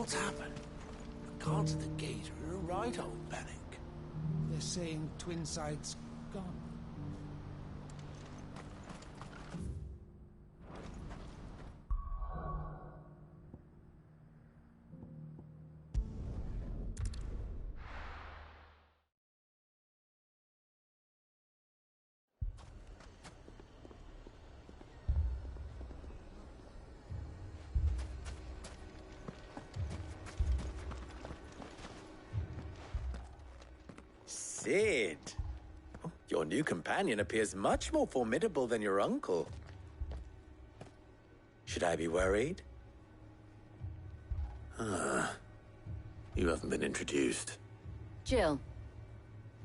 What's happened? The guards at the gate are in a right old panic. They're saying Twinside's gone. Sid! Oh, your new companion appears much more formidable than your uncle. Should I be worried? You haven't been introduced. Jill,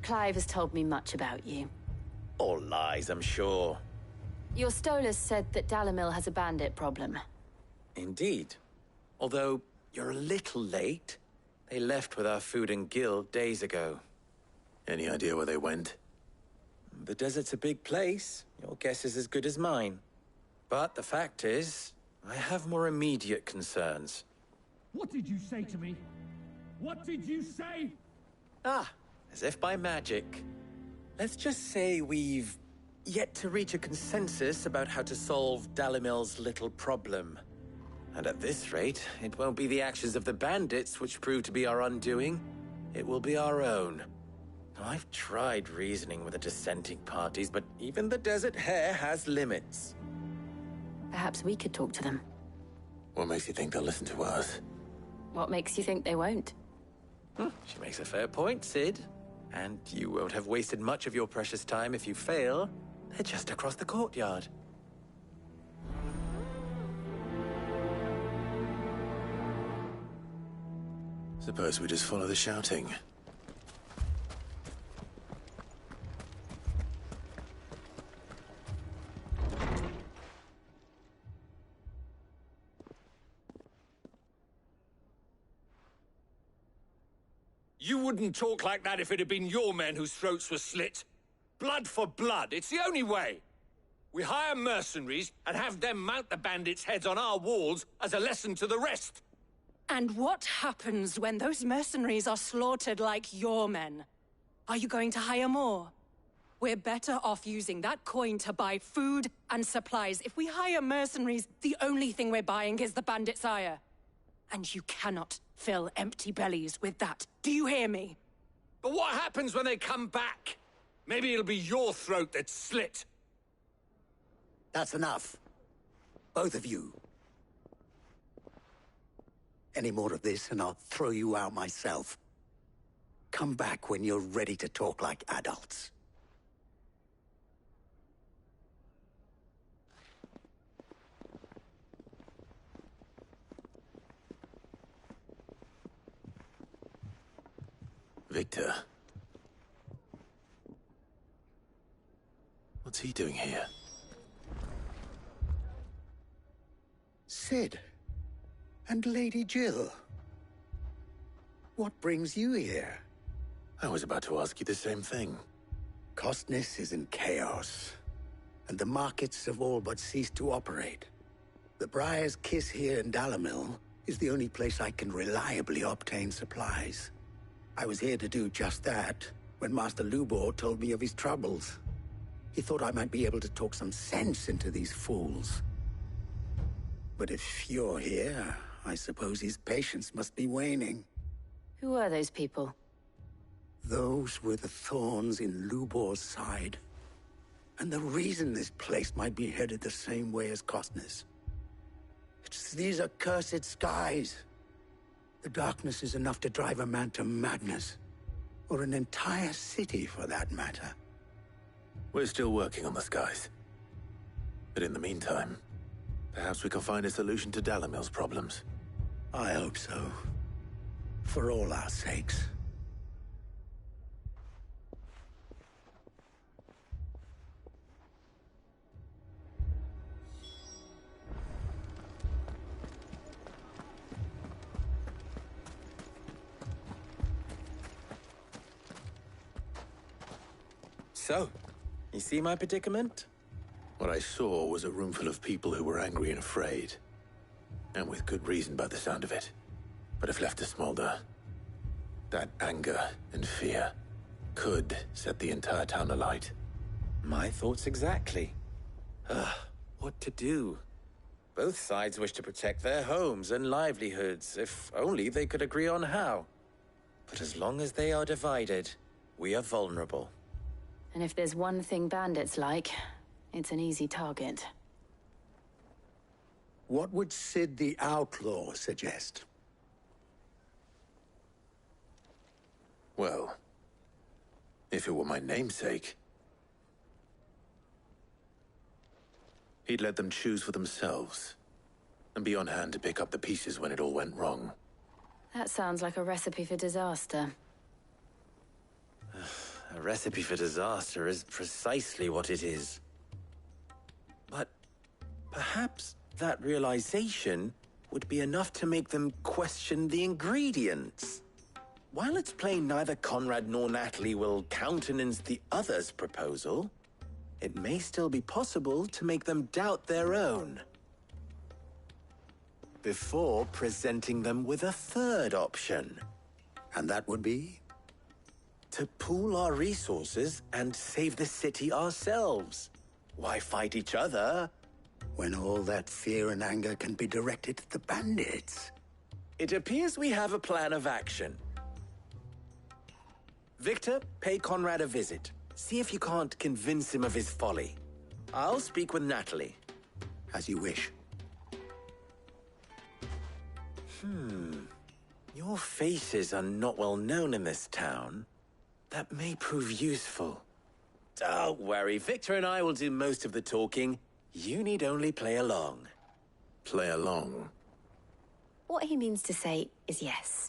Clive has told me much about you. All lies, I'm sure. Your Stolas said that Dalamil has a bandit problem. Indeed. Although, you're a little late. They left with our food and guild days ago. Any idea where they went? The desert's a big place. Your guess is as good as mine. But the fact is, I have more immediate concerns. What did you say to me? What did you say? As if by magic. Let's just say we've yet to reach a consensus about how to solve Dalamil's little problem. And at this rate, it won't be the actions of the bandits which prove to be our undoing. It will be our own. I've tried reasoning with the dissenting parties, but even the Desert Hare has limits. Perhaps we could talk to them. What makes you think they'll listen to us? What makes you think they won't? She makes a fair point, Sid. And you won't have wasted much of your precious time if you fail. They're just across the courtyard. Suppose we just follow the shouting. You wouldn't talk like that if it had been your men whose throats were slit. Blood for blood, it's the only way. We hire mercenaries and have them mount the bandits' heads on our walls as a lesson to the rest. And what happens when those mercenaries are slaughtered like your men? Are you going to hire more? We're better off using that coin to buy food and supplies. If we hire mercenaries, the only thing we're buying is the bandits' ire. And you cannot fill empty bellies with that. Do you hear me? But what happens when they come back? Maybe it'll be your throat that's slit. That's enough. Both of you. Any more of this and I'll throw you out myself. Come back when you're ready to talk like adults. Victor. What's he doing here? Sid. And Lady Jill. What brings you here? I was about to ask you the same thing. Costness is in chaos, and the markets have all but ceased to operate. The Briar's Kiss here in Dalamil is the only place I can reliably obtain supplies. I was here to do just that when Master Lubor told me of his troubles. He thought I might be able to talk some sense into these fools. But if you're here, I suppose his patience must be waning. Who are those people? Those were the thorns in Lubor's side. And the reason this place might be headed the same way as Costness. It's these accursed skies. The darkness is enough to drive a man to madness. Or an entire city, for that matter. We're still working on the skies. But in the meantime, perhaps we can find a solution to Dalamil's problems. I hope so. For all our sakes. So, you see my predicament? What I saw was a room full of people who were angry and afraid. And with good reason by the sound of it. But if left to smolder, that anger and fear could set the entire town alight. My thoughts exactly. What to do? Both sides wish to protect their homes and livelihoods, if only they could agree on how. But as long as they are divided, we are vulnerable. And if there's one thing bandits like, it's an easy target. What would Sid the Outlaw suggest? Well, if it were my namesake, he'd let them choose for themselves and be on hand to pick up the pieces when it all went wrong. That sounds like a recipe for disaster. A recipe for disaster is precisely what it is. But perhaps that realization would be enough to make them question the ingredients. While it's plain neither Conrad nor Natalie will countenance the other's proposal, it may still be possible to make them doubt their own before presenting them with a third option. And that would be? To pool our resources and save the city ourselves. Why fight each other When all that fear and anger can be directed at the bandits. It appears we have a plan of action. Victor, pay Conrad a visit. See if you can't convince him of his folly. I'll speak with Natalie. As you wish. Your faces are not well known in this town. That may prove useful. Don't worry, Victor and I will do most of the talking. You need only play along. Play along. What he means to say is yes.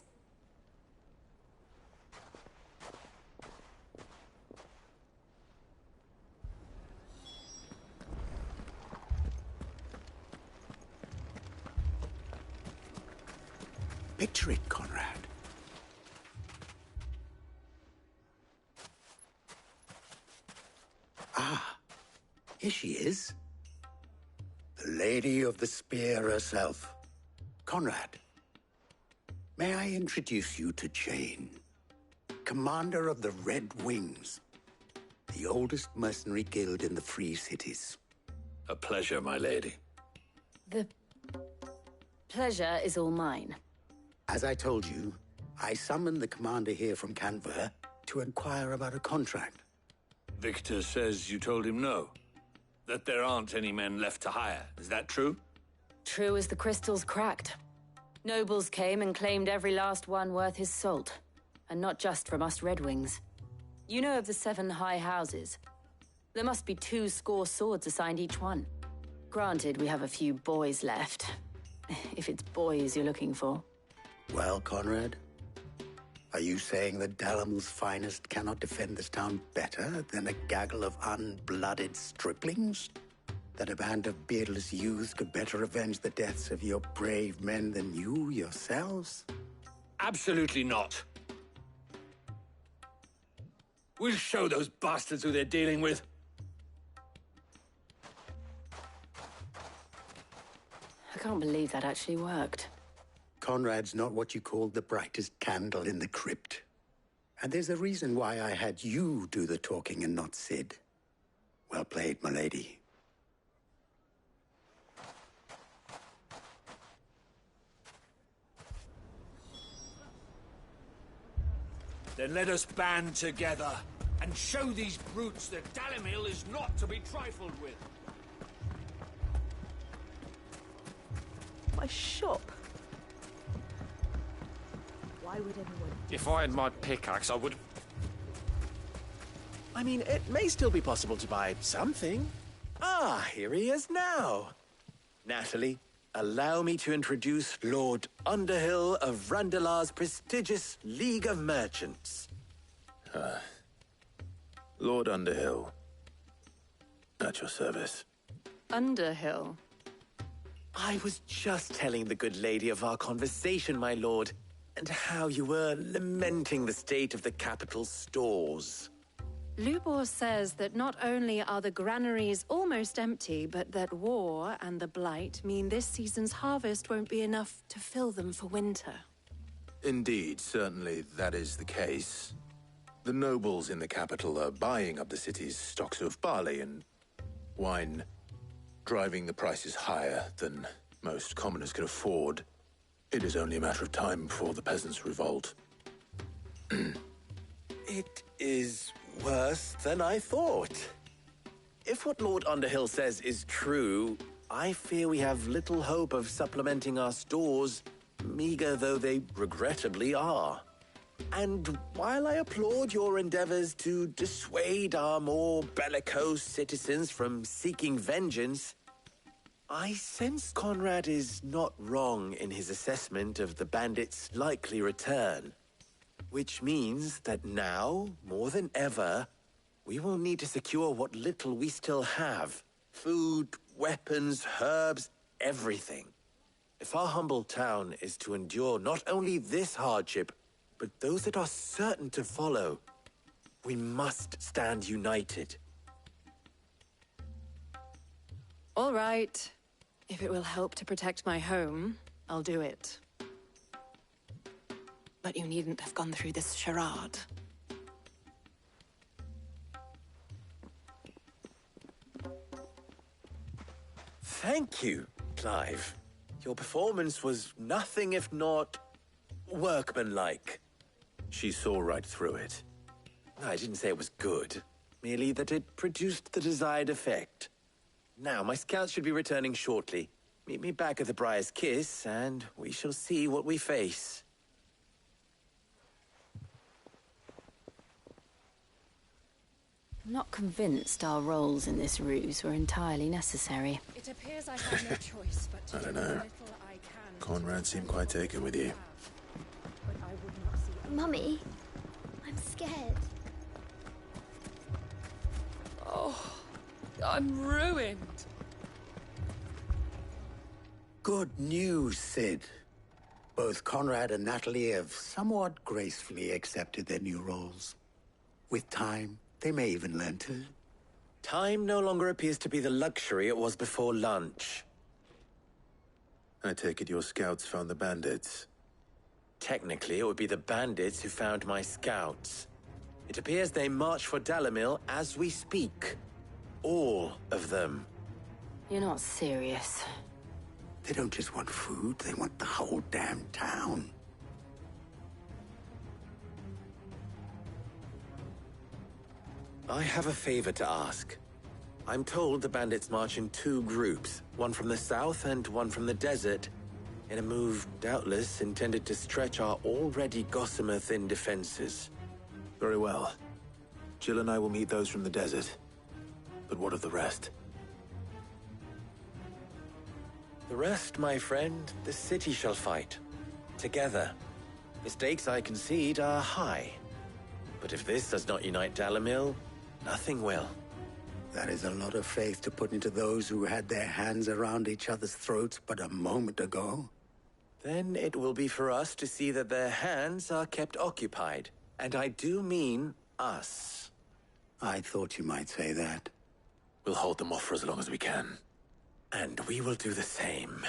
Picture it, Conrad. Ah, here she is. The Lady of the Spear herself. Conrad, may I introduce you to Jane, commander of the Red Wings, the oldest mercenary guild in the Free Cities. A pleasure, my lady. The pleasure is all mine. As I told you, I summoned the commander here from Canver to inquire about a contract. Victor says you told him no. That there aren't any men left to hire. Is that true? True as the crystals cracked. Nobles came and claimed every last one worth his salt. And not just from us Red Wings. You know of the 7 high houses. There must be 2 swords assigned each one. Granted, we have a few boys left. If it's boys you're looking for. Well, Conrad, are you saying that Dalamil's finest cannot defend this town better than a gaggle of unblooded striplings? That a band of beardless youths could better avenge the deaths of your brave men than you yourselves? Absolutely not. We'll show those bastards who they're dealing with. I can't believe that actually worked. Conrad's not what you call the brightest candle in the crypt. And there's a reason why I had you do the talking and not Sid. Well played, my lady. Then let us band together and show these brutes that Dalimil is not to be trifled with. My shop. Why would anyone... If I had my pickaxe, I would... I mean, it may still be possible to buy something. Ah, here he is now. Natalie, allow me to introduce Lord Underhill of Randalar's prestigious League of Merchants. Lord Underhill. At your service. Underhill. I was just telling the good lady of our conversation, my lord, and how you were lamenting the state of the capital's stores. Lubor says that not only are the granaries almost empty, but that war and the Blight mean this season's harvest won't be enough to fill them for winter. Indeed, certainly that is the case. The nobles in the capital are buying up the city's stocks of barley and wine, driving the prices higher than most commoners can afford. It is only a matter of time before the peasants revolt. It is worse than I thought. If what Lord Underhill says is true, I fear we have little hope of supplementing our stores, meager though they regrettably are. And while I applaud your endeavors to dissuade our more bellicose citizens from seeking vengeance, I sense Conrad is not wrong in his assessment of the bandits' likely return. Which means that now, more than ever, we will need to secure what little we still have. Food, weapons, herbs, everything. If our humble town is to endure not only this hardship, but those that are certain to follow, we must stand united. All right. If it will help to protect my home, I'll do it. But you needn't have gone through this charade. Thank you, Clive. Your performance was nothing if not workmanlike. She saw right through it. I didn't say it was good, merely that it produced the desired effect. Now, my scouts should be returning shortly. Meet me back at the Briar's Kiss, and we shall see what we face. I'm not convinced our roles in this ruse were entirely necessary. It appears I have no choice but to I don't do know. the little I can. Conrad seemed quite taken with you. But I would not see Mummy, I'm scared. Oh, I'm ruined. Good news, Sid. Both Conrad and Natalie have somewhat gracefully accepted their new roles. With time, they may even learn to. Time no longer appears to be the luxury it was before lunch. I take it your scouts found the bandits. Technically, it would be the bandits who found my scouts. It appears they march for Dalimil as we speak. All of them. You're not serious. They don't just want food, they want the whole damn town. I have a favor to ask. I'm told the bandits march in two groups, one from the south and one from the desert, in a move doubtless intended to stretch our already gossamer-thin defenses. Very well. Jill and I will meet those from the desert. But what of the rest? The rest, my friend, the city shall fight. Together. The stakes, I concede, are high. But if this does not unite Dalimil, nothing will. That is a lot of faith to put into those who had their hands around each other's throats but a moment ago. Then it will be for us to see that their hands are kept occupied. And I do mean us. I thought you might say that. We'll hold them off for as long as we can. And we will do the same.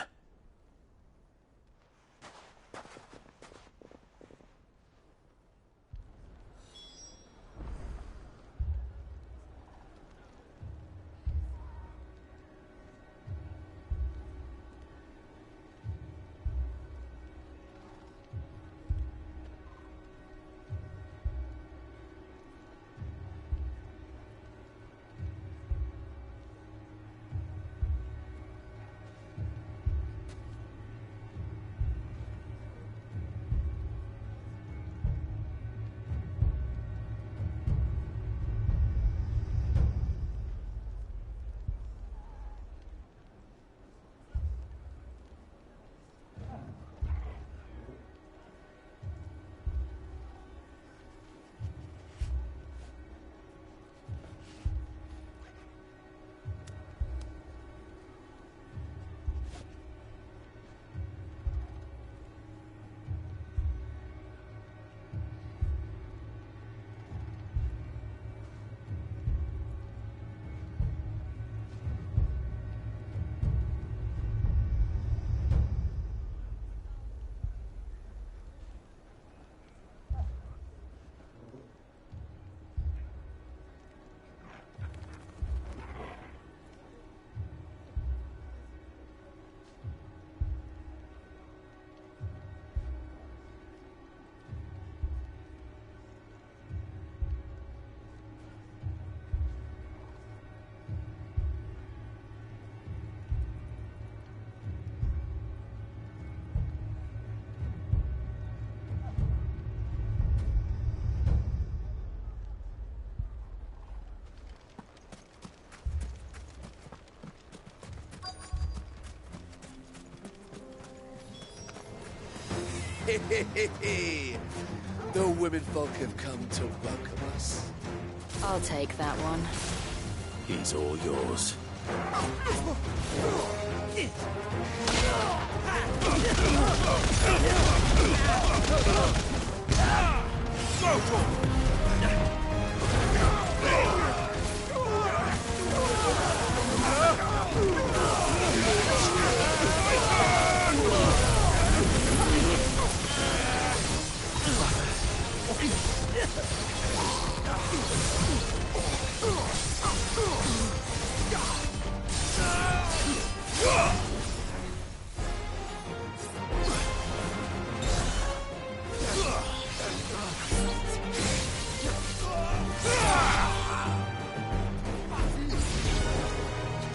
The womenfolk have come to welcome us. I'll take that one. He's all yours.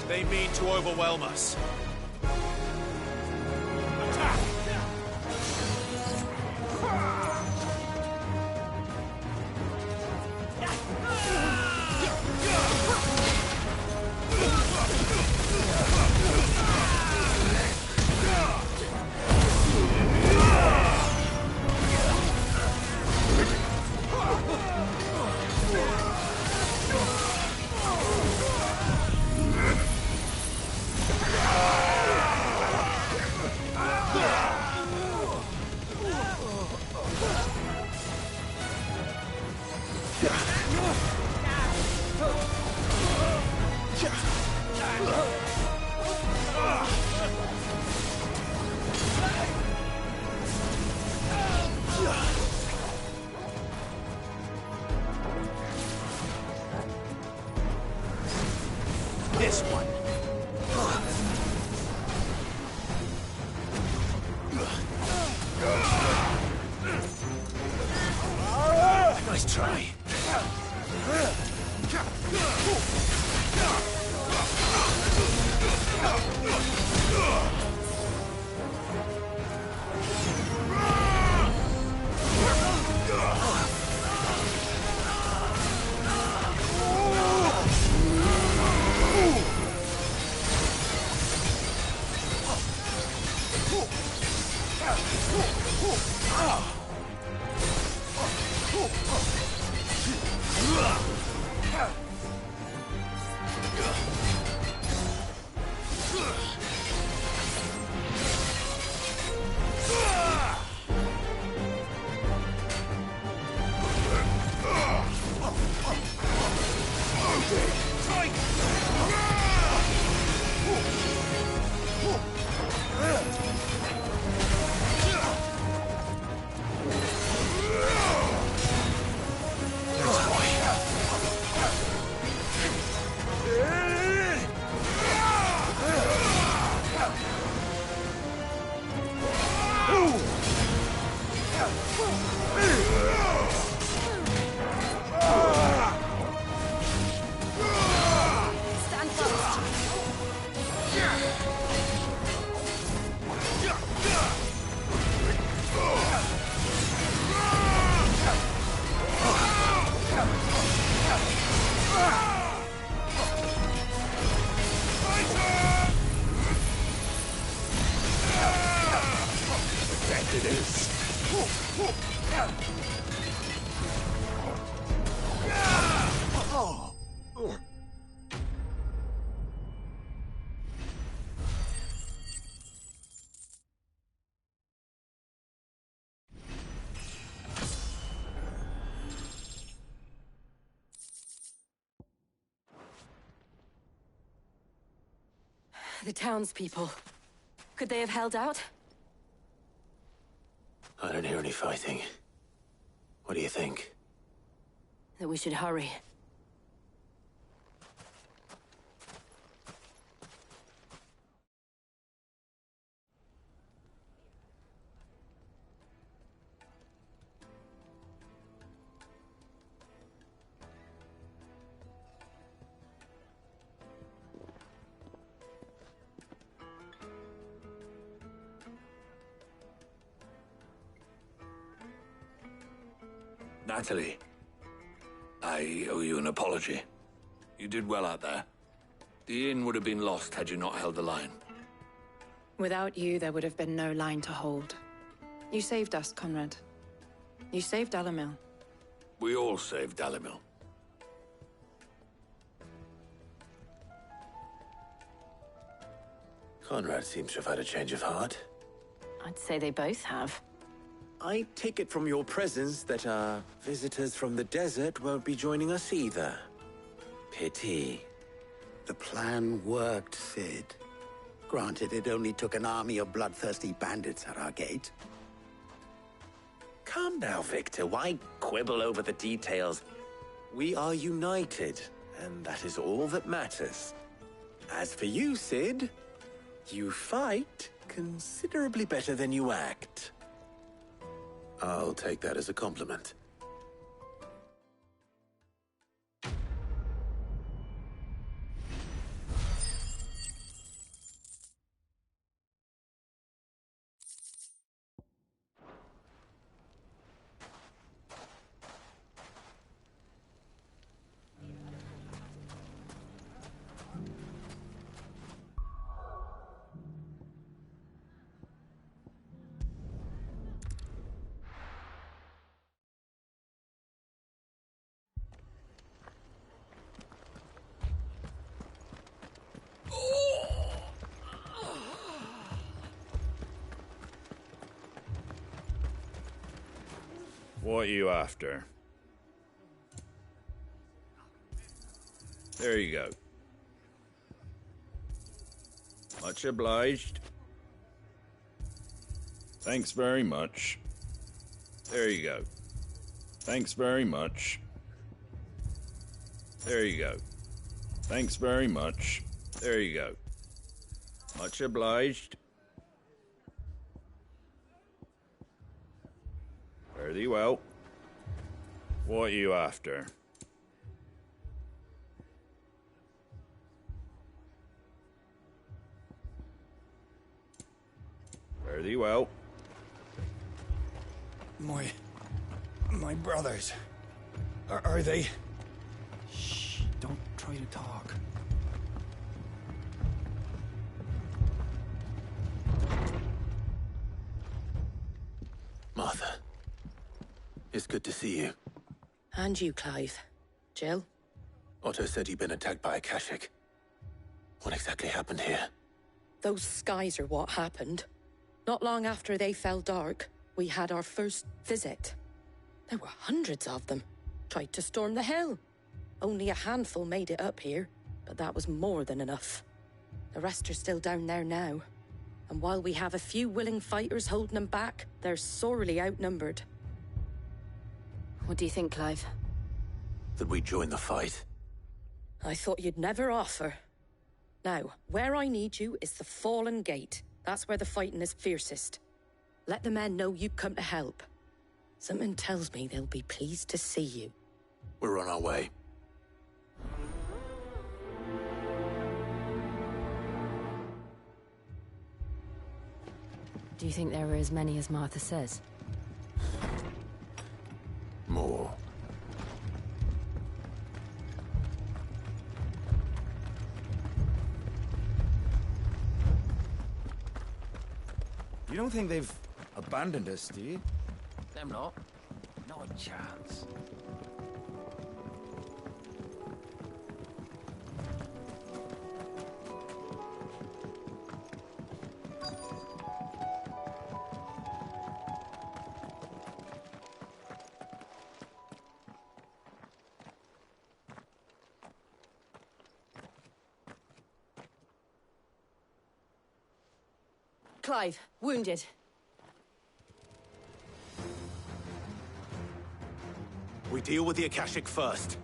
They mean to overwhelm us. This one. Nice try. The townspeople. Could they have held out? I don't hear any fighting. What do you think? That we should hurry. Natalie, I owe you an apology. You did well out there. The inn would have been lost had you not held the line. Without you, there would have been no line to hold. You saved us, Conrad. You saved Dalimil. We all saved Dalimil. Conrad seems to have had a change of heart. I'd say they both have. I take it from your presence that our visitors from the desert won't be joining us either. Pity. The plan worked, Sid. Granted, it only took an army of bloodthirsty bandits at our gate. Come now, Victor. Why quibble over the details? We are united, and that is all that matters. As for you, Sid, you fight considerably better than you act. I'll take that as a compliment. What are you after? There you go. Much obliged. Thanks very much. There you go. Thanks very much. There you go. Thanks very much. There you go. Much obliged. Fare thee well. What are you after? Fare thee well. My brothers. Are they? Shh, don't try to talk. Martha. It's good to see you. And you, Clive. Jill? Otto said you'd been attacked by a Kashik. What exactly happened here? Those skies are what happened. Not long after they fell dark, we had our first visit. There were hundreds of them. Tried to storm the hill. Only a handful made it up here, but that was more than enough. The rest are still down there now. And while we have a few willing fighters holding them back, they're sorely outnumbered. What do you think, Clive? That we join the fight? I thought you'd never offer. Now, where I need you is the Fallen Gate. That's where the fighting is fiercest. Let the men know you've come to help. Something tells me they'll be pleased to see you. We're on our way. Do you think there are as many as Martha says? More. You don't think they've abandoned us, do you? Them not. Not a chance. Clive, wounded. We deal with the Akashic first.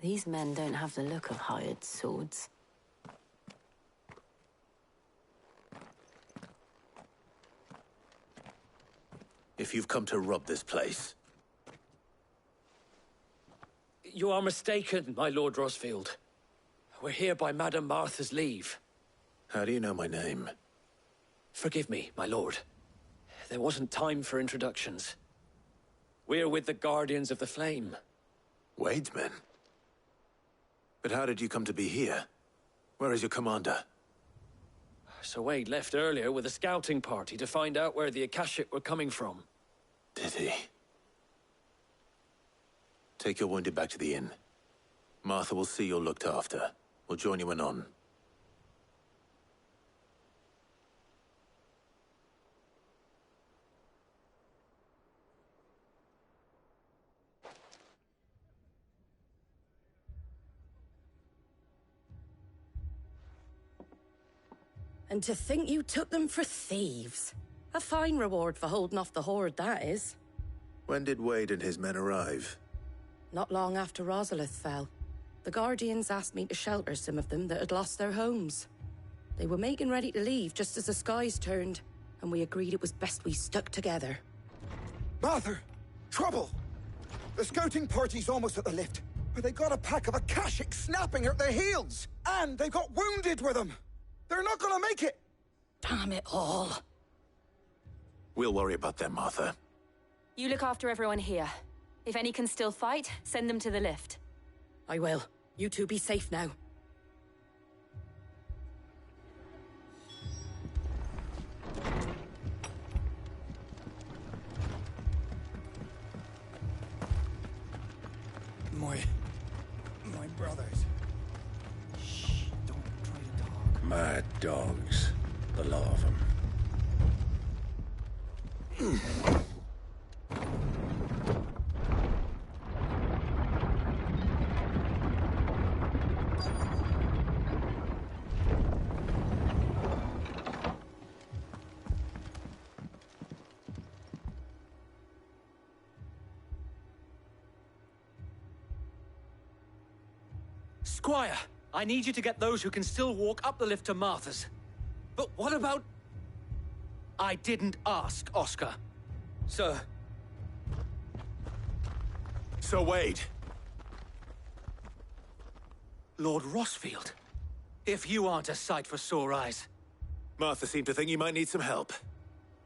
These men don't have the look of hired swords. If you've come to rob this place, You are mistaken, my Lord Rosfield. We're here by Madame Martha's leave. how do you know my name? Forgive me, my lord. There wasn't time for introductions. We're with the Guardians of the Flame. Wade's men? But how did you come to be here? Where is your commander? Sir Wade left earlier with a scouting party to find out where the Akashic were coming from. Did he? Take your wounded back to the inn. Martha will see you're looked after. We'll join you anon. And to think you took them for thieves. A fine reward for holding off the horde, that is. When did Wade and his men arrive? Not long after Rosalith fell. The Guardians asked me to shelter some of them that had lost their homes. They were making ready to leave just as the skies turned, and we agreed it was best we stuck together. Martha! Trouble! The scouting party's almost at the lift, but they got a pack of Akashic snapping at their heels! And they've got wounded with them! They're not gonna make it! Damn it all. We'll worry about them, Martha. You look after everyone here. If any can still fight, send them to the lift. I will. You two be safe now. My brothers. Shh, don't try to talk. Mad dogs. The lot of them. Squire, I need you to get those who can still walk up the lift to Martha's. But what about... I didn't ask, Oscar. Sir. Sir Wade. Lord Rosfield. If you aren't a sight for sore eyes. Martha seemed to think you might need some help.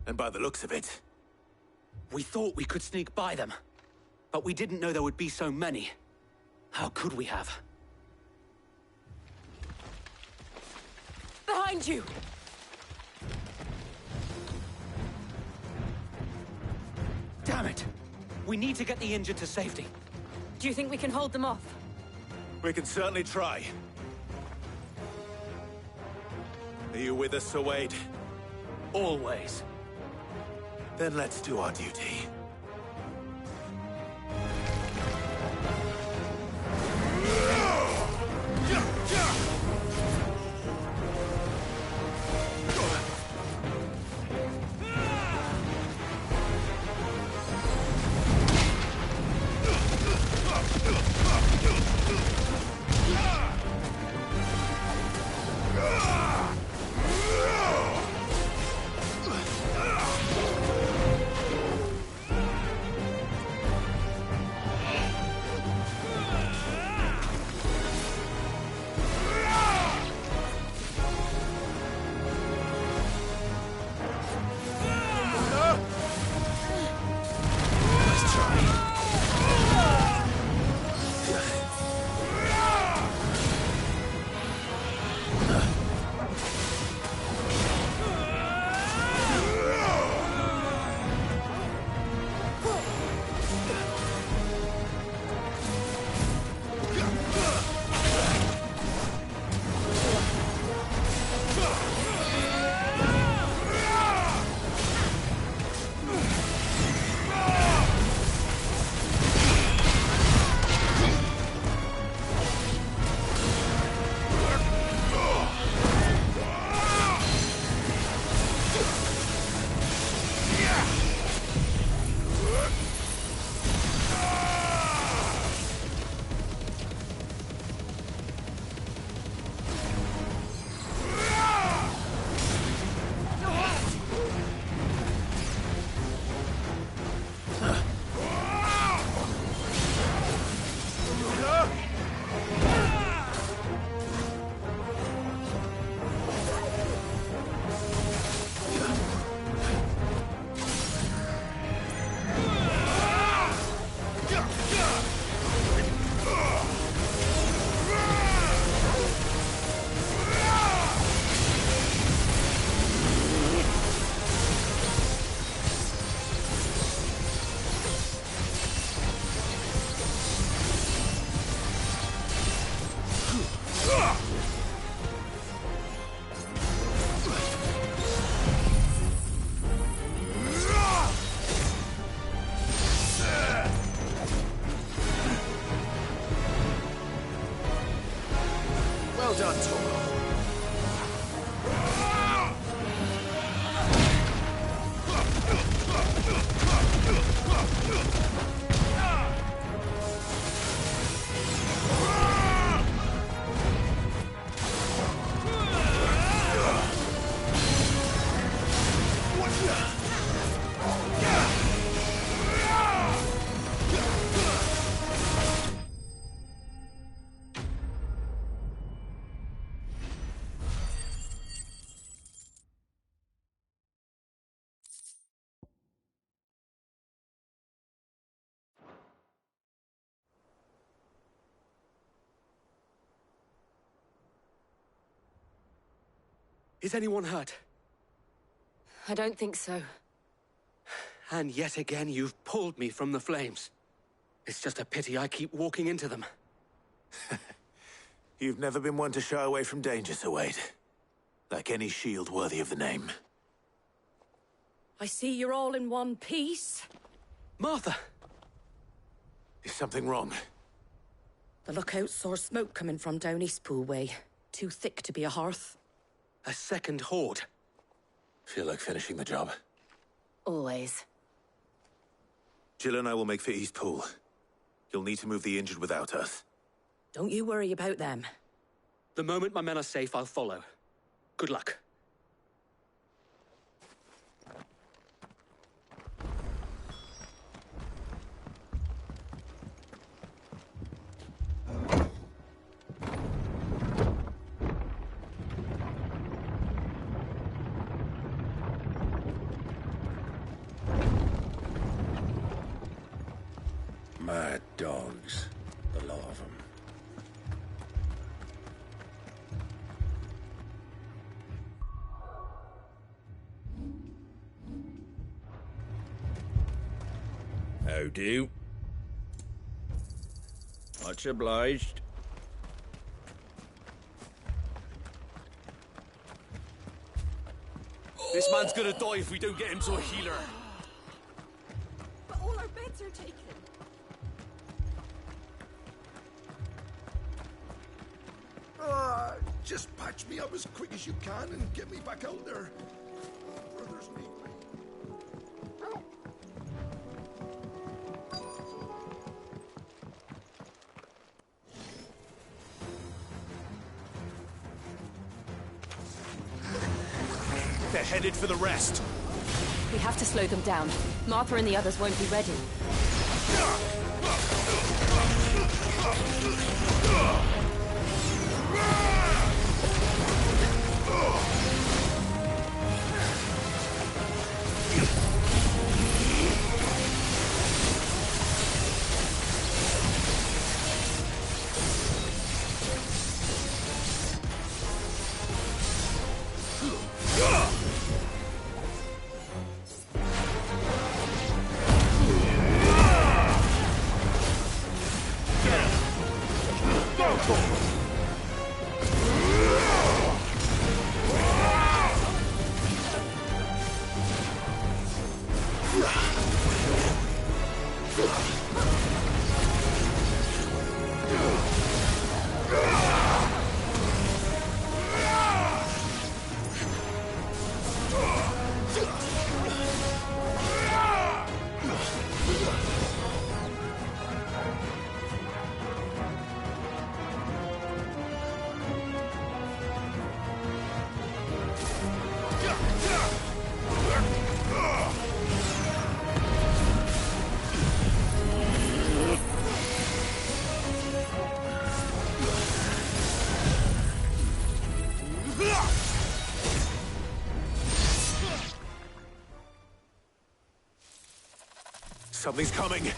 And by the looks of it... We thought we could sneak by them. But we didn't know there would be so many. How could we have? Behind you! Damn it! We need to get the injured to safety. Do you think we can hold them off? We can certainly try. Are you with us, Sir Wade? Always. Then let's do our duty. done, Torgal. Is anyone hurt? I don't think so. And yet again, you've pulled me from the flames. It's just a pity I keep walking into them. You've never been one to shy away from danger, Sir Wade. Like any shield worthy of the name. I see you're all in one piece. Martha! Is something wrong? The lookout saw smoke coming from down Eastpool way. Too thick to be a hearth. A second horde. Feel like finishing the job? Always. Jill and I will make for Eastpool. You'll need to move the injured without us. Don't you worry about them. The moment my men are safe, I'll follow. Good luck. Mad dogs. The lot of them. How do? Much obliged. This man's gonna die if we don't get him to a healer. But all our beds are taken. Just patch me up as quick as you can and get me back out there. Brothers need me. They're headed for the rest. We have to slow them down. Martha and the others won't be ready. Something's coming.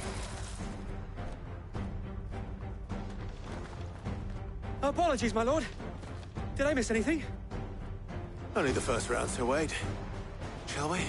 Apologies, my lord. Did I miss anything? Only the first round, Sir Wade. Shall we?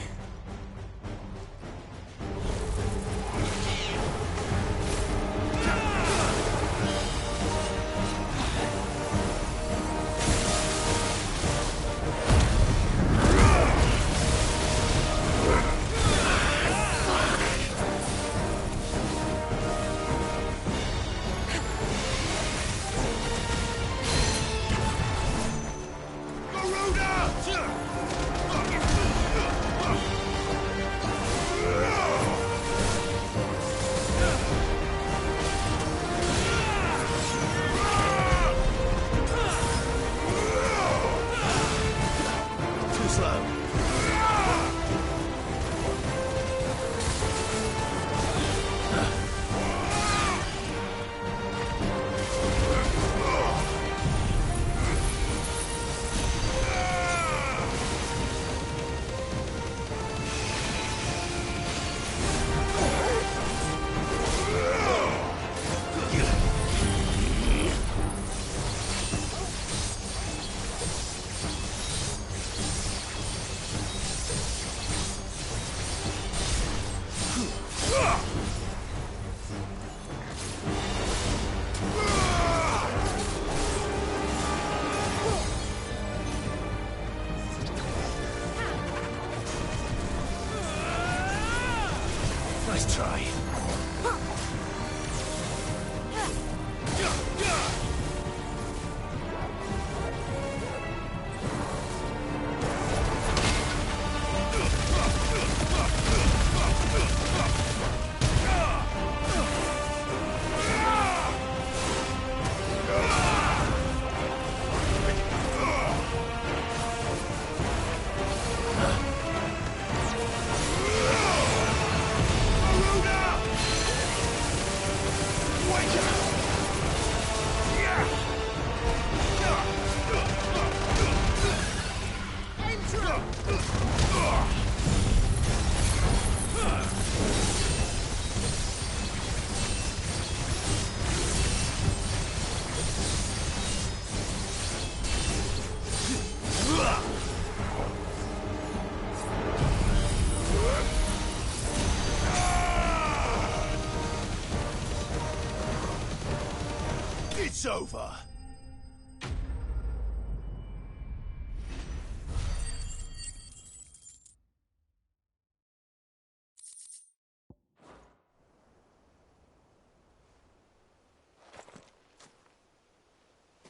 It's over.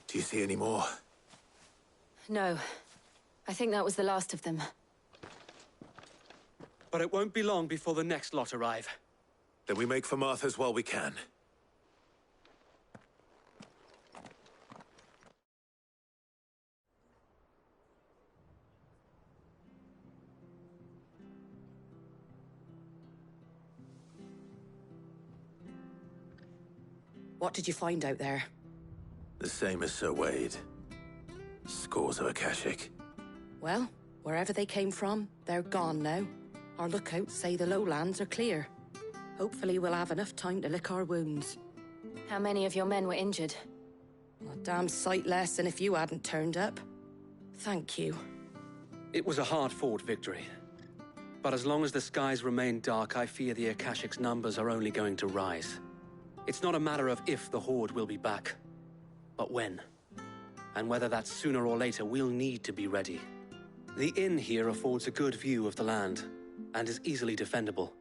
Do you see any more? No. I think that was the last of them. But it won't be long before the next lot arrive. Then we make for Martha's while we can. What did you find out there? The same as Sir Wade. Scores of Akashic. Well, wherever they came from, they're gone now. Our lookouts say the lowlands are clear. Hopefully we'll have enough time to lick our wounds. How many of your men were injured? A damn sight less than if you hadn't turned up. Thank you. It was a hard-fought victory. But as long as the skies remain dark, I fear the Akashic's numbers are only going to rise. It's not a matter of if the Horde will be back, but when. And whether that's sooner or later, we'll need to be ready. The inn here affords a good view of the land, and is easily defendable.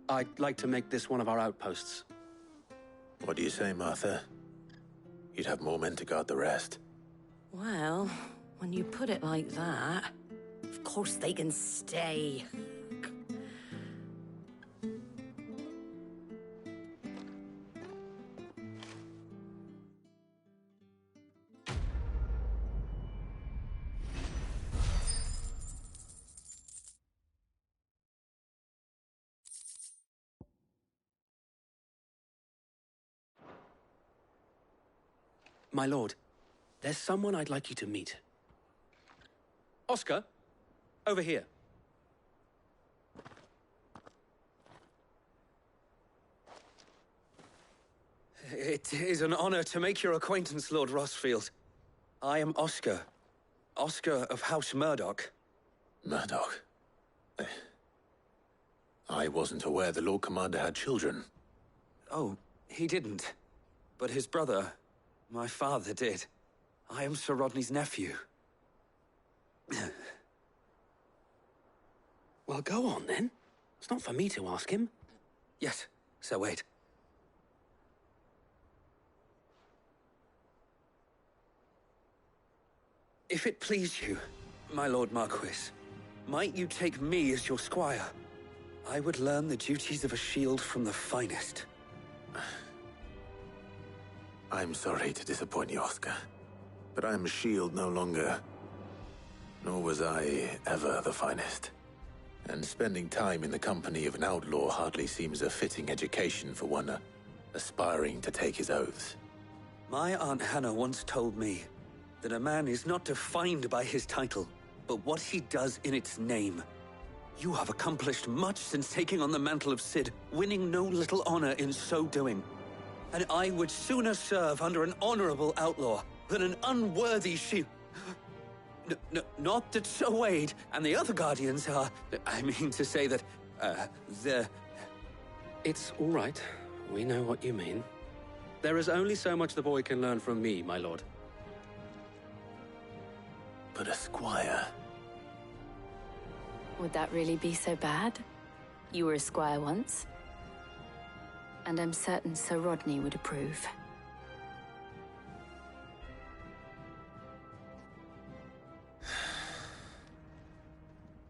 I'd like to make this one of our outposts. What do you say, Martha? You'd have more men to guard the rest. Well, when you put it like that, of course they can stay. My lord, there's someone I'd like you to meet. Oscar, over here. It is an honor to make your acquaintance, Lord Rossfield. I am Oscar. Oscar of House Murdoch. Murdoch? I wasn't aware the Lord Commander had children. Oh, he didn't. But his brother, my father, did. I am Sir Rodney's nephew. Well, go on, then. It's not for me to ask him. Yes, Sir Wade. If it please you, my Lord Marquis, might you take me as your squire? I would learn the duties of a shield from the finest. I'm sorry to disappoint you, Oscar, but I'm a shield no longer. Nor was I ever the finest. And spending time in the company of an outlaw hardly seems a fitting education for one aspiring to take his oaths. My Aunt Hannah once told me that a man is not defined by his title, but what he does in its name. You have accomplished much since taking on the mantle of Cid, winning no little honor in so doing. And I would sooner serve under an honorable outlaw than an unworthy shield. Not that Sir Wade and the other Guardians are... I mean to say that, they're... It's all right. We know what you mean. There is only so much the boy can learn from me, my lord. But a squire... Would that really be so bad? You were a squire once. And I'm certain Sir Rodney would approve.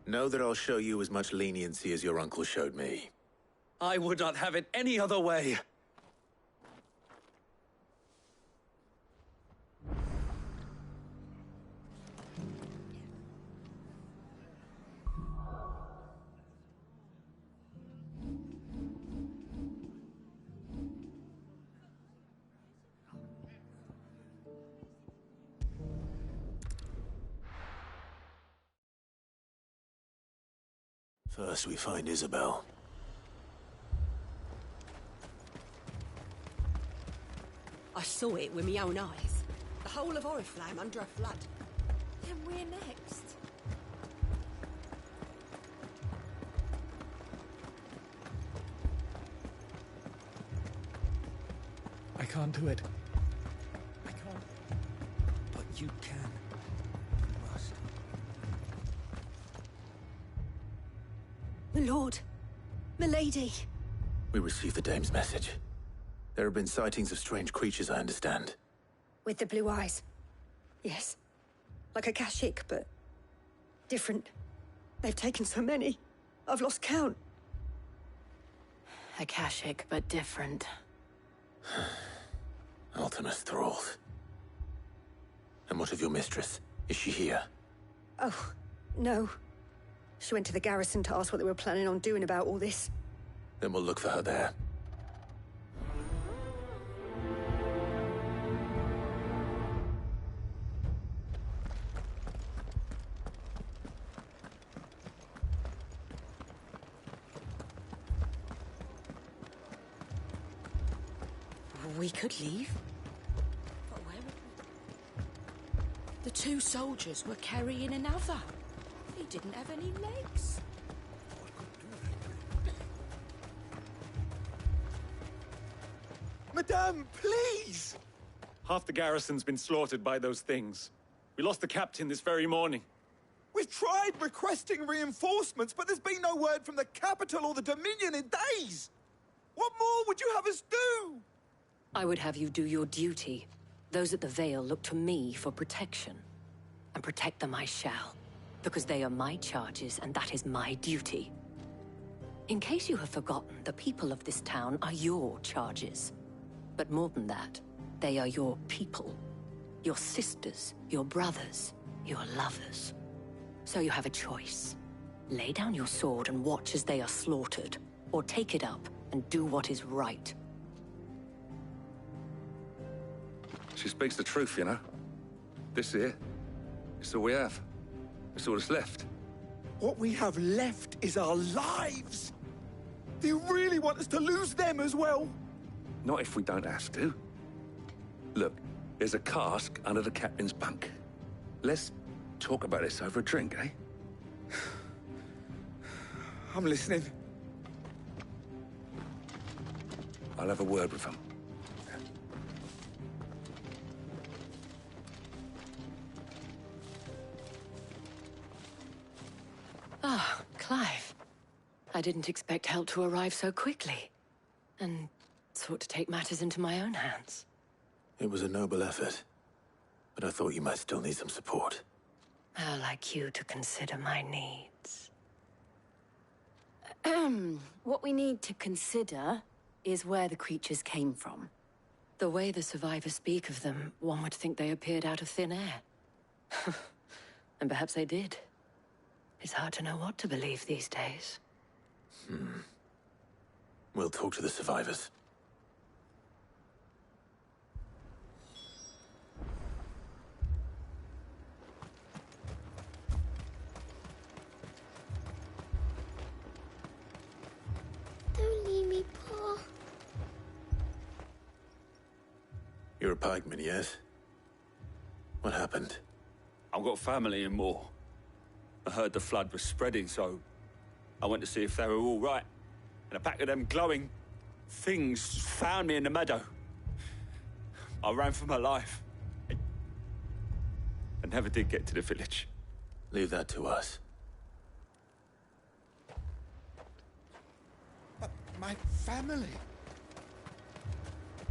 Know that I'll show you as much leniency as your uncle showed me. I would not have it any other way. First we find Isabel. I saw it with my own eyes. The whole of Oriflamme under a flood. Then we're next. I can't do it. You can. You must. My lord. Milady. We received the dame's message. There have been sightings of strange creatures, I understand. With the blue eyes. Yes. Like a Kashik, but different. They've taken so many. I've lost count. Akashic, but different. Ultimus thralls. And what of your mistress? Is she here? Oh, no. She went to the garrison to ask what they were planning on doing about all this. Then we'll look for her there. We could leave. But where would we... The two soldiers were carrying another. He didn't have any legs. Madame, please! Half the garrison's been slaughtered by those things. We lost the captain this very morning. We've tried requesting reinforcements, but there's been no word from the capital or the Dominion in days! What more would you have us do? I would have you do your duty. Those at the Vale look to me for protection. And protect them I shall. Because they are my charges, and that is my duty. In case you have forgotten, the people of this town are your charges. But more than that, they are your people. Your sisters, your brothers, your lovers. So you have a choice. Lay down your sword and watch as they are slaughtered, or take it up and do what is right. She speaks the truth, you know. This here, it's all we have. It's all that's left. What we have left is our lives! Do you really want us to lose them as well? Not if we don't have to. Look, there's a cask under the captain's bunk. Let's talk about this over a drink, eh? I'm listening. I'll have a word with him. Ah, Clive. I didn't expect help to arrive so quickly. And sought to take matters into my own hands. It was a noble effort, but I thought you might still need some support. How like you to consider my needs. What we need to consider is where the creatures came from. The way the survivors speak of them, one would think they appeared out of thin air. And perhaps they did. It's hard to know what to believe these days. We'll talk to the survivors. Don't leave me, Pa. You're a pikeman, yes? What happened? I've got family in Moor. I heard the flood was spreading, so I went to see if they were all right. And a pack of them glowing things found me in the meadow. I ran for my life. I never did get to the village. Leave that to us. My family.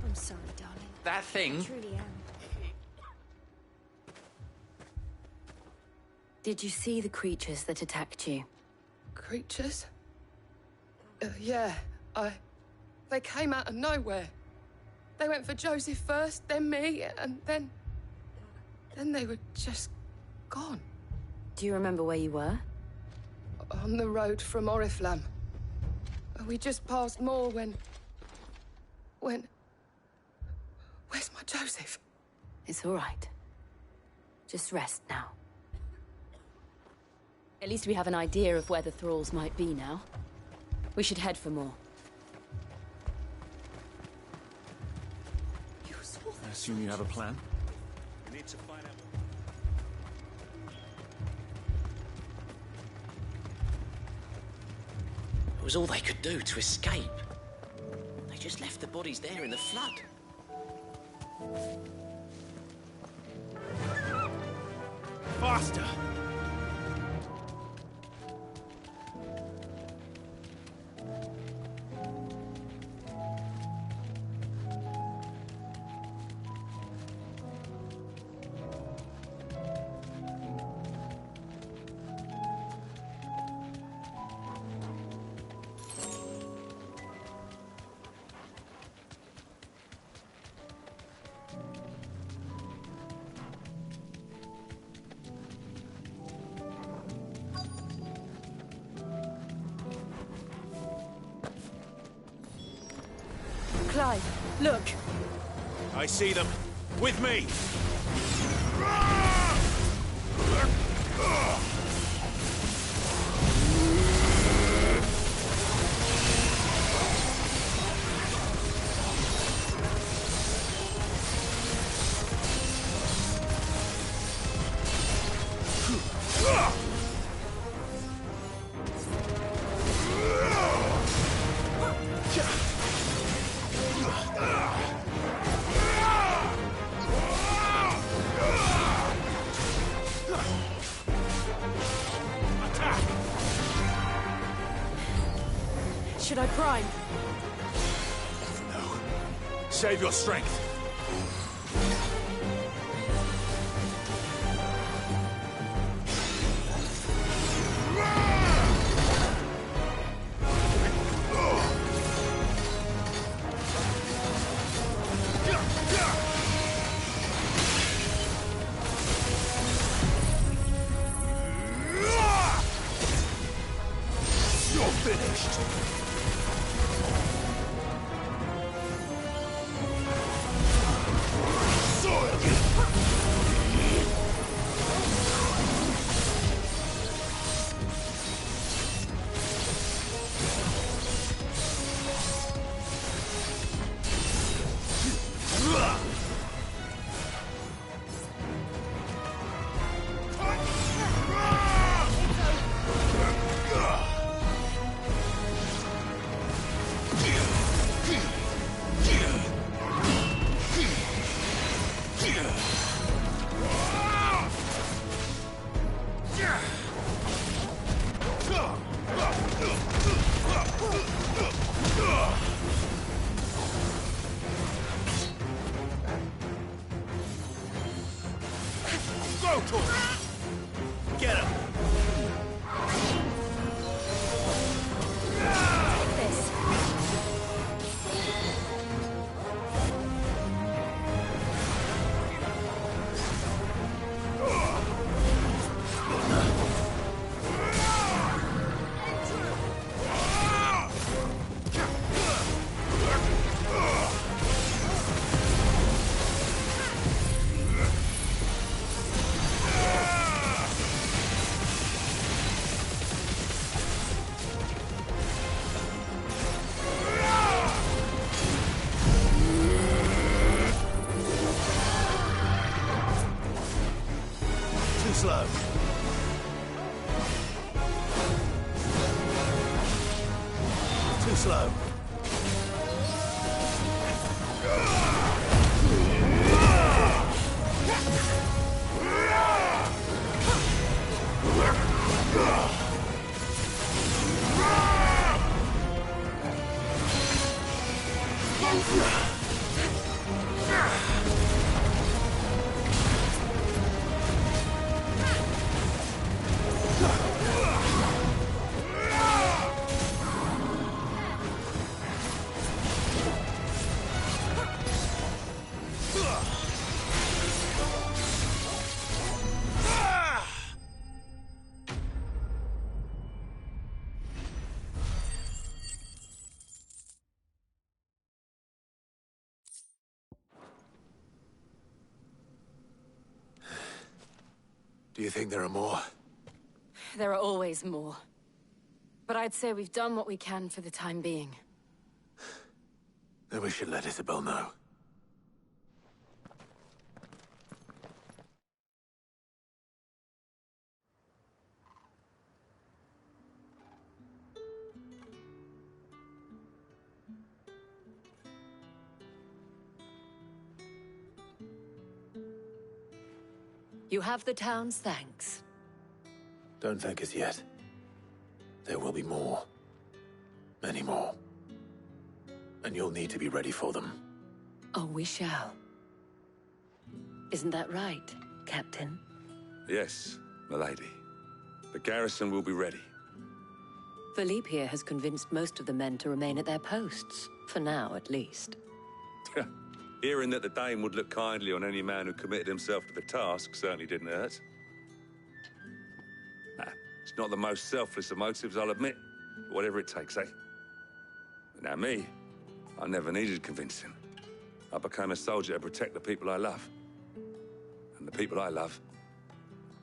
I'm sorry, darling. That thing? I truly am. Did you see the creatures that attacked you? Creatures? Yeah, They came out of nowhere. They went for Joseph first, then me, and then they were just gone. Do you remember where you were? On the road from Oriflamme. We just passed Moor when... Where's my Joseph? It's all right. Just rest now. At least we have an idea of where the thralls might be now. We should head for more. I assume you have a plan? We need to find out. It was all they could do to escape. They just left the bodies there in the flood. Faster! Clive, look! I see them. With me! Should I prime? No. Save your strength. You're finished. Go, Tor! Get him! This. Too slow. Too slow. Do you think there are more? There are always more. But I'd say we've done what we can for the time being. Then we should let Isabel know. You have the town's thanks. Don't thank us yet. There will be more. Many more. And you'll need to be ready for them. Oh, we shall. Isn't that right, Captain? Yes, milady. The garrison will be ready. Philippe here has convinced most of the men to remain at their posts. For now, at least. Hearing that the Dane would look kindly on any man who committed himself to the task certainly didn't hurt. It's not the most selfless of motives, I'll admit. But whatever it takes, eh? But now me, I never needed convincing. I became a soldier to protect the people I love. And the people I love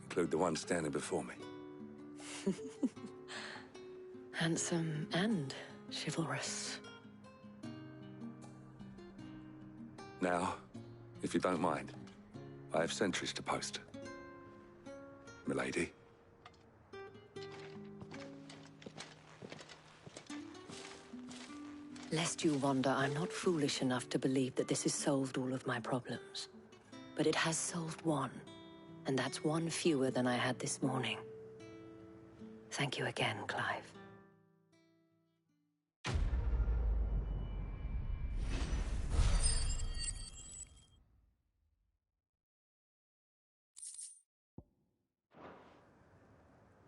include the ones standing before me. Handsome and chivalrous. Now, if you don't mind, I have sentries to post. Milady. Lest you wonder, I'm not foolish enough to believe that this has solved all of my problems. But it has solved one, and that's one fewer than I had this morning. Thank you again, Clive.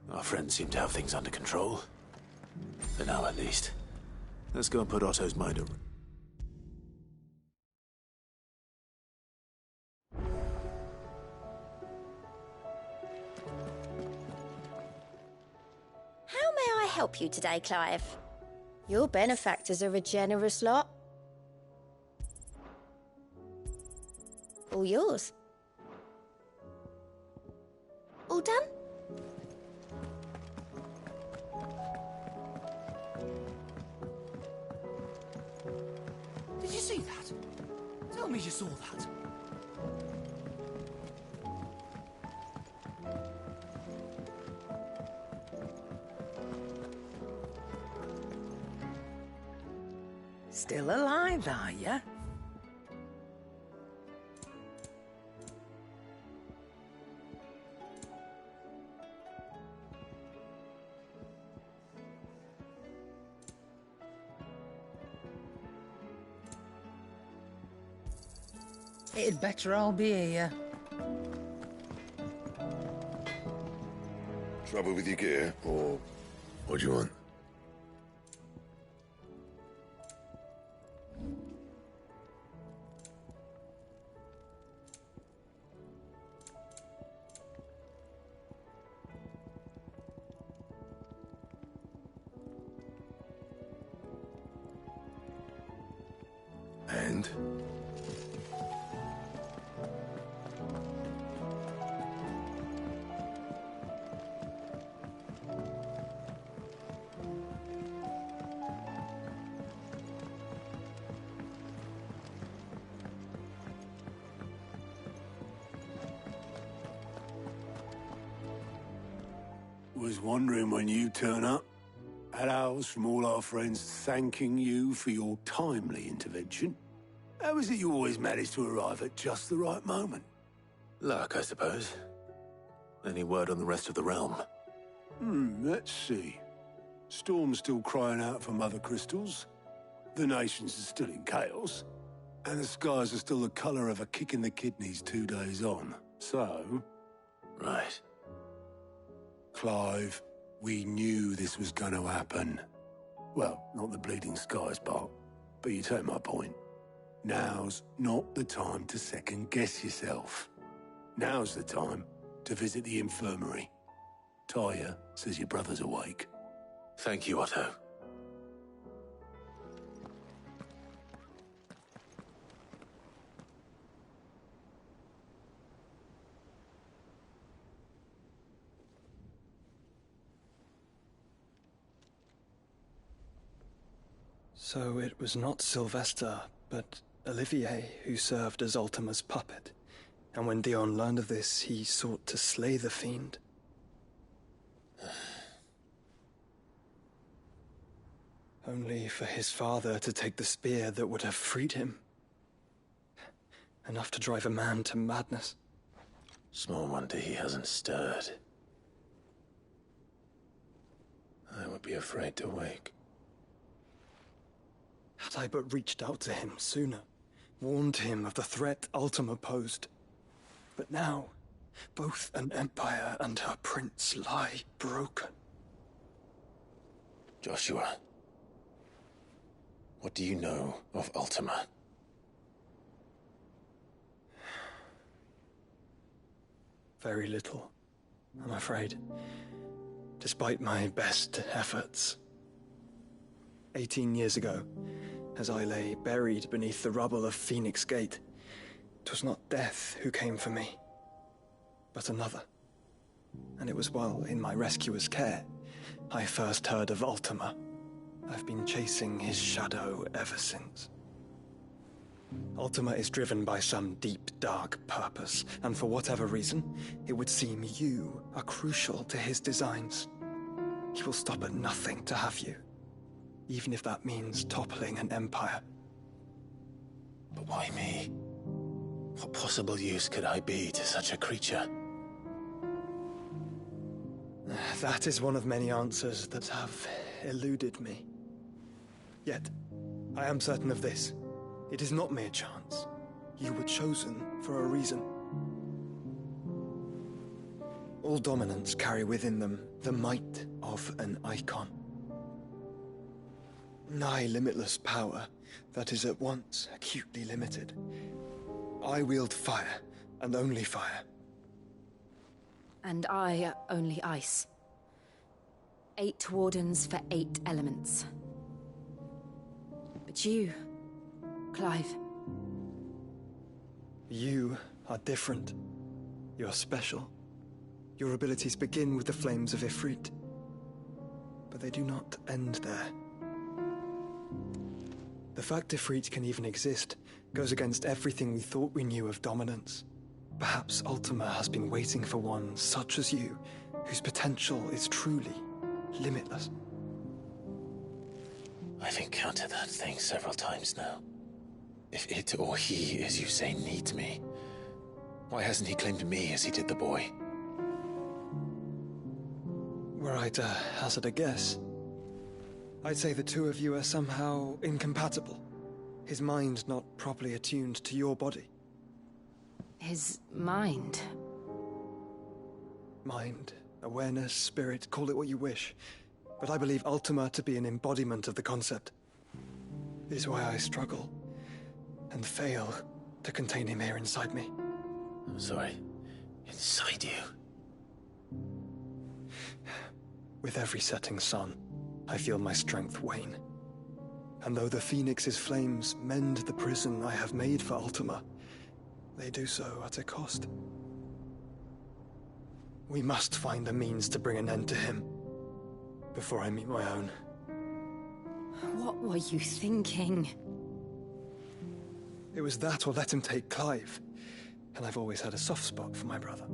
Our friends seem to have things under control. For now, at least. Let's go and put Otto's mind at... How may I help you today, Clive? Your benefactors are a generous lot. All yours. All done? Did you see that? Tell me you saw that. Still alive, are ya? It'd better all be here. Trouble with your gear, or what do you want? And? Was wondering when you turn up. Had ours from all our friends thanking you for your timely intervention. How is it you always manage to arrive at just the right moment? Luck, I suppose. Any word on the rest of the realm? Let's see. Storm's still crying out for mother crystals. The nations are still in chaos. And the skies are still the colour of a kick in the kidneys 2 days on. So... Right. Clive, we knew this was going to happen. Well, not the bleeding skies part, but you take my point. Now's not the time to second-guess yourself. Now's the time to visit the infirmary. Tyre says your brother's awake. Thank you, Otto. So it was not Sylvester, but Olivier who served as Ultima's puppet. And when Dion learned of this, he sought to slay the fiend. Only for his father to take the spear that would have freed him. Enough to drive a man to madness. Small wonder he hasn't stirred. I would be afraid to wake. Had I but reached out to him sooner, warned him of the threat Ultima posed. But now, both an empire and her prince lie broken. Joshua, what do you know of Ultima? Very little, I'm afraid. Despite my best efforts. 18 years ago, as I lay buried beneath the rubble of Phoenix Gate, 'twas not death who came for me, but another. And it was while in my rescuer's care, I first heard of Ultima. I've been chasing his shadow ever since. Ultima is driven by some deep, dark purpose, and for whatever reason, it would seem you are crucial to his designs. He will stop at nothing to have you, even if that means toppling an empire. But why me? What possible use could I be to such a creature? That is one of many answers that have eluded me. Yet, I am certain of this. It is not mere chance. You were chosen for a reason. All dominants carry within them the might of an icon. Nigh limitless power that is at once acutely limited. I wield fire, and only fire. And I only ice. 8 wardens for 8 elements. But you, Clive. You are different. You're special. Your abilities begin with the flames of Ifrit. But they do not end there. The fact Ifrit can even exist goes against everything we thought we knew of dominance. Perhaps Ultima has been waiting for one such as you, whose potential is truly limitless. I've encountered that thing several times now. If it or he, as you say, needs me, why hasn't he claimed me as he did the boy? Were I to hazard a guess, I'd say the two of you are somehow incompatible. His mind not properly attuned to your body. His mind? Mind, awareness, spirit, call it what you wish. But I believe Ultima to be an embodiment of the concept. This is why I struggle and fail to contain him here inside me. I'm sorry. Inside you? With every setting sun, I feel my strength wane. And though the Phoenix's flames mend the prison I have made for Ultima, they do so at a cost. We must find a means to bring an end to him before I meet my own. What were you thinking? It was that or let him take Clive. And I've always had a soft spot for my brother.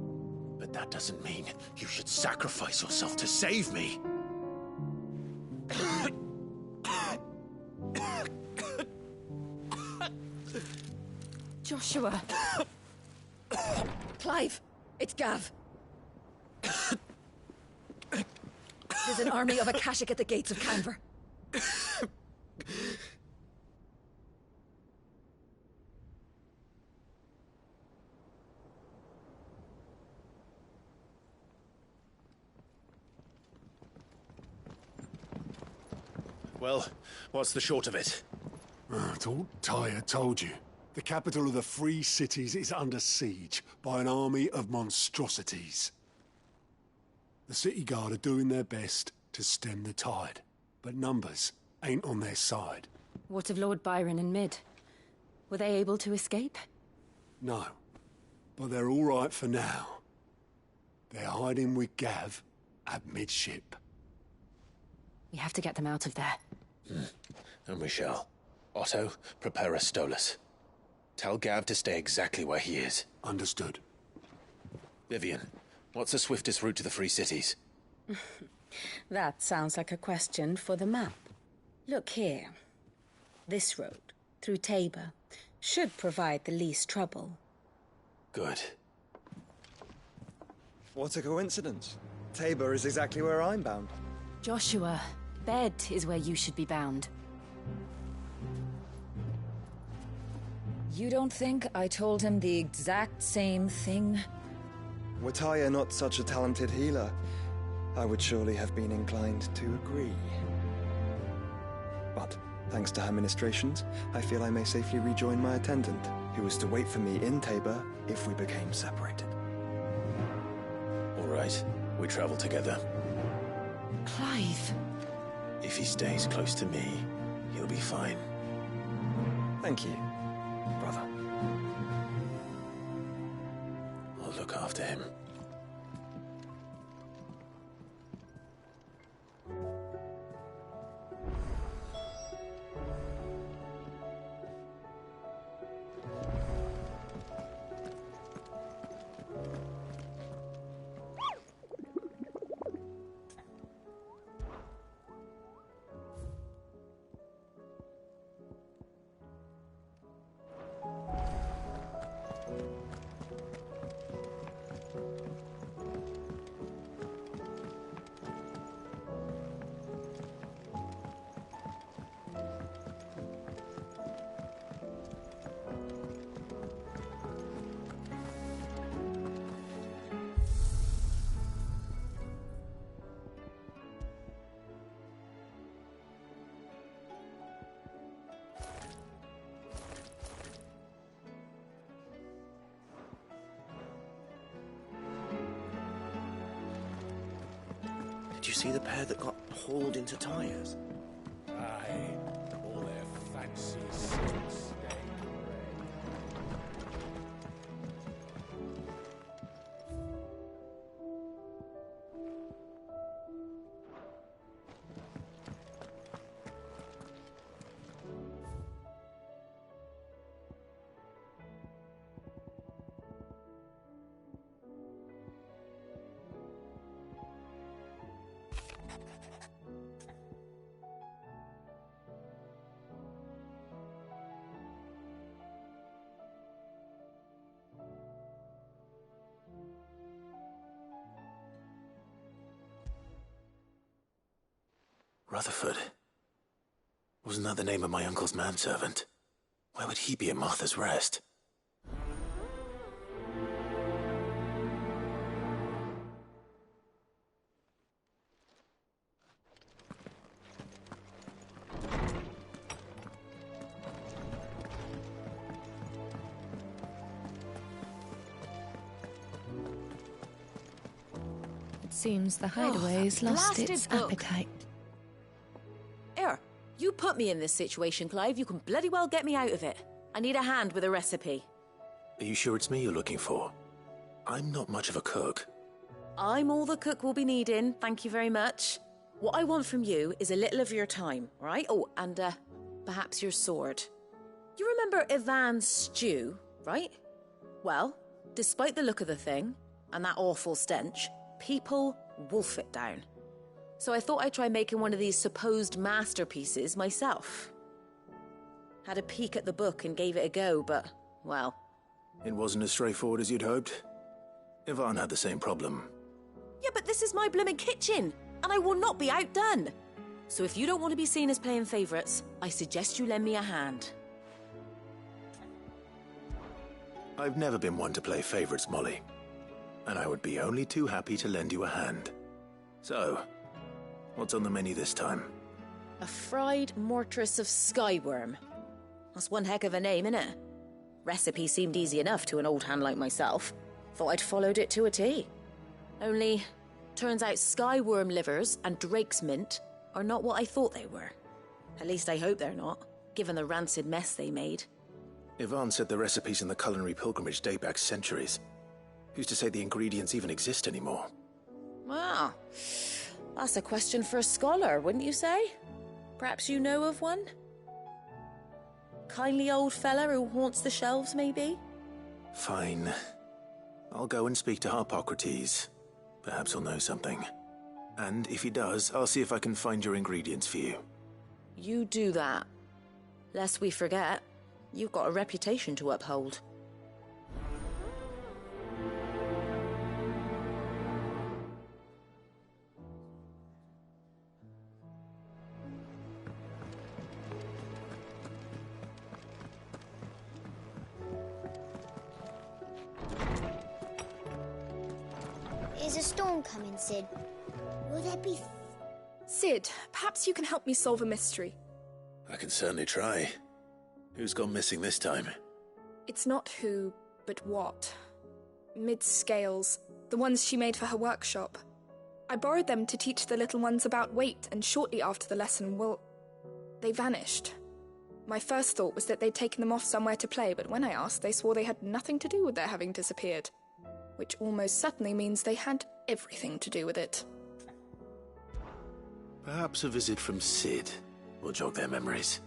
But that doesn't mean you should sacrifice yourself to save me. Joshua. Clive, it's Gav. There's an army of Akashic at the gates of Canver. Well, what's the short of it? Thought Tyre told you. The capital of the Free Cities is under siege by an army of monstrosities. The city guard are doing their best to stem the tide, but numbers ain't on their side. What of Lord Byron and Mid? Were they able to escape? No, but they're all right for now. They're hiding with Gav at midship. We have to get them out of there. And we shall. Otto, prepare a Stolas. Tell Gav to stay exactly where he is. Understood. Vivian, what's the swiftest route to the Free Cities? That sounds like a question for the map. Look here. This road, through Tabor, should provide the least trouble. Good. What a coincidence. Tabor is exactly where I'm bound. Joshua, bed is where you should be bound. You don't think I told him the exact same thing? Were Taya not such a talented healer, I would surely have been inclined to agree. But, thanks to her ministrations, I feel I may safely rejoin my attendant, who was to wait for me in Tabor if we became separated. All right, we travel together. Clive. If he stays close to me, he'll be fine. Thank you, brother. I'll look after him. Did you see the pair that got hauled into tires? Aye, all their fancy suits. Rutherford. Wasn't that the name of my uncle's manservant? Why would he be at Martha's Rest? It seems the hideaway's lost its appetite. Here, you put me in this situation, Clive. You can bloody well get me out of it. I need a hand with a recipe. Are you sure it's me you're looking for? I'm not much of a cook. I'm all the cook will be needing, thank you very much. What I want from you is a little of your time, all right? Oh, and perhaps your sword. You remember Ivan's stew, right? Well, despite the look of the thing, and that awful stench, people wolf it down. So I thought I'd try making one of these supposed masterpieces myself. Had a peek at the book and gave it a go, but, well... It wasn't as straightforward as you'd hoped. Ivan had the same problem. Yeah, but this is my blimmin' kitchen, and I will not be outdone. So if you don't want to be seen as playing favourites, I suggest you lend me a hand. I've never been one to play favourites, Molly. And I would be only too happy to lend you a hand. So, what's on the menu this time? A fried mortress of skyworm. That's one heck of a name, innit? Recipe seemed easy enough to an old hand like myself. Thought I'd followed it to a T. Only, turns out skyworm livers and drake's mint are not what I thought they were. At least I hope they're not, given the rancid mess they made. Ivan said the recipes in the culinary pilgrimage date back centuries. Who's to say the ingredients even exist anymore? Well, that's a question for a scholar, wouldn't you say? Perhaps you know of one? Kindly old fella who haunts the shelves, maybe? Fine. I'll go and speak to Harpocrates. Perhaps he'll know something. And if he does, I'll see if I can find your ingredients for you. You do that. Lest we forget, you've got a reputation to uphold. Is a storm coming, Sid? Will there be... Sid, perhaps you can help me solve a mystery. I can certainly try. Who's gone missing this time? It's not who, but what. Mid's scales, the ones she made for her workshop. I borrowed them to teach the little ones about weight, and shortly after the lesson, well, they vanished. My first thought was that they'd taken them off somewhere to play, but when I asked, they swore they had nothing to do with their having disappeared. Which almost certainly means they had everything to do with it. Perhaps a visit from Sid will jog their memories.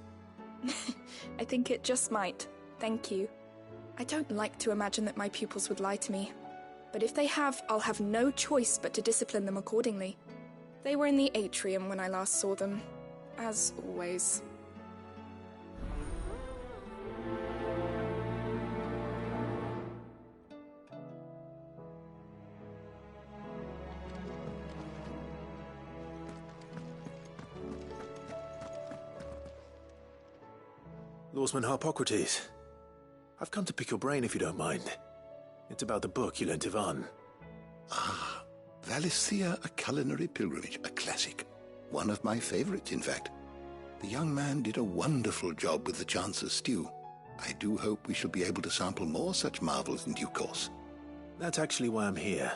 I think it just might. Thank you. I don't like to imagine that my pupils would lie to me. But if they have, I'll have no choice but to discipline them accordingly. They were in the atrium when I last saw them. As always. Lawsman Harpocrates, I've come to pick your brain if you don't mind. It's about the book you lent Ivan. Ah, Valisthea, A Culinary Pilgrimage, a classic. One of my favorites, in fact. The young man did a wonderful job with the Chance's stew. I do hope we shall be able to sample more such marvels in due course. That's actually why I'm here.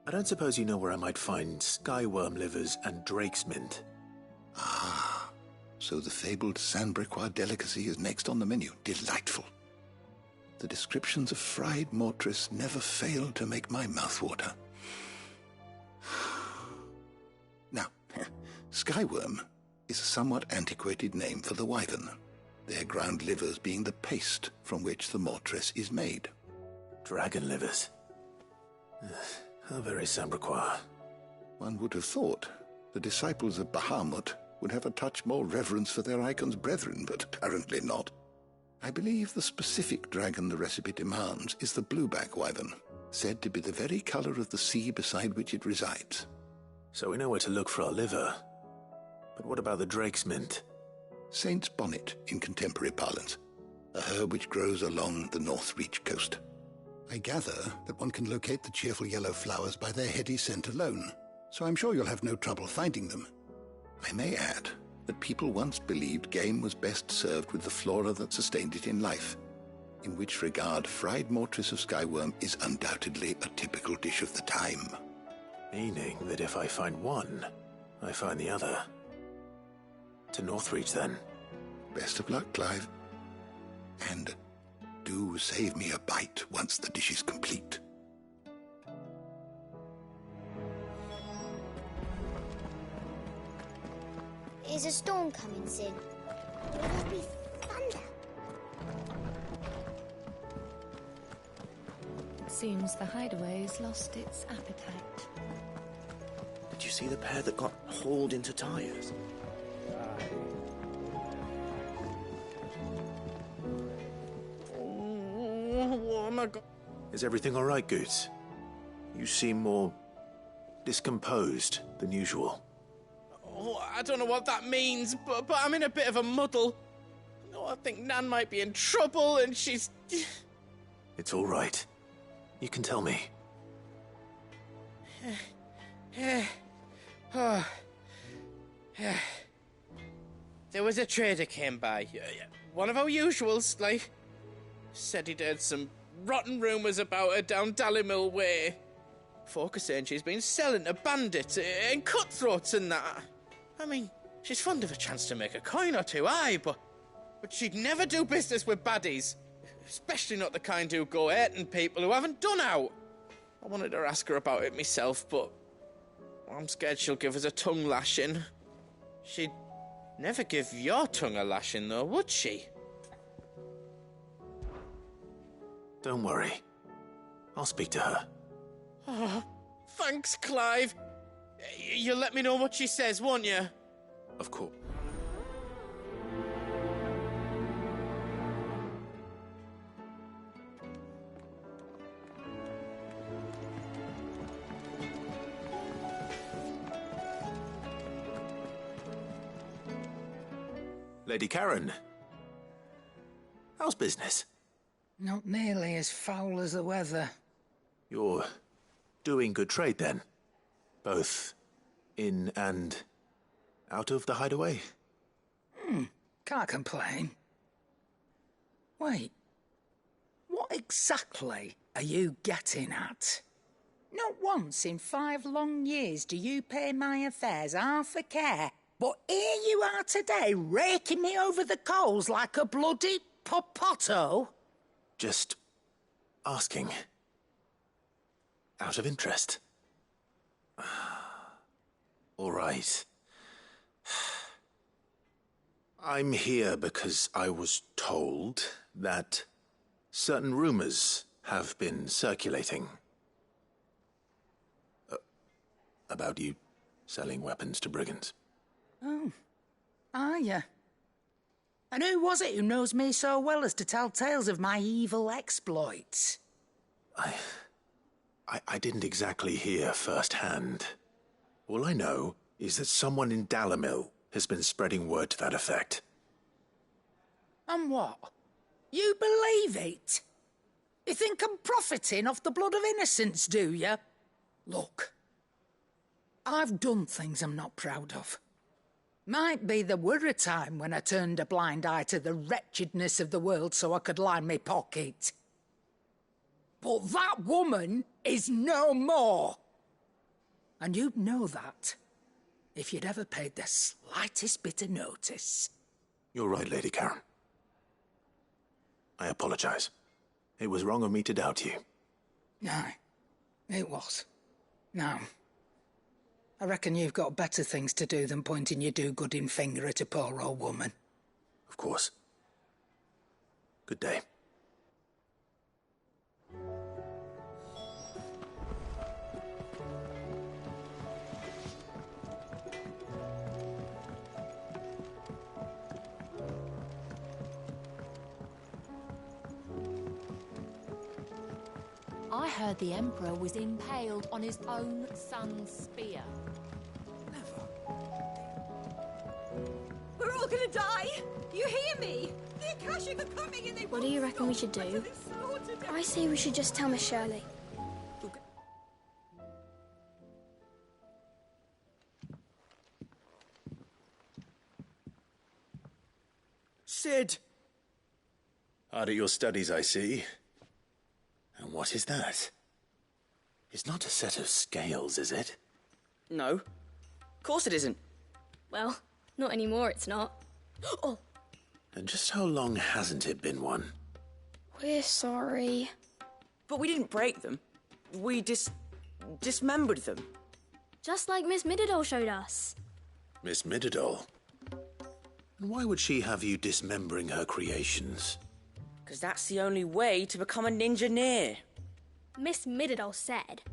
I don't suppose you know where I might find skyworm livers and drake's mint. Ah, so the fabled Sandbrequois delicacy is next on the menu. Delightful. The descriptions of fried mortress never fail to make my mouth water. Now, skyworm is a somewhat antiquated name for the wyvern, their ground livers being the paste from which the mortress is made. Dragon livers. How very Sandbrequois. One would have thought the disciples of Bahamut would have a touch more reverence for their icon's brethren, but apparently not. I believe the specific dragon the recipe demands is the blueback wyvern, said to be the very colour of the sea beside which it resides. So we know where to look for our liver. But what about the drake's mint? Saint's bonnet in contemporary parlance, a herb which grows along the North Reach coast. I gather that one can locate the cheerful yellow flowers by their heady scent alone, so I'm sure you'll have no trouble finding them. I may add that people once believed game was best served with the flora that sustained it in life, in which regard fried mortress of skyworm is undoubtedly a typical dish of the time. Meaning that if I find one, I find the other. To Northreach, then. Best of luck, Clive. And do save me a bite once the dish is complete. Is a storm coming, Sid? Will there be thunder? It seems the hideaway's lost its appetite. Did you see the pair that got hauled into tyres? Oh my God. Is everything all right, Goots? You seem more discomposed than usual. Oh, I don't know what that means, but I'm in a bit of a muddle. Oh, I think Nan might be in trouble, and she's... It's all right. You can tell me. There was a trader came by. One of our usuals, like. Said he'd heard some rotten rumours about her down Dallymill Way. Folk are saying she's been selling to bandits and cutthroats and that. I mean, she's fond of a chance to make a coin or two, aye, but she'd never do business with baddies. Especially not the kind who go hurting people who haven't done out. I wanted to ask her about it myself, but I'm scared she'll give us a tongue lashing. She'd never give your tongue a lashing, though, would she? Don't worry. I'll speak to her. Oh, thanks, Clive. You'll let me know what she says, won't you? Of course. Lady Karen. How's business? Not nearly as foul as the weather. You're doing good trade then? Both in and out of the hideaway? Can't complain. Wait, what exactly are you getting at? Not once in 5 long years do you pay my affairs half a care, but here you are today, raking me over the coals like a bloody popoto? Just asking. Out of interest. All right. I'm here because I was told that certain rumors have been circulating. About you selling weapons to brigands. Oh, are you? And who was it who knows me so well as to tell tales of my evil exploits? I didn't exactly hear firsthand. All I know is that someone in Dalimil has been spreading word to that effect. And what? You believe it? You think I'm profiting off the blood of innocents, do you? Look, I've done things I'm not proud of. Might be there were a time when I turned a blind eye to the wretchedness of the world so I could line my pocket. But that woman is no more. And you'd know that if you'd ever paid the slightest bit of notice. You're right, Lady Karen. I apologize. It was wrong of me to doubt you. Aye, it was. Now, I reckon you've got better things to do than pointing your do-gooding finger at a poor old woman. Of course. Good day. I heard the Emperor was impaled on his own son's spear. We're all gonna die! You hear me? The Akashic are coming and they What do you reckon we should do? I say we should just tell Miss Shirley. Sid! Hard at your studies, I see. And what is that? It's not a set of scales, is it? No. Of course it isn't. Well, not anymore, it's not. Oh! And just how long hasn't it been one? We're sorry. But we didn't break them. We dismembered them. Just like Miss Mididol showed us. Miss Mididol? And why would she have you dismembering her creations? Because that's the only way to become a ninja-near. Miss Mididol said,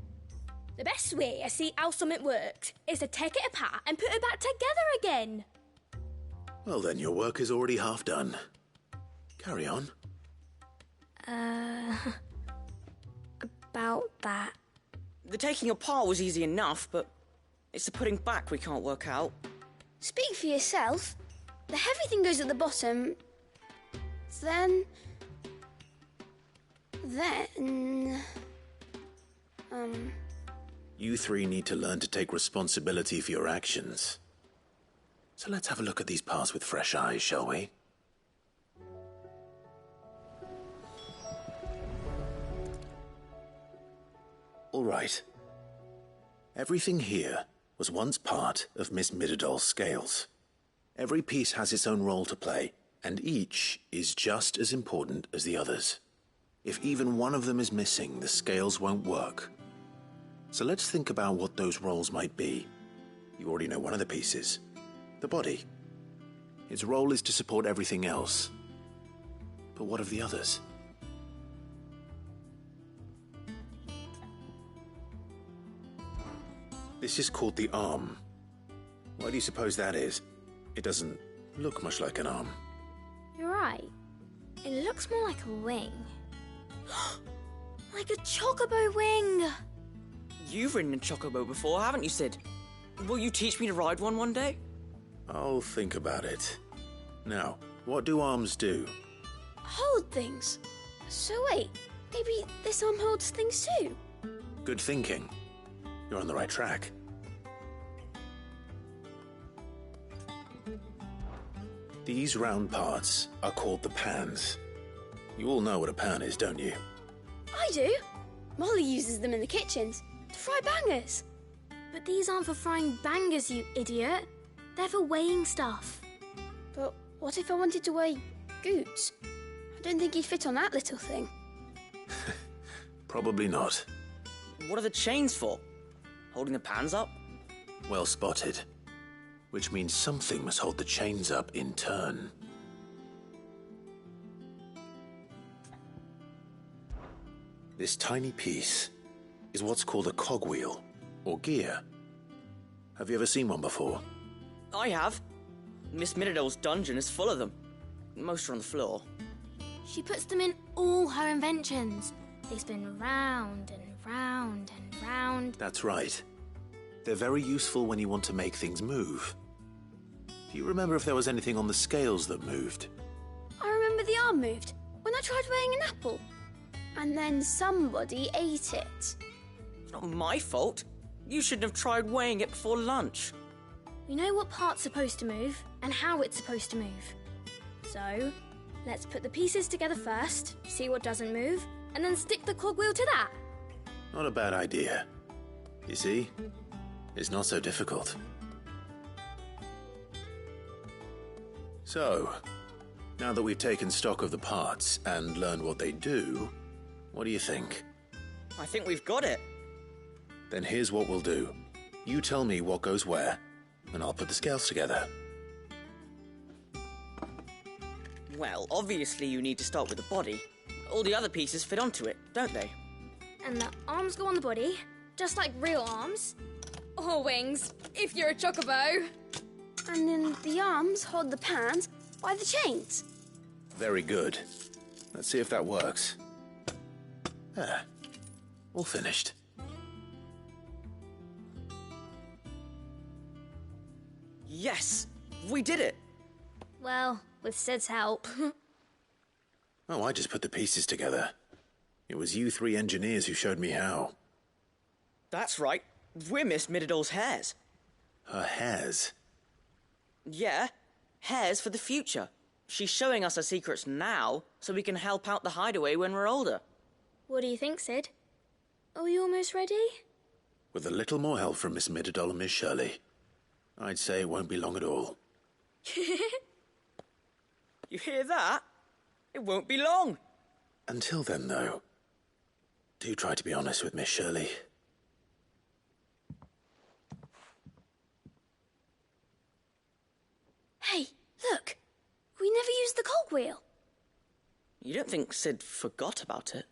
the best way to see how something works is to take it apart and put it back together again. Well then, your work is already half done. Carry on. About that. The taking apart was easy enough, but it's the putting back we can't work out. Speak for yourself. The heavy thing goes at the bottom. Then... You three need to learn to take responsibility for your actions. So let's have a look at these parts with fresh eyes, shall we? All right. Everything here was once part of Miss Mididol's scales. Every piece has its own role to play, and each is just as important as the others. If even one of them is missing, the scales won't work. So let's think about what those roles might be. You already know one of the pieces. The body. Its role is to support everything else. But what of the others? This is called the arm. Why do you suppose that is? It doesn't look much like an arm. You're right. It looks more like a wing. Like a chocobo wing! You've ridden a chocobo before, haven't you, Sid? Will you teach me to ride one day? I'll think about it. Now, what do arms do? Hold things. So wait, maybe this arm holds things too? Good thinking. You're on the right track. These round parts are called the pans. You all know what a pan is, don't you? I do. Molly uses them in the kitchens to fry bangers. But these aren't for frying bangers, you idiot. They're for weighing stuff. But what if I wanted to weigh Goots? I don't think he'd fit on that little thing. Probably not. What are the chains for? Holding the pans up? Well spotted. Which means something must hold the chains up in turn. This tiny piece is what's called a cogwheel, or gear. Have you ever seen one before? I have. Miss Middledale's dungeon is full of them. Most are on the floor. She puts them in all her inventions. They spin round and round and round. That's right. They're very useful when you want to make things move. Do you remember if there was anything on the scales that moved? I remember the arm moved when I tried weighing an apple. And then somebody ate it. It's not my fault. You shouldn't have tried weighing it before lunch. We know what part's supposed to move and how it's supposed to move. So, let's put the pieces together first, see what doesn't move, and then stick the cogwheel to that. Not a bad idea. You see? It's not so difficult. So, now that we've taken stock of the parts and learned what they do, what do you think? I think we've got it. Then here's what we'll do. You tell me what goes where, and I'll put the scales together. Well, obviously you need to start with the body. All the other pieces fit onto it, don't they? And the arms go on the body, just like real arms. Or wings, if you're a chocobo. And then the arms hold the pans by the chains. Very good. Let's see if that works. There. All finished. Yes! We did it! Well, with Sid's help. Oh, I just put the pieces together. It was you three engineers who showed me how. That's right. We're Miss Middledale's hairs. Her hairs? Yeah, hairs for the future. She's showing us her secrets now, so we can help out the hideaway when we're older. What do you think, Sid? Are we almost ready? With a little more help from Miss Middledale and Miss Shirley, I'd say it won't be long at all. You hear that? It won't be long. Until then, though, do try to be honest with Miss Shirley. Hey, look! We never used the cogwheel. You don't think Sid forgot about it,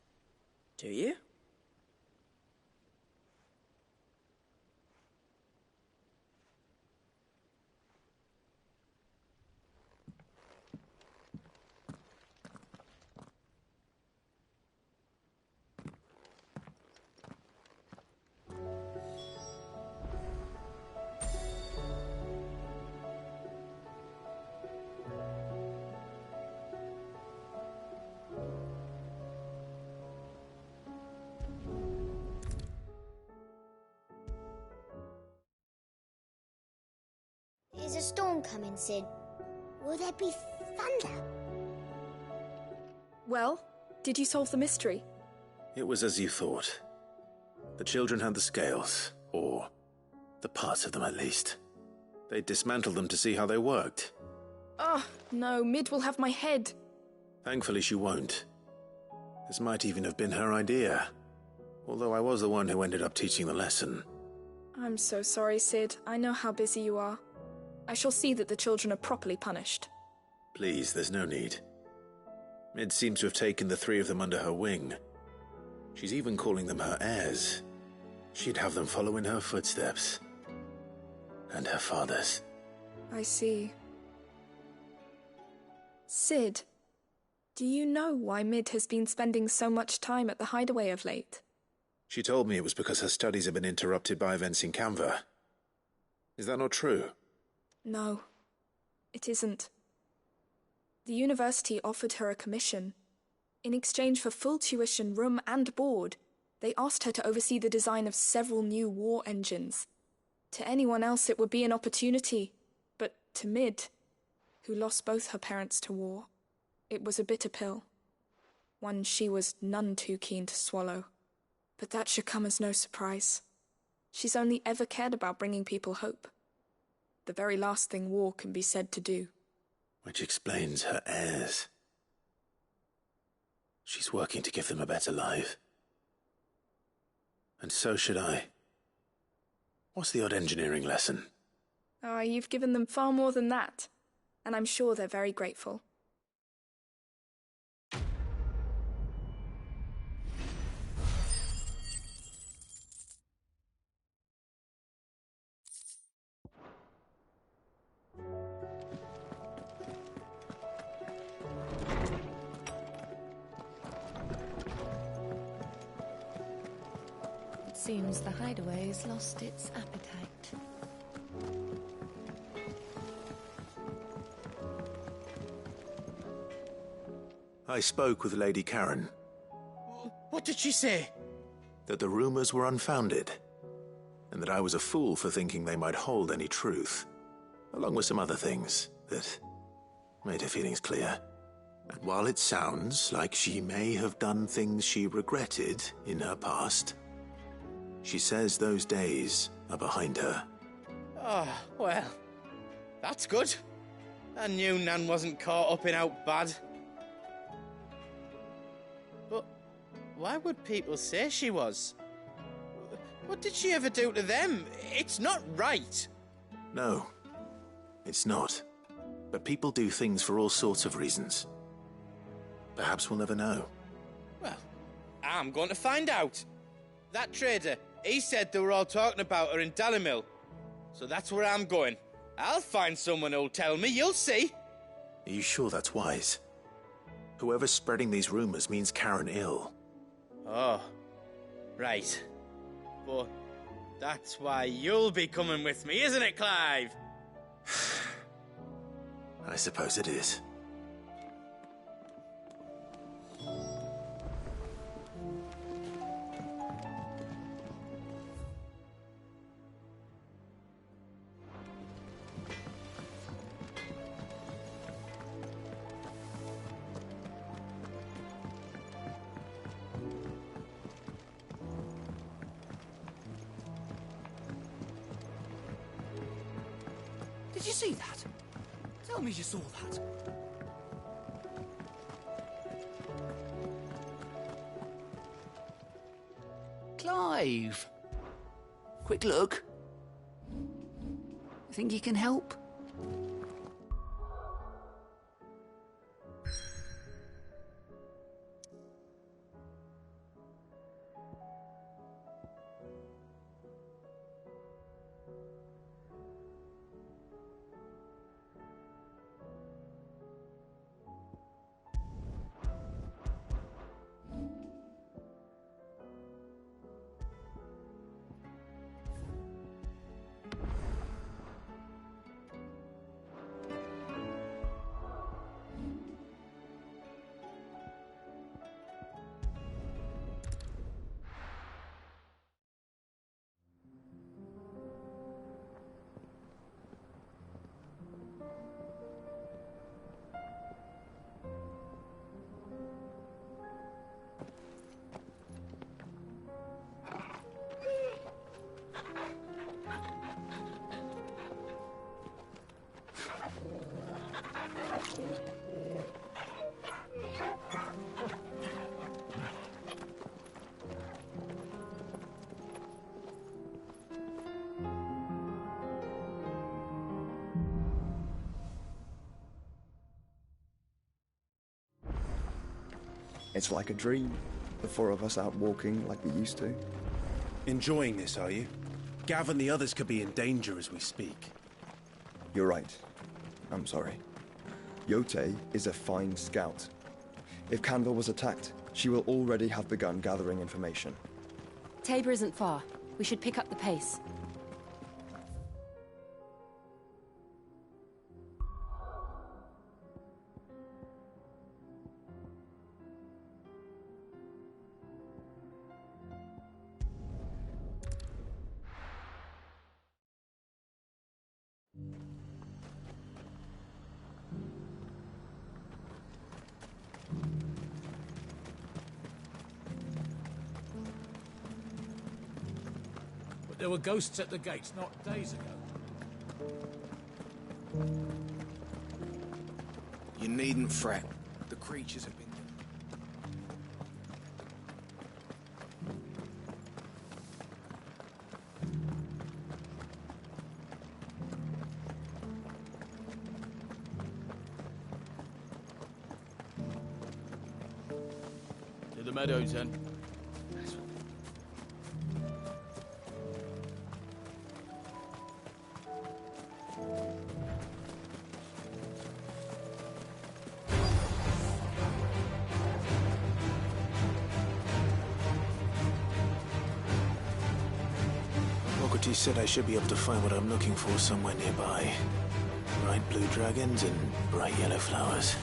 do you? Is a storm coming, Sid? Will there be thunder? Well, did you solve the mystery? It was as you thought. The children had the scales, or the parts of them at least. They dismantled them to see how they worked. Oh, no, Mid will have my head. Thankfully she won't. This might even have been her idea. Although I was the one who ended up teaching the lesson. I'm so sorry, Sid. I know how busy you are. I shall see that the children are properly punished. Please, there's no need. Mid seems to have taken the three of them under her wing. She's even calling them her heirs. She'd have them follow in her footsteps. And her father's. I see. Sid, do you know why Mid has been spending so much time at the hideaway of late? She told me it was because her studies have been interrupted by events in Canva. Is that not true? No, it isn't. The university offered her a commission. In exchange for full tuition, room and board, They asked her to oversee the design of several new war engines. To anyone else it would be an opportunity, but to Mid, who lost both her parents to war, it was a bitter pill. One she was none too keen to swallow. But that should come as no surprise. She's only ever cared about bringing people hope. The very last thing war can be said to do. Which explains her heirs. She's working to give them a better life. And so should I. What's the odd engineering lesson? Ah, you've given them far more than that. And I'm sure they're very grateful. Seems the hideaway's lost its appetite. I spoke with Lady Karen. What did she say? That the rumors were unfounded, and that I was a fool for thinking they might hold any truth, along with some other things that made her feelings clear. And while it sounds like she may have done things she regretted in her past, she says those days are behind her. Oh, well, that's good. I knew Nan wasn't caught up in out bad. But why would people say she was? What did she ever do to them? It's not right. No, it's not. But people do things for all sorts of reasons. Perhaps we'll never know. Well, I'm going to find out. That trader, he said they were all talking about her in Dalimil. So that's where I'm going. I'll find someone who'll tell me, you'll see. Are you sure that's wise? Whoever's spreading these rumors means Karen ill. Oh, right. But that's why you'll be coming with me, isn't it, Clive? I suppose it is. Did you see that? Tell me you saw that. Clive! Quick look. Think you can help? It's like a dream. The four of us out walking like we used to. Enjoying this, are you? Gav and the others could be in danger as we speak. You're right. I'm sorry. Yote is a fine scout. If Canville was attacked, she will already have begun gathering information. Tabor isn't far. We should pick up the pace. There were ghosts at the gates not days ago. You needn't fret. The creatures have been... To the meadows, then. He said I should be able to find what I'm looking for somewhere nearby. Bright blue dragons and bright yellow flowers.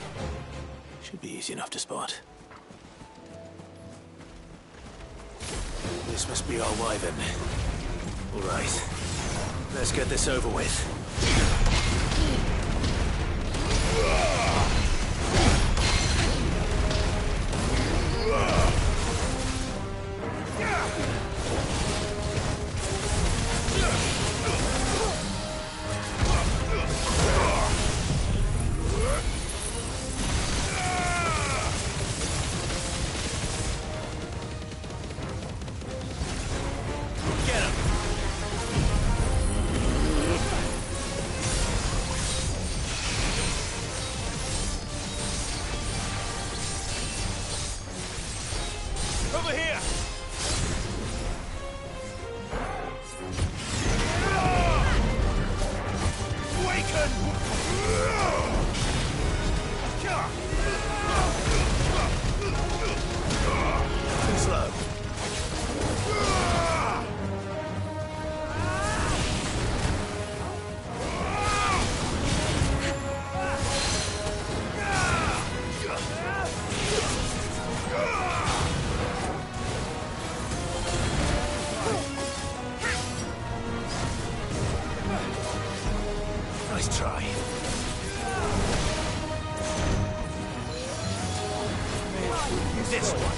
Should be easy enough to spot. This must be our wyvern. All right. Let's get this over with. Over here! Awaken! Too slow. Nice try. This one.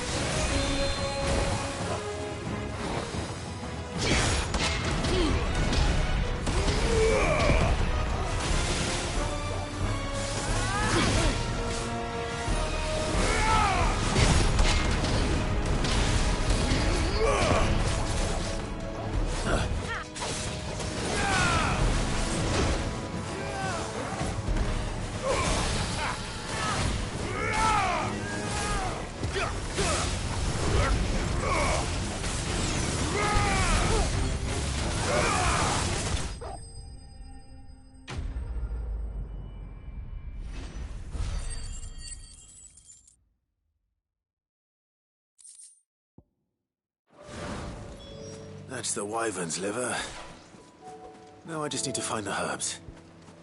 That's the wyvern's liver. Now I just need to find the herbs.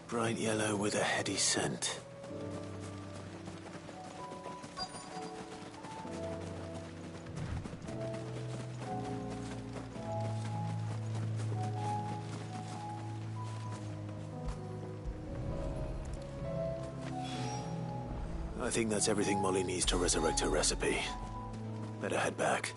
Bright yellow with a heady scent. I think that's everything Molly needs to resurrect her recipe. Better head back.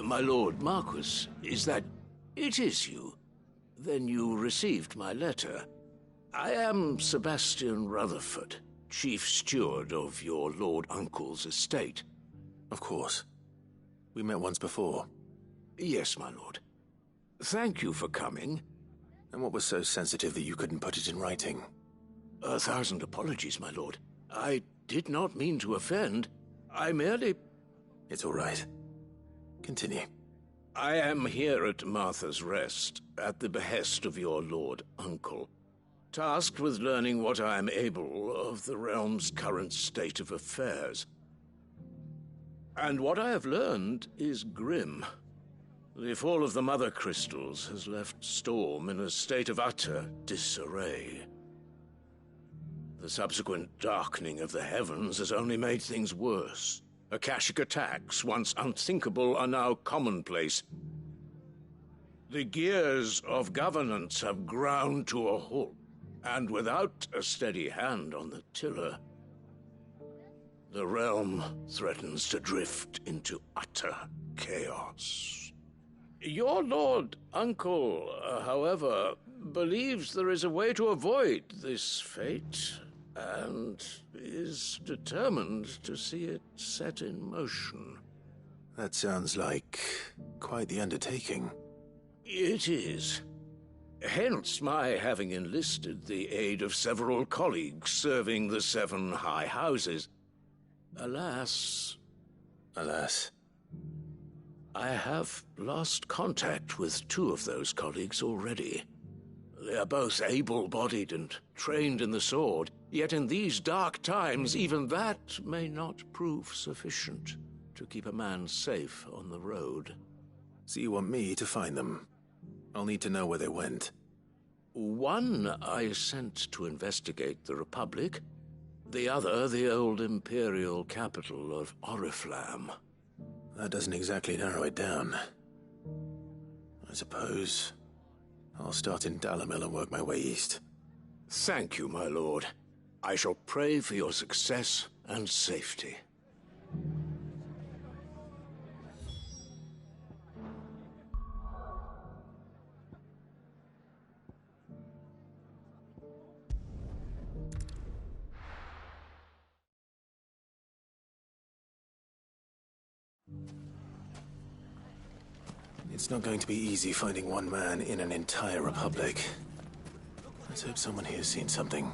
My lord Marquis, is that... It is you. Then you received my letter. I am Sebastian Rutherford, chief steward of your lord uncle's estate. Of course. We met once before. Yes, my lord. Thank you for coming. And what was so sensitive that you couldn't put it in writing? 1,000 apologies, my lord. I did not mean to offend. I merely... It's all right. Continue. I am here at Martha's Rest, at the behest of your lord uncle. tasked with learning what I am able of the realm's current state of affairs. And what I have learned is grim. The fall of the Mother Crystals has left Storm in a state of utter disarray. The subsequent darkening of the heavens has only made things worse. Akashic attacks, once unthinkable, are now commonplace. The gears of governance have ground to a halt, and without a steady hand on the tiller, the realm threatens to drift into utter chaos. Your Lord Uncle, however, believes there is a way to avoid this fate, and is determined to see it set in motion. That sounds like quite the undertaking. It is. Hence my having enlisted the aid of several colleagues serving the 7 high houses. Alas, I have lost contact with 2 of those colleagues already. They are both able-bodied and trained in the sword, yet in these dark times even that may not prove sufficient to keep a man safe on the road. So you want me to find them? I'll need to know where they went. One I sent to investigate the Republic, the other the old Imperial capital of Oriflamme. That doesn't exactly narrow it down. I suppose I'll start in Dalimil and work my way east. Thank you, my lord. I shall pray for your success and safety. It's not going to be easy finding one man in an entire republic. Let's hope someone here's seen something.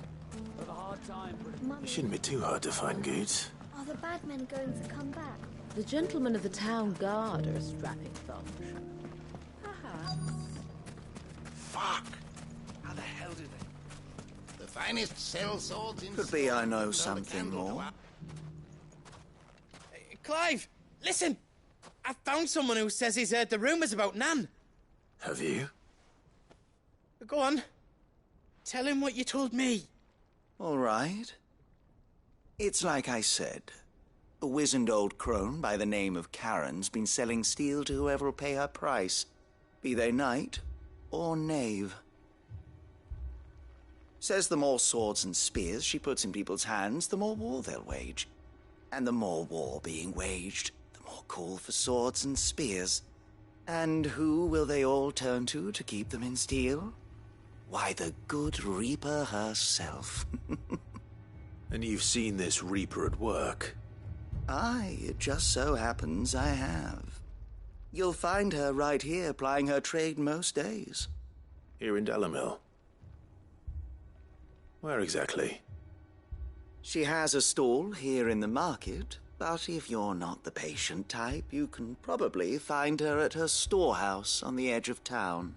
It shouldn't be too hard to find Goots. Are the bad men going to come back? The gentlemen of the town guard are a strapping bunch. Perhaps. Fuck! How the hell did they? The finest sell swords in... Could be I know something more. Clive, listen! I found someone who says he's heard the rumours about Nan. Have you? Go on. Tell him what you told me. All right. It's like I said. A wizened old crone by the name of Karen's been selling steel to whoever'll pay her price, be they knight or knave. Says the more swords and spears she puts in people's hands, the more war they'll wage. And the more war being waged, the more call for swords and spears. And who will they all turn to keep them in steel? Why, the good Reaper herself. And you've seen this Reaper at work? Aye, it just so happens I have. You'll find her right here plying her trade most days. Here in Dalimil? Where exactly? She has a stall here in the market, but if you're not the patient type, you can probably find her at her storehouse on the edge of town.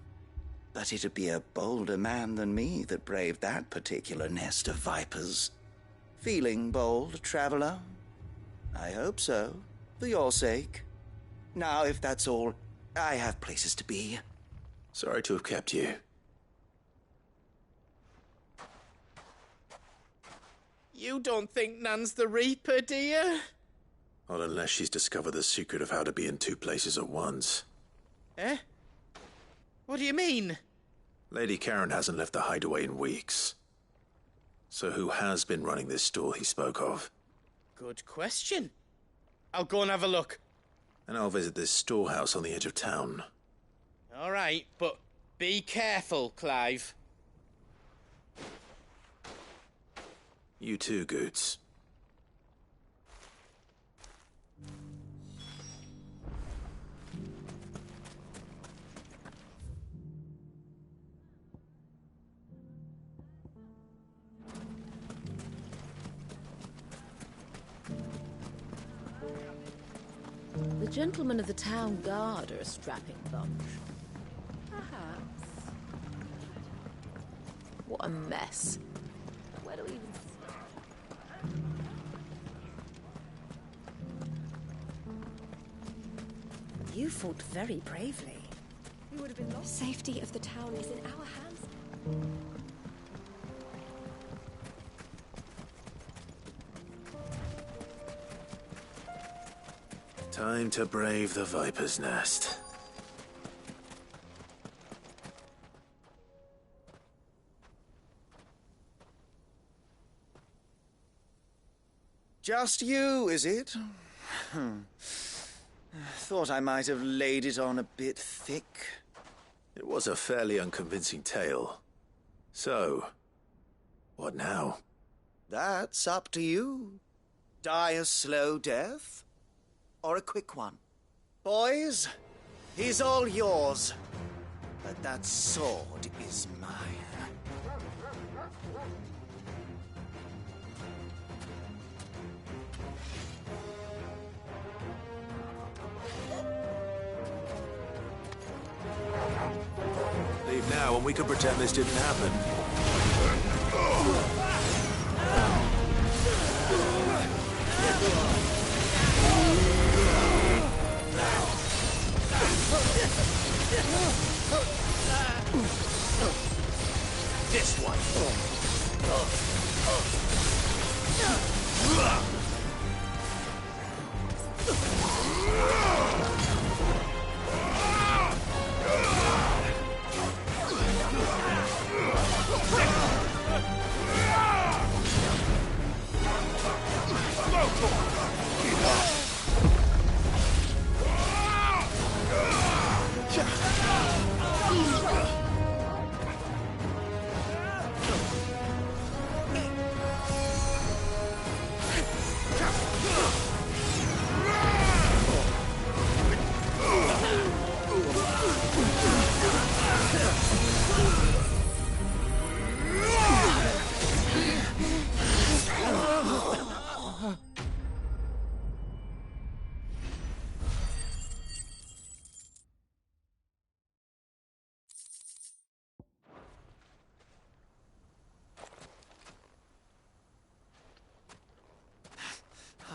But it'd be a bolder man than me that braved that particular nest of vipers. Feeling bold, traveler? I hope so, for your sake. Now, if that's all, I have places to be. Sorry to have kept you. You don't think Nan's the Reaper, do you? Not unless she's discovered the secret of how to be in 2 places at once. Eh? What do you mean? Lady Karen hasn't left the hideaway in weeks. So who has been running this stall he spoke of? Good question. I'll go and have a look. And I'll visit this storehouse on the edge of town. All right, but be careful, Clive. You too, Goots. The gentlemen of the town guard are a strapping bunch. Perhaps. What a mess. Where do we even start? You fought very bravely. We would have been lost. The safety of the town is in our hands. Time to brave the Viper's Nest. Just you, is it? Thought I might have laid it on a bit thick. It was a fairly unconvincing tale. So, what now? That's up to you. Die a slow death, or a quick one. Boys, he's all yours. But that sword is mine. Leave now and we can pretend this didn't happen. This one.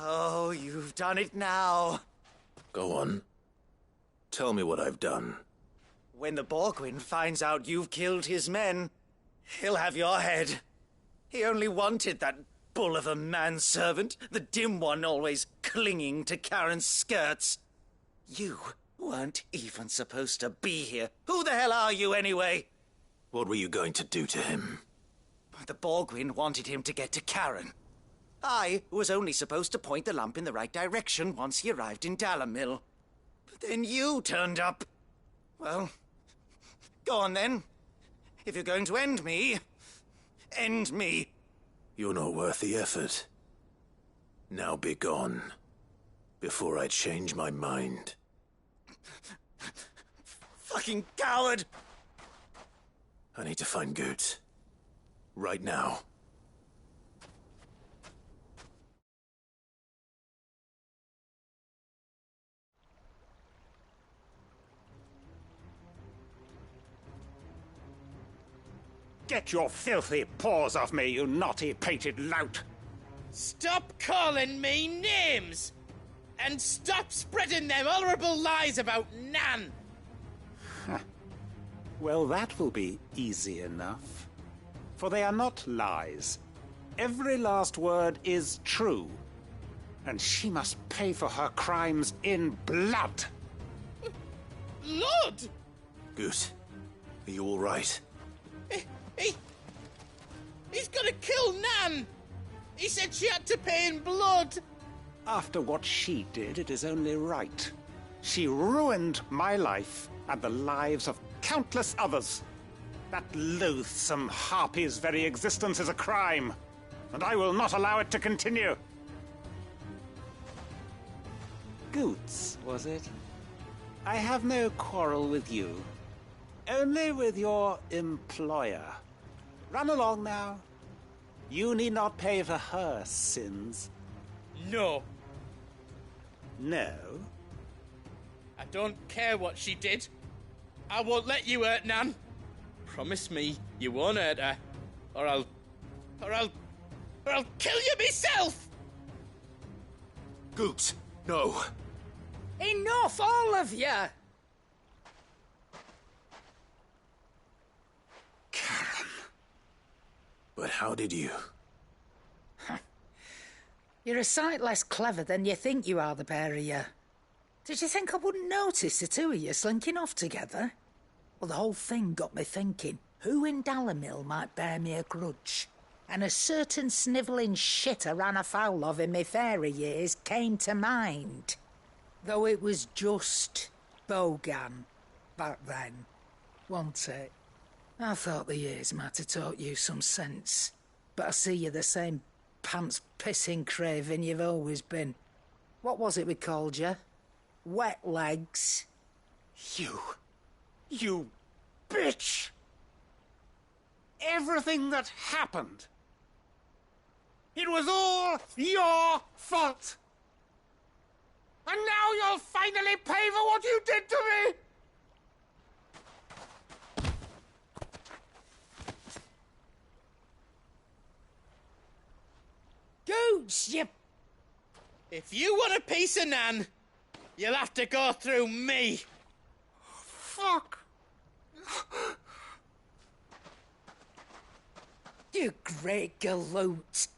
Oh, you've done it now. Go on. Tell me what I've done. When the Borgwyn finds out you've killed his men, he'll have your head. He only wanted that bull of a manservant, the dim one always clinging to Karen's skirts. You weren't even supposed to be here. Who the hell are you, anyway? What were you going to do to him? The Borgwyn wanted him to get to Karen. I was only supposed to point the lamp in the right direction once he arrived in Dalamil. But then you turned up. Well, go on then. If you're going to end me, end me. You're not worth the effort. Now be gone, before I change my mind. Fucking coward! I need to find Goots. Right now. Get your filthy paws off me, you naughty-pated lout! Stop calling me names! And stop spreading them horrible lies about Nan! Well, that will be easy enough. For they are not lies. Every last word is true. And she must pay for her crimes in blood. Blood? Goot, are you all right? He's gonna kill Nan! He said she had to pay in blood! After what she did, it is only right. She ruined my life and the lives of countless others. That loathsome harpy's very existence is a crime, and I will not allow it to continue. Goots, was it? I have no quarrel with you. Only with your employer. Run along now. You need not pay for her sins. No. No? I don't care what she did. I won't let you hurt Nan. Promise me you won't hurt her. Or I'll kill you myself! Goots, no. Enough, all of you! But how did you? You're a sight less clever than you think you are, the pair of you. Did you think I wouldn't notice the two of you slinking off together? Well, the whole thing got me thinking, who in Dalimil might bear me a grudge? And a certain snivelling shit I ran afoul of in my fairy years came to mind. Though it was just Bogan back then, wasn't it? I thought the years might have taught you some sense, but I see you're the same pants-pissing craven you've always been. What was it we called you? Wet legs? You bitch! Everything that happened, it was all your fault! And now you'll finally pay for what you did to me! Goots, you... If you want a piece of Nan, you'll have to go through me. Fuck. You great galoot.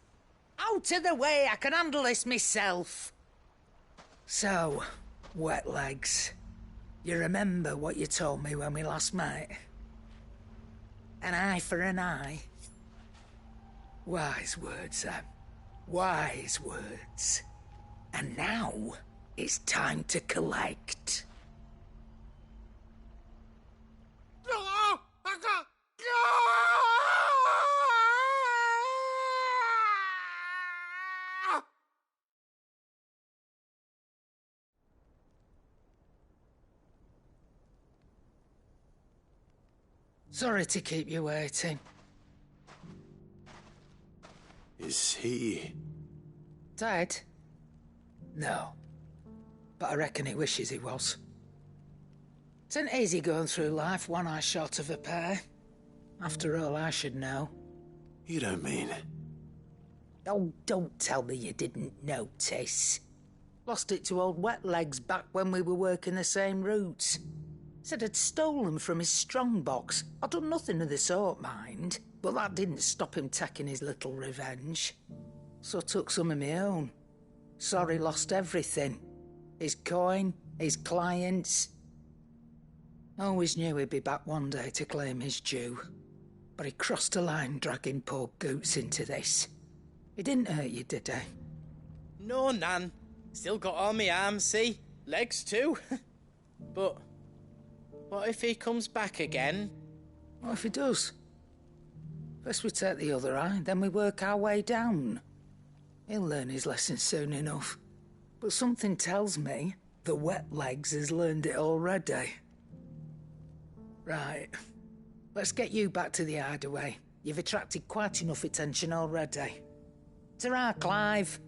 Out of the way, I can handle this myself. So, wet legs, you remember what you told me when we last met? An eye for an eye. Wise words, Sam. Wise words. And now, it's time to collect. Sorry to keep you waiting. Is he... Dead? No. But I reckon he wishes he was. It ain't easy going through life one eye short of a pair. After all, I should know. You don't mean... Oh, don't tell me you didn't notice. Lost it to old Wet Legs back when we were working the same routes. Said I'd stolen from his strongbox. I'd done nothing of the sort, mind. But that didn't stop him taking his little revenge. So took some of my own. Sorry lost everything. His coin, his clients. Always knew he'd be back one day to claim his due. But he crossed a line dragging poor Goots into this. He didn't hurt you, did he? No, Nan. Still got all my arms, see? Legs too. But what if he comes back again? What if he does? First we take the other eye, then we work our way down. He'll learn his lesson soon enough. But something tells me the Wet Legs has learned it already. Right. Let's get you back to the hideaway. You've attracted quite enough attention already. Ta-ra, Clive.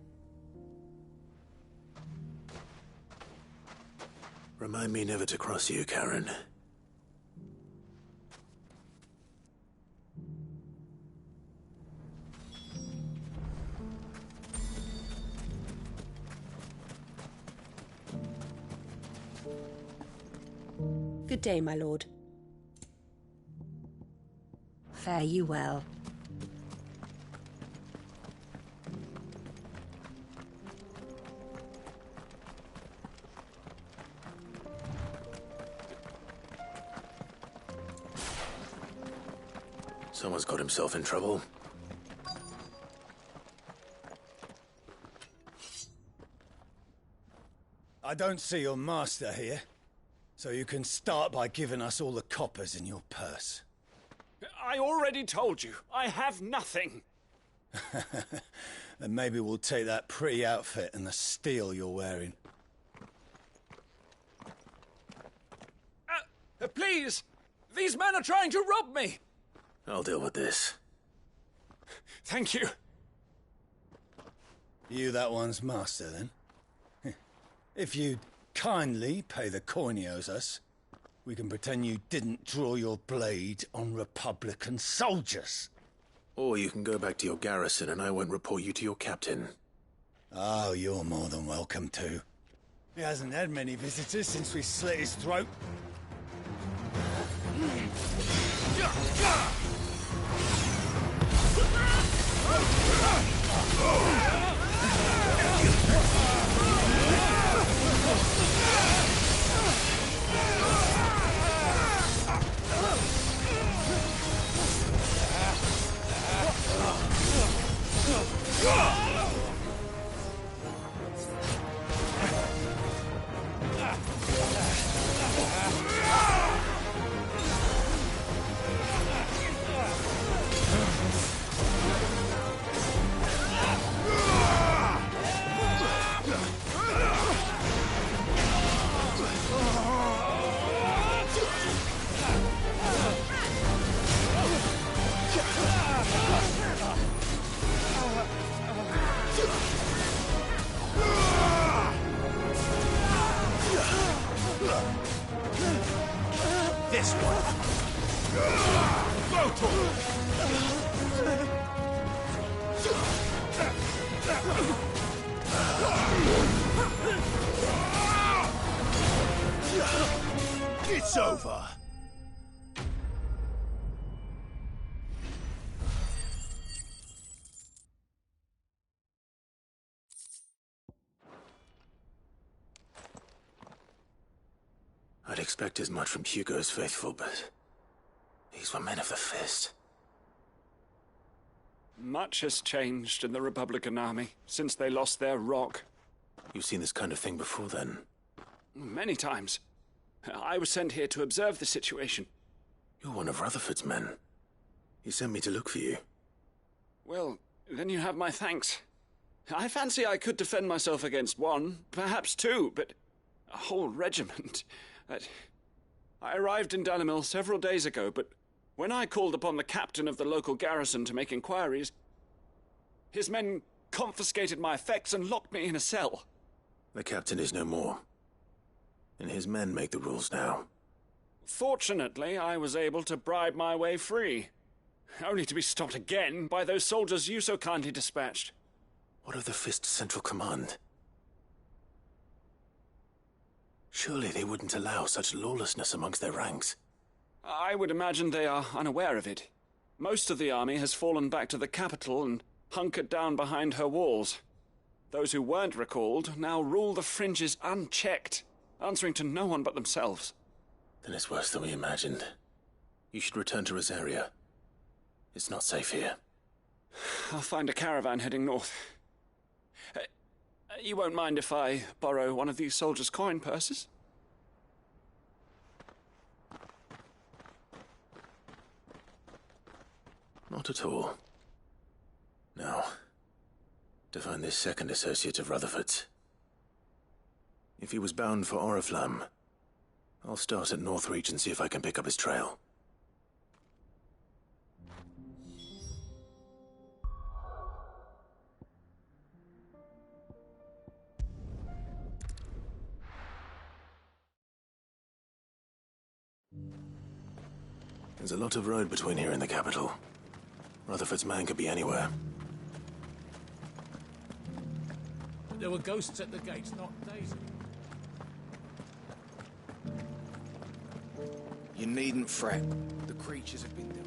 Remind me never to cross you, Karen. Good day, my lord. Fare you well. Someone's got himself in trouble. I don't see your master here, so you can start by giving us all the coppers in your purse. I already told you, I have nothing. Then maybe we'll take that pretty outfit and the steel you're wearing. Please! These men are trying to rob me! I'll deal with this. Thank you. You that one's master, then? If you'd kindly pay the coin he owes us, we can pretend you didn't draw your blade on Republican soldiers. Or you can go back to your garrison and I won't report you to your captain. Oh, you're more than welcome to. He hasn't had many visitors since we slit his throat. This one. It's over. I'd expect as much from Hugo's faithful, but these were men of the fist. Much has changed in the Republican army since they lost their rock. You've seen this kind of thing before, then? Many times. I was sent here to observe the situation. You're one of Rutherford's men. He sent me to look for you. Well, then you have my thanks. I fancy I could defend myself against one, perhaps two, but a whole regiment. I arrived in Dalimil several days ago, but when I called upon the captain of the local garrison to make inquiries, his men confiscated my effects and locked me in a cell. The captain is no more, and his men make the rules now. Fortunately, I was able to bribe my way free, only to be stopped again by those soldiers you so kindly dispatched. What of the Fist's central command? Surely they wouldn't allow such lawlessness amongst their ranks. I would imagine they are unaware of it. Most of the army has fallen back to the capital and hunkered down behind her walls. Those who weren't recalled now rule the fringes unchecked, answering to no one but themselves. Then it's worse than we imagined. You should return to Rosaria. It's not safe here. I'll find a caravan heading north. You won't mind if I borrow one of these soldiers' coin purses? Not at all. Now, to find this second associate of Rutherford's. If he was bound for Oriflamme, I'll start at Northreach and see if I can pick up his trail. There's a lot of road between here and the capital. Rutherford's man could be anywhere. There were ghosts at the gates not days ago. You needn't fret. The creatures have been doing.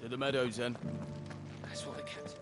To the meadows, then. That's what the captain...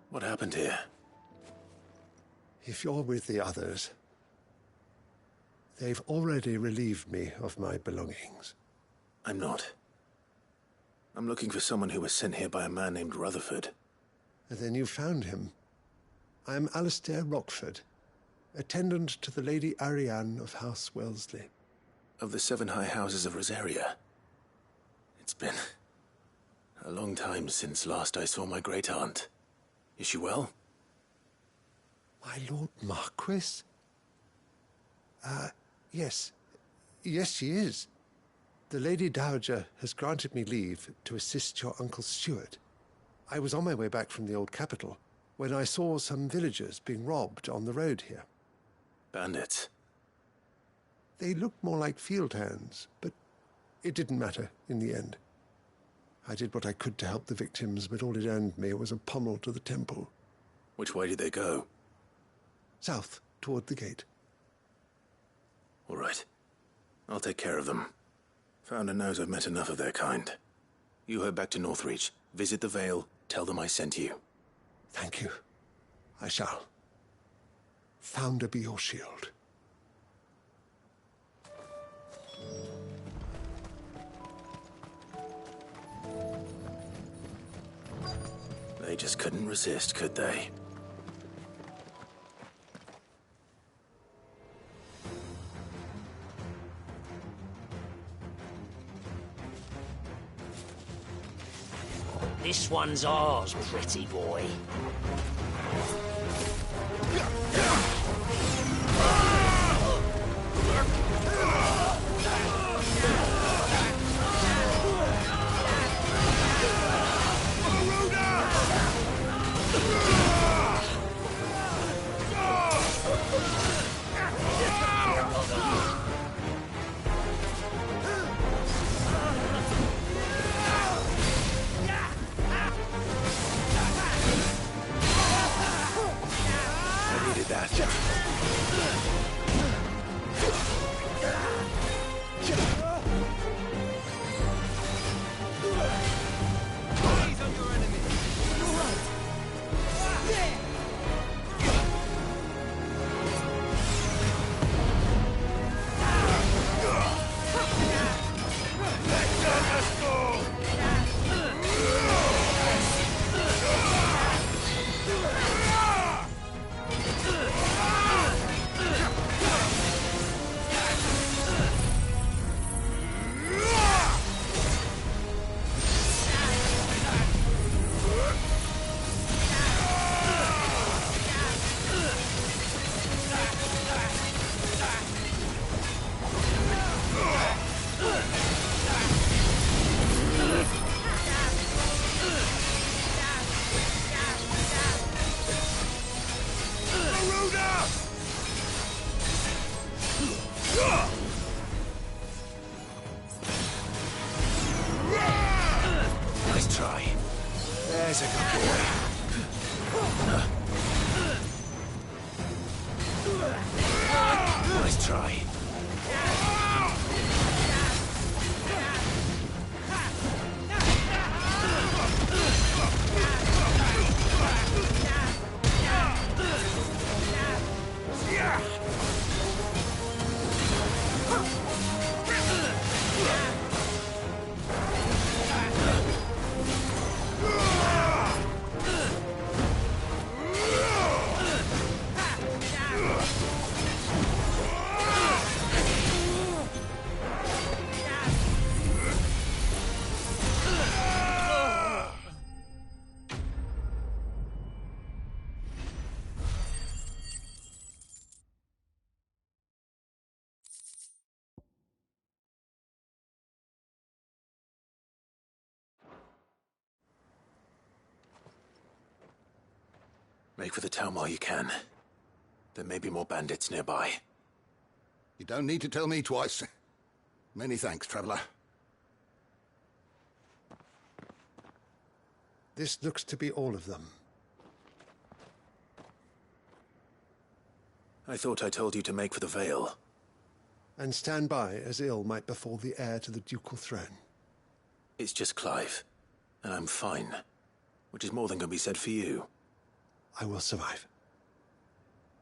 What happened here? If you're with the others, they've already relieved me of my belongings. I'm not. I'm looking for someone who was sent here by a man named Rutherford. And then you found him. I am Alistair Rockford, attendant to the Lady Ariane of House Wellesley. Of the 7 high houses of Rosaria. It's been a long time since last I saw my great-aunt. Is she well? My Lord Marquis? Yes. Yes, she is. The Lady Dowager has granted me leave to assist your Uncle Stuart. I was on my way back from the old capital when I saw some villagers being robbed on the road here. Bandits? They looked more like field hands, but it didn't matter in the end. I did what I could to help the victims, but all it earned me was a pommel to the temple. Which way did they go? South, toward the gate. All right. I'll take care of them. Founder knows I've met enough of their kind. You head back to Northreach, visit the Vale, tell them I sent you. Thank you. I shall. Founder be your shield. They just couldn't resist, could they? This one's ours, pretty boy. Nice try. There's a good boy. Nice try. Make for the town while you can. There may be more bandits nearby. You don't need to tell me twice. Many thanks, traveler. This looks to be all of them. I thought I told you to make for the Vale. And stand by as ill might befall the heir to the ducal throne. It's just Clive, and I'm fine. Which is more than can be said for you. I will survive.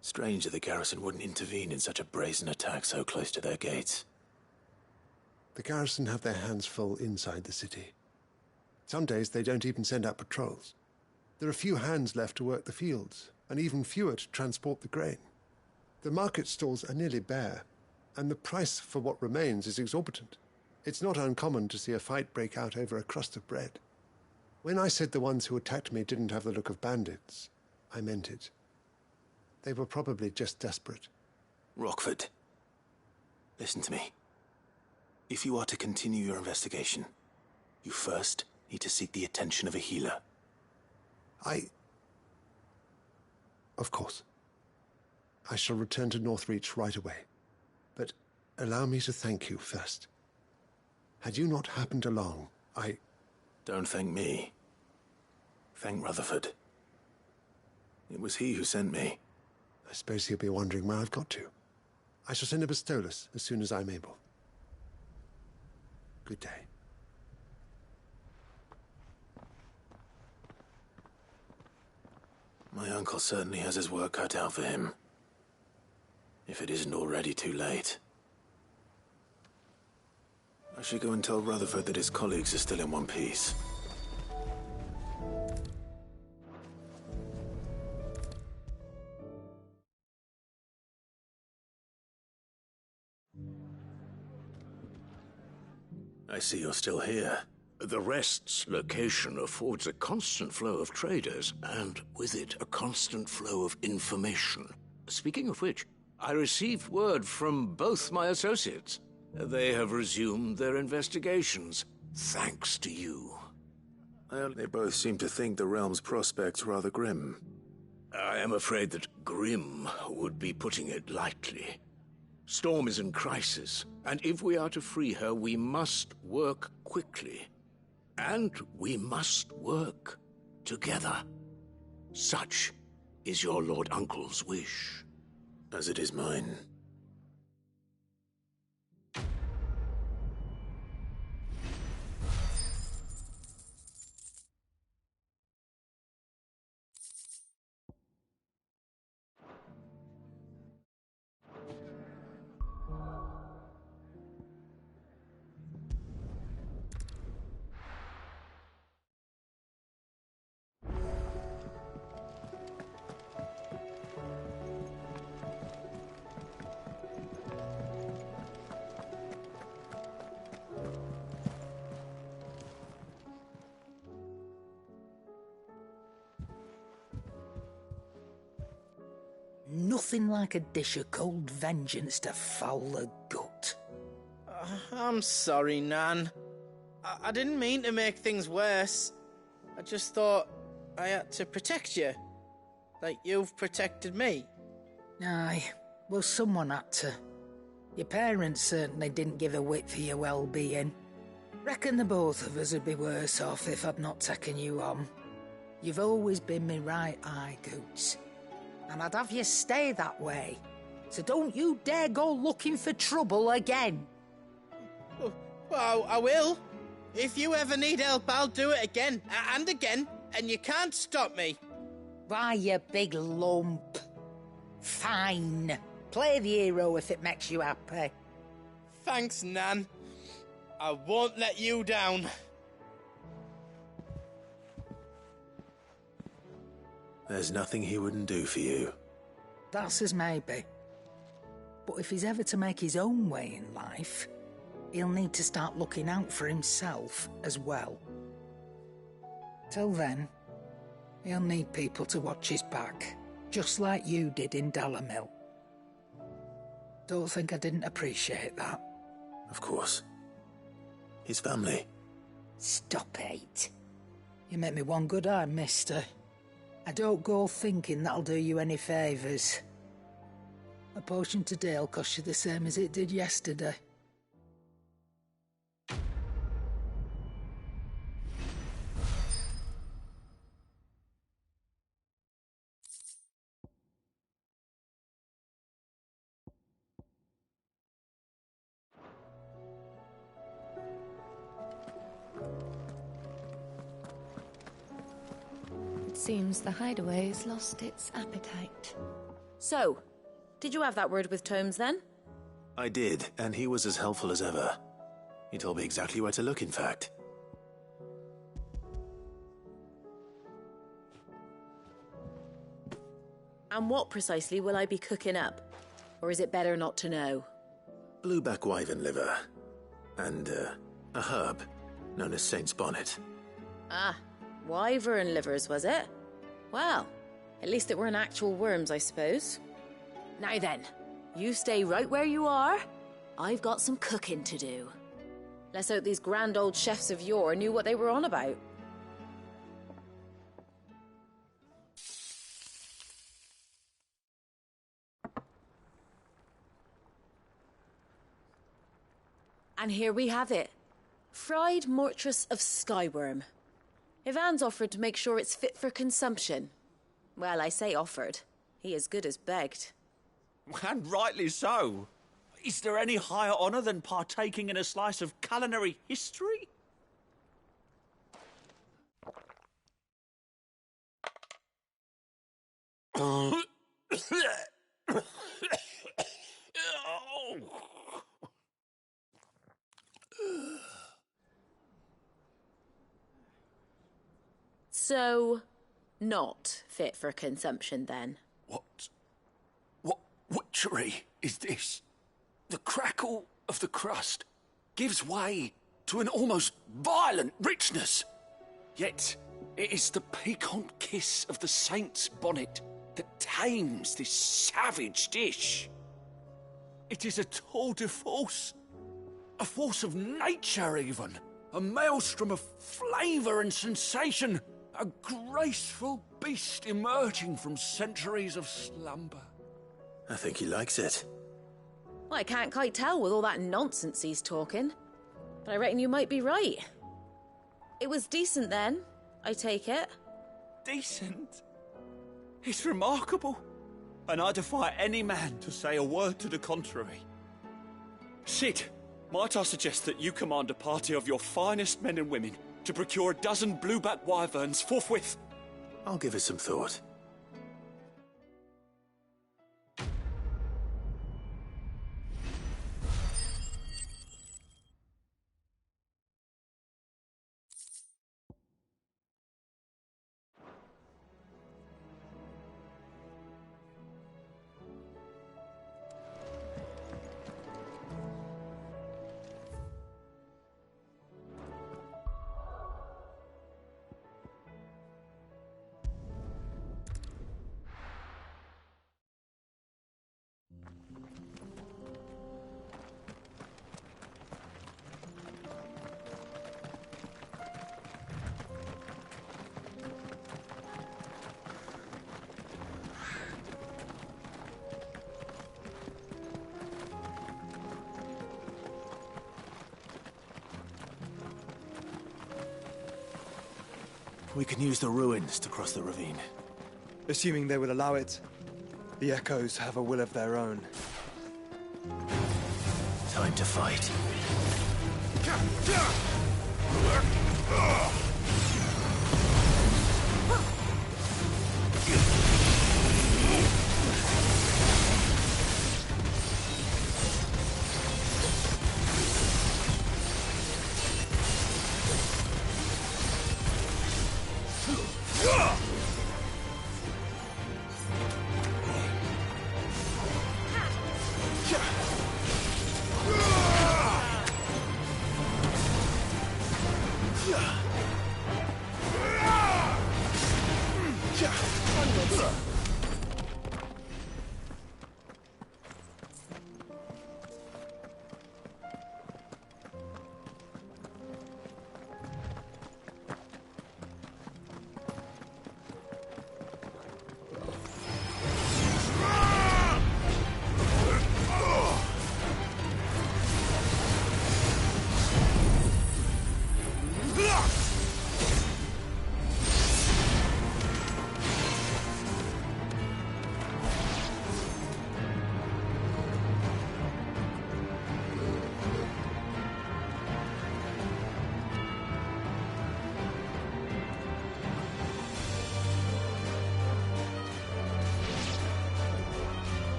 Strange that the garrison wouldn't intervene in such a brazen attack so close to their gates. The garrison have their hands full inside the city. Some days they don't even send out patrols. There are few hands left to work the fields, and even fewer to transport the grain. The market stalls are nearly bare, and the price for what remains is exorbitant. It's not uncommon to see a fight break out over a crust of bread. When I said the ones who attacked me didn't have the look of bandits, I meant it. They were probably just desperate. Rockford, listen to me. If you are to continue your investigation, you first need to seek the attention of a healer. Of course. I shall return to Northreach right away. But allow me to thank you first. Had you not happened along, Don't thank me. Thank Rutherford. It was he who sent me. I suppose he'll be wondering where I've got to. I shall send a Bistolus as soon as I'm able. Good day. My uncle certainly has his work cut out for him. If it isn't already too late. I should go and tell Rutherford that his colleagues are still in one piece. I see you're still here. The Rest's location affords a constant flow of traders, and with it, a constant flow of information. Speaking of which, I received word from both my associates. They have resumed their investigations, thanks to you. Well, they both seem to think the realm's prospects rather grim. I am afraid that grim would be putting it lightly. Storm is in crisis, and if we are to free her, we must work quickly. And we must work together. Such is your Lord Uncle's wish. As it is mine. Nothing like a dish of cold vengeance to foul the gut. I'm sorry, Nan. I didn't mean to make things worse. I just thought I had to protect you. Like you've protected me. Aye, well, someone had to. Your parents certainly didn't give a whit for your well-being. Reckon the both of us would be worse off if I'd not taken you on. You've always been me right eye, Goots. And I'd have you stay that way. So don't you dare go looking for trouble again. Well, I will. If you ever need help, I'll do it again and again, and you can't stop me. Why, you big lump. Fine. Play the hero if it makes you happy. Thanks, Nan. I won't let you down. There's nothing he wouldn't do for you. That's as maybe. But if he's ever to make his own way in life, he'll need to start looking out for himself as well. Till then, he'll need people to watch his back, just like you did in Dalamil. Don't think I didn't appreciate that. Of course. His family. Stop it. You make me one good eye, mister. I don't go thinking that'll do you any favours. A potion today'll cost you the same as it did yesterday. Seems the hideaway's lost its appetite. So, did you have that word with Tomes then? I did, and he was as helpful as ever. He told me exactly where to look, in fact. And what precisely will I be cooking up? Or is it better not to know? Blueback wyvern liver. And, a herb known as Saint's Bonnet. Ah, wyvern livers, was it? Well, at least it weren't actual worms, I suppose. Now then, you stay right where you are. I've got some cooking to do. Let's hope these grand old chefs of yore knew what they were on about. And here we have it. Fried mortress of skyworm. Ivan's offered to make sure it's fit for consumption. Well, I say offered. He as good as begged. And rightly so. Is there any higher honour than partaking in a slice of culinary history? So, not fit for consumption then? What witchery is this? The crackle of the crust gives way to an almost violent richness. Yet, it is the piquant kiss of the saint's bonnet that tames this savage dish. It is a tour de force. A force of nature, even. A maelstrom of flavour and sensation. A graceful beast emerging from centuries of slumber. I think he likes it. Well, I can't quite tell with all that nonsense he's talking. But I reckon you might be right. It was decent then, I take it. Decent? It's remarkable. And I defy any man to say a word to the contrary. Sid, might I suggest that you command a party of your finest men and women to procure a dozen blueback wyverns forthwith? I'll give it some thought. We can use the ruins to cross the ravine. Assuming they will allow it. The echoes have a will of their own. Time to fight.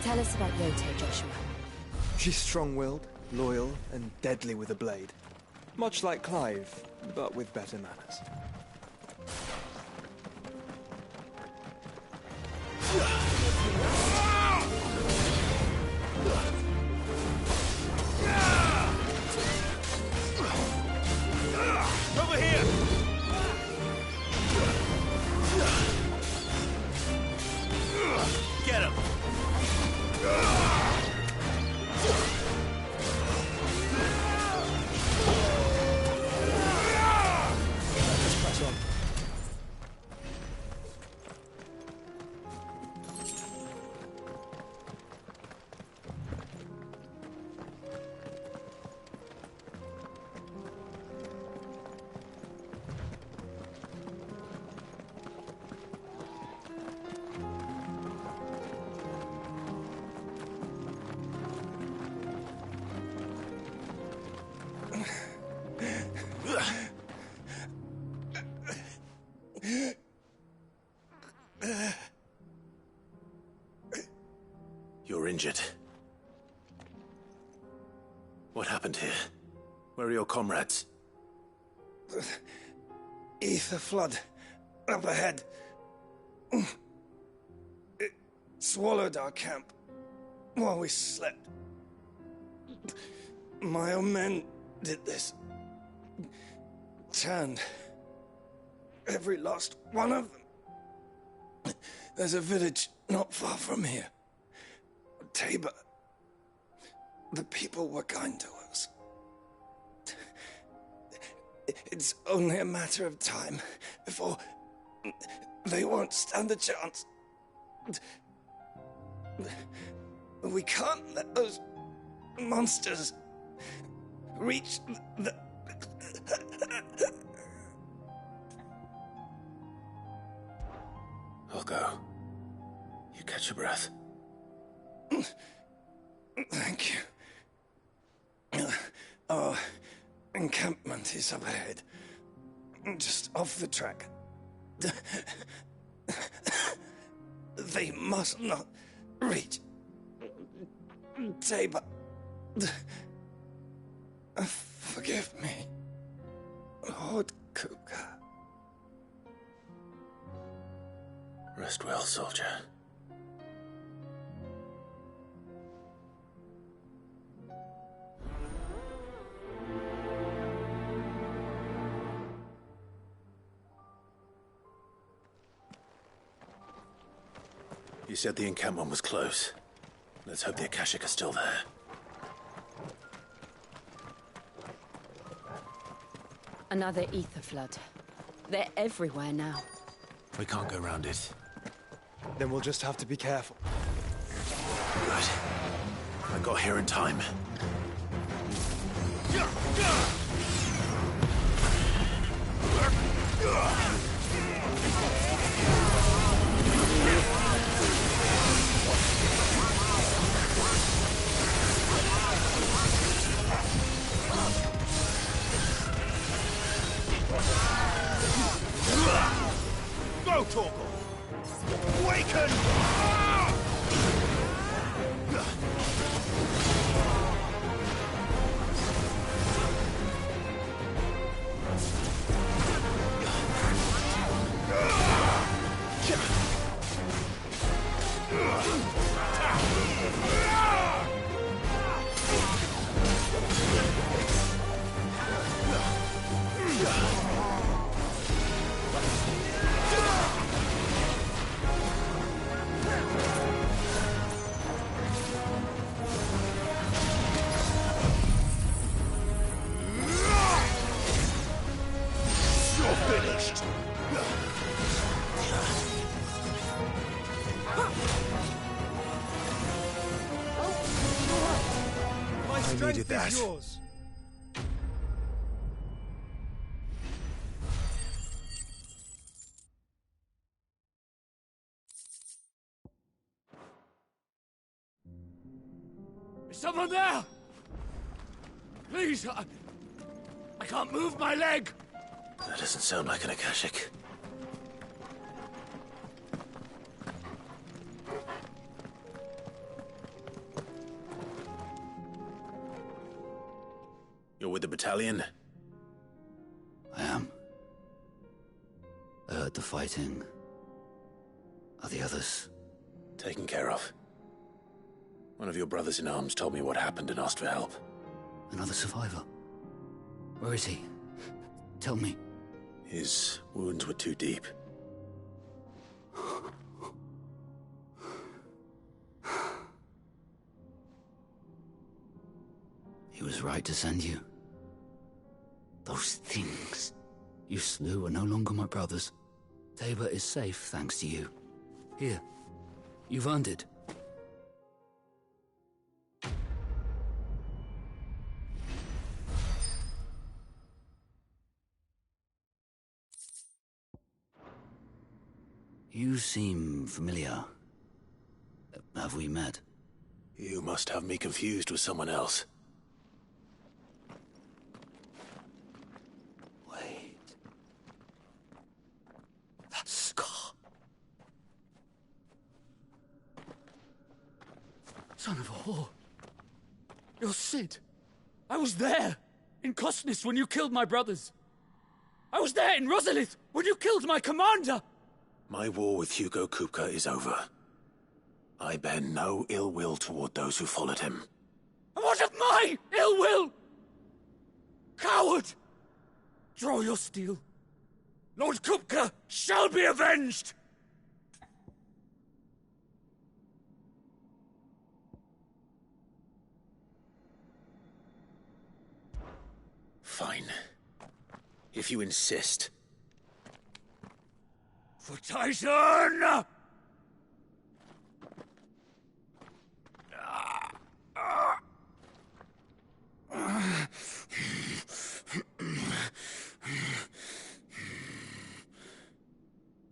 Tell us about Yote, Joshua. She's strong-willed, loyal, and deadly with a blade. Much like Clive, but with better manners. Over here! Get him! Let's press on. You're injured. What happened here? Where are your comrades? Ether flood. Up ahead. It swallowed our camp while we slept. My own men did this. Turned every last one of them. There's a village not far from here. Tabor. The people were kind to us. It's only a matter of time before they won't stand a chance. We can't let those monsters reach the... I'll go. You catch your breath. Thank you. Our encampment is up ahead. Just off the track. They must not reach Tabor. Forgive me, Lord Kuka. Rest well, soldier. You said the encampment was close. Let's hope the Akashic are still there. Another ether flood. They're everywhere now. We can't go round it. Then we'll just have to be careful. Good. I got here in time. Go, Torgal! Awaken! I needed that. Yours. Is someone there? Please, I can't move my leg. That doesn't sound like an Akashic. You're with the battalion? I am. I heard the fighting. Are the others? Taken care of. One of your brothers in arms told me what happened and asked for help. Another survivor? Where is he? Tell me. His wounds were too deep. He was right to send you. Those things you slew are no longer my brothers. Tabor is safe thanks to you. Here, you've earned it. You seem familiar. Have we met? You must have me confused with someone else. Wait. That scar. Son of a whore. You're Sid. I was there, in Costness, when you killed my brothers. I was there in Rosalith, when you killed my commander. My war with Hugo Kupka is over. I bear no ill will toward those who followed him. And what of my ill will? Coward! Draw your steel. Lord Kupka shall be avenged! Fine. If you insist. For Titan!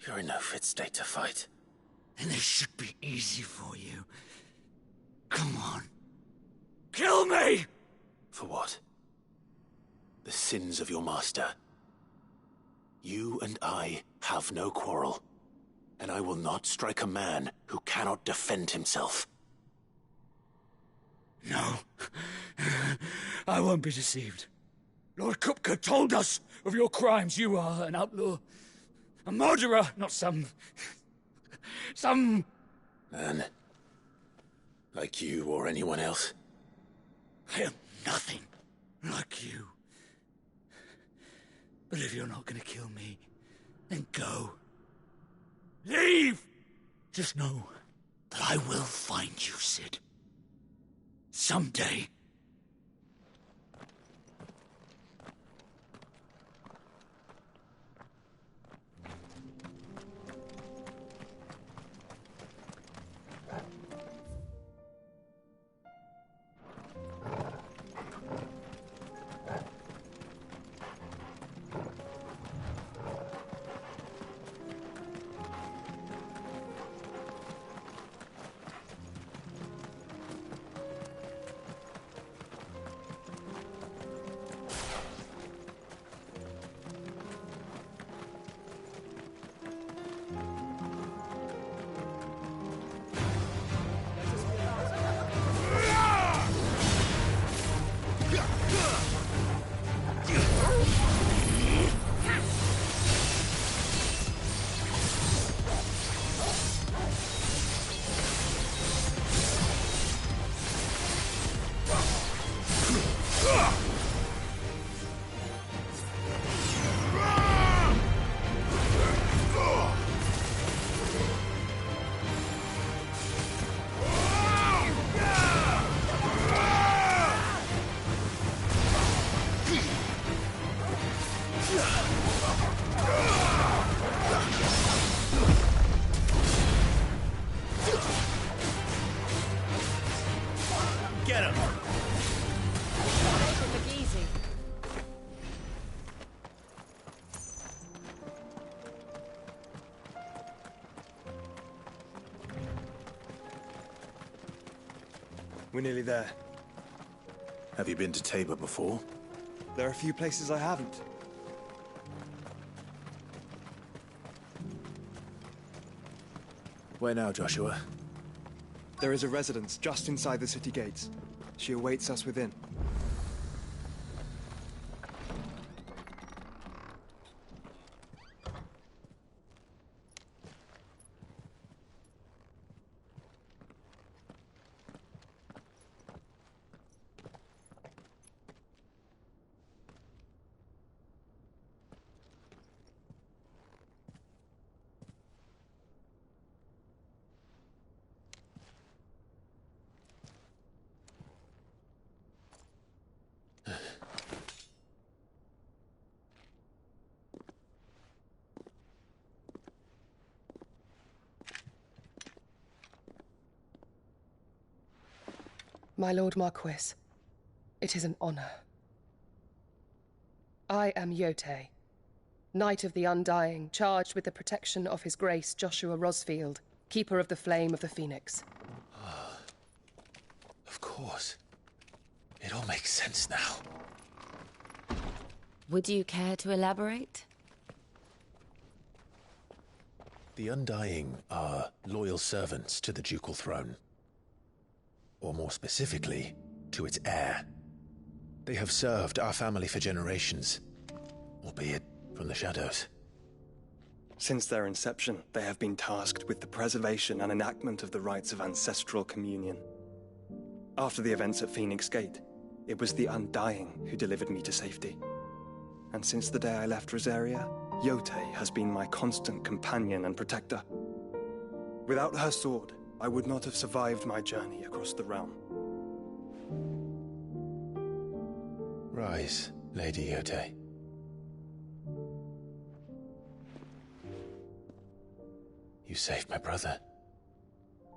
You're in no fit state to fight. And this should be easy for you. Come on. Kill me! For what? The sins of your master. You and I have no quarrel, and I will not strike a man who cannot defend himself. No. I won't be deceived. Lord Kupka told us of your crimes. You are an outlaw. A murderer, not some Man. Like you or anyone else. I am nothing like you. But if you're not gonna kill me, then go. Leave! Just know that I will find you, Sid. Someday. Get him! Make it look easy. We're nearly there. Have you been to Tabor before? There are a few places I haven't. Where now, Joshua? There is a residence just inside the city gates. She awaits us within. My Lord Marquis, it is an honor. I am Yote, Knight of the Undying, charged with the protection of His Grace Joshua Rosfield, Keeper of the Flame of the Phoenix. Of course. It all makes sense now. Would you care to elaborate? The Undying are loyal servants to the ducal throne. Or more specifically, to its heir. They have served our family for generations, albeit from the shadows. Since their inception, they have been tasked with the preservation and enactment of the rites of ancestral communion. After the events at Phoenix Gate, it was the Undying who delivered me to safety. And since the day I left Rosaria, Yote has been my constant companion and protector. Without her sword, I would not have survived my journey across the realm. Rise, Lady Yote. You saved my brother.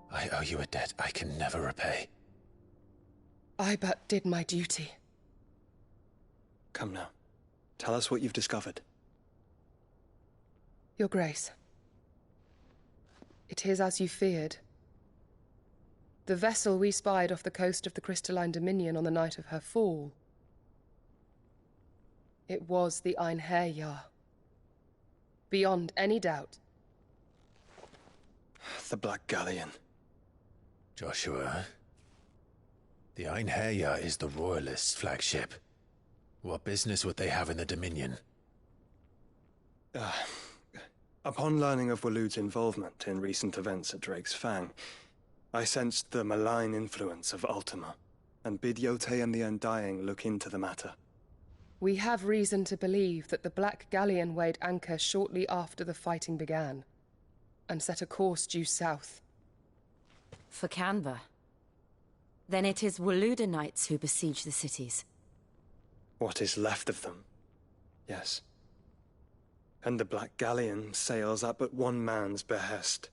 I owe you a debt I can never repay. I but did my duty. Come now. Tell us what you've discovered. Your Grace. It is as you feared. The vessel we spied off the coast of the Crystalline Dominion on the night of her fall. It was the Einherjar. Beyond any doubt. The Black Galleon. Joshua, the Einherjar is the Royalists' flagship. What business would they have in the Dominion? Upon learning of Waloed's involvement in recent events at Drake's Fang, I sensed the malign influence of Ultima, and bid Yote and the Undying look into the matter. We have reason to believe that the Black Galleon weighed anchor shortly after the fighting began, and set a course due south. For Canva. Then it is Waloed knights who besiege the cities. What is left of them? Yes. And the Black Galleon sails at but one man's behest.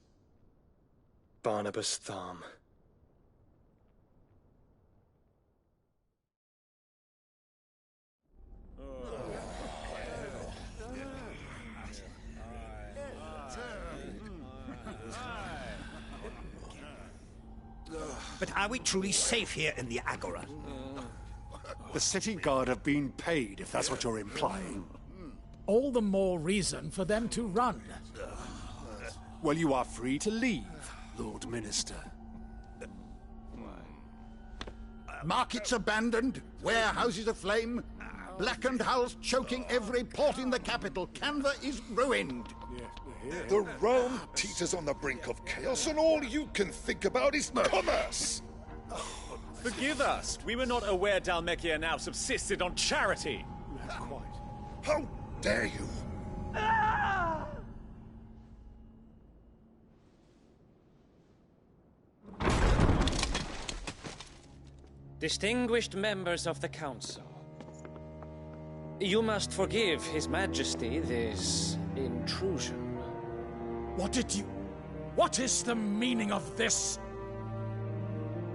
Barnabas Tharm. But are we truly safe here in the Agora? The city guard have been paid, if that's what you're implying. All the more reason for them to run. Well, you are free to leave, Lord Minister. Markets abandoned, warehouses aflame, blackened hulls choking every port in the capital. Canva is ruined. The realm teeters on the brink of chaos, and all you can think about is commerce! Forgive us. We were not aware Dhalmekia now subsisted on charity. How dare you? Distinguished members of the Council, you must forgive His Majesty this intrusion. What is the meaning of this?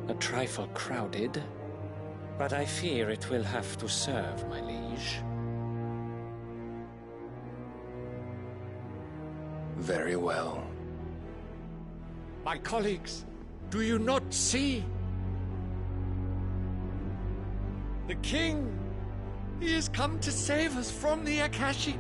A trifle crowded, but I fear it will have to serve, my liege. Very well. My colleagues, do you not see? The King! He has come to save us from the Akashic!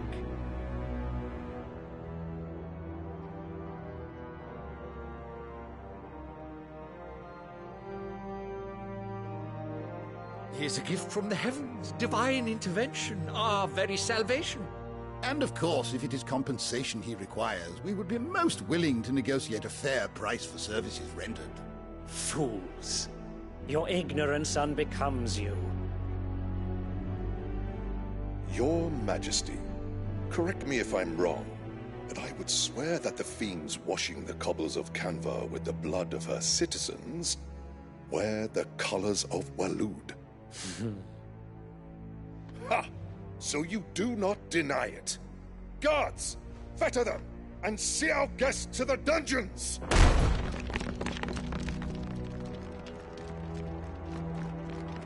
He is a gift from the heavens, divine intervention, our very salvation. And of course, if it is compensation he requires, we would be most willing to negotiate a fair price for services rendered. Fools! Your ignorance unbecomes you. Your Majesty, correct me if I'm wrong, but I would swear that the fiends washing the cobbles of Canva with the blood of her citizens wear the colors of Waloed. Ha! So you do not deny it. Guards, fetter them, and see our guests to the dungeons!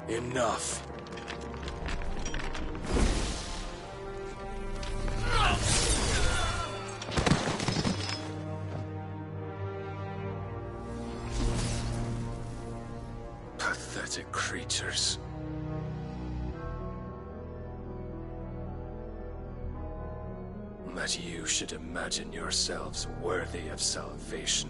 Enough. Pathetic creatures. That you should imagine yourselves worthy of salvation.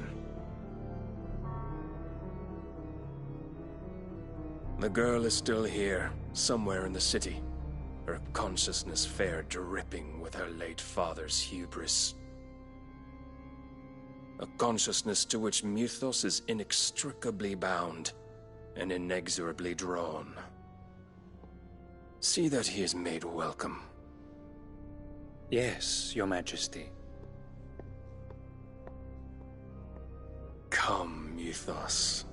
The girl is still here, somewhere in the city, her consciousness fair dripping with her late father's hubris. A consciousness to which Mythos is inextricably bound and inexorably drawn. See that he is made welcome. Yes, Your Majesty. Come, Mythos.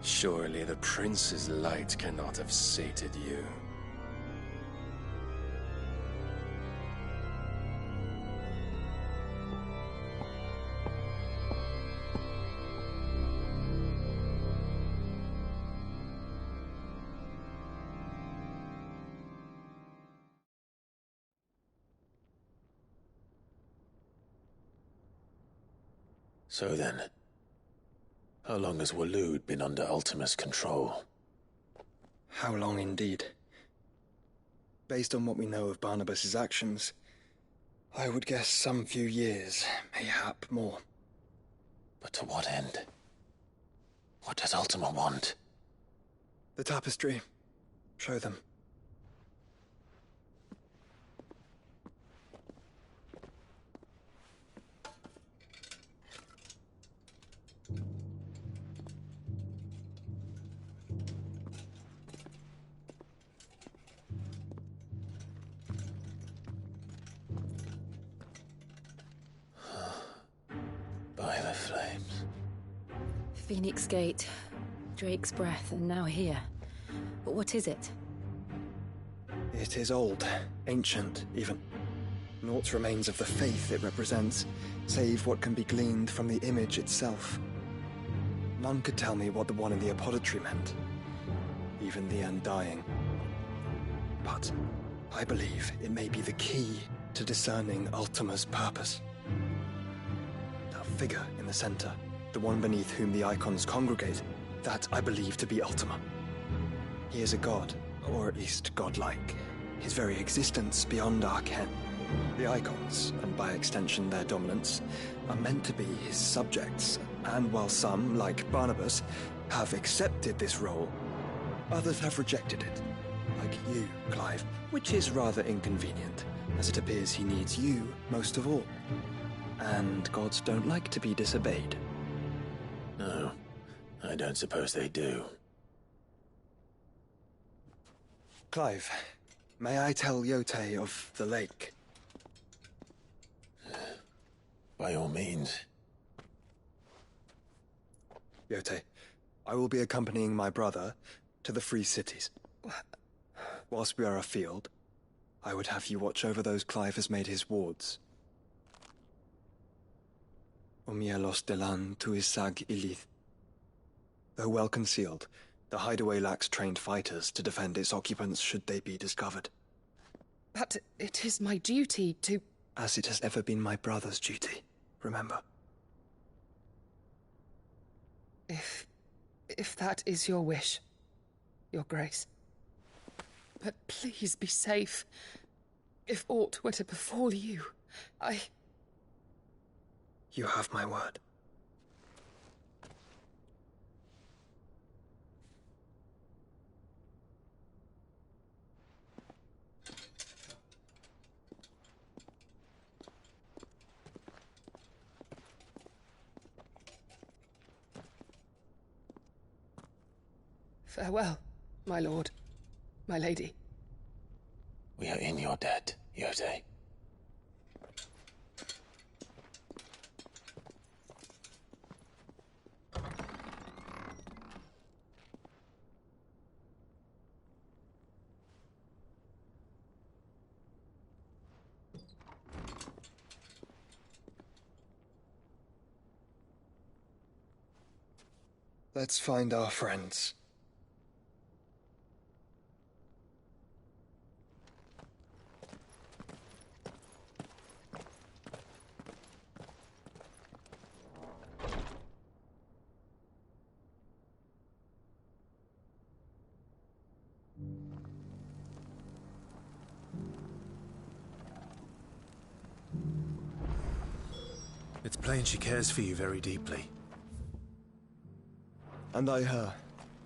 Surely the prince's light cannot have sated you. So then, how long has Waloed been under Ultima's control? How long indeed? Based on what we know of Barnabas's actions, I would guess some few years, mayhap more. But to what end? What does Ultima want? The tapestry. Show them. By the flames. Phoenix Gate, Drake's Breath, and now here. But what is it? It is old, ancient, even. Naught remains of the faith it represents, save what can be gleaned from the image itself. None could tell me what the one in the apothecary meant, even the Undying. But I believe it may be the key to discerning Ultima's purpose. That figure in the center, the one beneath whom the icons congregate, that I believe to be Ultima. He is a god, or at least godlike, his very existence beyond our ken. The icons, and by extension their dominants, are meant to be his subjects, and while some, like Barnabas, have accepted this role, others have rejected it. Like you, Clive, which is rather inconvenient, as it appears he needs you most of all. And gods don't like to be disobeyed. No, I don't suppose they do. Clive, may I tell Yote of the lake? By all means. Yote, I will be accompanying my brother to the Free Cities. Whilst we are afield, I would have you watch over those Clive has made his wards. Omielos delan tuisag ilith. Though well concealed, the hideaway lacks trained fighters to defend its occupants should they be discovered. But it is my duty to... As it has ever been my brother's duty, remember. If that is your wish, Your Grace. But please be safe. If aught were to befall you, You have my word. Farewell, my lord, my lady. We are in your debt, Yote. Let's find our friends. It's plain she cares for you very deeply. And I her,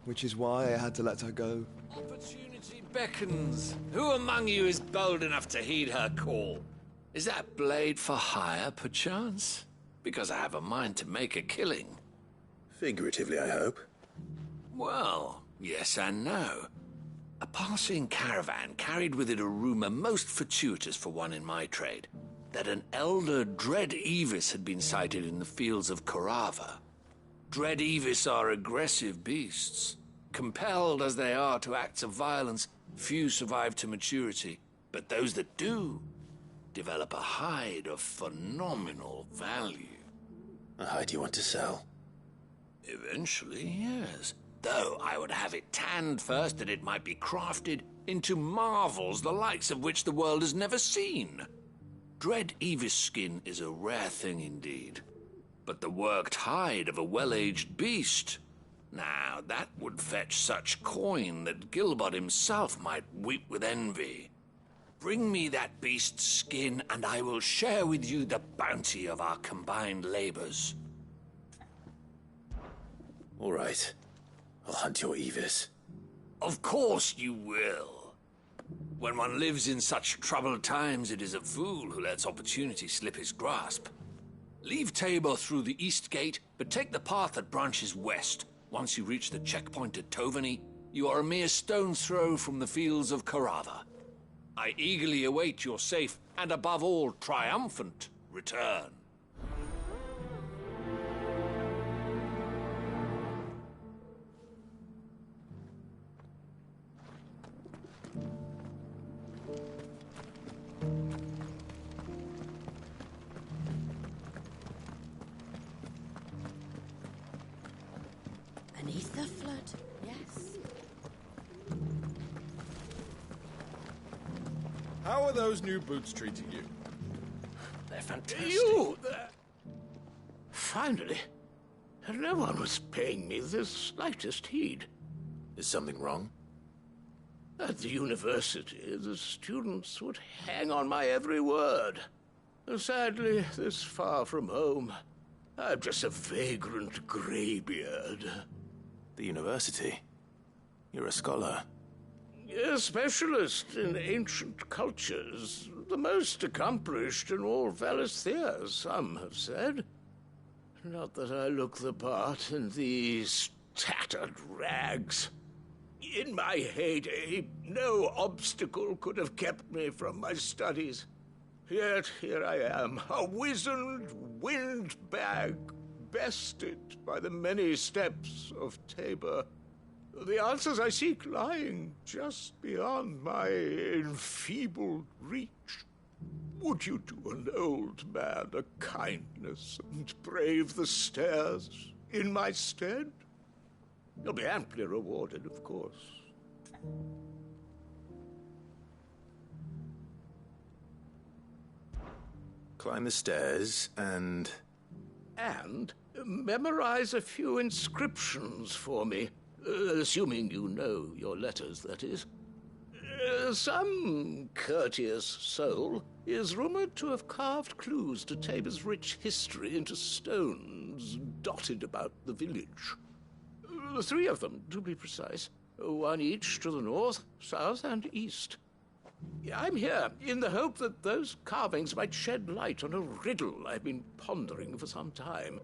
which is why I had to let her go. Opportunity beckons. Who among you is bold enough to heed her call? Is that blade for hire, perchance? Because I have a mind to make a killing. Figuratively, I hope. Well, yes and no. A passing caravan carried with it a rumor most fortuitous for one in my trade, that an elder Dread Evis had been sighted in the fields of Korava. Dread Evis are aggressive beasts. Compelled as they are to acts of violence, few survive to maturity, but those that do develop a hide of phenomenal value. A hide you want to sell? Eventually, yes. Though I would have it tanned first that it might be crafted into marvels the likes of which the world has never seen. Dread Evis skin is a rare thing indeed. But the worked hide of a well-aged beast, now that would fetch such coin that Gilbert himself might weep with envy. Bring me that beast's skin, and I will share with you the bounty of our combined labors. All right. I'll hunt your Evis. Of course you will. When one lives in such troubled times, it is a fool who lets opportunity slip his grasp. Leave Tabor through the east gate, but take the path that branches west. Once you reach the checkpoint at Tovany, you are a mere stone's throw from the fields of Korava. I eagerly await your safe, and above all, triumphant return. Beneath the flood, yes. How are those new boots treating you? They're fantastic. You! Finally. No one was paying me the slightest heed. Is something wrong? At the university, the students would hang on my every word. Sadly, this far from home, I'm just a vagrant greybeard. The university? You're a scholar. A specialist in ancient cultures. The most accomplished in all Valisthea, some have said. Not that I look the part in these tattered rags. In my heyday, no obstacle could have kept me from my studies. Yet here I am, a wizened windbag, bested by the many steps of Tabor. The answers I seek lying just beyond my enfeebled reach. Would you do an old man a kindness and brave the stairs in my stead? You'll be amply rewarded, of course. Climb the stairs and memorize a few inscriptions for me. Assuming you know your letters, that is. Some courteous soul is rumored to have carved clues to Tabor's rich history into stones dotted about the village. 3 of them, to be precise. 1 each to the north, south, and east. I'm here in the hope that those carvings might shed light on a riddle I've been pondering for some time.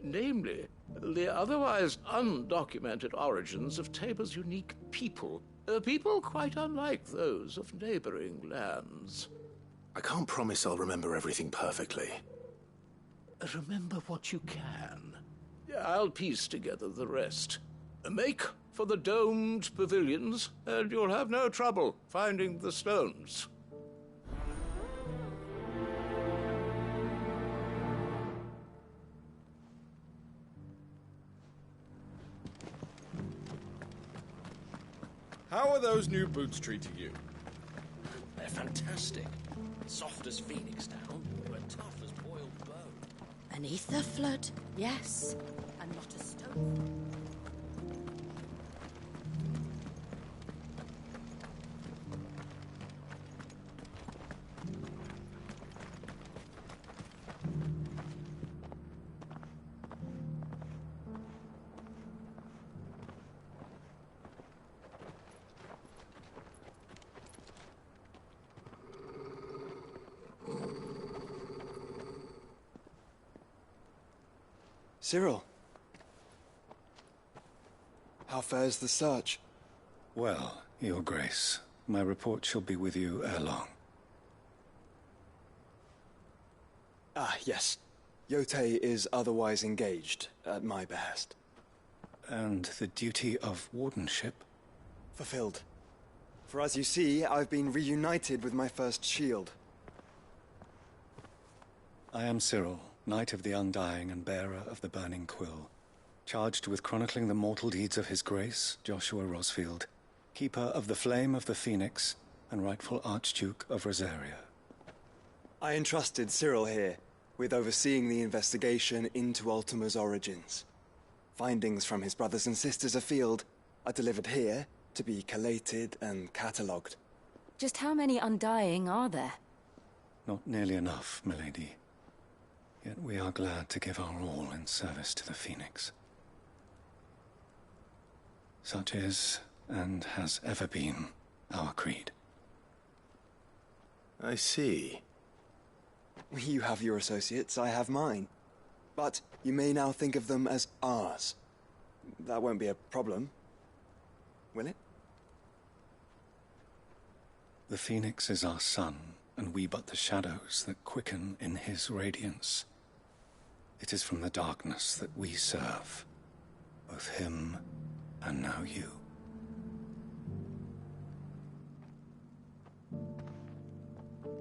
Namely, the otherwise undocumented origins of Tabor's unique people. People quite unlike those of neighboring lands. I can't promise I'll remember everything perfectly. Remember what you can. I'll piece together the rest. Make for the domed pavilions, and you'll have no trouble finding the stones. How are those new boots treating you? They're fantastic. Soft as phoenix down, but tough as boiled bone. An ether flood, yes, and not a stone. Cyril. How fares the search? Well, Your Grace, my report shall be with you ere long. Ah, yes. Yotei is otherwise engaged, at my behest. And the duty of wardenship? Fulfilled. For as you see, I've been reunited with my first shield. I am Cyril, Knight of the Undying and bearer of the Burning Quill, charged with chronicling the mortal deeds of His Grace, Joshua Rosfield, Keeper of the Flame of the Phoenix, and rightful Archduke of Rosaria. I entrusted Cyril here with overseeing the investigation into Ultima's origins. Findings from his brothers and sisters afield are delivered here to be collated and catalogued. Just how many Undying are there? Not nearly enough, milady. Yet we are glad to give our all in service to the Phoenix. Such is, and has ever been, our creed. I see. You have your associates, I have mine. But you may now think of them as ours. That won't be a problem, will it? The Phoenix is our sun, and we but the shadows that quicken in his radiance. It is from the darkness that we serve, both him and now you.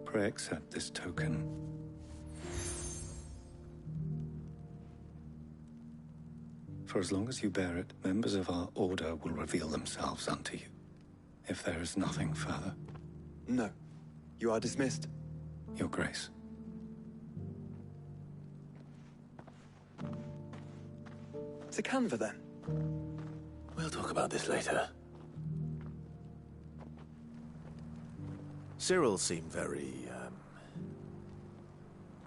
Pray accept this token. For as long as you bear it, members of our order will reveal themselves unto you. If there is nothing further. No. You are dismissed. Your Grace. To Canva, then. We'll talk about this later. Cyril seemed very,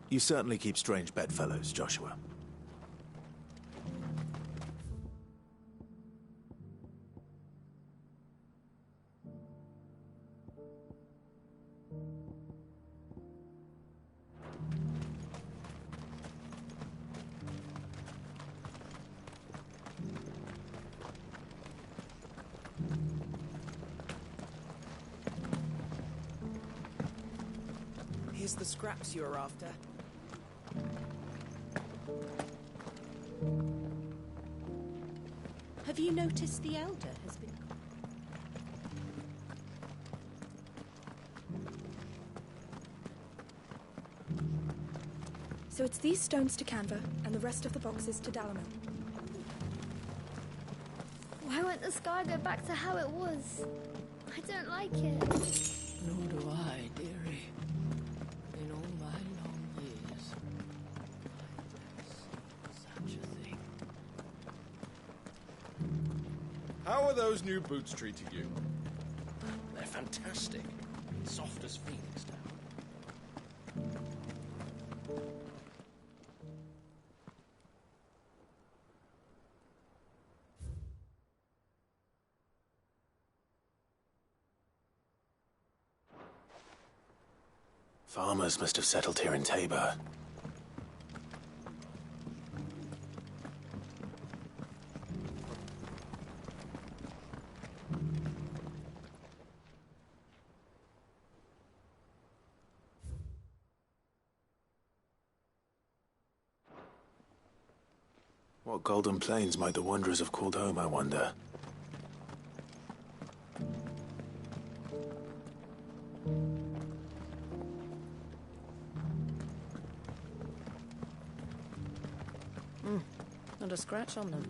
You certainly keep strange bedfellows, Joshua. Here's the scraps you were after. Have you noticed the Elder has been... So it's these stones to Canva, and the rest of the boxes to Dalamil. Why won't the sky go back to how it was? I don't like it. Nor do I, dearie. In all my long years, I've never seen such a thing. How are those new boots treating you? They're fantastic. Soft as phoenix down. Farmers must have settled here in Tabor. What golden plains might the wanderers have called home, I wonder? Not a scratch on them.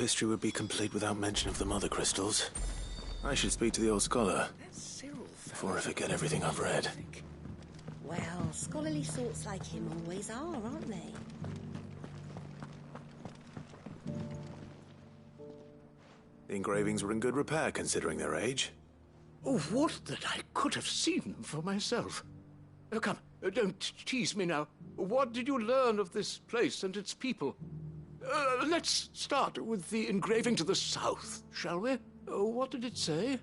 history would be complete without mention of the mother crystals. I should speak to the old scholar before I forget everything I've read. Well, scholarly sorts like him always are, aren't they? The engravings were in good repair considering their age. Oh, would that I could have seen them for myself. Oh, come, don't tease me now. What did you learn of this place and its people? Let's start with the engraving to the south, shall we? What did it say?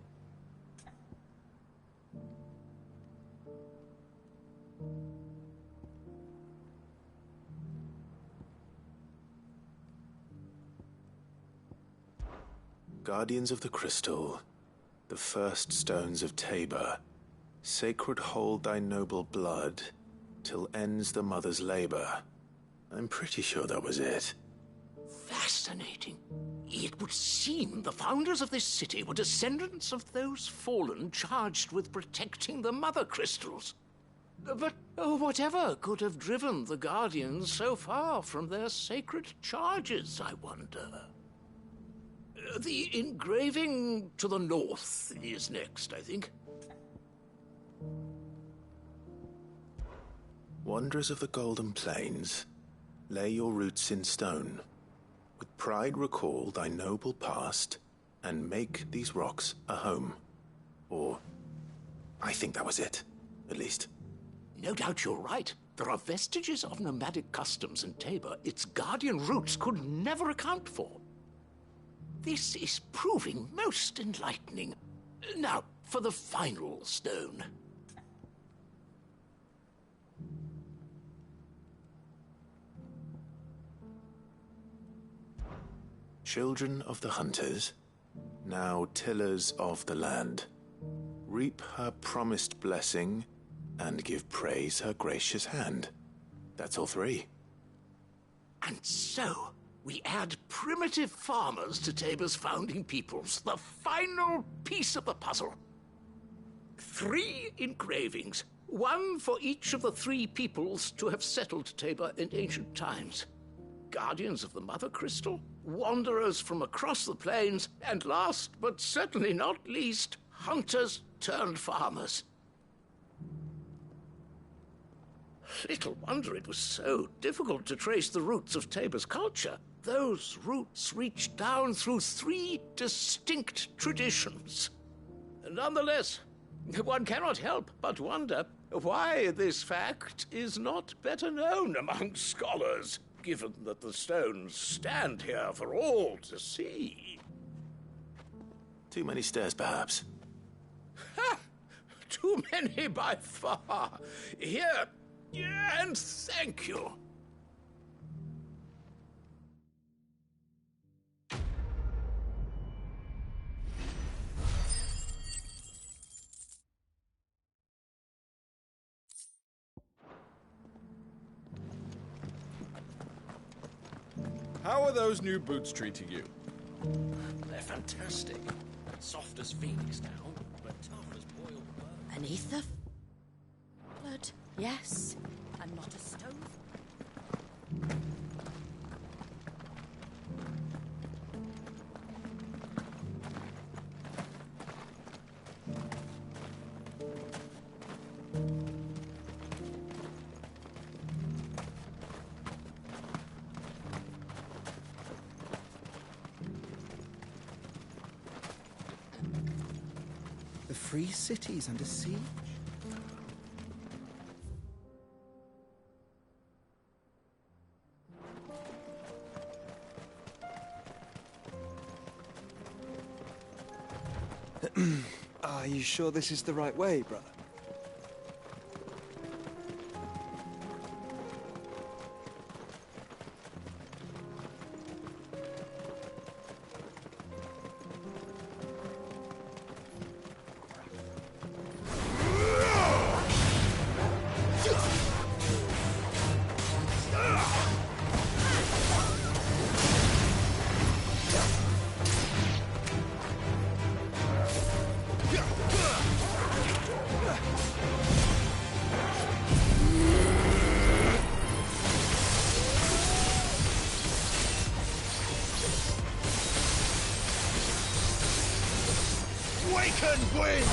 Guardians of the Crystal, the first stones of Tabor, sacred hold thy noble blood, till ends the mother's labor. I'm pretty sure that was it. Fascinating. It would seem the founders of this city were descendants of those fallen charged with protecting the mother crystals. But whatever could have driven the Guardians so far from their sacred charges, I wonder? The engraving to the north is next, I think. Wanderers of the Golden Plains, lay your roots in stone. With pride recall thy noble past, and make these rocks a home. Or, I think that was it, at least. No doubt you're right. There are vestiges of nomadic customs in Tabor its guardian roots could never account for. This is proving most enlightening. Now, for the final stone. Children of the hunters, now tillers of the land, reap her promised blessing and give praise her gracious hand. That's all three. And so, we add primitive farmers to Tabor's founding peoples, the final piece of the puzzle. 3 engravings, one for each of the 3 peoples to have settled Tabor in ancient times. Guardians of the Mother Crystal, wanderers from across the plains, and last but certainly not least, hunters turned farmers. Little wonder it was so difficult to trace the roots of Tabor's culture. Those roots reach down through 3 distinct traditions. Nonetheless, one cannot help but wonder why this fact is not better known among scholars, given that the stones stand here for all to see. Too many stairs, perhaps. Ha! Too many by far. Here, and thank you. How are those new boots treating you? They're fantastic. Soft as phoenix down, but tough as boiled butter. Beneath the blood, yes, and not a stone. The free city's under siege? Are you sure this is the right way, brother? Waken, wind!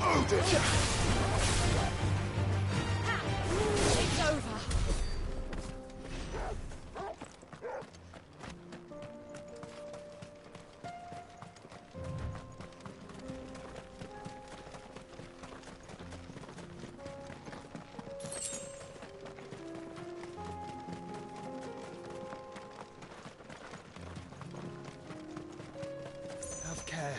Odin! It's over. Have care.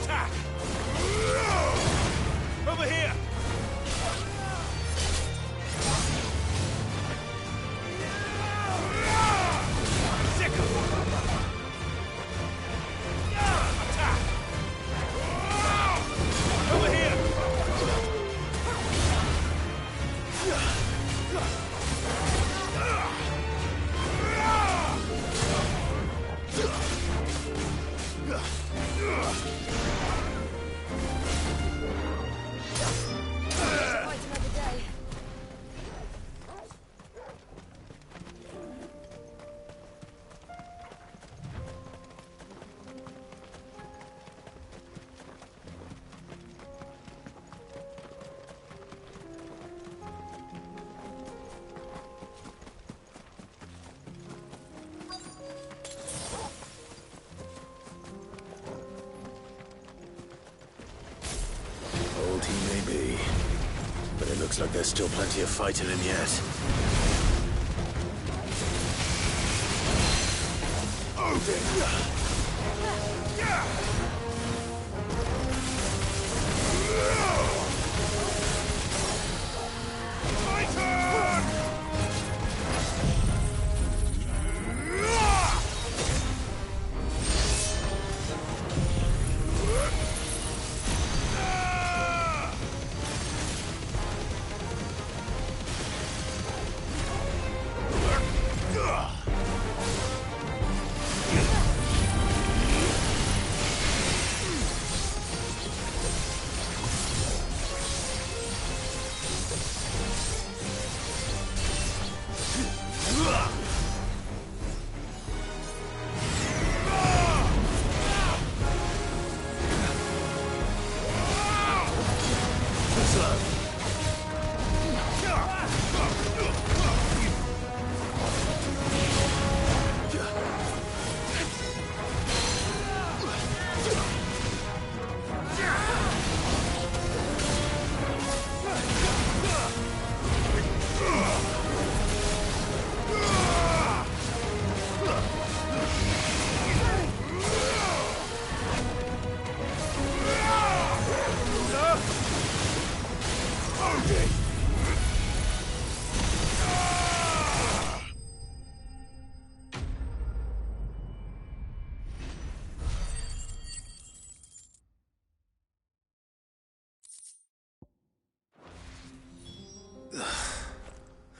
Attack! Over here! Attack! Over here! Quite another day. Old he may be, but it looks like there's still plenty of fight in him yet. My turn!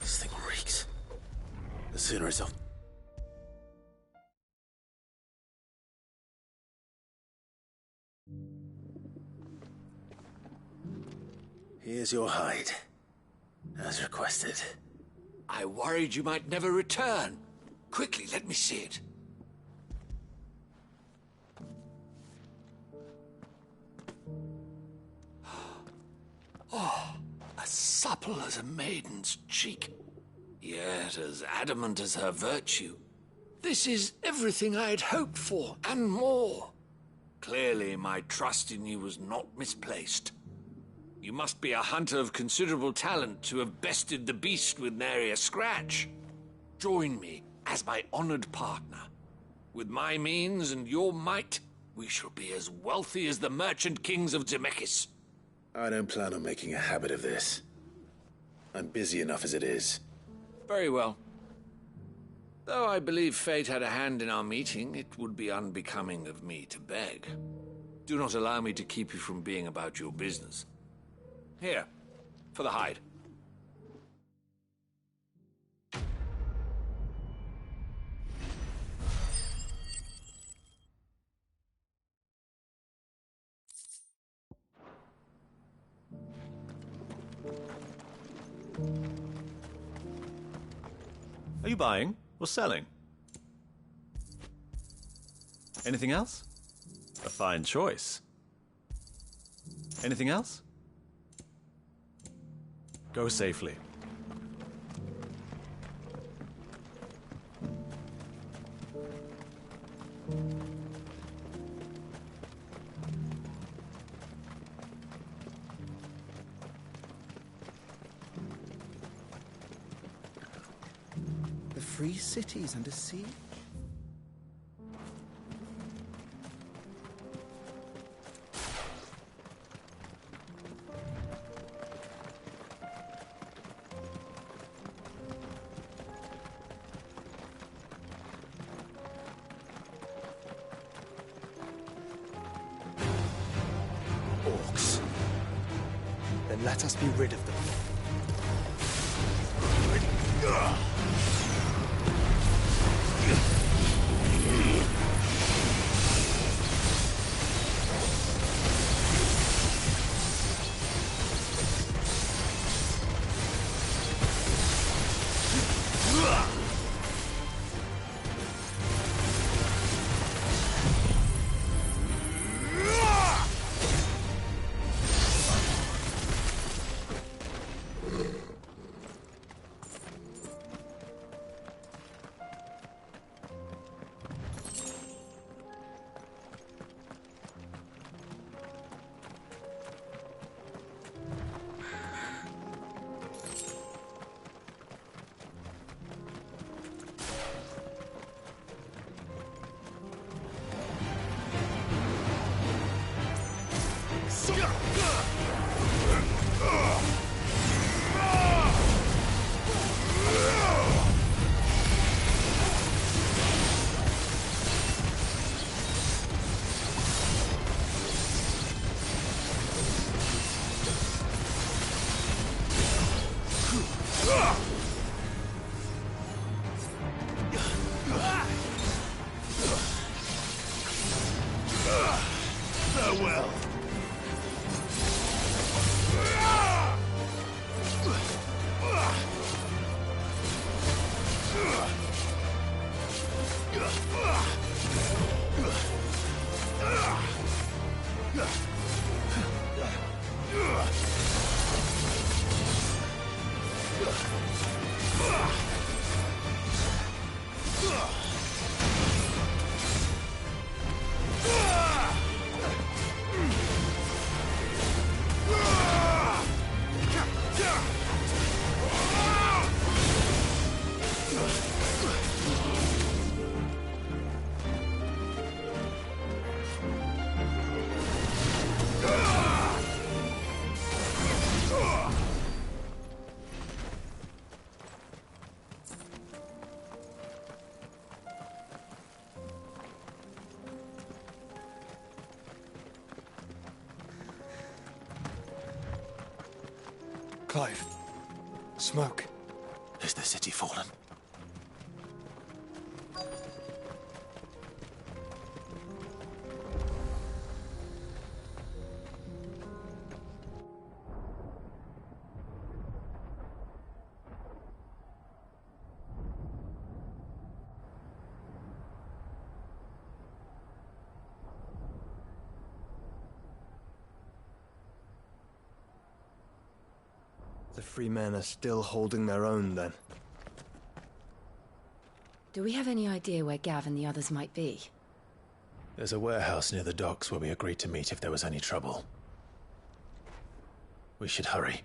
This thing reeks. The sooner it's off. Here's your hide, as requested. I worried you might never return. Quickly, let me see it. Oh, as supple as a maiden's cheek, yet as adamant as her virtue. This is everything I had hoped for, and more. Clearly, my trust in you was not misplaced. You must be a hunter of considerable talent to have bested the beast with nary a scratch. Join me as my honored partner. With my means and your might, we shall be as wealthy as the merchant kings of Zemeckis. I don't plan on making a habit of this. I'm busy enough as it is. Very well. Though I believe fate had a hand in our meeting, it would be unbecoming of me to beg. Do not allow me to keep you from being about your business. Here, for the hide. Are you buying or selling? Anything else? A fine choice. Anything else? Go safely. The free cities under siege? Orcs. Then let us be rid of them. Farewell. Clive. Smoke. Is the city fallen? The free men are still holding their own, then. Do we have any idea where Gav and the others might be? There's a warehouse near the docks where we agreed to meet if there was any trouble. We should hurry.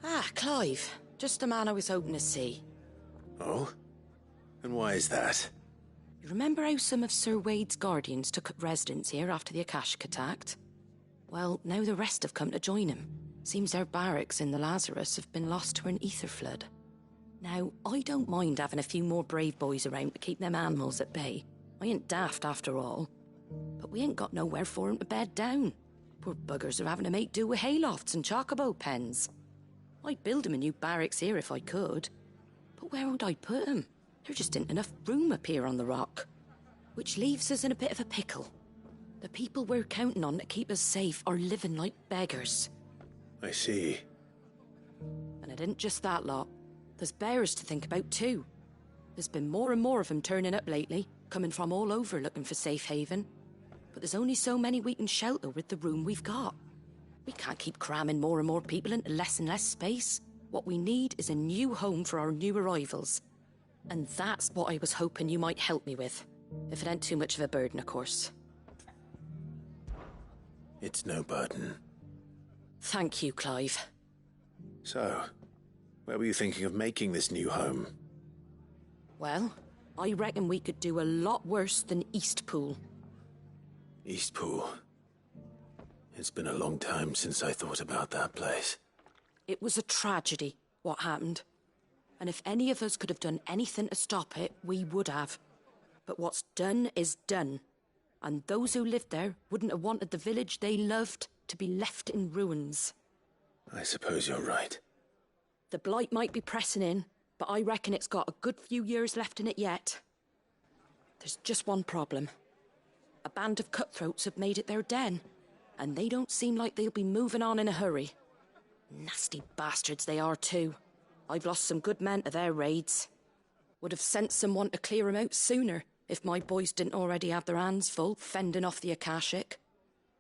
Ah, Clive. Just the man I was hoping to see. Oh? And why is that? You remember how some of Sir Wade's guardians took up residence here after the Akashic attacked? Well, now the rest have come to join him. Seems their barracks in the Lazarus have been lost to an ether flood. Now, I don't mind having a few more brave boys around to keep them animals at bay. I ain't daft after all. But we ain't got nowhere for 'em to bed down. Poor buggers are having to make do with haylofts and chocobo pens. I'd build 'em a new barracks here if I could. But where would I put 'em? There just isn't enough room up here on the rock. Which leaves us in a bit of a pickle. The people we're counting on to keep us safe are living like beggars. I see. And it isn't just that lot. There's bears to think about too. There's been more and more of them turning up lately, coming from all over looking for safe haven. But there's only so many we can shelter with the room we've got. We can't keep cramming more and more people into less and less space. What we need is a new home for our new arrivals. And that's what I was hoping you might help me with. If it ain't too much of a burden, of course. It's no burden. Thank you, Clive. So, where were you thinking of making this new home? Well, I reckon we could do a lot worse than Eastpool. Eastpool. It's been a long time since I thought about that place. It was a tragedy, what happened. And if any of us could have done anything to stop it, we would have. But what's done is done. And those who lived there wouldn't have wanted the village they loved to be left in ruins. I suppose you're right. The blight might be pressing in, but I reckon it's got a good few years left in it yet. There's just one problem. A band of cutthroats have made it their den, and they don't seem like they'll be moving on in a hurry. Nasty bastards they are too. I've lost some good men to their raids. Would have sent someone to clear 'em out sooner if my boys didn't already have their hands full fending off the Akashic.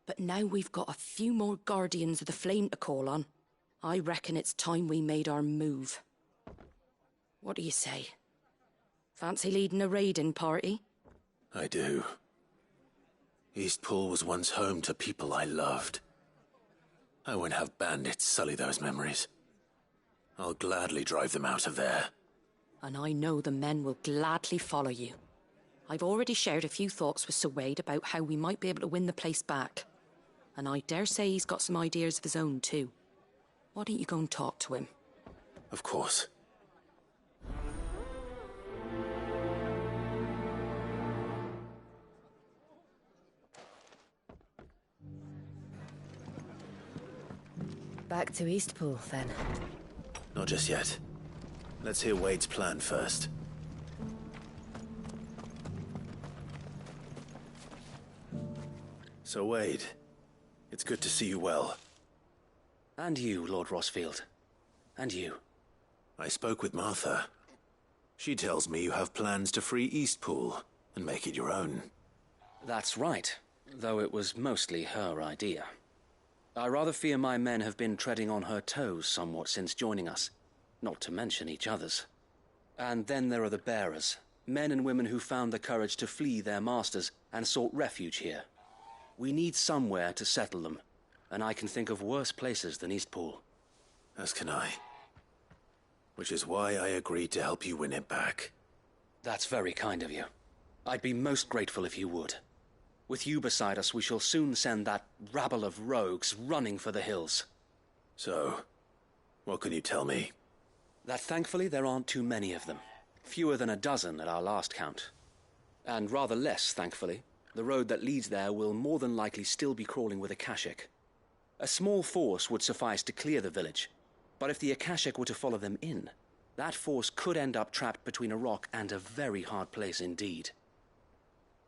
But now we've got a few more guardians of the flame to call on. I reckon it's time we made our move. What do you say? Fancy leading a raiding party? I do. Eastpool was once home to people I loved. I won't have bandits sully those memories. I'll gladly drive them out of there. And I know the men will gladly follow you. I've already shared a few thoughts with Sir Wade about how we might be able to win the place back. And I dare say he's got some ideas of his own too. Why don't you go and talk to him? Of course. Back to Eastpool, then. Not just yet. Let's hear Wade's plan first. So, Wade, it's good to see you well. And you, Lord Rosfield. And you. I spoke with Martha. She tells me you have plans to free Eastpool and make it your own. That's right, though it was mostly her idea. I rather fear my men have been treading on her toes somewhat since joining us, not to mention each other's. And then there are the bearers, men and women who found the courage to flee their masters and sought refuge here. We need somewhere to settle them, and I can think of worse places than Eastpool. As can I. Which is why I agreed to help you win it back. That's very kind of you. I'd be most grateful if you would. With you beside us, we shall soon send that rabble of rogues running for the hills. So, what can you tell me? That thankfully there aren't too many of them. Fewer than a dozen at our last count. And rather less, thankfully. The road that leads there will more than likely still be crawling with Akashic. A small force would suffice to clear the village, but if the Akashic were to follow them in, that force could end up trapped between a rock and a very hard place indeed.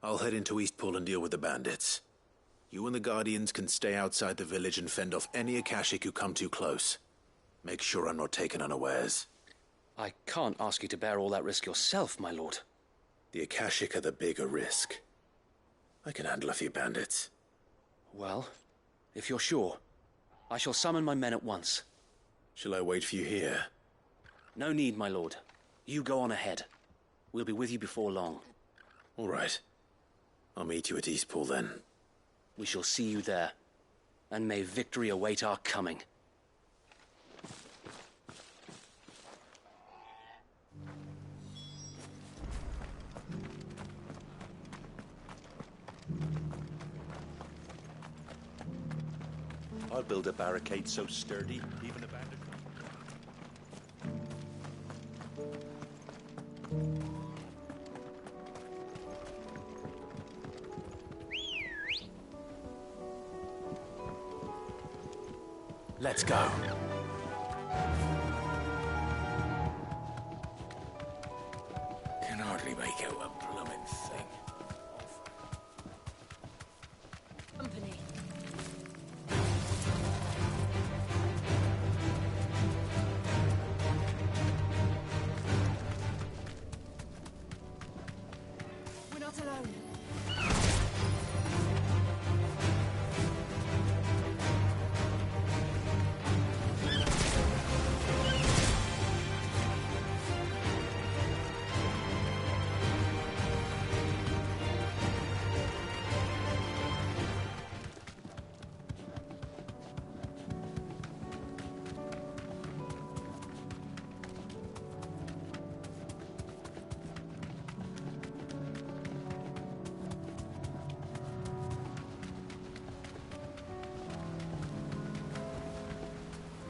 I'll head into Eastpool and deal with the bandits. You and the Guardians can stay outside the village and fend off any Akashic who come too close. Make sure I'm not taken unawares. I can't ask you to bear all that risk yourself, my lord. The Akashic are the bigger risk. I can handle a few bandits. Well, if you're sure, I shall summon my men at once. Shall I wait for you here? No need, my lord. You go on ahead. We'll be with you before long. All right. I'll meet you at Eastpool then. We shall see you there. And may victory await our coming. I'll build a barricade so sturdy, even a bandit. Let's go. Can hardly make out a blooming thing. Company. We're not alone.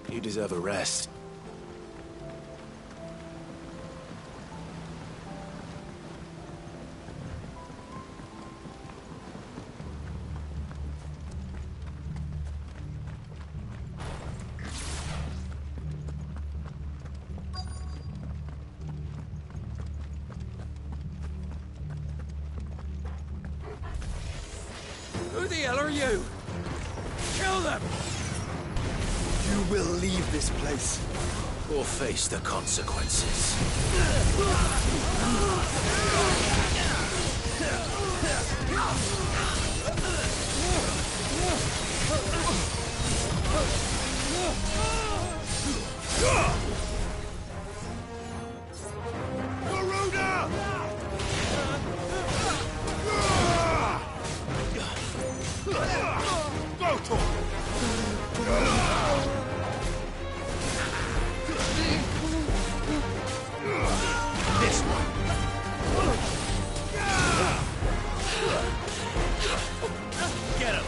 You deserve a rest. Who the hell are you? Kill them! You will leave this place. Or face the consequences. This one. Get him.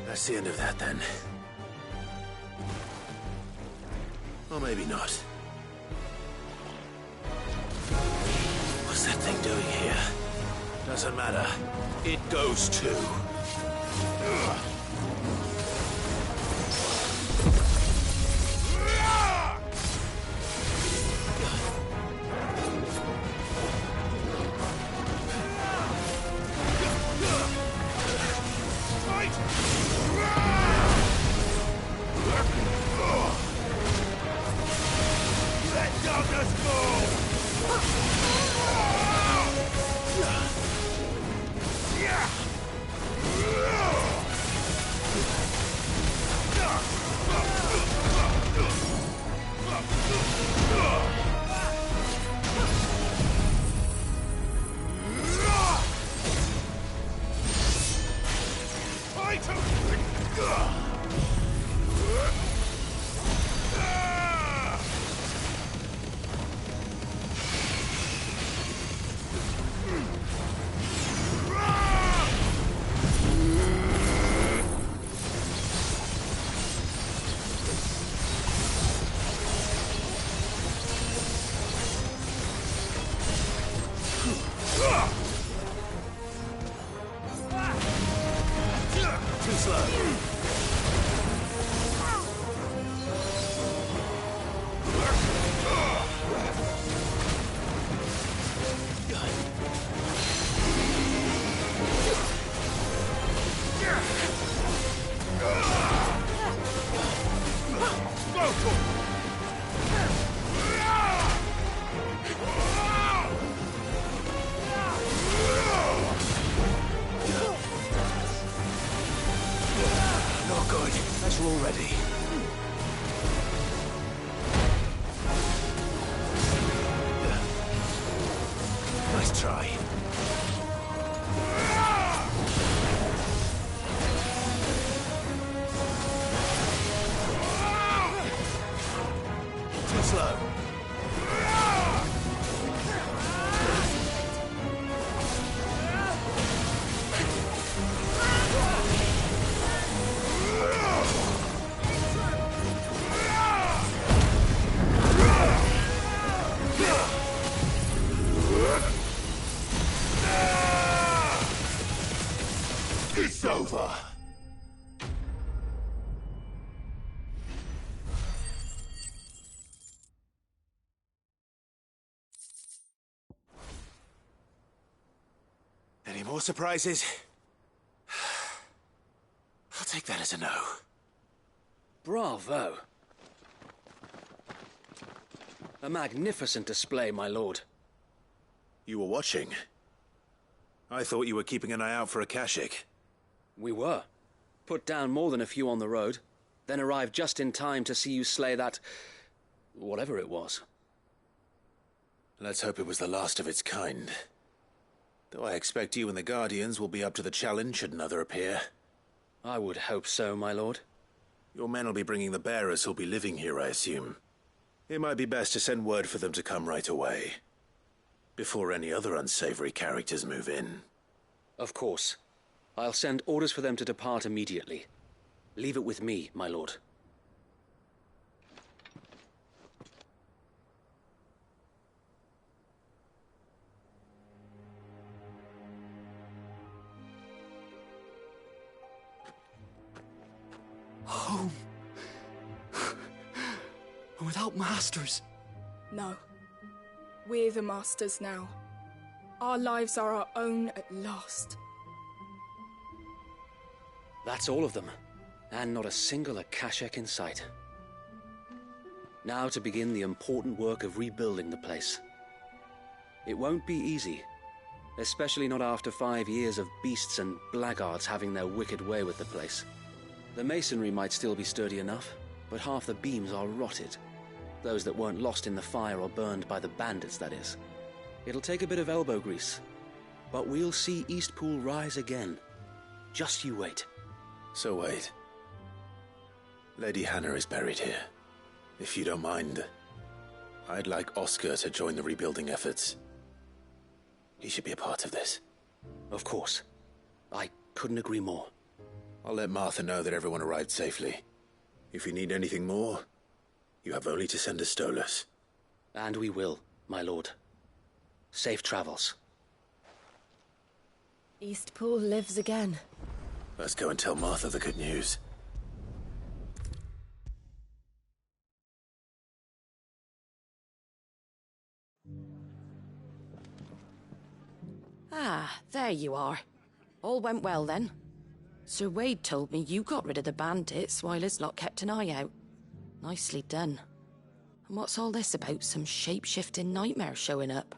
That's the end of that then. Or maybe not. What's that thing doing here? Doesn't matter. It goes too. Nice try. Too slow. It's over. Any more surprises? I'll take that as a no. Bravo. A magnificent display, my lord. You were watching. I thought you were keeping an eye out for a Kashik. We were. Put down more than a few on the road, then arrived just in time to see you slay that... whatever it was. Let's hope it was the last of its kind. Though I expect you and the Guardians will be up to the challenge should another appear. I would hope so, my lord. Your men will be bringing the bearers who'll be living here, I assume. It might be best to send word for them to come right away, before any other unsavory characters move in. Of course. I'll send orders for them to depart immediately. Leave it with me, my lord. Home. Without masters. No. We're the masters now. Our lives are our own at last. That's all of them, and not a single Akashek in sight. Now to begin the important work of rebuilding the place. It won't be easy, especially not after 5 years of beasts and blackguards having their wicked way with the place. The masonry might still be sturdy enough, but half the beams are rotted. Those that weren't lost in the fire or burned by the bandits, that is. It'll take a bit of elbow grease, but we'll see Eastpool rise again. Just you wait. So wait. Lady Hannah is buried here. If you don't mind, I'd like Oscar to join the rebuilding efforts. He should be a part of this. Of course. I couldn't agree more. I'll let Martha know that everyone arrived safely. If you need anything more, you have only to send a Stolas. And we will, my lord. Safe travels. Eastpool lives again. Let's go and tell Martha the good news. Ah, there you are. All went well then. Sir Wade told me you got rid of the bandits while his lot kept an eye out. Nicely done. And what's all this about some shape-shifting nightmare showing up?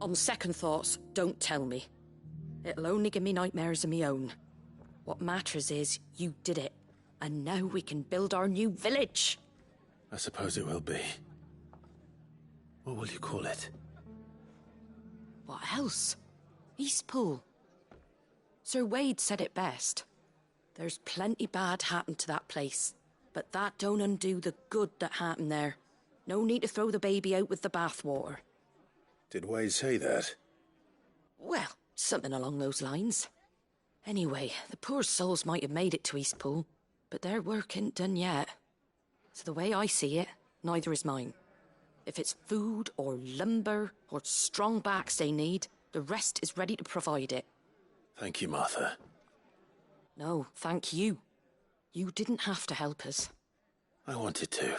On second thoughts, don't tell me. It'll only give me nightmares of me own. What matters is you did it, and now we can build our new village. I suppose it will be. What will you call it? What else? Eastpool. Sir Wade said it best. There's plenty bad happened to that place, but that don't undo the good that happened there. No need to throw the baby out with the bathwater. Did Wade say that? Well, something along those lines. Anyway, the poor souls might have made it to Eastpool, but their work ain't done yet. So the way I see it, neither is mine. If it's food or lumber or strong backs they need, the rest is ready to provide it. Thank you, Martha. No, thank you. You didn't have to help us. I wanted to.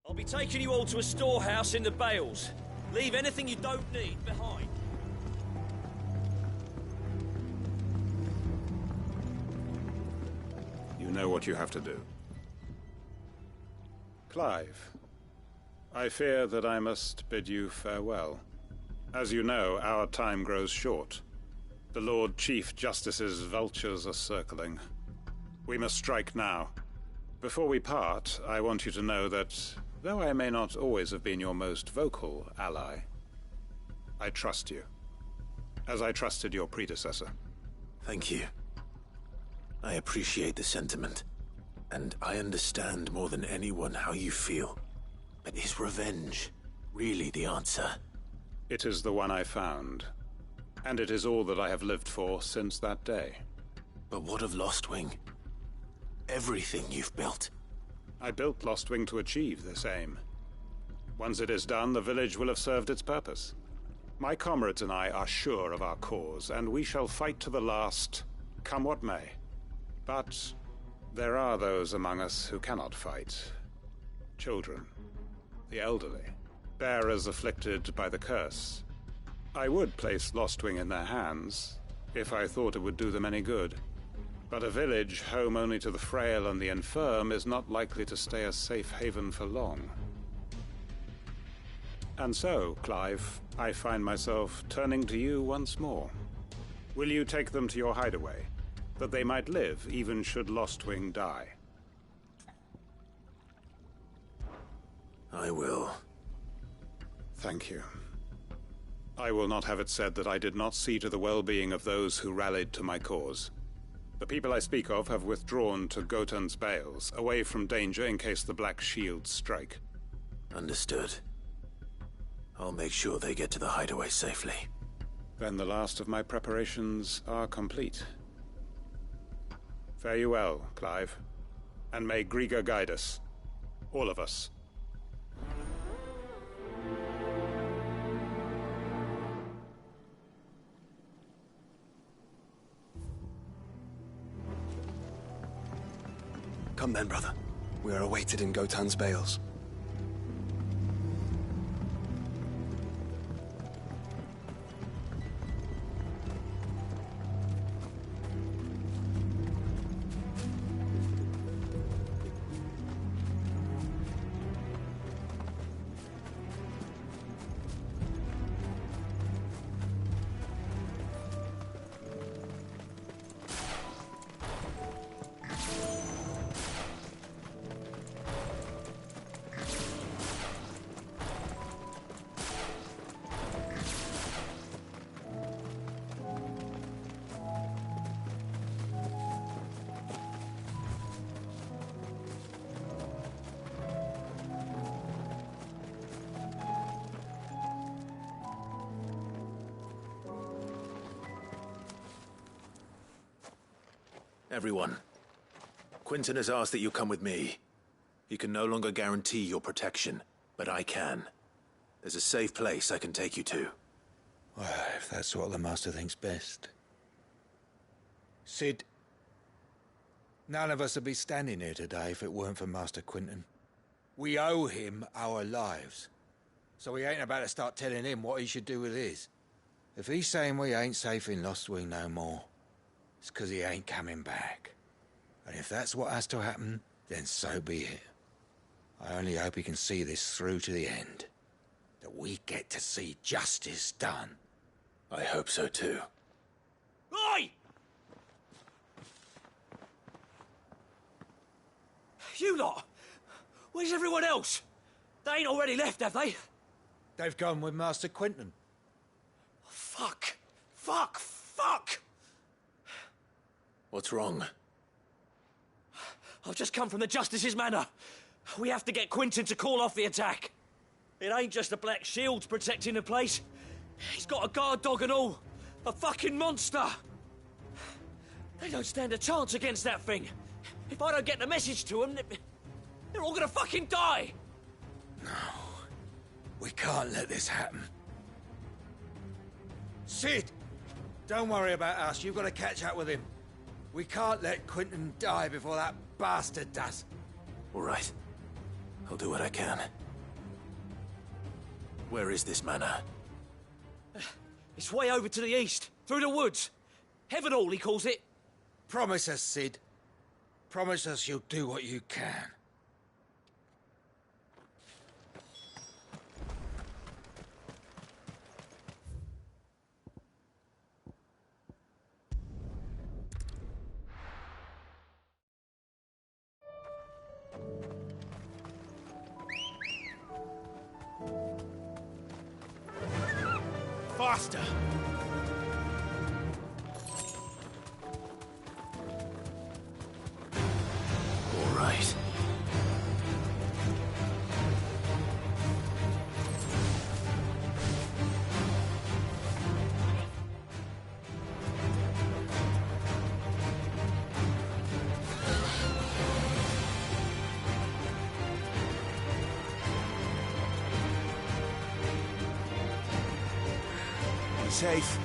I'll be taking you all to a storehouse in the Bales. Leave anything you don't need behind. You know what you have to do. Clive, I fear that I must bid you farewell. As you know, our time grows short. The Lord Chief Justice's vultures are circling. We must strike now. Before we part, I want you to know that, though I may not always have been your most vocal ally, I trust you, as I trusted your predecessor. Thank you. I appreciate the sentiment, and I understand more than anyone how you feel. But is revenge really the answer? It is the one I found, and it is all that I have lived for since that day. But what of Lostwing? Everything you've built. I built Lostwing to achieve this aim. Once it is done, the village will have served its purpose. My comrades and I are sure of our cause, and we shall fight to the last, come what may. But there are those among us who cannot fight. Children, the elderly, bearers afflicted by the curse. I would place Lostwing in their hands, if I thought it would do them any good. But a village home only to the frail and the infirm is not likely to stay a safe haven for long. And so, Clive, I find myself turning to you once more. Will you take them to your hideaway, that they might live even should Lostwing die? I will. Thank you. I will not have it said that I did not see to the well-being of those who rallied to my cause. The people I speak of have withdrawn to Gotan's Bales, away from danger in case the Black Shields strike. Understood. I'll make sure they get to the hideaway safely. Then the last of my preparations are complete. Fare you well, Clive. And may Griga guide us. All of us. Come then, brother. We are awaited in Gotan's Bales. Everyone, Quinton has asked that you come with me. He can no longer guarantee your protection, but I can. There's a safe place I can take you to. Well, if that's what the Master thinks best. Sid, none of us would be standing here today if it weren't for Master Quinton. We owe him our lives. So we ain't about to start telling him what he should do with his. If he's saying we ain't safe in Lostwing no more, it's 'cause he ain't coming back. And if that's what has to happen, then so be it. I only hope he can see this through to the end. That we get to see justice done. I hope so too. Oi! You lot! Where's everyone else? They ain't already left, have they? They've gone with Master Quinton. Fuck! Fuck! Fuck! What's wrong? I've just come from the Justice's manor. We have to get Quinton to call off the attack. It ain't just the Black Shields protecting the place. He's got a guard dog and all. A fucking monster. They don't stand a chance against that thing. If I don't get the message to them, they're all gonna fucking die. No. We can't let this happen. Sid! Don't worry about us. You've got to catch up with him. We can't let Quinton die before that bastard does. All right. I'll do what I can. Where is this manor? It's way over to the east, through the woods. Heaven Hall, he calls it. Promise us, Sid. Promise us you'll do what you can. Faster! All right. Safe.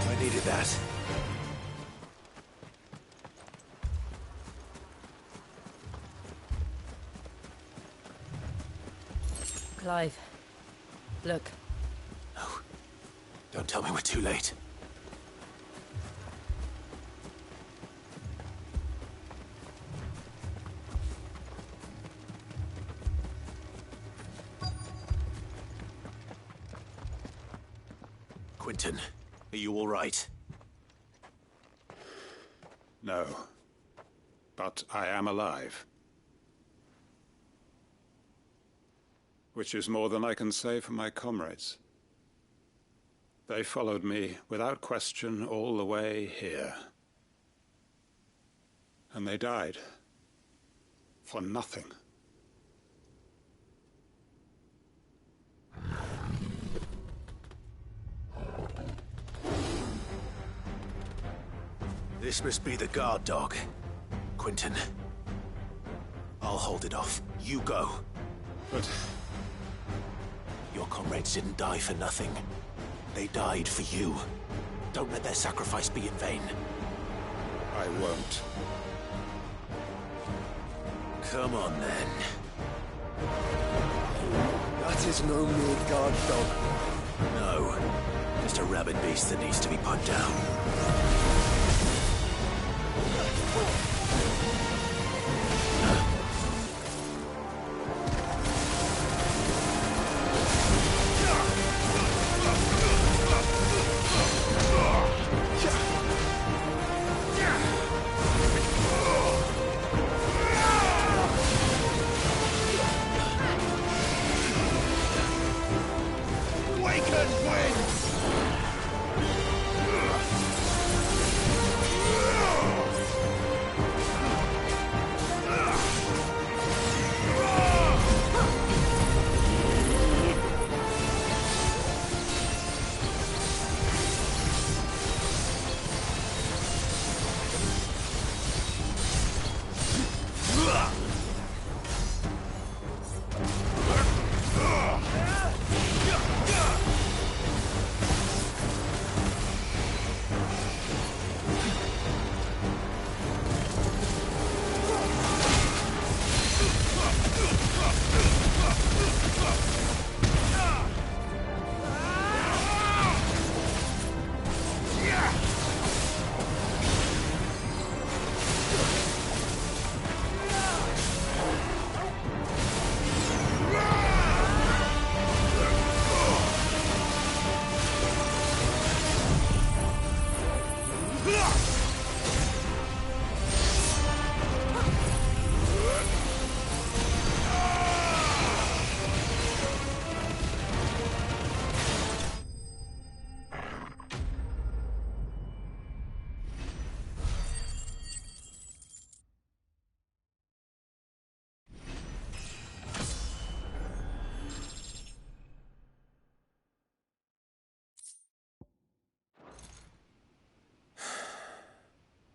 I needed that. Clive, look. No. Don't tell me we're too late. Quentin, are you all right? No. But I am alive. Which is more than I can say for my comrades. They followed me without question all the way here. And they died. For nothing. This must be the guard dog. Quentin. I'll hold it off. You go. But... your comrades didn't die for nothing. They died for you. Don't let their sacrifice be in vain. I won't. Come on, then. That is no mere guard dog. No. Just a rabid beast that needs to be put down.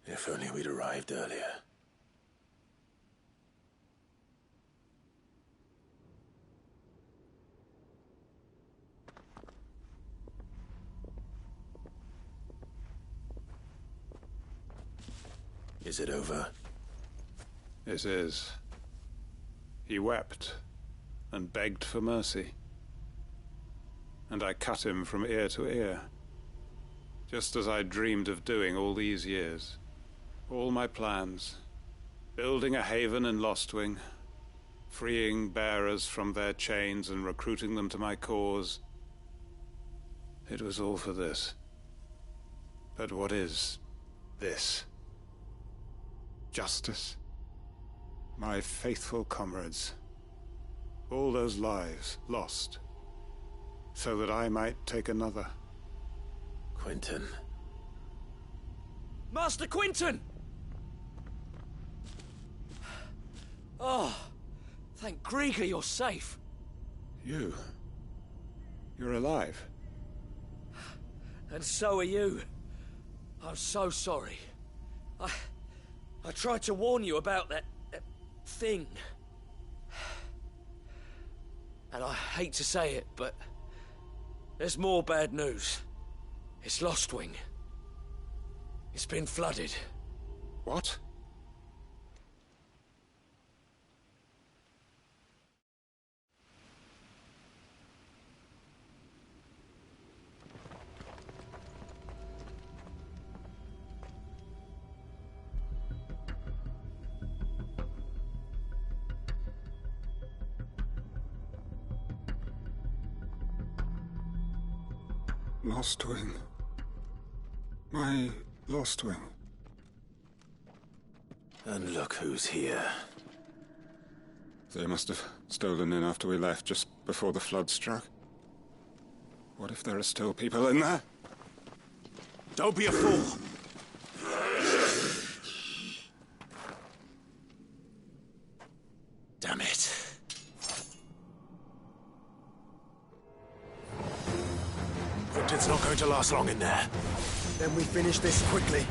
If only we'd arrived earlier. Is it over? It is. He wept and begged for mercy. And I cut him from ear to ear. Just as I dreamed of doing all these years. All my plans. Building a haven in Lostwing. Freeing bearers from their chains and recruiting them to my cause. It was all for this. But what is this? Justice? My faithful comrades. All those lives lost. So that I might take another. Quentin. Master Quentin! Oh, thank Grieger you're safe. You? You're alive? And so are you. I'm so sorry. I tried to warn you about that thing. And I hate to say it, but there's more bad news. It's Lostwing. It's been flooded. What? Lostwing. My Lostwing. And look who's here. They must have stolen in after we left, just before the flood struck. What if there are still people in there? Don't be a fool! Damn it. Quentin's not going to last long in there. Then we finish this quickly.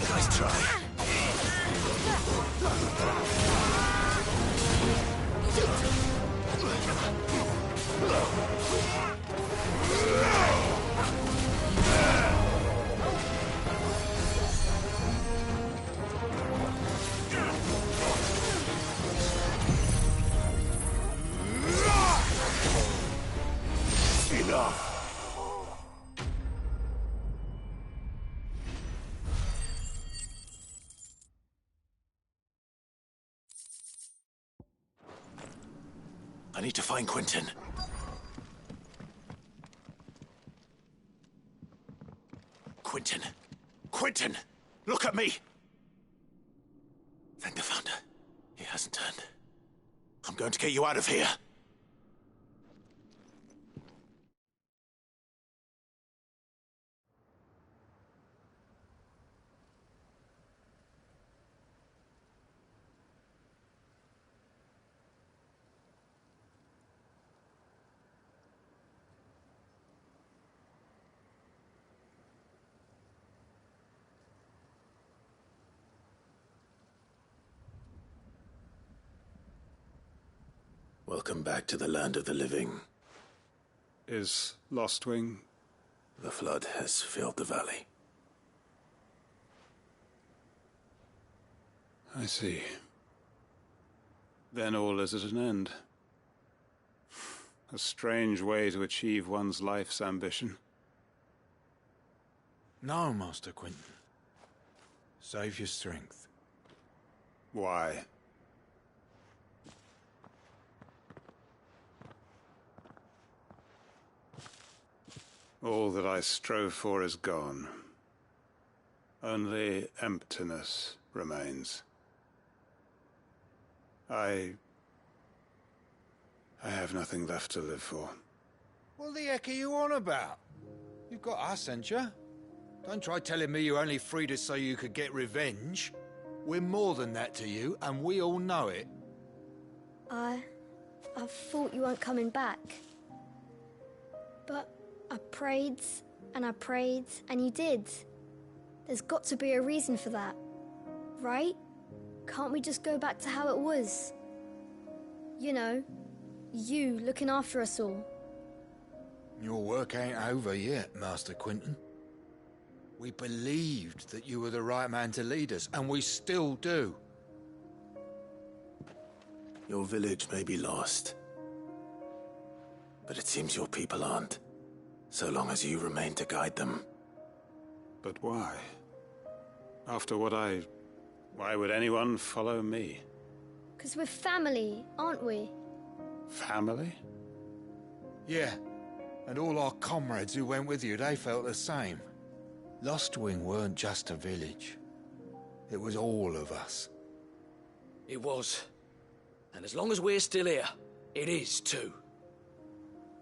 Nice try. Enough. I need to find Quentin. Quentin! Quentin! Look at me! Thank the Founder. He hasn't turned. I'm going to get you out of here. Welcome back to the land of the living. Is Lostwing? The flood has filled the valley. I see. Then all is at an end. A strange way to achieve one's life's ambition. No, Master Quinton. Save your strength. Why? All that I strove for is gone. Only emptiness remains. I have nothing left to live for. What the heck are you on about? You've got us, ain't you? Don't try telling me you only freed us so you could get revenge. We're more than that to you, and we all know it. I thought you weren't coming back. But I prayed, and you did. There's got to be a reason for that, right? Can't we just go back to how it was? You know, you looking after us all. Your work ain't over yet, Master Quinton. We believed that you were the right man to lead us, and we still do. Your village may be lost, but it seems your people aren't, so long as you remain to guide them. But why? After what why would anyone follow me? 'Cause we're family, aren't we? Family? Yeah, and all our comrades who went with you, they felt the same. Lostwing weren't just a village. It was all of us. It was. And as long as we're still here, it is too.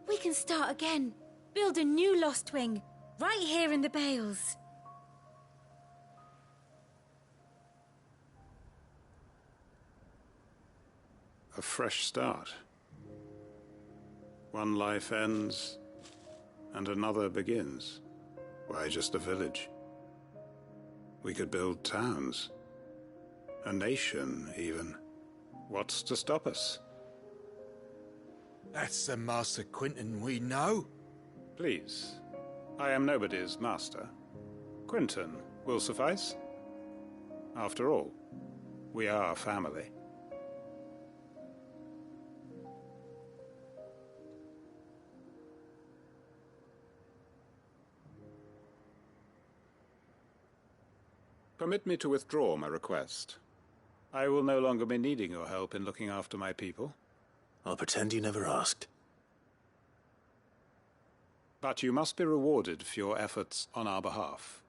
We can start again. Build a new Lostwing, right here in the Bales. A fresh start. One life ends, and another begins. Why just a village? We could build towns. A nation, even. What's to stop us? That's the Master Quinton we know. Please. I am nobody's master. Quinton will suffice. After all, we are family. Permit me to withdraw my request. I will no longer be needing your help in looking after my people. I'll pretend you never asked. But you must be rewarded for your efforts on our behalf.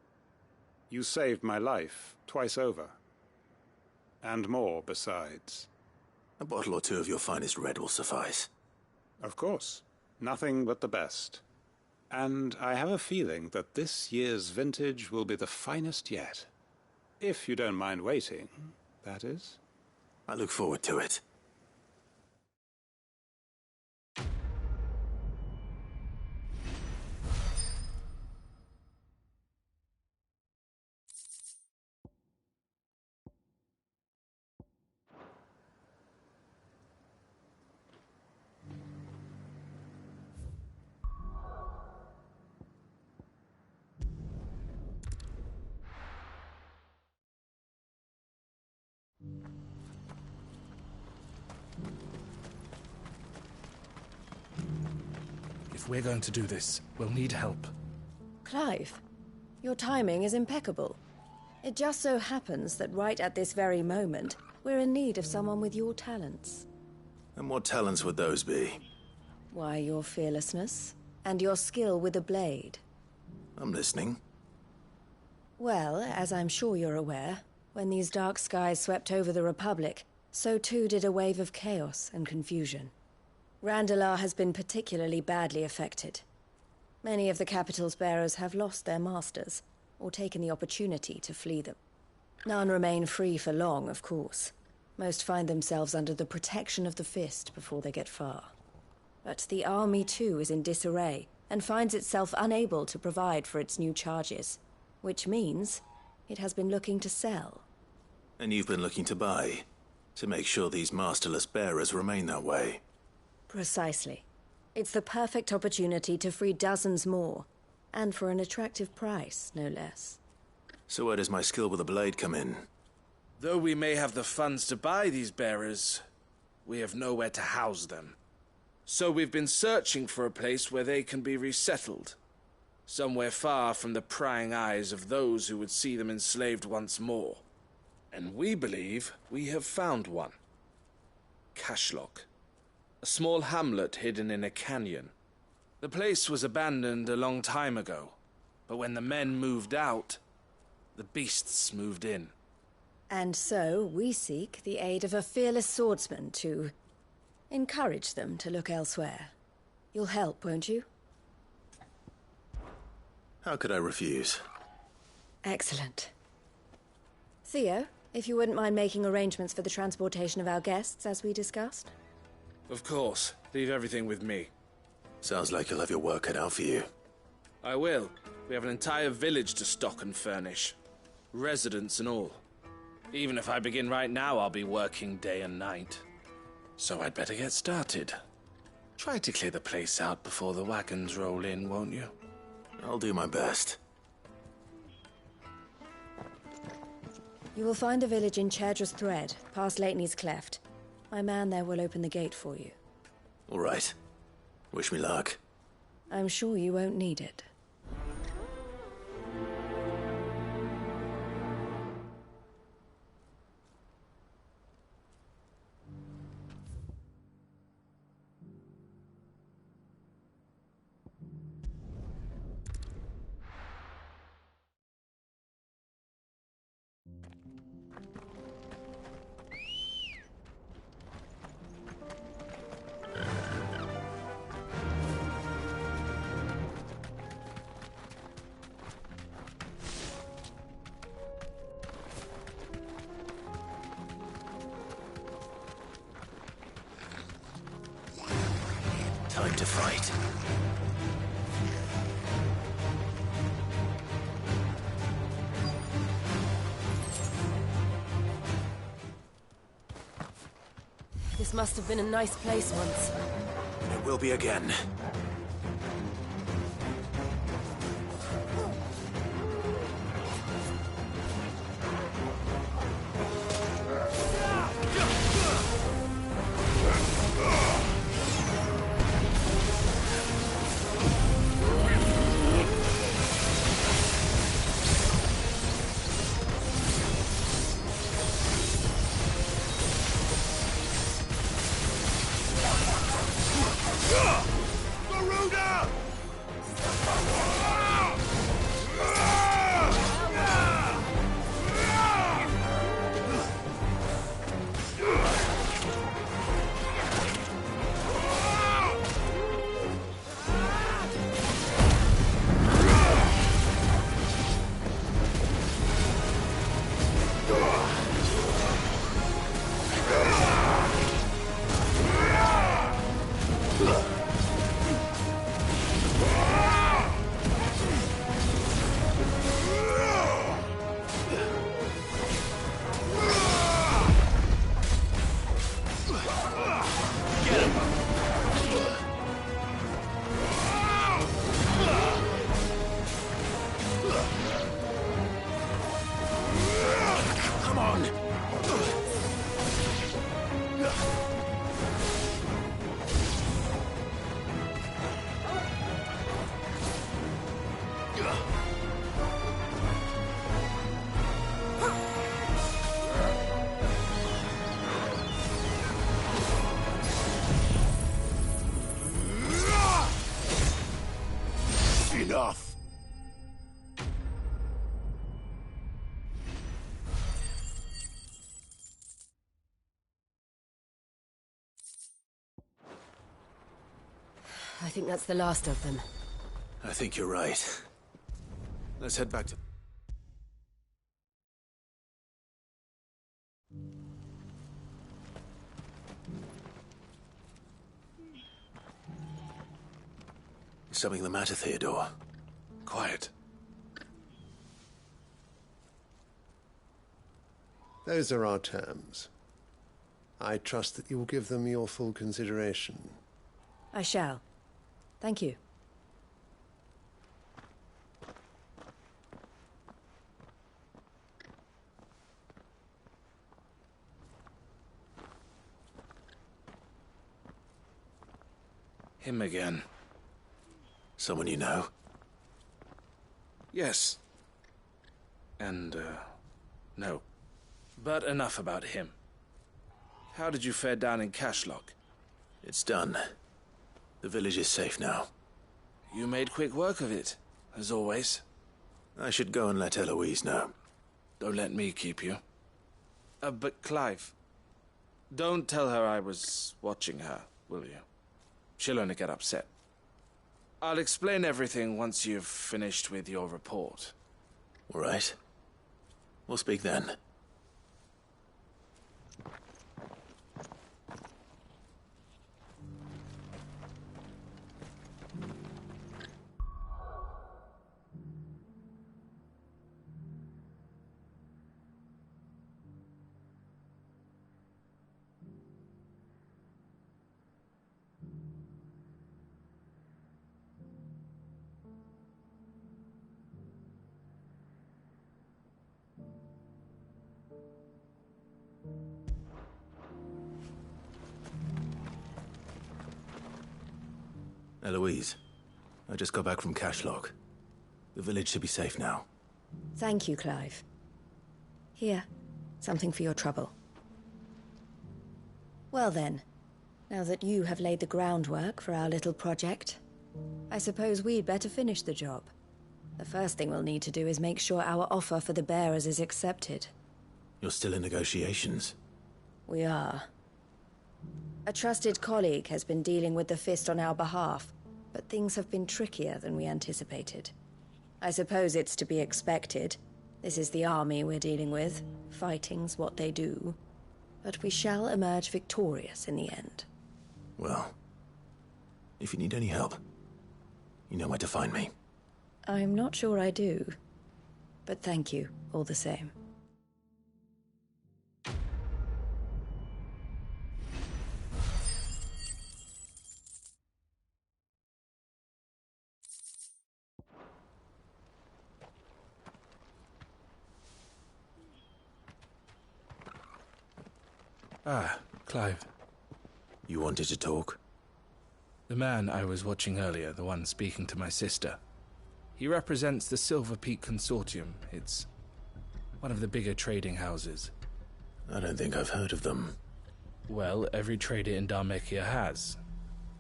You saved my life twice over. And more besides. A bottle or two of your finest red will suffice. Of course. Nothing but the best. And I have a feeling that this year's vintage will be the finest yet. If you don't mind waiting, that is. I look forward to it. If we're going to do this, we'll need help. Clive, your timing is impeccable. It just so happens that right at this very moment, we're in need of someone with your talents. And what talents would those be? Why, your fearlessness, and your skill with a blade. I'm listening. Well, as I'm sure you're aware, when these dark skies swept over the Republic, so too did a wave of chaos and confusion. Randalar has been particularly badly affected. Many of the capital's bearers have lost their masters, or taken the opportunity to flee them. None remain free for long, of course. Most find themselves under the protection of the Fist before they get far. But the army too is in disarray, and finds itself unable to provide for its new charges. Which means it has been looking to sell. And you've been looking to buy, to make sure these masterless bearers remain that way. Precisely. It's the perfect opportunity to free dozens more. And for an attractive price, no less. So where does my skill with the blade come in? Though we may have the funds to buy these bearers, we have nowhere to house them. So we've been searching for a place where they can be resettled. Somewhere far from the prying eyes of those who would see them enslaved once more. And we believe we have found one. Cashlock. A small hamlet hidden in a canyon. The place was abandoned a long time ago, but when the men moved out, the beasts moved in. And so we seek the aid of a fearless swordsman to encourage them to look elsewhere. You'll help, won't you? How could I refuse? Excellent. Theo, if you wouldn't mind making arrangements for the transportation of our guests, as we discussed. Of course. Leave everything with me. Sounds like you'll have your work cut out for you. I will. We have an entire village to stock and furnish. Residents and all. Even if I begin right now, I'll be working day and night. So I'd better get started. Try to clear the place out before the wagons roll in, won't you? I'll do my best. You will find a village in Chadra's Thread, past Lateney's Cleft. My man there will open the gate for you. All right. Wish me luck. I'm sure you won't need it. Time to fight. This must have been a nice place once. It will be again. Enough! I think that's the last of them. I think you're right. Let's head back to... Is something the matter, Theodore? Quiet. Those are our terms. I trust that you will give them your full consideration. I shall. Thank you. Him again. Someone you know? Yes. And, no. But enough about him. How did you fare down in Cashlock? It's done. The village is safe now. You made quick work of it, as always. I should go and let Eloise know. Don't let me keep you. But Clive, don't tell her I was watching her, will you? She'll only get upset. I'll explain everything once you've finished with your report. All right. We'll speak then. Eloise, I just got back from Cashlock. The village should be safe now. Thank you, Clive. Here, something for your trouble. Well then, now that you have laid the groundwork for our little project, I suppose we'd better finish the job. The first thing we'll need to do is make sure our offer for the bearers is accepted. You're still in negotiations? We are. A trusted colleague has been dealing with the Fist on our behalf, but things have been trickier than we anticipated. I suppose it's to be expected. This is the army we're dealing with. Fighting's what they do. But we shall emerge victorious in the end. Well, if you need any help, you know where to find me. I'm not sure I do, but thank you all the same. Ah, Clive. You wanted to talk? The man I was watching earlier, the one speaking to my sister. He represents the Silver Peak Consortium. It's one of the bigger trading houses. I don't think I've heard of them. Well, every trader in Dharmekia has.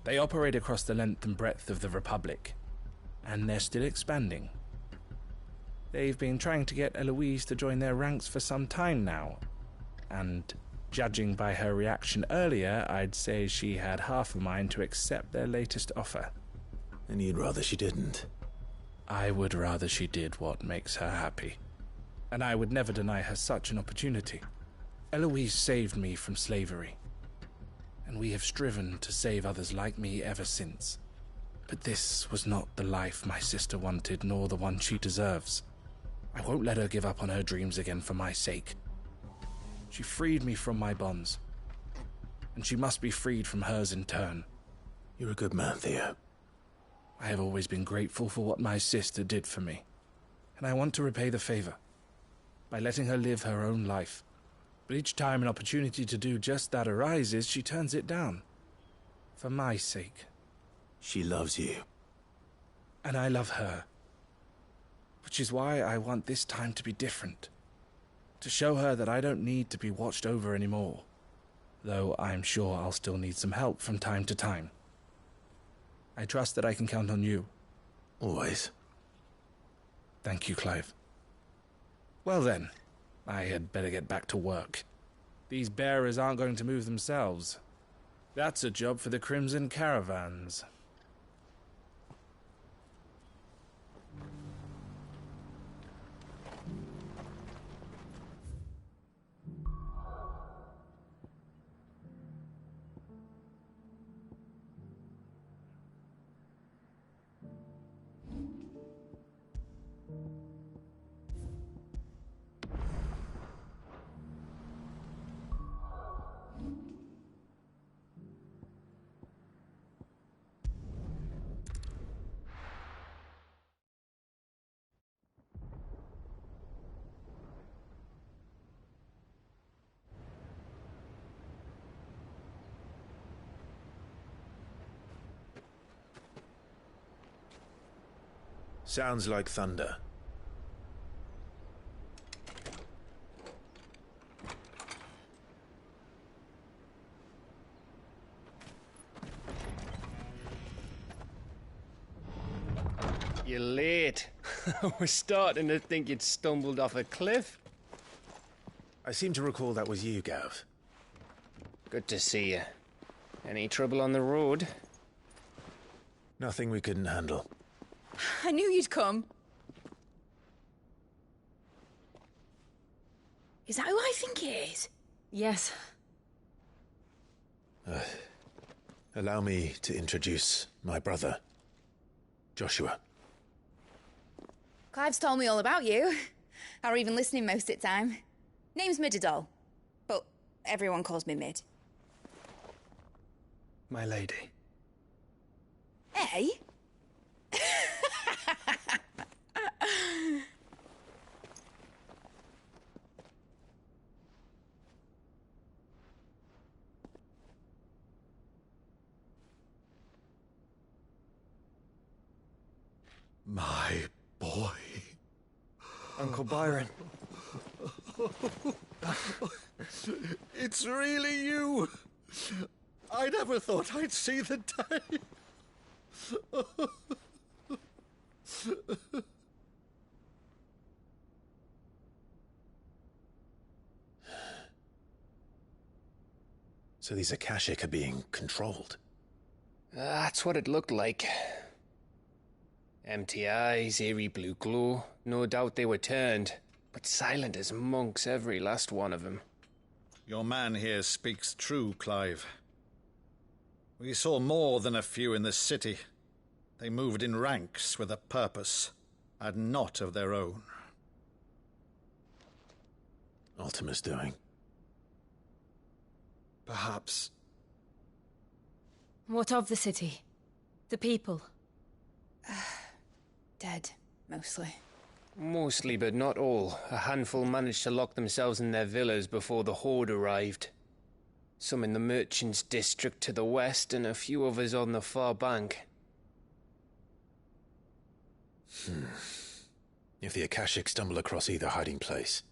They operate across the length and breadth of the Republic, and they're still expanding. They've been trying to get Eloise to join their ranks for some time now, and judging by her reaction earlier, I'd say she had half a mind to accept their latest offer. And you'd rather she didn't? I would rather she did what makes her happy. And I would never deny her such an opportunity. Eloise saved me from slavery, and we have striven to save others like me ever since. But this was not the life my sister wanted, nor the one she deserves. I won't let her give up on her dreams again for my sake. She freed me from my bonds, and she must be freed from hers in turn. You're a good man, Theo. I have always been grateful for what my sister did for me, and I want to repay the favor by letting her live her own life. But each time an opportunity to do just that arises, she turns it down. For my sake. She loves you. And I love her. Which is why I want this time to be different. To show her that I don't need to be watched over anymore. Though I'm sure I'll still need some help from time to time. I trust that I can count on you. Always. Thank you, Clive. Well then, I had better get back to work. These bearers aren't going to move themselves. That's a job for the Crimson Caravans. Sounds like thunder. You're late. We're starting to think you'd stumbled off a cliff. I seem to recall that was you, Gav. Good to see you. Any trouble on the road? Nothing we couldn't handle. I knew you'd come. Is that who I think it is? Yes. Allow me to introduce my brother, Joshua. Clive's told me all about you. Or even listening most of the time. Name's Midadol, but everyone calls me Mid. My lady. Eh? My boy. Uncle Byron. It's really you. I never thought I'd see the day. So these Akashic are being controlled? That's what it looked like. Empty eyes, eerie blue glow. No doubt they were turned, but silent as monks, every last one of them. Your man here speaks true, Clive. We saw more than a few in the city. They moved in ranks with a purpose, and not of their own. Ultima's doing. Perhaps. What of the city? The people? Dead, mostly. Mostly, but not all. A handful managed to lock themselves in their villas before the Horde arrived. Some in the Merchants' District to the west, and a few others on the far bank. If the Akashic stumble across either hiding place,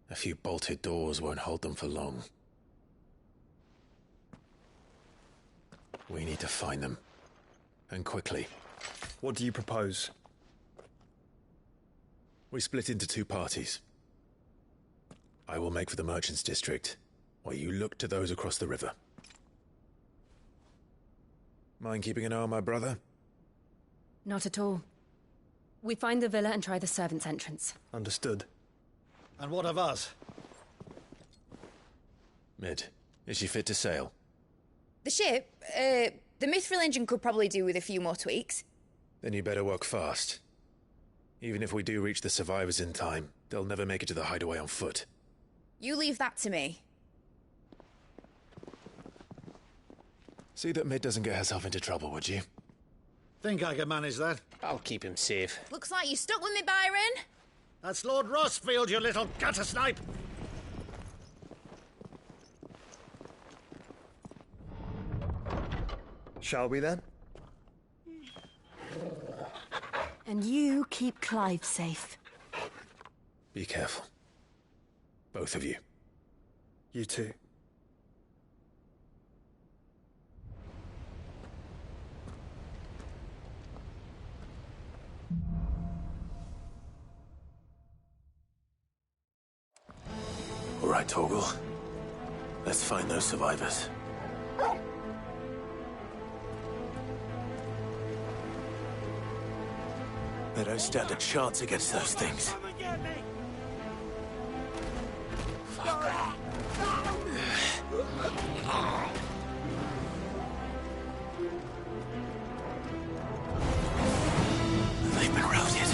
a few bolted doors won't hold them for long. We need to find them. And quickly. What do you propose? We split into two parties. I will make for the Merchants' District, while you look to those across the river. Mind keeping an eye on my brother? Not at all. We find the villa and try the servants' entrance. Understood. And what of us? Mid, is she fit to sail? The ship? The mithril engine could probably do with a few more tweaks. Then you better work fast. Even if we do reach the survivors in time, they'll never make it to the hideaway on foot. You leave that to me. See that Mid doesn't get herself into trouble, would you? Think I can manage that? I'll keep him safe. Looks like you stuck with me, Byron. That's Lord Rossfield, you little gutter snipe! Shall we then? And you keep Clive safe. Be careful. Both of you. You too. All right, Torgal. Let's find those survivors. They don't stand a chance against those things. They've been routed.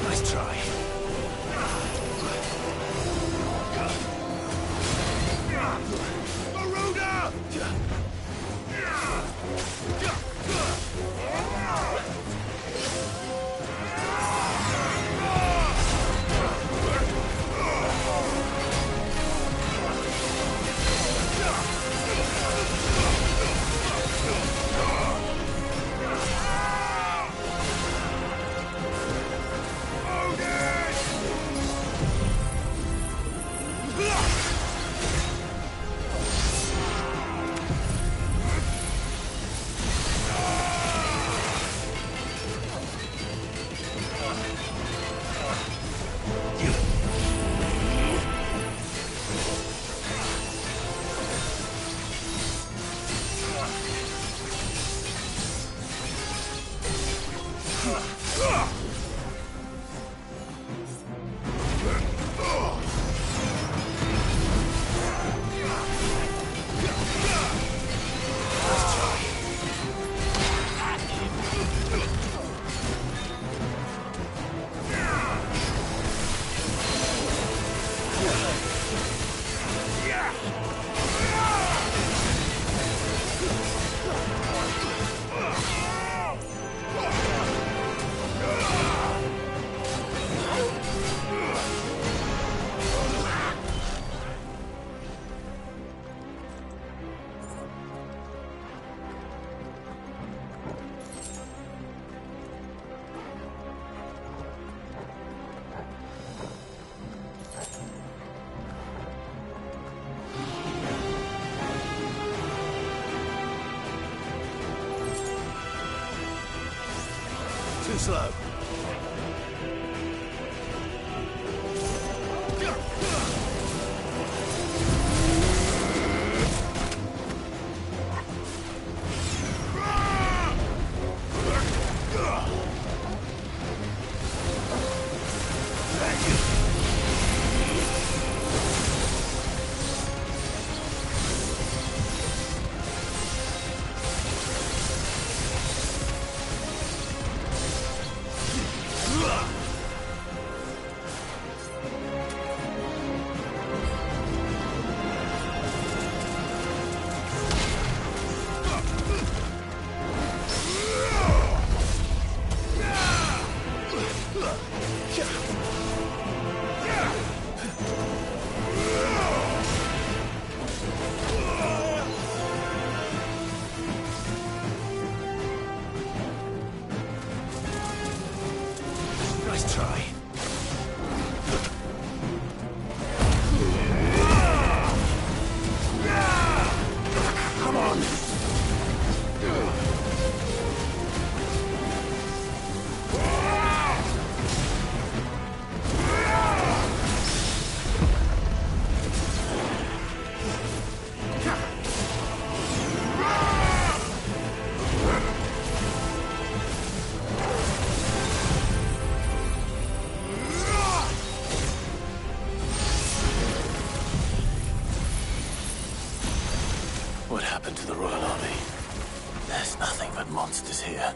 Nice try. Too slow. Nice try. Come on. What happened to the Royal Army? There's nothing but monsters here.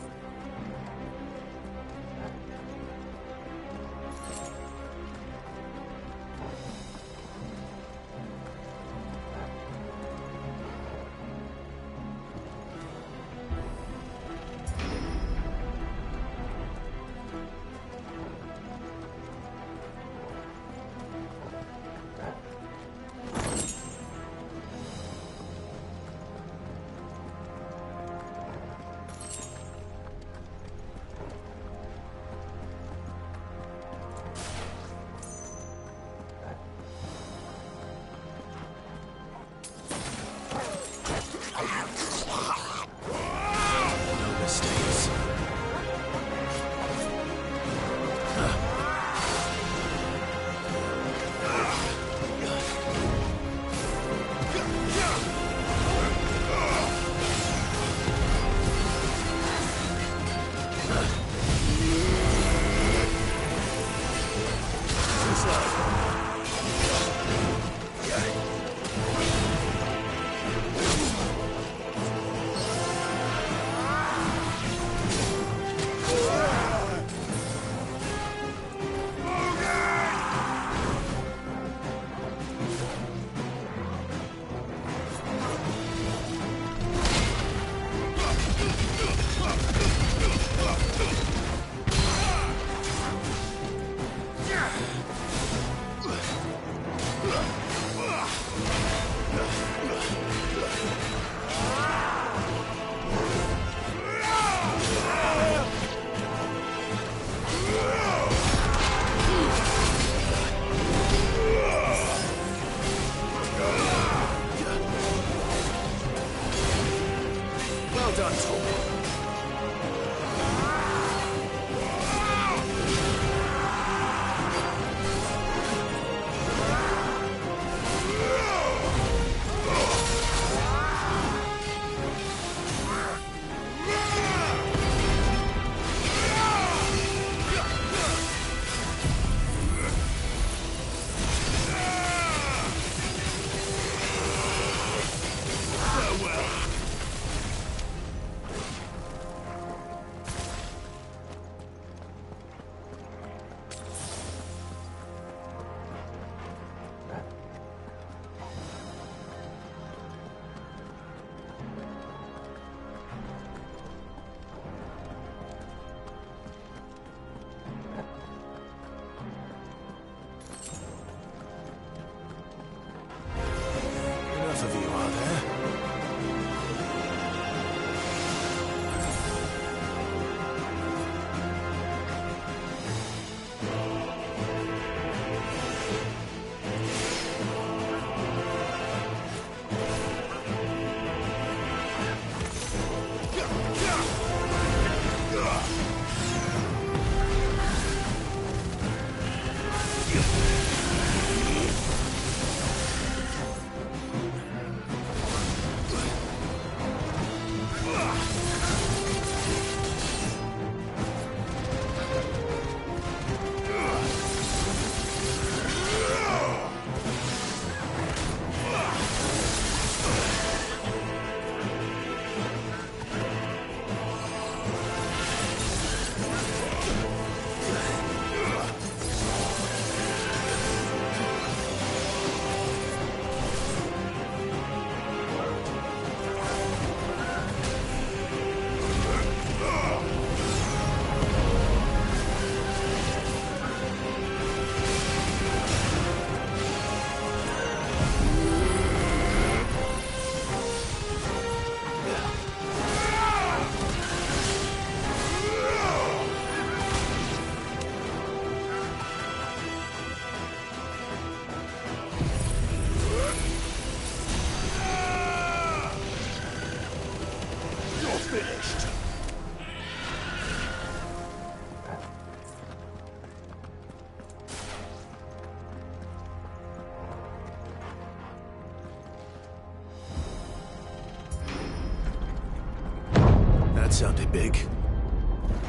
That sounded big.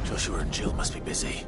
Joshua and Jill must be busy.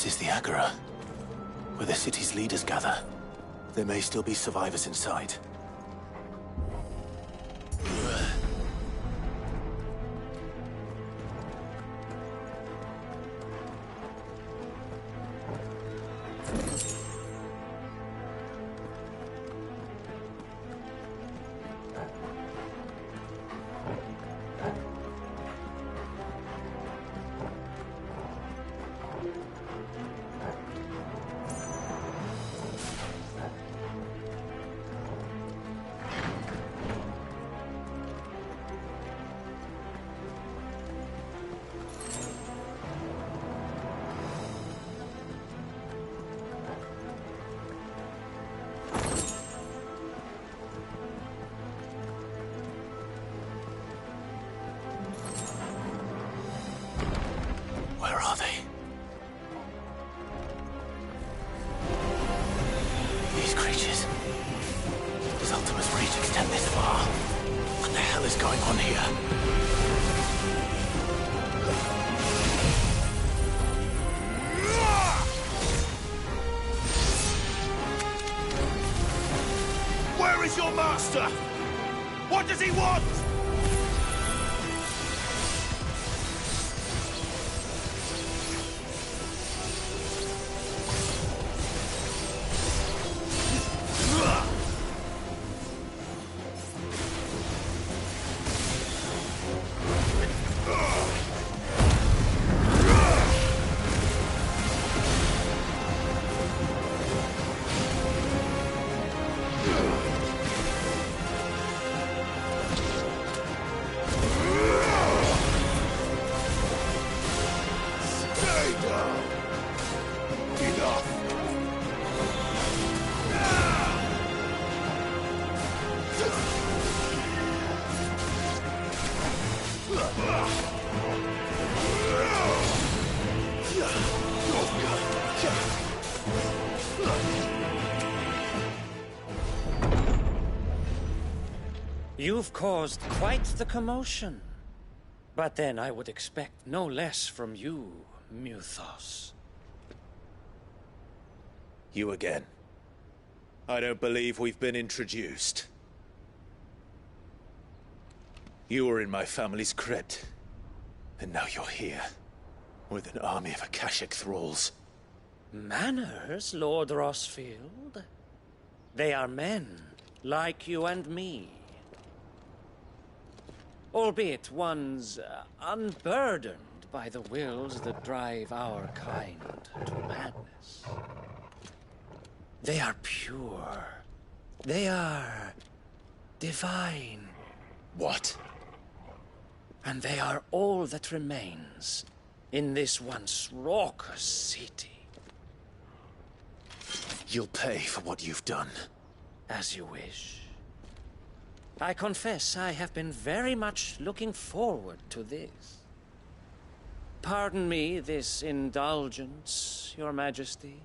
This is the Agora, where the city's leaders gather. There may still be survivors inside. Ultima's reach extend this far? What the hell is going on here? Where is your master? What does he want? You've caused quite the commotion. But then I would expect no less from you, Muthos. You again. I don't believe we've been introduced. You were in my family's crypt. And now you're here. With an army of Akashic thralls. Manners, Lord Rossfield? They are men, like you and me. Albeit ones unburdened by the wills that drive our kind to madness. They are pure. They are divine. What? And they are all that remains in this once raucous city. You'll pay for what you've done. As you wish. I confess I have been very much looking forward to this. Pardon me this indulgence, Your Majesty.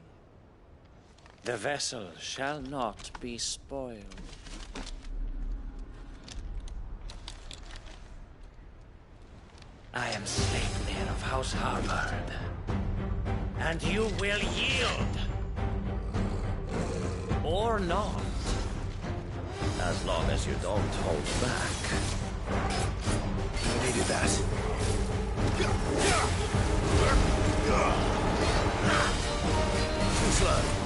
The vessel shall not be spoiled. I am Sleipnir of House Harvard, and you will yield. Or not. As long as you don't hold back. You needed that. Too slow.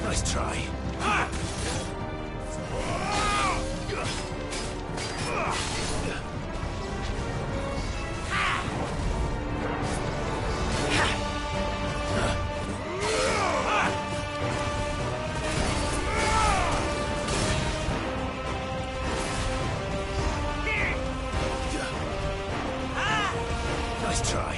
Nice try. Nice try.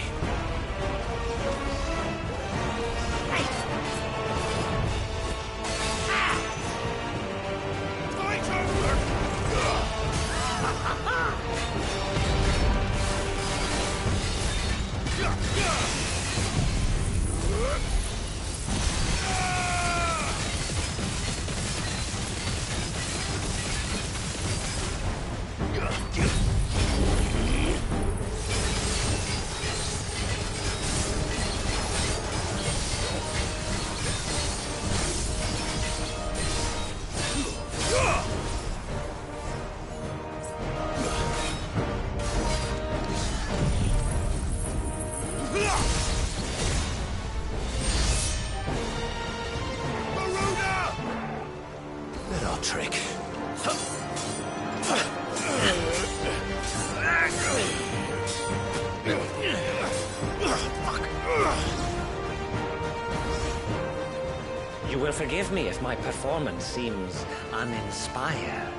You will forgive me if my performance seems uninspired.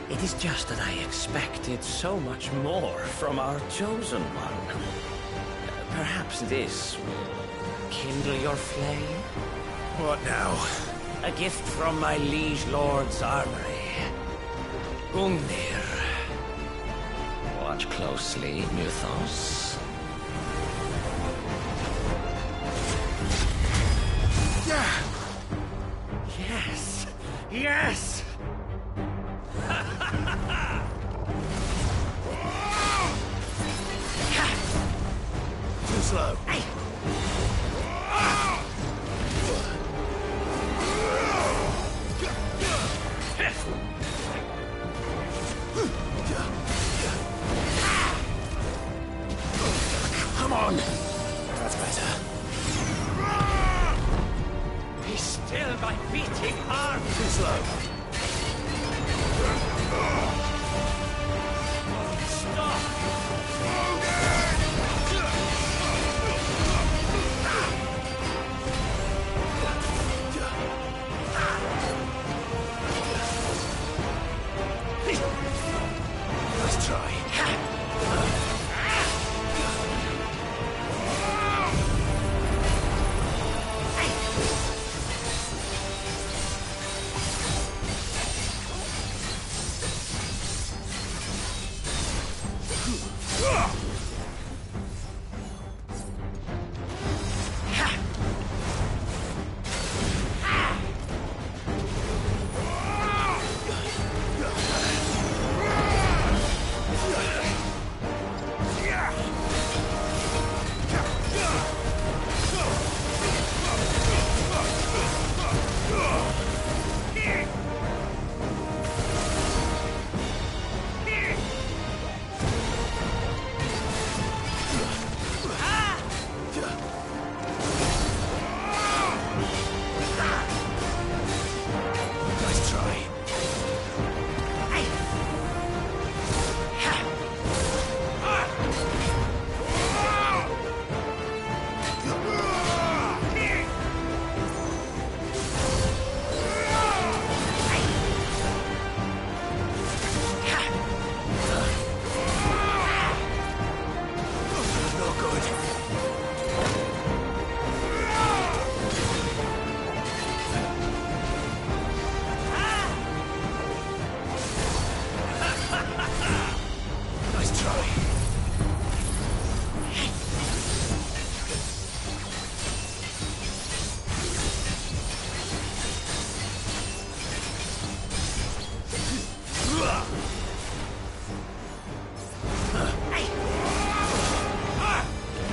It is just that I expected so much more from our chosen one. Perhaps this will kindle your flame? What now? A gift from my liege lord's armory. Gungnir. Watch closely, Mythos. Yes! Yes! Too slow. Come on! That's better. Be still, my beating heart! Too slow. Let's try.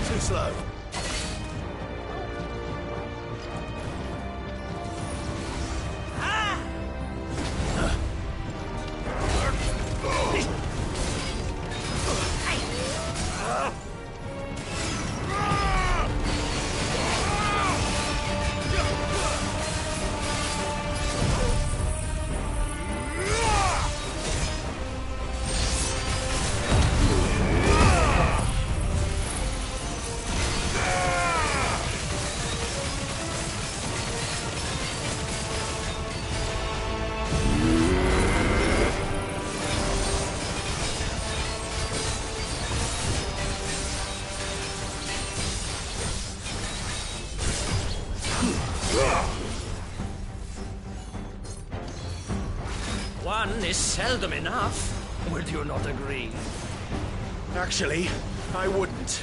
Too slow. One is seldom enough. Would you not agree? Actually, I wouldn't.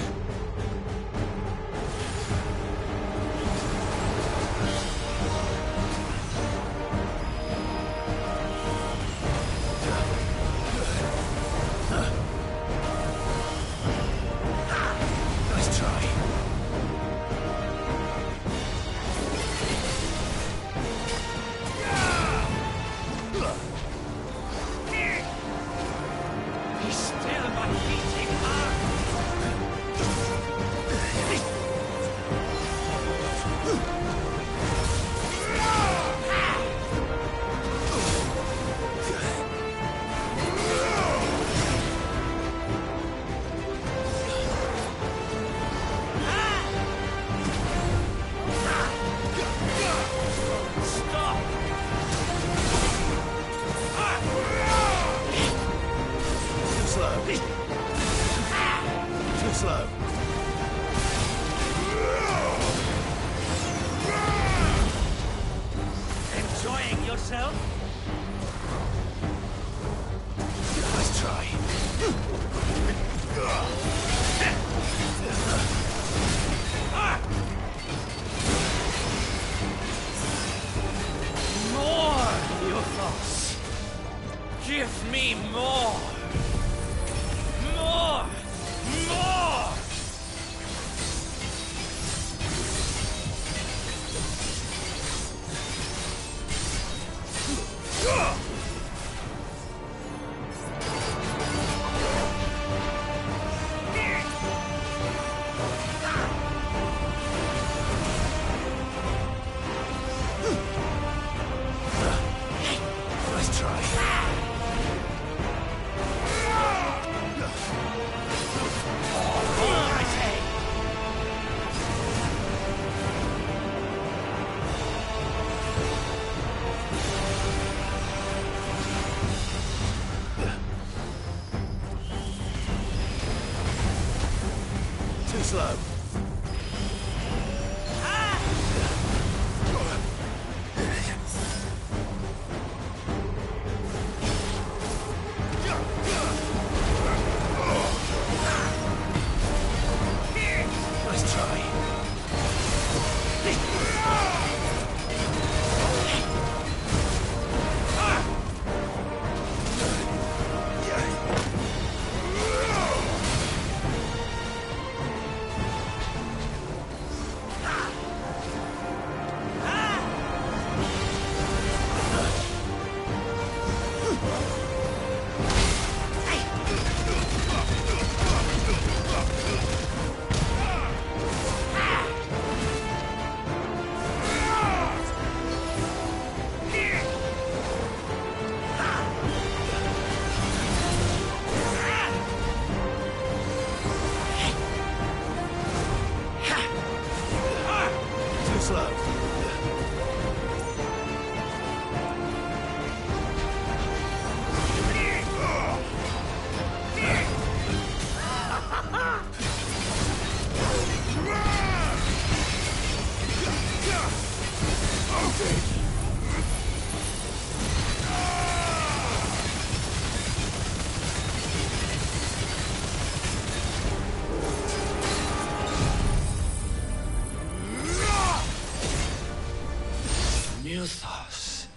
Mythos.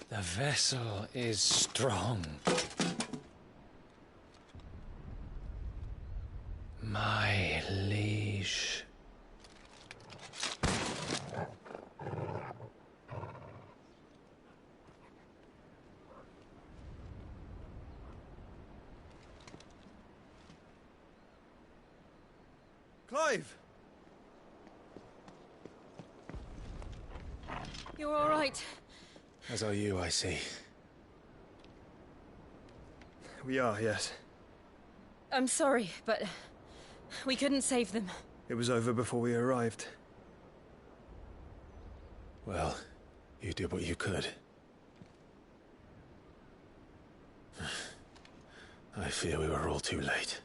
The vessel is strong. My liege. Clive! You're all right. As are you, I see. We are, yes. I'm sorry, but we couldn't save them. It was over before we arrived. Well, you did what you could. I fear we were all too late.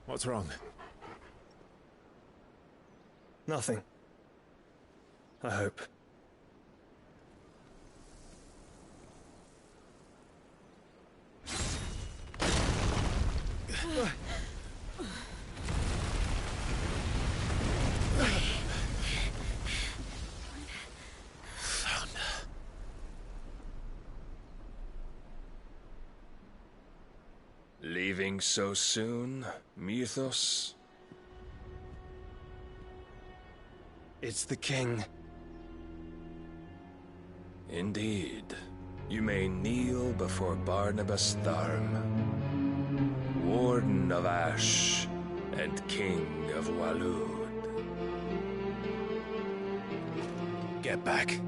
What's wrong? Nothing. I hope. Leaving so soon, Mythos? It's the king. Indeed. You may kneel before Barnabas Tharm, Warden of Ash and King of Walud. Get back.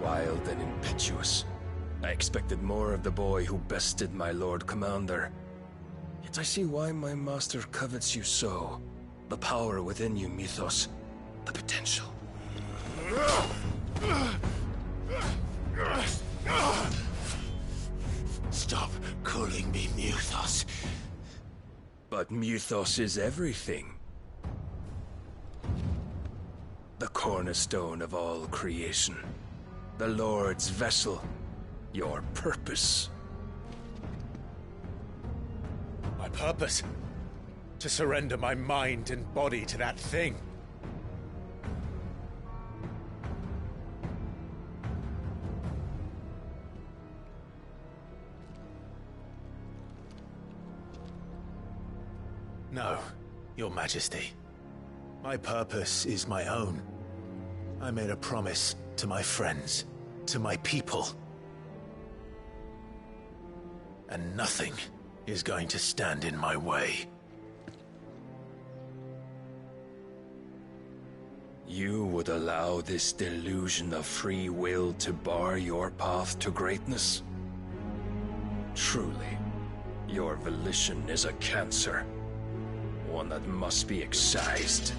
Wild and impetuous. I expected more of the boy who bested my Lord Commander. Yet I see why my master covets you so. The power within you, Mythos. The potential. Stop calling me Mythos. But Mythos is everything. The cornerstone of all creation. The Lord's vessel. Your purpose. My purpose? To surrender my mind and body to that thing. No, Your Majesty. My purpose is my own. I made a promise to my friends, to my people. And nothing is going to stand in my way. You would allow this delusion of free will to bar your path to greatness? Truly, your volition is a cancer. One that must be excised.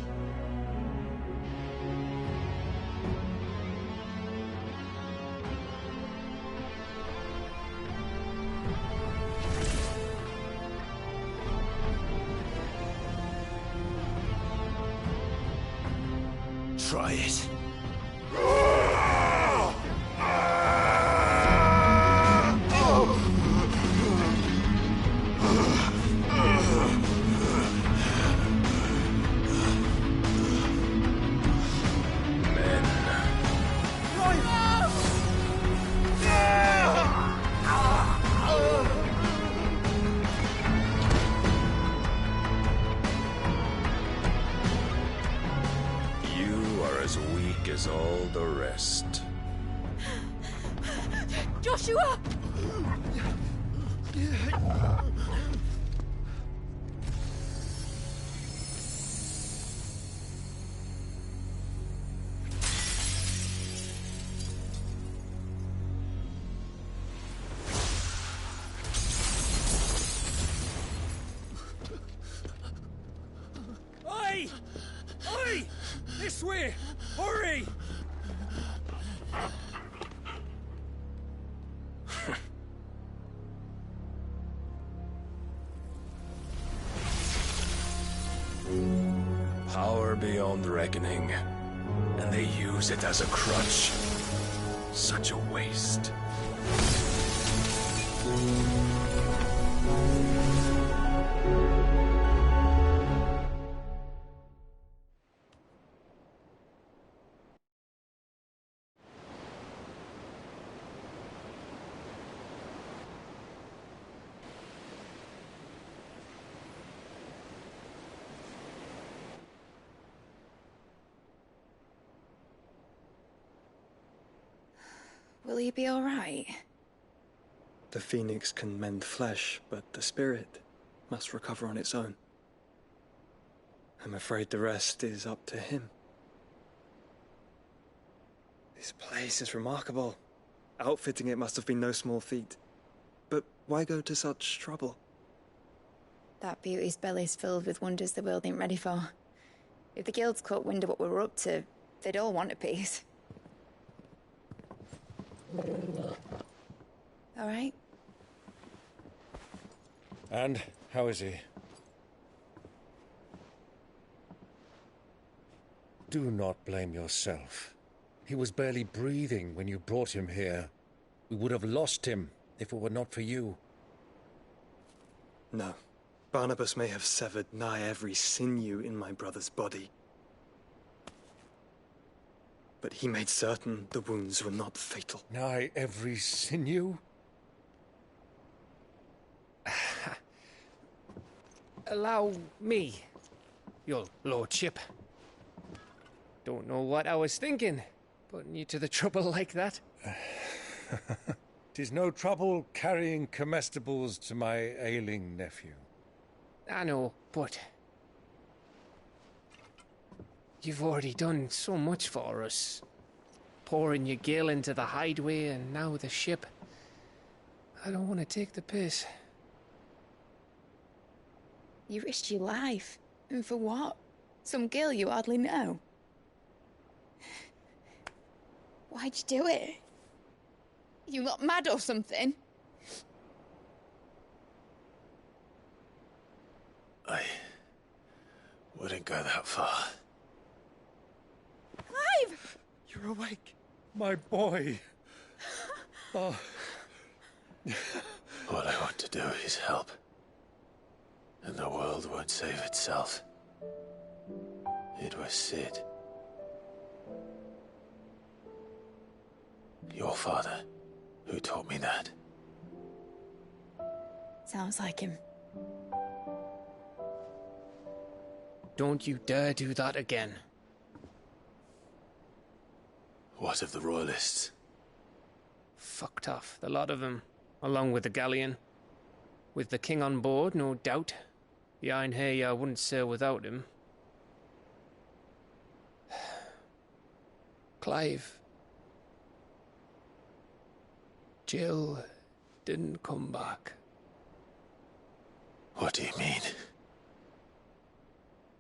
Try it. is all the rest. Joshua! Oi! Oi! This way! Hurry! Power beyond reckoning, and they use it as a crutch. Such a waste. Will he be all right? The phoenix can mend flesh, but the spirit must recover on its own. I'm afraid the rest is up to him. This place is remarkable. Outfitting it must have been no small feat. But why go to such trouble? That beauty's belly's filled with wonders the world ain't ready for. If the guilds caught wind of what we were up to, they'd all want a piece. All right? And how is he? Do not blame yourself. He was barely breathing when you brought him here. We would have lost him if it were not for you. No. Barnabas may have severed nigh every sinew in my brother's body. But he made certain the wounds were not fatal. Nigh every sinew? Allow me, your lordship. Don't know what I was thinking, putting you to the trouble like that. 'Tis no trouble carrying comestibles to my ailing nephew. I know, but you've already done so much for us. Pouring your gil into the hideaway and now the ship. I don't want to take the piss. You risked your life. And for what? Some girl you hardly know. Why'd you do it? You not mad or something? I wouldn't go that far. Clive! You're awake. My boy. Oh. All I want to do is help. And the world won't save itself. It was Sid. Your father, who taught me that. Sounds like him. Don't you dare do that again. What of the Royalists? Fucked off, the lot of them, along with the galleon. With the king on board, no doubt. Behind here, I wouldn't sail without him. Clive. Jill didn't come back. What do you mean?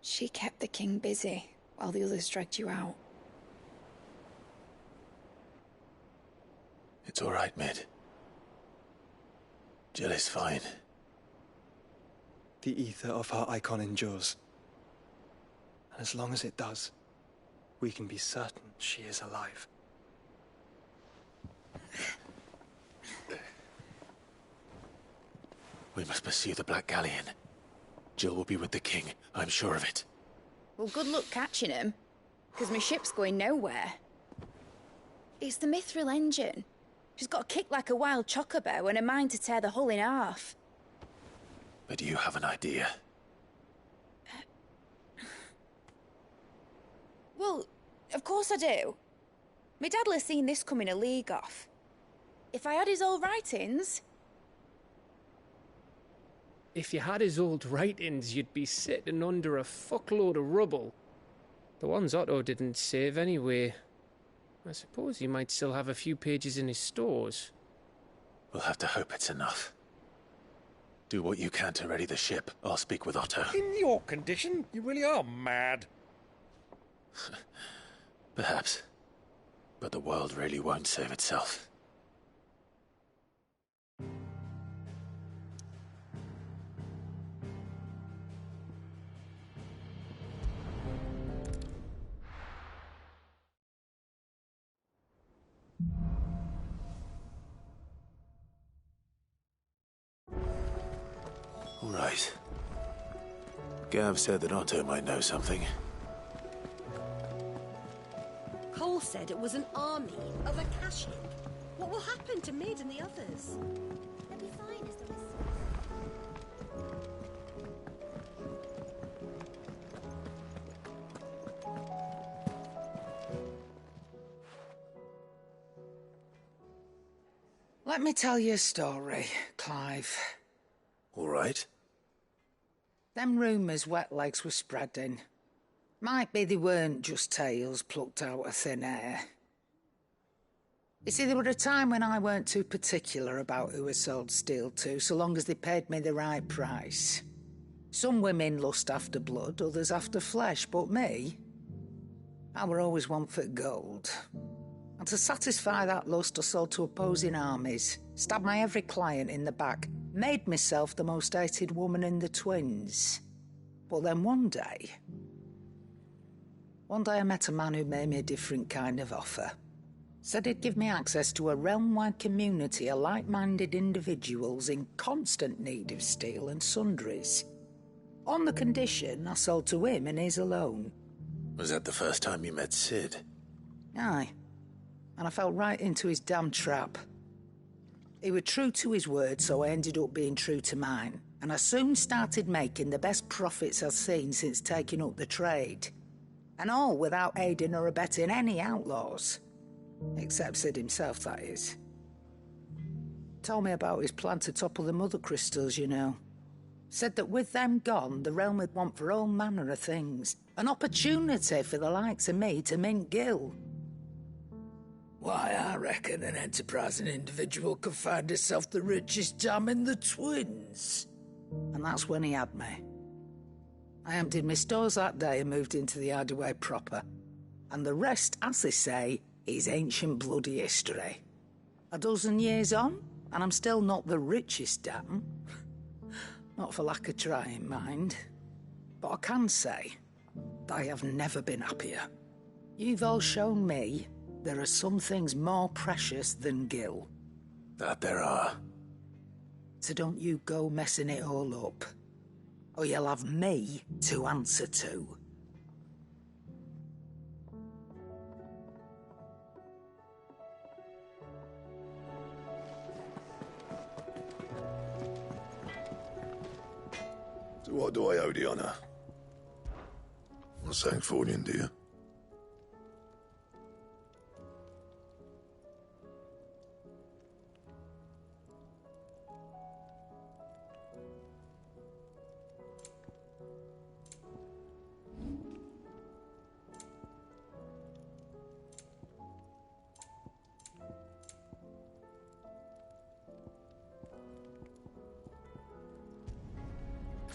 She kept the king busy while the others dragged you out. It's all right, Mid. Jill is fine. The ether of her icon endures. And as long as it does, we can be certain she is alive. We must pursue the Black Galleon. Jill will be with the king, I'm sure of it. Well, good luck catching him, because my ship's going nowhere. It's the Mithril engine. She's got a kick like a wild chocobo and a mind to tear the hull in half. But do you have an idea? Well, of course I do. My dad'll have seen this coming a league off. If I had his old writings... If you had his old writings, you'd be sitting under a fuckload of rubble. The ones Otto didn't save anyway. I suppose he might still have a few pages in his stores. We'll have to hope it's enough. Do what you can to ready the ship. I'll speak with Otto. In your condition, you really are mad. Perhaps. But the world really won't save itself. All right. Gav said that Otto might know something. Cole said it was an army of Akashic. What will happen to Mid and the others? They'll be fine as long as... Let me tell you a story, Clive. All right. Them rumours Wetlegs were spreading. Might be they weren't just tales plucked out of thin air. You see, there were a time when I weren't too particular about who I sold steel to, so long as they paid me the right price. Some women lust after blood, others after flesh, but me, I were always one for gold. And to satisfy that lust, I sold to opposing armies, stabbed my every client in the back, made myself the most hated woman in the twins. But then one day I met a man who made me a different kind of offer. Said he'd give me access to a realm-wide community of like-minded individuals in constant need of steel and sundries. On the condition I sold to him and his alone. Was that the first time you met Sid? Aye. And I fell right into his damn trap. He was true to his word, so I ended up being true to mine. And I soon started making the best profits I've seen since taking up the trade. And all without aiding or abetting any outlaws. Except Sid himself, that is. Told me about his plan to topple the mother crystals, you know. Said that with them gone, the realm would want for all manner of things. An opportunity for the likes of me to mint Gil. Why, I reckon an enterprising individual could find himself the richest dam in the twins. And that's when he had me. I emptied my stores that day and moved into the Hideaway proper. And the rest, as they say, is ancient bloody history. A dozen years on, and I'm still not the richest dam. Not for lack of trying, mind. But I can say, I have never been happier. You've all shown me there are some things more precious than Gil. That there are. So don't you go messing it all up. Or you'll have me to answer to. So what do I owe the honour? Not saying Fordian, do you?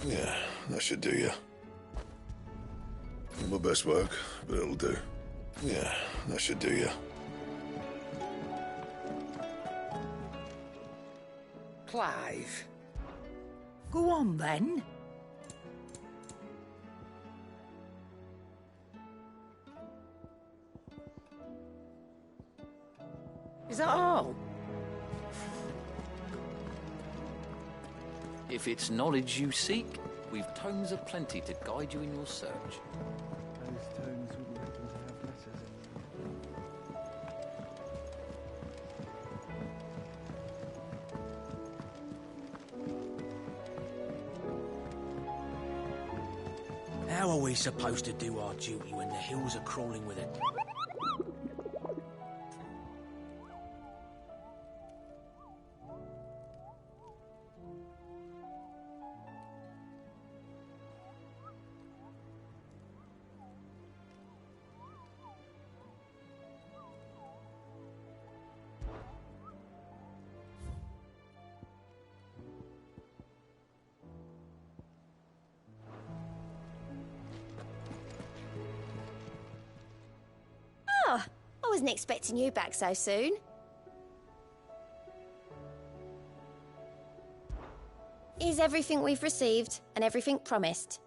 Yeah, that should do you. Not my best work, but it'll do. Yeah, that should do you. Clive. Go on, then. Is that all? If it's knowledge you seek, we've tomes aplenty to guide you in your search. Those tomes wouldn't happen to have letters in them. How are we supposed to do our duty when the hills are crawling with it? wasn't expecting you back so soon. Here's everything we've received and everything promised.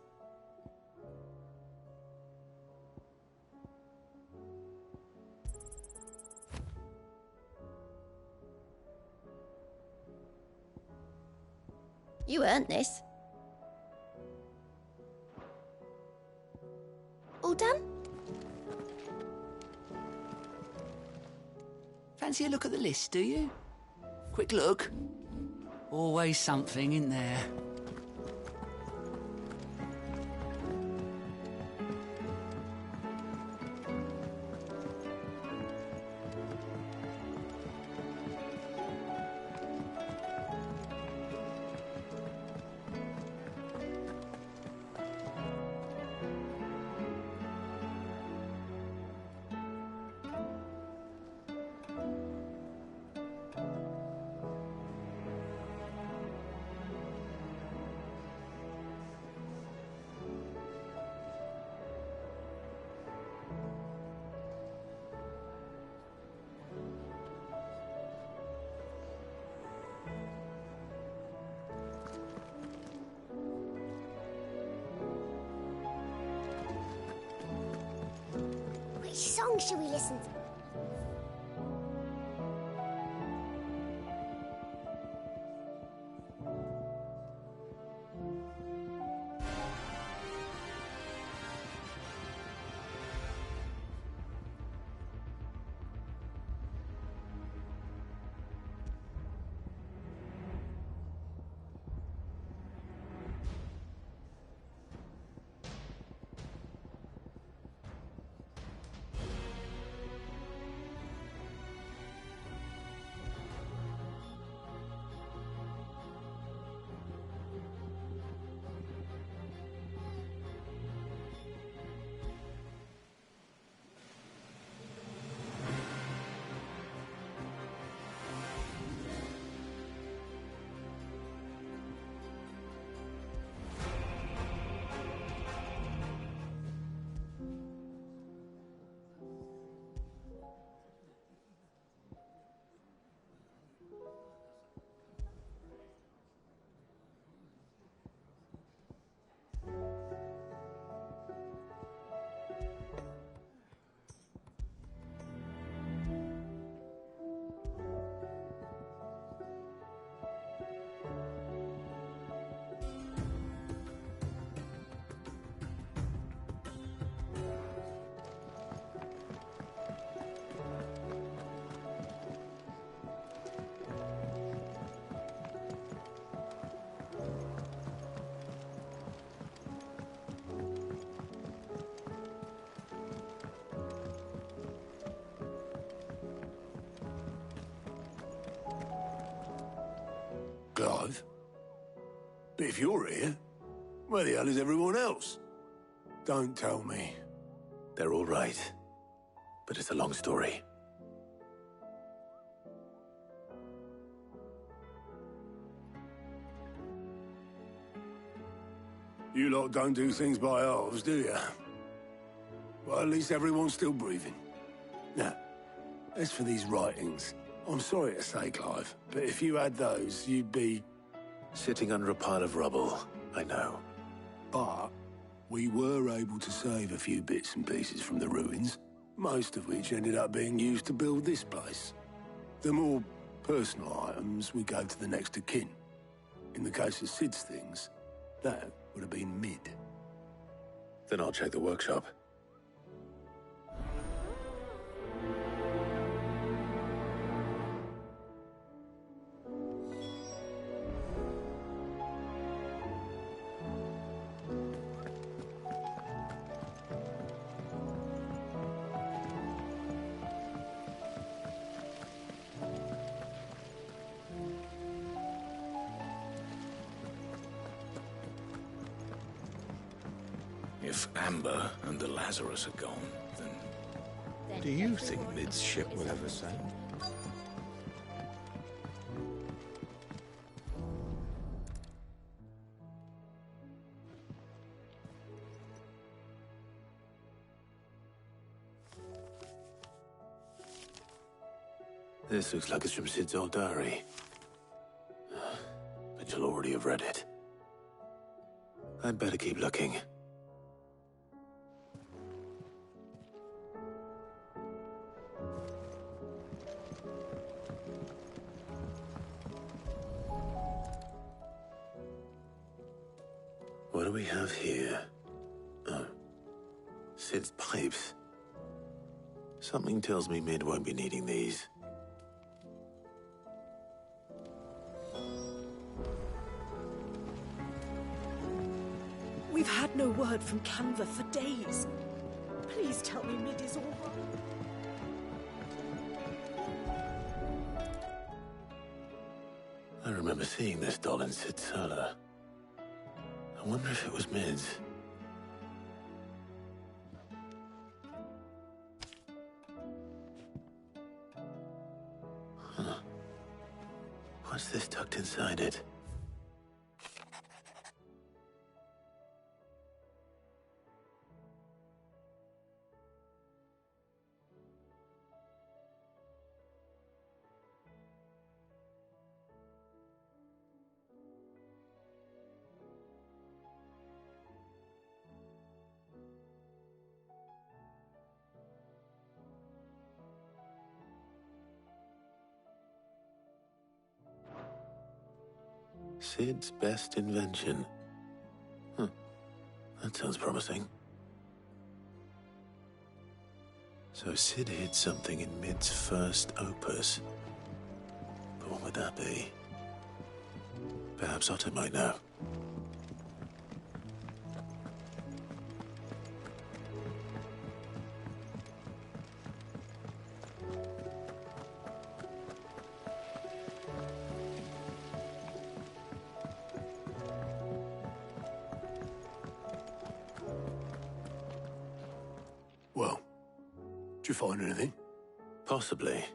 You earned this. All done? Fancy a look at the list, do you? Quick look. Always something in there. Which song should we listen to? Clive? But if you're here, where the hell is everyone else? Don't tell me. They're all right. But it's a long story. You lot don't do things by halves, do you? Well, at least everyone's still breathing. Now, as for these writings, I'm sorry to say, Clive, but if you had those, you'd be... Sitting under a pile of rubble, I know. But we were able to save a few bits and pieces from the ruins, most of which ended up being used to build this place. The more personal items we gave to the next of kin. In the case of Sid's things, that would have been mid. Then I'll check the workshop. If Amber and the Lazarus are gone, then... Do you think Mid's ship will ever sail? This looks like it's from Sid's old diary. But you'll already have read it. I'd better keep looking. What do we have here? Oh. Sid's pipes. Something tells me Mid won't be needing these. We've had no word from Canva for days. Please tell me Mid is all right. I remember seeing this doll in Sid's cellar. I wonder if it was Mid's. Huh. What's this tucked inside it? Sid's best invention. Huh. That sounds promising. So Sid hid something in Mid's first opus. But what would that be? Perhaps Otto might know. Well, did you find anything? Possibly.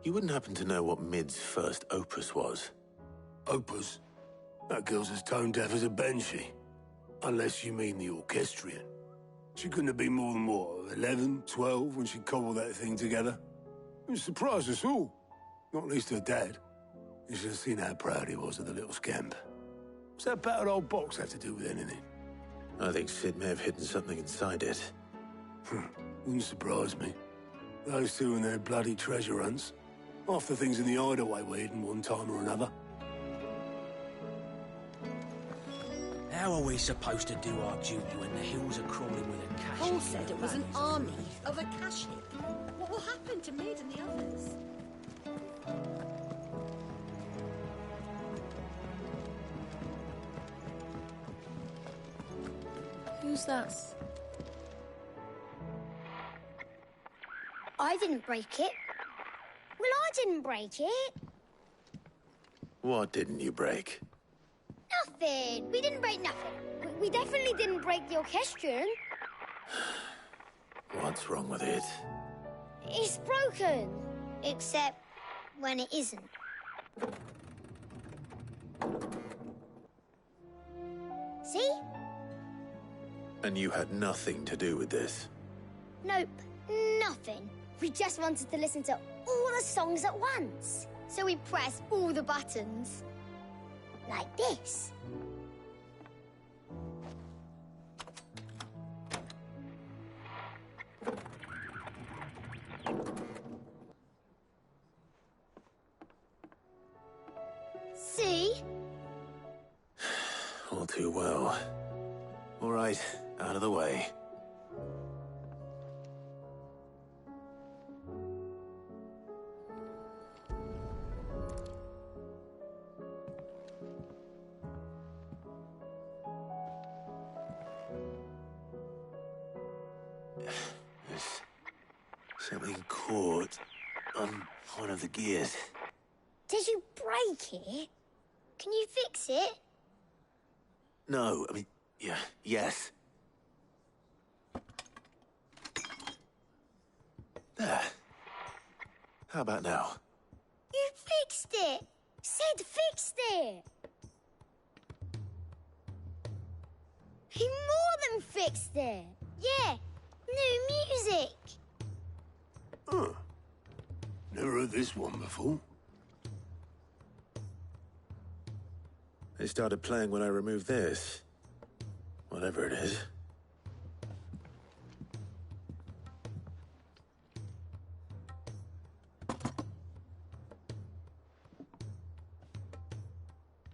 You wouldn't happen to know what Mid's first opus was? Opus? That girl's as tone deaf as a banshee. Unless you mean the orchestrion. She couldn't have been more than, what, 11, 12 when she cobbled that thing together? It surprised us all. Not least her dad. You should have seen how proud he was of the little scamp. What's that battered old box have to do with anything? I think Sid may have hidden something inside it. Wouldn't surprise me. Those two and their bloody treasure hunts. Half the things in the hideaway were hidden one time or another. How are we supposed to do our duty when the hills are crawling with a cache? Cole said it was an army of Akashic. What will happen to Mid and the others? Who's that? I didn't break it. Well, I didn't break it. What didn't you break? Nothing. We didn't break nothing. We definitely didn't break the orchestrion. What's wrong with it? It's broken. Except when it isn't. See? And you had nothing to do with this? Nope. Nothing. We just wanted to listen to all the songs at once. So we pressed all the buttons. Like this. See? All too well. All right, out of the way. There's something caught on one of the gears. Did you break it? Can you fix it? No, I mean, yeah, yes. There. How about now? You fixed it! Sid fixed it! He more than fixed it! Yeah, new music! Huh. New Never heard this one before. They started playing when I removed this. Whatever it is.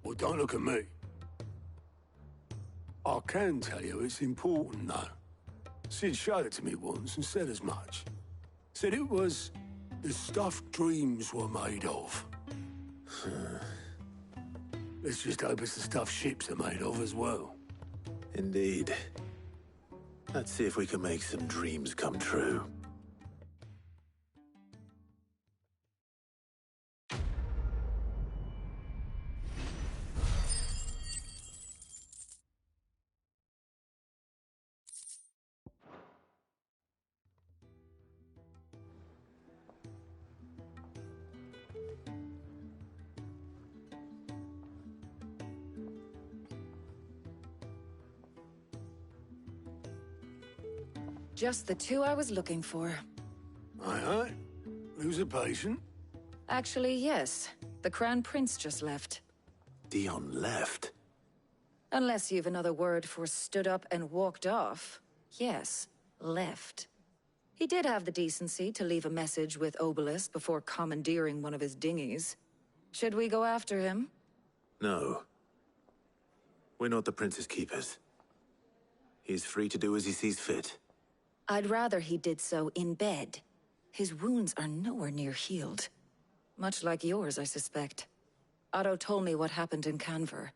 Well, don't look at me. I can tell you it's important, though. Sid showed it to me once and said as much. Said it was the stuff dreams were made of. Let's just hope it's the stuff ships are made of as well. Indeed. Let's see if we can make some dreams come true. Just the two I was looking for. Aye. Lose a patient? Actually, yes. The Crown Prince just left. Dion left? Unless you've another word for stood up and walked off. Yes, left. He did have the decency to leave a message with Obelisk before commandeering one of his dinghies. Should we go after him? No. We're not the Prince's keepers. He's free to do as he sees fit. I'd rather he did so in bed. His wounds are nowhere near healed. Much like yours, I suspect. Otto told me what happened in Canver.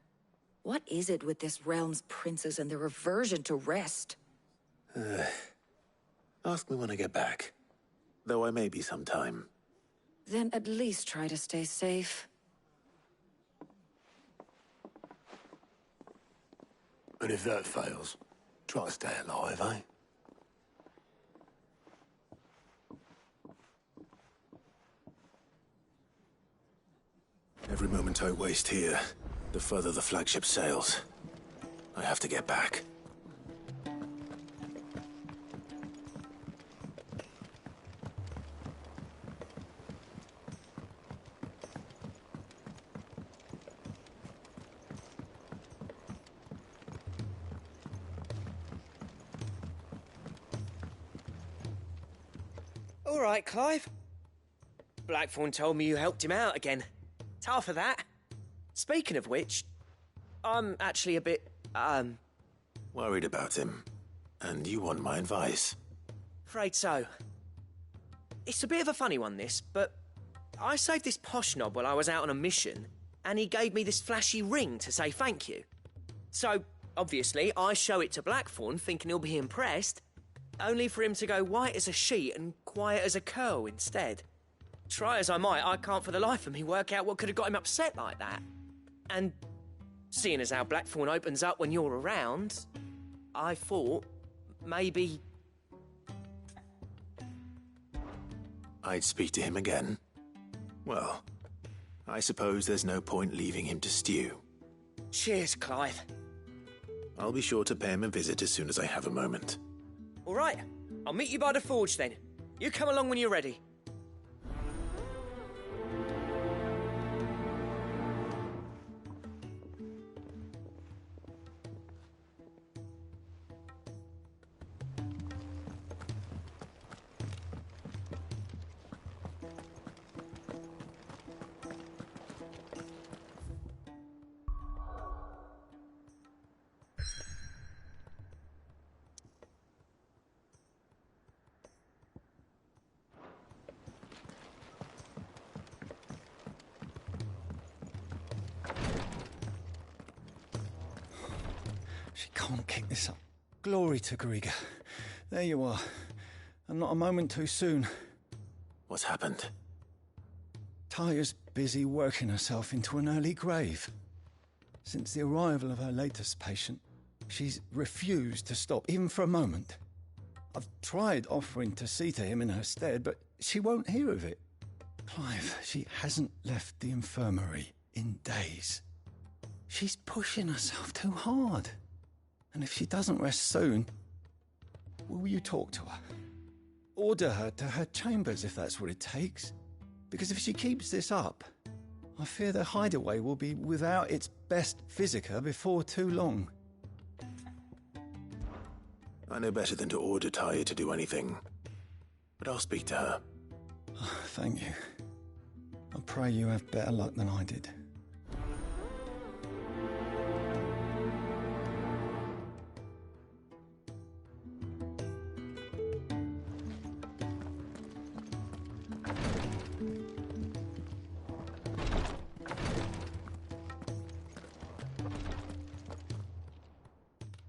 What is it with this realm's princes and their aversion to rest? Ask me when I get back. Though I may be sometime. Then at least try to stay safe. And if that fails, try to stay alive, eh? Every moment I waste here, the further the flagship sails. I have to get back. All right, Clive. Blackthorn told me you helped him out again. Half of that. Speaking of which, I'm actually a bit, Worried about him. And you want my advice? afraid so. It's a bit of a funny one, this, but I saved this posh knob while I was out on a mission, and he gave me this flashy ring to say thank you. So, obviously, I show it to Blackthorn, thinking he'll be impressed, only for him to go white as a sheet and quiet as a curl instead. Try as I might, I can't for the life of me work out what could have got him upset like that. And seeing as how Blackthorn opens up when you're around, I thought maybe... I'd speak to him again. Well, I suppose there's no point leaving him to stew. Cheers, Clive. I'll be sure to pay him a visit as soon as I have a moment. All right, I'll meet you by the forge then. You come along when you're ready. She can't kick this up. Glory to Griga. There you are. And not a moment too soon. What's happened? Taya's busy working herself into an early grave. Since the arrival of her latest patient, she's refused to stop, even for a moment. I've tried offering to see to him in her stead, but she won't hear of it. Clive, she hasn't left the infirmary in days. She's pushing herself too hard. And if she doesn't rest soon, will you talk to her? Order her to her chambers if that's what it takes. Because if she keeps this up, I fear the hideaway will be without its best physica before too long. I know better than to order Taya to do anything, but I'll speak to her. Thank you. I pray you have better luck than I did.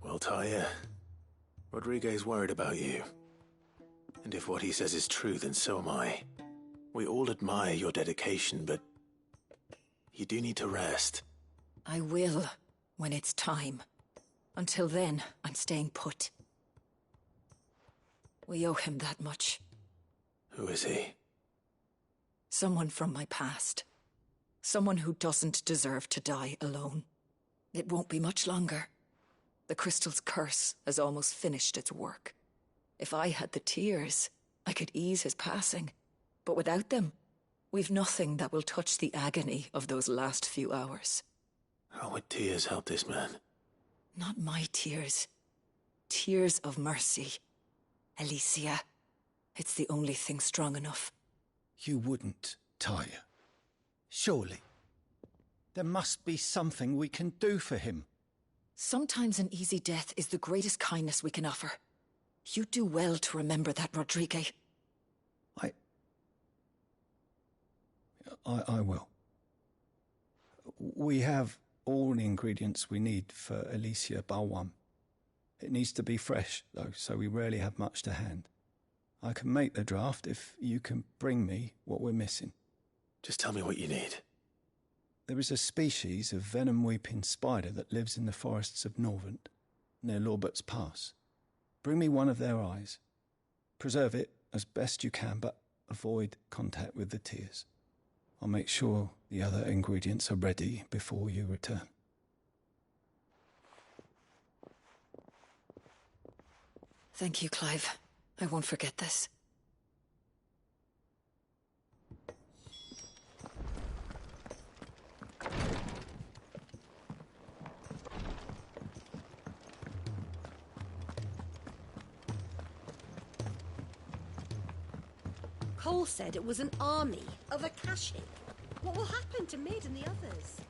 Well, Taya, Rodriguez worried about you. And if what he says is true, then so am I. We all admire your dedication, but you do need to rest. I will, when it's time. Until then, I'm staying put. We owe him that much. Who is he? Someone from my past. Someone who doesn't deserve to die alone. It won't be much longer. The crystal's curse has almost finished its work. If I had the tears, I could ease his passing. But without them, we've nothing that will touch the agony of those last few hours. How would tears help this man? Not my tears. Tears of mercy. Alicia, it's the only thing strong enough. You wouldn't, Taya. Surely. There must be something we can do for him. Sometimes an easy death is the greatest kindness we can offer. You do well to remember that, Rodriguez. I will. We have all the ingredients we need for Alicia Balwam. It needs to be fresh, though, so we rarely have much to hand. I can make the draft if you can bring me what we're missing. Just tell me what you need. There is a species of venom-weeping spider that lives in the forests of Norvent, near Lorbert's Pass. Bring me one of their eyes. Preserve it as best you can, but avoid contact with the tears. I'll make sure the other ingredients are ready before you return. Thank you, Clive. I won't forget this. Cole said it was an army of Akashic. What will happen to Mid and the others?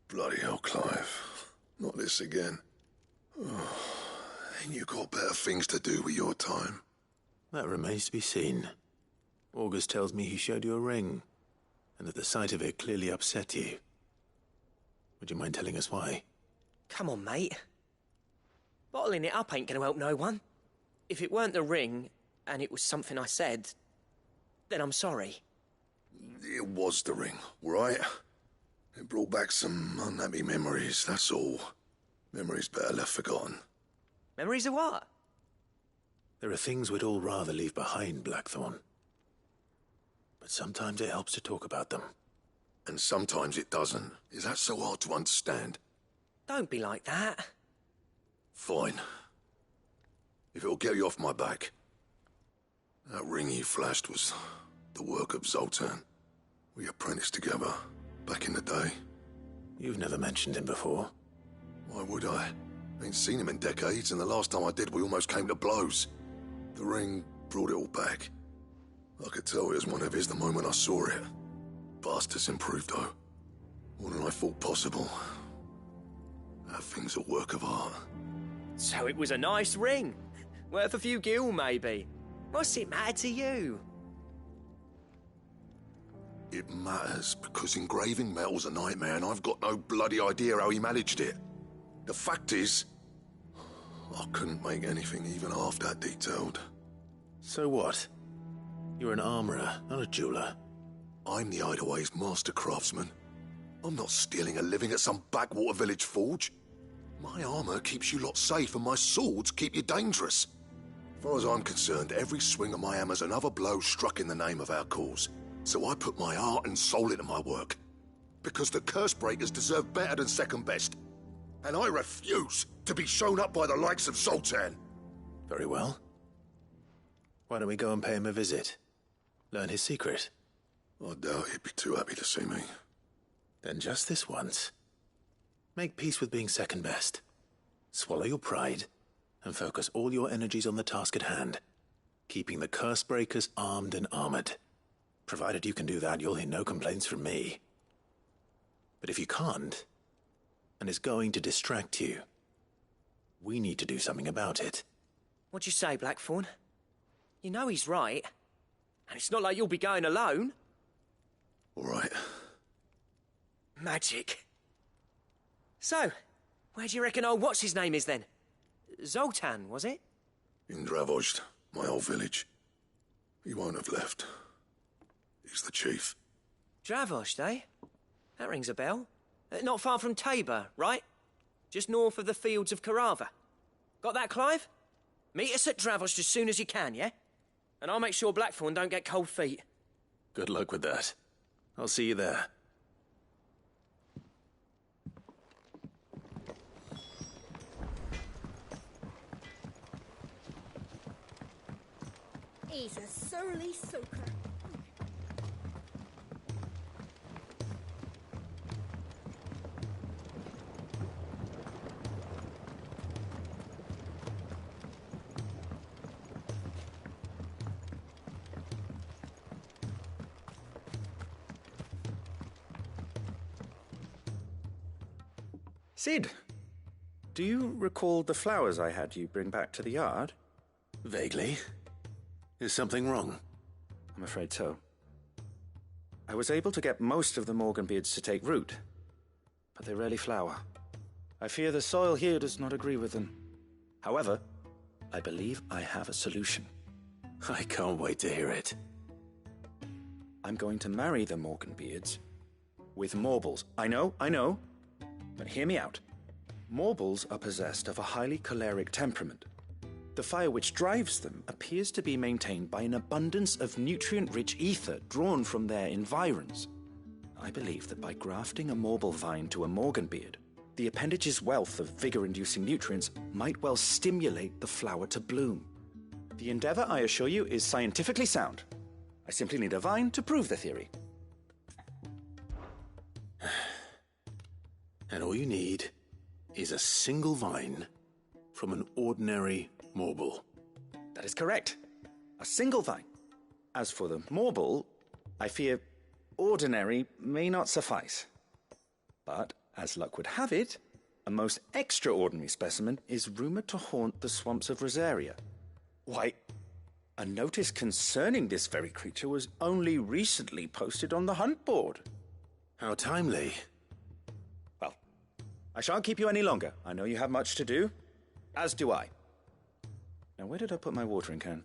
Bloody hell, Clive. Not this again. Ain't you got better things to do with your time? That remains to be seen. August tells me he showed you a ring, and that the sight of it clearly upset you. Would you mind telling us why? Come on, mate. Bottling it up ain't gonna help no one. If it weren't the ring, and it was something I said, then I'm sorry. It was the ring, right? It brought back some unhappy memories, that's all. Memories better left forgotten. Memories of what? There are things we'd all rather leave behind, Blackthorn. But sometimes it helps to talk about them. And sometimes it doesn't. Is that so hard to understand? Don't be like that. Fine. If it'll get you off my back. That ring you flashed was the work of Zoltan. We apprenticed together, back in the day. You've never mentioned him before. Why would I? Ain't seen him in decades, and the last time I did, we almost came to blows. The ring brought it all back. I could tell it was one of his the moment I saw it. Bastard's improved, though. More than I thought possible. That thing's a work of art. So it was a nice ring. Worth a few gil, maybe. What's it matter to you? It matters, because engraving metal's a nightmare, and I've got no bloody idea how he managed it. The fact is, I couldn't make anything even half that detailed. So what? You're an armourer, not a jeweler. I'm the Hideaway's master craftsman. I'm not stealing a living at some backwater village forge. My armour keeps you lot safe, and my swords keep you dangerous. As far as I'm concerned, every swing of my hammer's another blow struck in the name of our cause. So I put my heart and soul into my work. Because the curse breakers deserve better than second best. And I refuse to be shown up by the likes of Zoltan. Very well. Why don't we go and pay him a visit? Learn his secret. I doubt he'd be too happy to see me. Then just this once. Make peace with being second best. Swallow your pride and focus all your energies on the task at hand, keeping the curse breakers armed and armored. Provided you can do that, you'll hear no complaints from me. But if you can't, and it's going to distract you, we need to do something about it. What'd you say, Blackthorn? You know he's right. And it's not like you'll be going alone. All right. Magic. So, where do you reckon old what's-his-name is then? Zoltan, was it? In Dravozd, my old village. He won't have left. He's the chief. Dravozd, eh? That rings a bell. Not far from Tabor, right? Just north of the fields of Carava. Got that, Clive? Meet us at Dravozd as soon as you can, yeah? And I'll make sure Blackthorn don't get cold feet. Good luck with that. I'll see you there. He's a surly soaker. Sid, do you recall the flowers I had you bring back to the yard? Vaguely. Is something wrong? I'm afraid so. I was able to get most of the Morganbeards to take root, but they rarely flower. I fear the soil here does not agree with them. However, I believe I have a solution. I can't wait to hear it. I'm going to marry the Morganbeards with Morbles. I know, but hear me out. Morbles are possessed of a highly choleric temperament. The fire which drives them appears to be maintained by an abundance of nutrient-rich ether drawn from their environs. I believe that by grafting a Morble vine to a Morganbeard, the appendage's wealth of vigor-inducing nutrients might well stimulate the flower to bloom. The endeavor, I assure you, is scientifically sound. I simply need a vine to prove the theory. And all you need is a single vine from an ordinary Morble. That is correct. A single vine. As for the Morble, I fear ordinary may not suffice. But, as luck would have it, a most extraordinary specimen is rumored to haunt the swamps of Rosaria. Why, a notice concerning this very creature was only recently posted on the hunt board. How timely. Well, I shan't keep you any longer. I know you have much to do, as do I. Now, where did I put my watering can?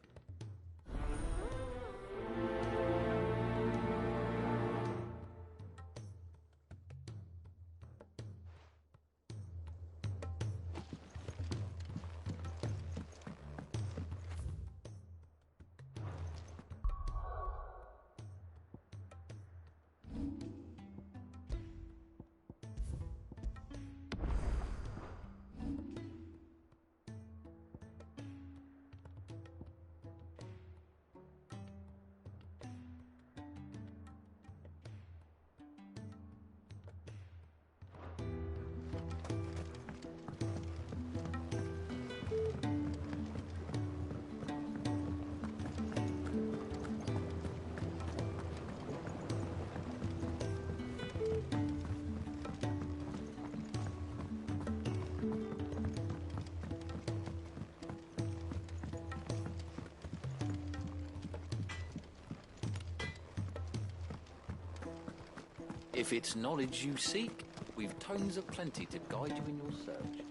If it's knowledge you seek, we've tomes aplenty to guide you in your search.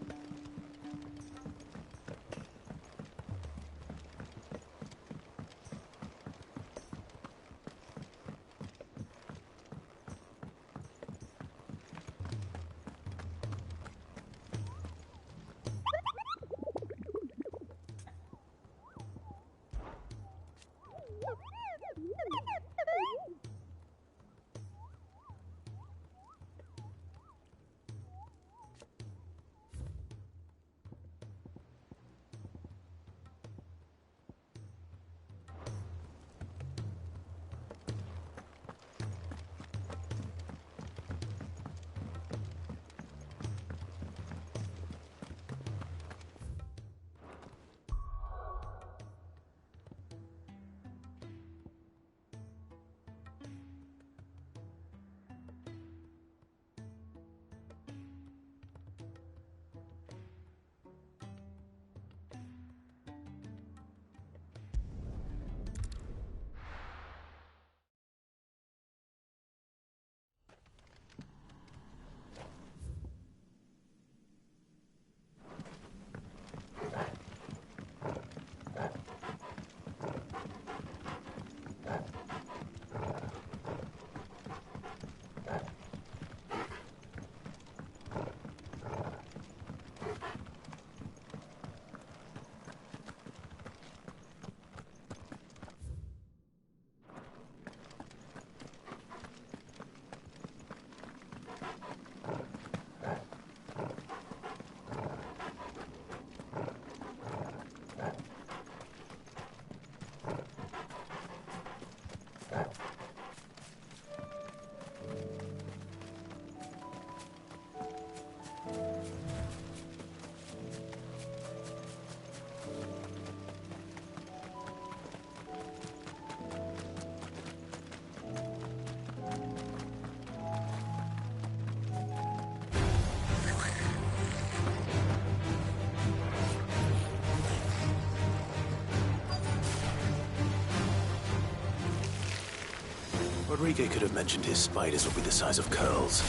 Rodriguez could have mentioned his spiders would be the size of curls.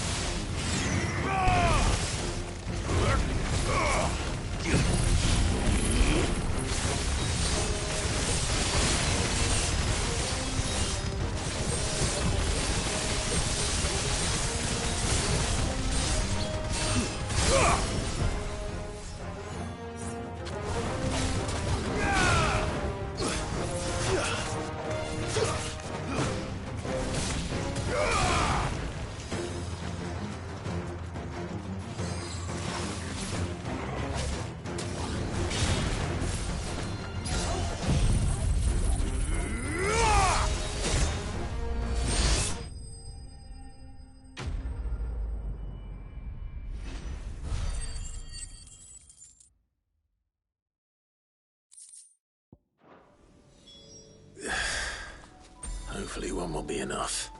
Hopefully one will be enough.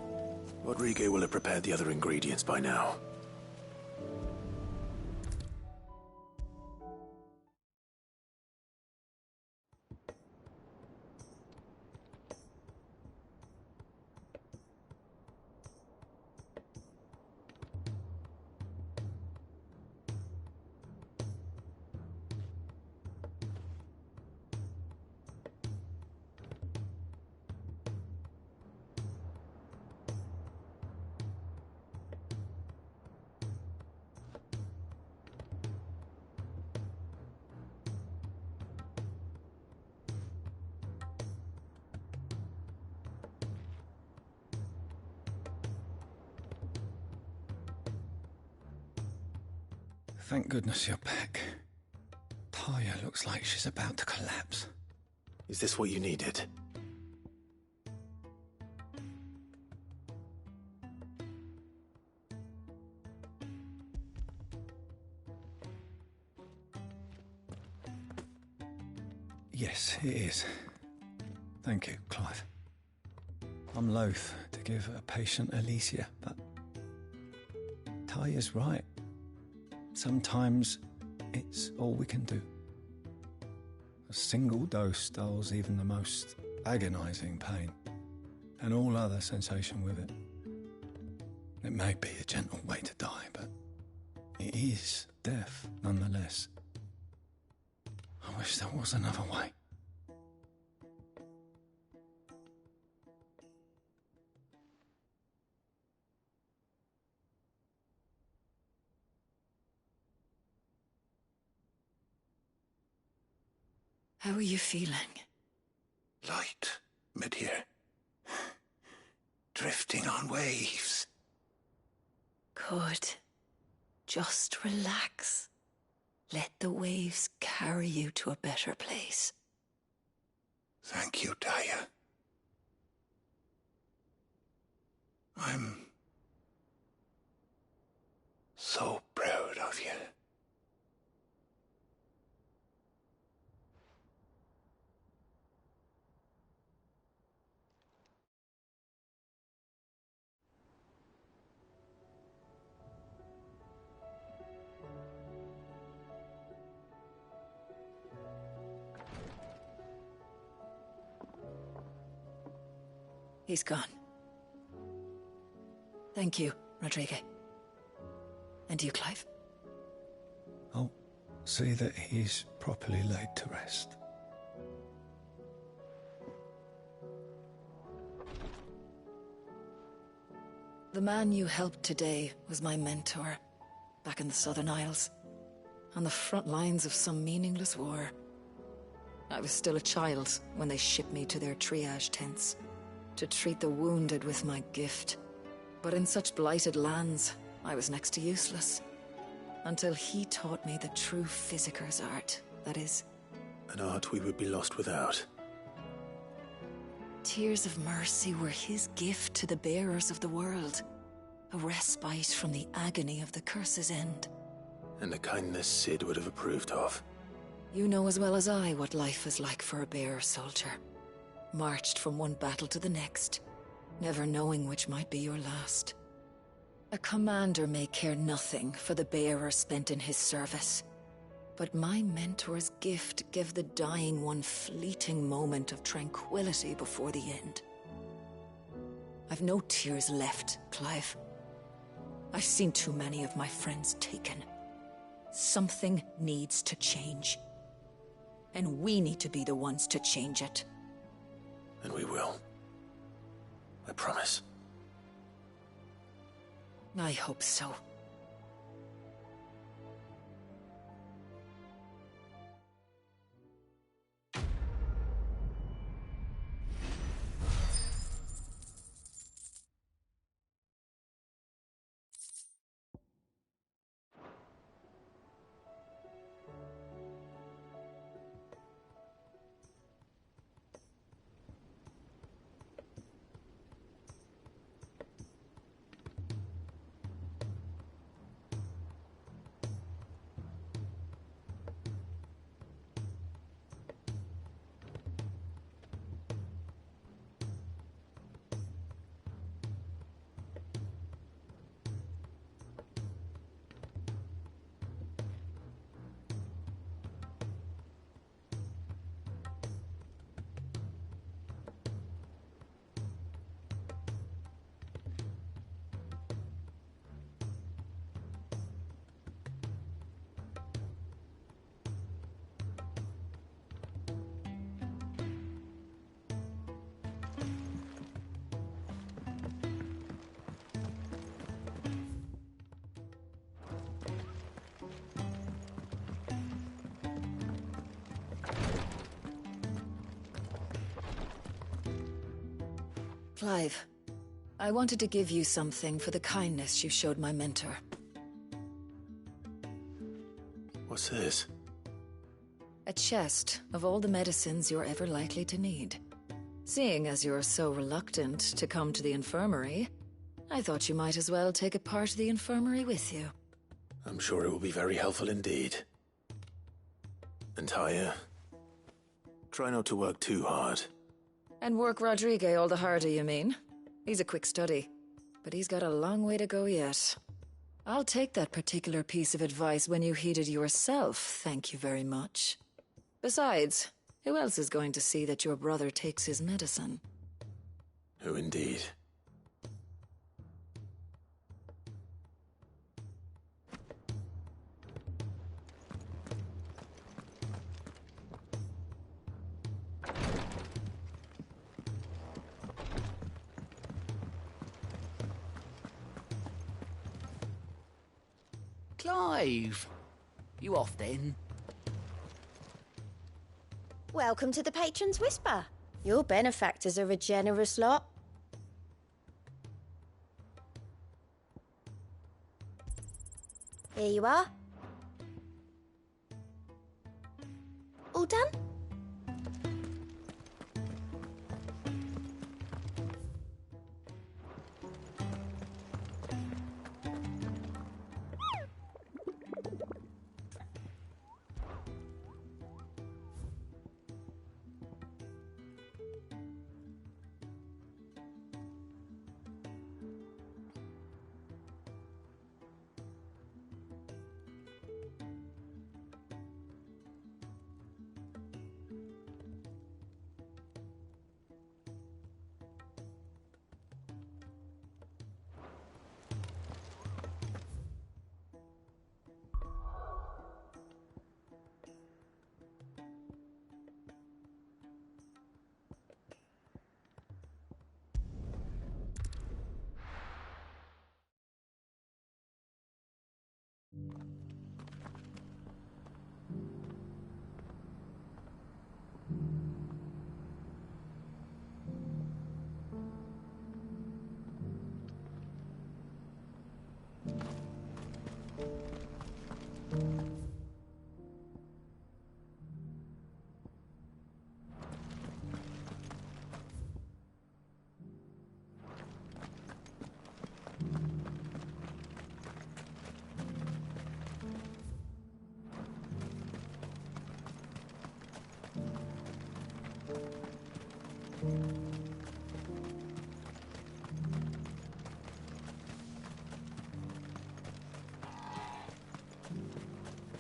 Rodriguez will have prepared the other ingredients by now. Thank goodness you're back. Taya looks like she's about to collapse. Is this what you needed? Yes, it is. Thank you, Clive. I'm loath to give a patient Alicia, but Taya's right. Sometimes it's all we can do. A single dose dulls even the most agonizing pain, and all other sensation with it. It may be a gentle way to die, but it is death nonetheless. I wish there was another way. How are you feeling? Light, mid-here. Drifting on waves. Good. Just relax. Let the waves carry you to a better place. Thank you, Taya. I'm so proud of you. He's gone. Thank you, Rodriguez. And you, Clive? I'll see that he's properly laid to rest. The man you helped today was my mentor, back in the Southern Isles, on the front lines of some meaningless war. I was still a child when they shipped me to their triage tents, to treat the wounded with my gift. But in such blighted lands, I was next to useless. Until he taught me the true physicker's art, that is. An art we would be lost without. Tears of mercy were his gift to the bearers of the world. A respite from the agony of the curse's end. And a kindness Sid would have approved of. You know as well as I what life is like for a bearer soldier. Marched from one battle to the next, never knowing which might be your last. A commander may care nothing for the bearer spent in his service. But my mentor's gift gave the dying one fleeting moment of tranquility before the end. I've no tears left, Clive. I've seen too many of my friends taken. Something needs to change. And we need to be the ones to change it. And we will. I promise. I hope so. Clive, I wanted to give you something for the kindness you showed my mentor. What's this? A chest of all the medicines you're ever likely to need. Seeing as you're so reluctant to come to the infirmary, I thought you might as well take a part of the infirmary with you. I'm sure it will be very helpful indeed. And Taya, try not to work too hard. And work Rodrigue all the harder, you mean? He's a quick study, but he's got a long way to go yet. I'll take that particular piece of advice when you heed it yourself, thank you very much. Besides, who else is going to see that your brother takes his medicine? Who indeed? Clive! You off then? Welcome to the Patron's Whisper. Your benefactors are a generous lot. Here you are. All done?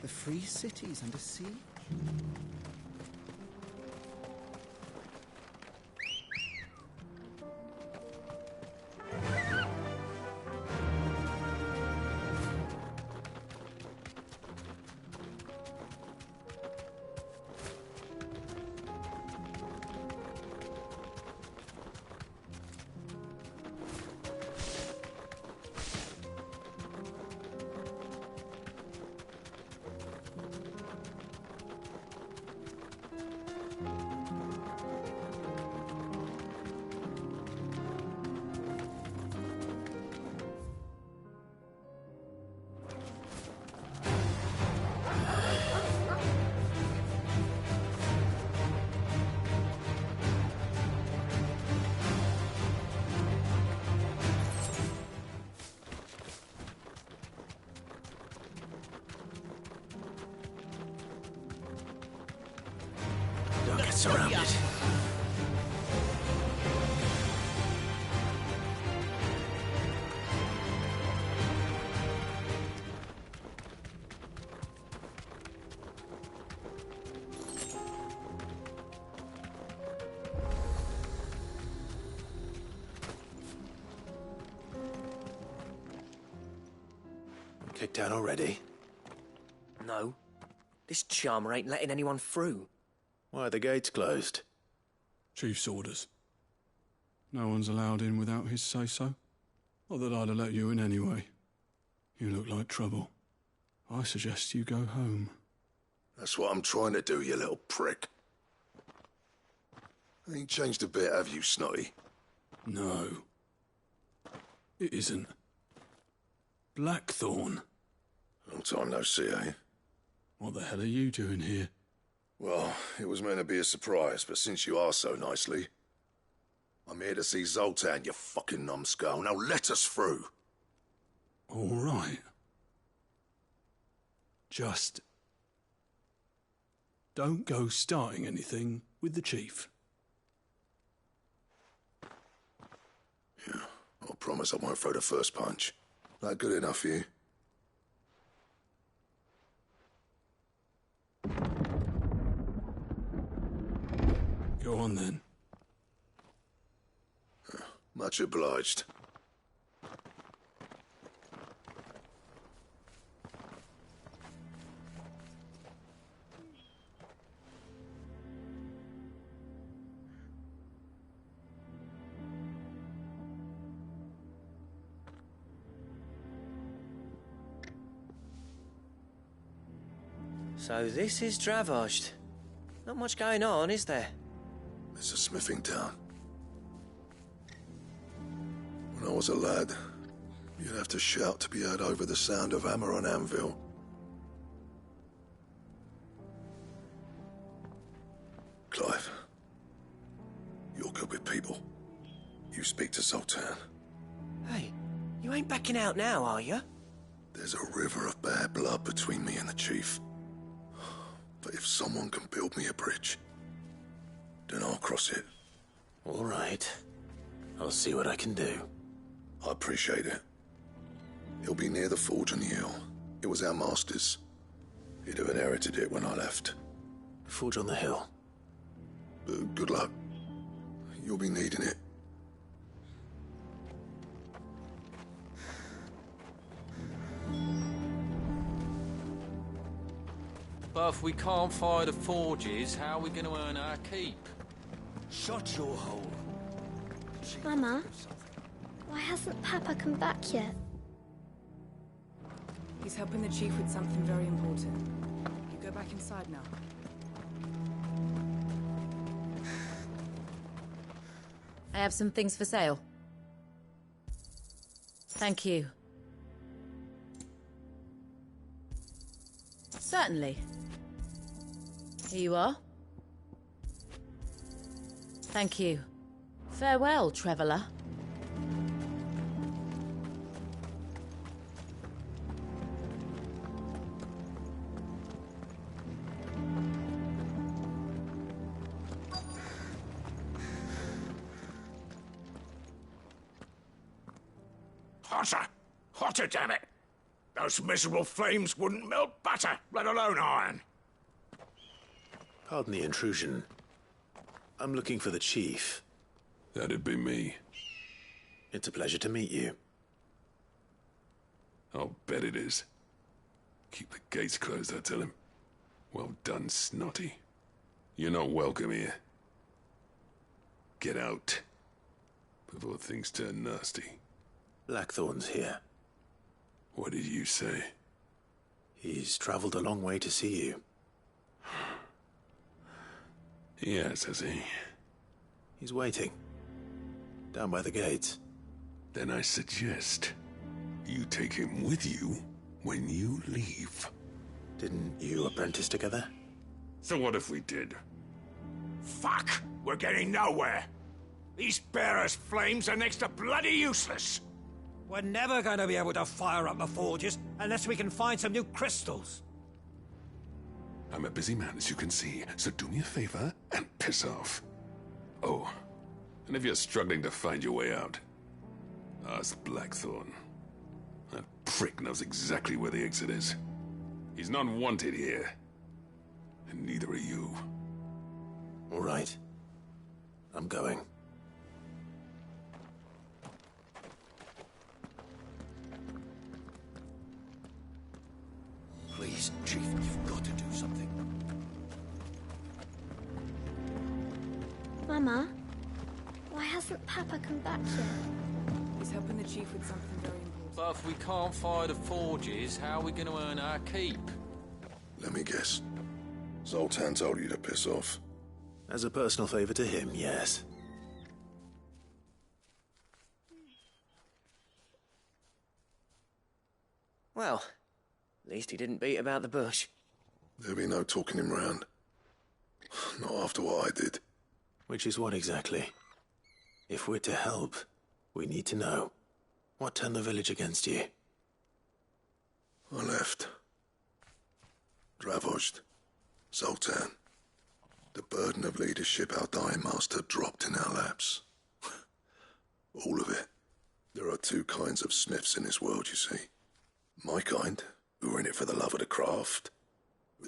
The free city's under siege? surrounded. Kicked out already? No. This charmer ain't letting anyone through. Why are the gates closed? Chief's orders. No one's allowed in without his say-so. Not that I'd have let you in anyway. You look like trouble. I suggest you go home. That's what I'm trying to do, you little prick. Ain't changed a bit, have you, Snotty? No. It isn't. Blackthorn. Long time no see, eh? What the hell are you doing here? Well, it was meant to be a surprise, but since you are so nicely, I'm here to see Zoltan, you fucking numbskull. Now let us through. All right. Just don't go starting anything with the chief. Yeah, I'll promise I won't throw the first punch. That good enough for you? Go on then. Much obliged. So this is Dravosht. Not much going on, is there? It's a smithing town. When I was a lad, you'd have to shout to be heard over the sound of hammer on anvil. Clive, you're good with people. You speak to Zoltan. Hey, you ain't backing out now, are you? There's a river of bad blood between me and the chief. But if someone can build me a bridge, then I'll cross it. All right. I'll see what I can do. I appreciate it. It'll be near the forge on the hill. It was our master's. He'd have inherited it when I left. Forge on the hill. Good luck. You'll be needing it. But if we can't fire the forges, how are we going to earn our keep? Shut your hole. Mama, why hasn't Papa come back yet? He's helping the chief with something very important. You go back inside now. I have some things for sale. Thank you. Certainly. Here you are. Thank you. Farewell, traveller. Hotter! Hotter, damn it! Those miserable flames wouldn't melt butter, let alone iron. Pardon the intrusion. I'm looking for the chief. That'd be me. It's a pleasure to meet you. I'll bet it is. Keep the gates closed, I tell him. Well done, Snotty. You're not welcome here. Get out. Before things turn nasty. Blackthorn's here. What did you say? He's traveled a long way to see you. Yes, has he? He's waiting. Down by the gates. Then I suggest you take him with you when you leave. Didn't you apprentice together? So what if we did? Fuck! We're getting nowhere. These bearers' flames are next to bloody useless. We're never going to be able to fire up the forges unless we can find some new crystals. I'm a busy man, as you can see, so do me a favor and piss off. Oh, and if you're struggling to find your way out, ask Blackthorn. That prick knows exactly where the exit is. He's not wanted here. And neither are you. All right. I'm going. Please, Chief, you've got to do something. Mama, why hasn't Papa come back yet? He's helping the Chief with something very important. But if we can't fire the forges, how are we going to earn our keep? Let me guess. Zoltan told you to piss off. As a personal favor to him, yes. Well, at least he didn't beat about the bush. There'll be no talking him round. Not after what I did. Which is what exactly? If we're to help, we need to know. What turned the village against you? I left. Dravozd. Zoltan. The burden of leadership our dying master dropped in our laps. All of it. There are two kinds of smiths in this world, you see. My kind, who are in it for the love of the craft,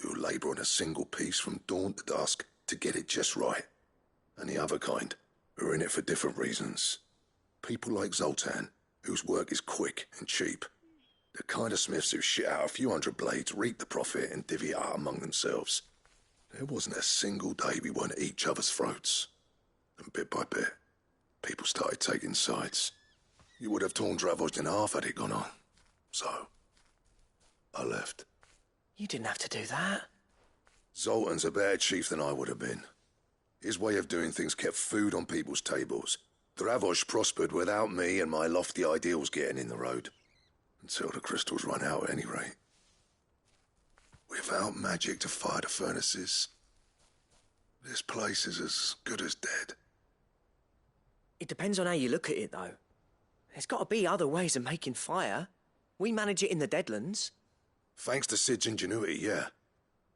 who labour on a single piece from dawn to dusk to get it just right. And the other kind, who are in it for different reasons. People like Zoltan, whose work is quick and cheap. The kind of smiths who shit out a few hundred blades, reap the profit, and divvy it out among themselves. There wasn't a single day we weren't at each other's throats. And bit by bit, people started taking sides. You would have torn Dravozd in half had it gone on. So, I left. You didn't have to do that. Zoltan's a better chief than I would have been. His way of doing things kept food on people's tables. Dravozd prospered without me and my lofty ideals getting in the road. Until the crystals run out at any rate. Without magic to fire the furnaces, this place is as good as dead. It depends on how you look at it, though. There's got to be other ways of making fire. We manage it in the Deadlands. Thanks to Sid's ingenuity, yeah.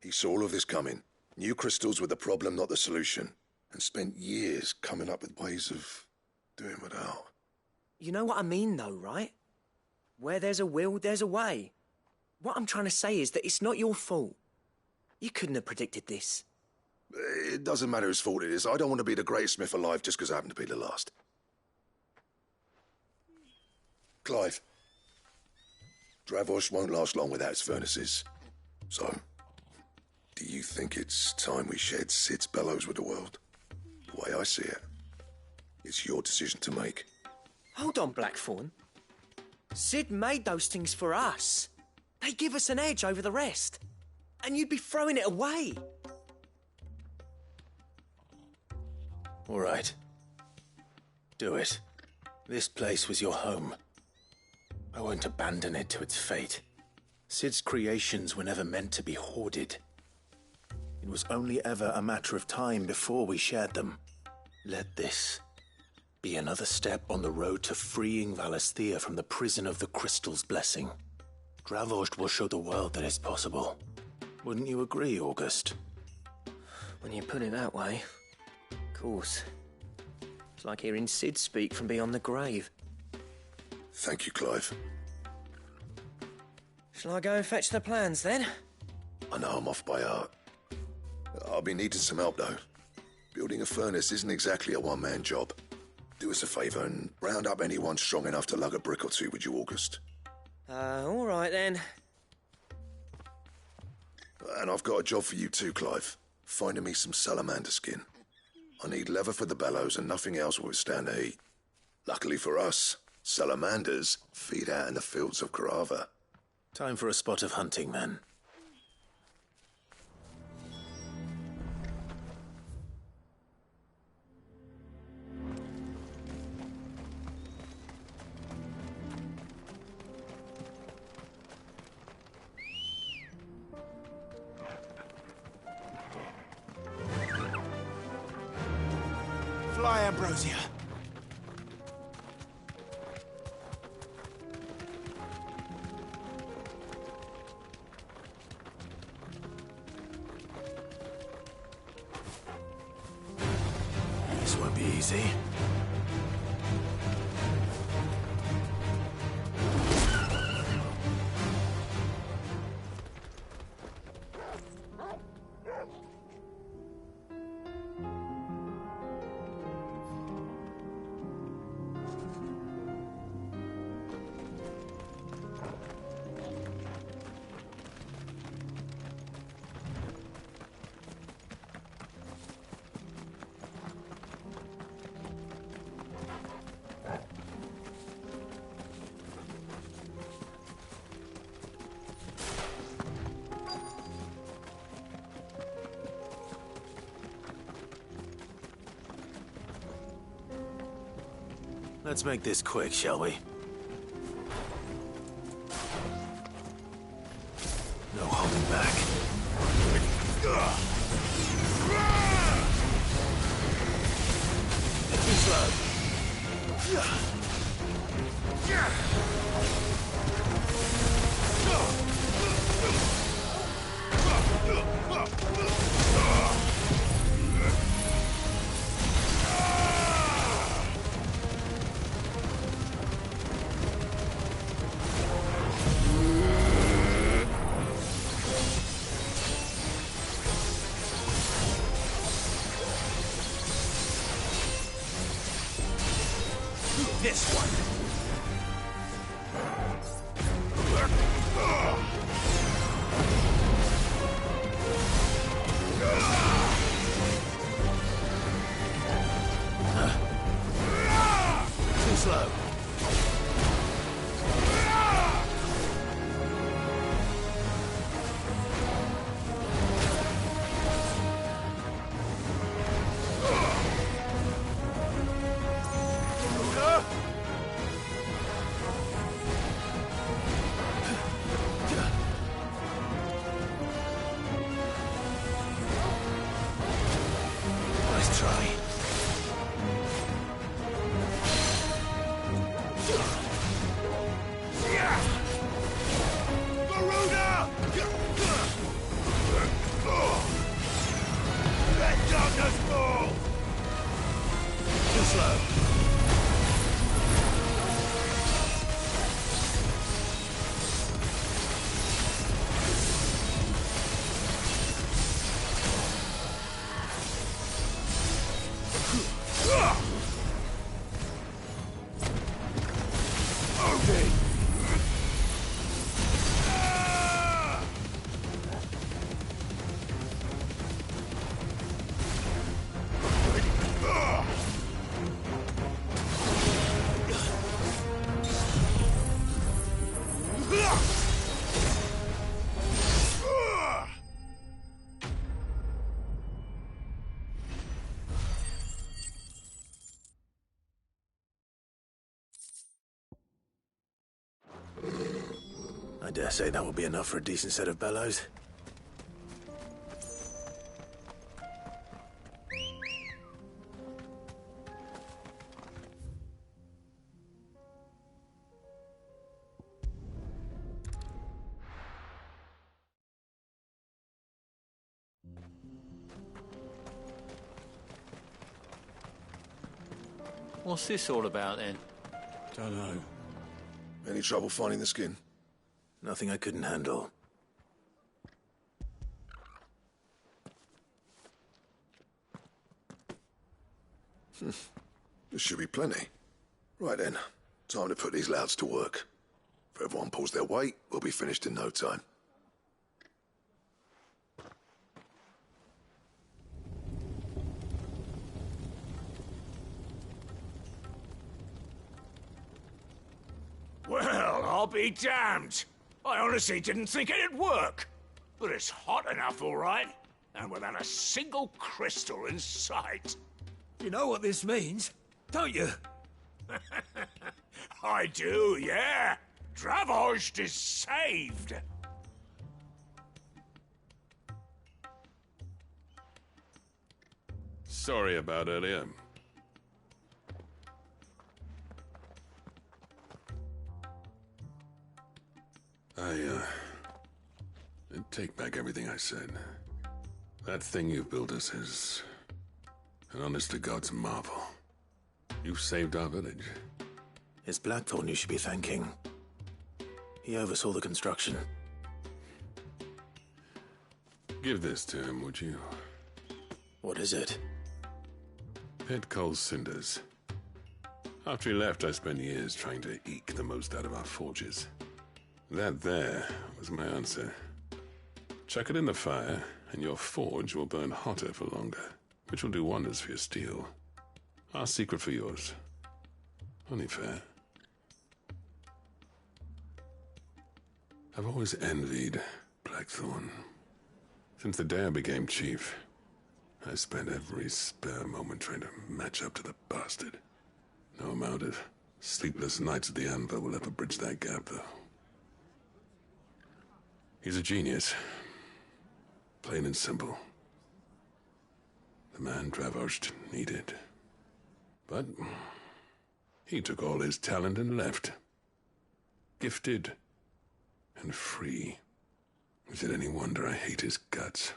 He saw all of this coming. Knew crystals were the problem, not the solution. And spent years coming up with ways of doing without. You know what I mean, though, right? Where there's a will, there's a way. What I'm trying to say is that it's not your fault. You couldn't have predicted this. It doesn't matter whose fault it is. I don't want to be the greatest smith alive just because I happen to be the last. Clive. Dravozd won't last long without its furnaces. So, do you think it's time we shared Sid's bellows with the world? The way I see it, it's your decision to make. Hold on, Blackthorn. Sid made those things for us. They give us an edge over the rest. And you'd be throwing it away. All right. Do it. This place was your home. I won't abandon it to its fate. Sid's creations were never meant to be hoarded. It was only ever a matter of time before we shared them. Let this be another step on the road to freeing Valisthea from the prison of the Crystal's blessing. Dravozd will show the world that it's possible. Wouldn't you agree, August? When you put it that way, of course. It's like hearing Sid speak from beyond the grave. Thank you, Clive. Shall I go and fetch the plans, then? I know I'm off by heart. I'll be needing some help, though. Building a furnace isn't exactly a one-man job. Do us a favour and round up anyone strong enough to lug a brick or two, would you, August? All right, then. And I've got a job for you too, Clive. Finding me some salamander skin. I need leather for the bellows and nothing else will withstand the heat. Luckily for us, salamanders feed out in the fields of Carava. Time for a spot of hunting, then. Fly, Ambrosia. see? Let's make this quick, shall we? No holding back. Too slow. This one. Too slow. Nice try. Let darkness fall! Too slow. Okay. I dare say that will be enough for a decent set of bellows. What's this all about then? Don't know. Any trouble finding the skin? Nothing I couldn't handle. This should be plenty. Right then, time to put these louds to work. If everyone pulls their weight, we'll be finished in no time. Well, I'll be damned. I honestly didn't think it'd work. But it's hot enough, all right. And without a single crystal in sight. You know what this means, don't you? I do, yeah. Dravost is saved. Sorry about earlier. I take back everything I said. That thing you built us is an honest-to-God's marvel. You saved our village. It's Blackthorn you should be thanking. He oversaw the construction. Give this to him, would you? What is it? Pit Cole's cinders. After he left, I spent years trying to eke the most out of our forges. That there was my answer. Chuck it in the fire, and your forge will burn hotter for longer, which will do wonders for your steel. Our secret for yours. Only fair. I've always envied Blackthorn. Since the day I became chief, I spent every spare moment trying to match up to the bastard. No amount of sleepless nights at the Anvil will ever bridge that gap, though. He's a genius. Plain and simple. The man Dravosht needed. But he took all his talent and left. Gifted and free. Is it any wonder I hate his guts?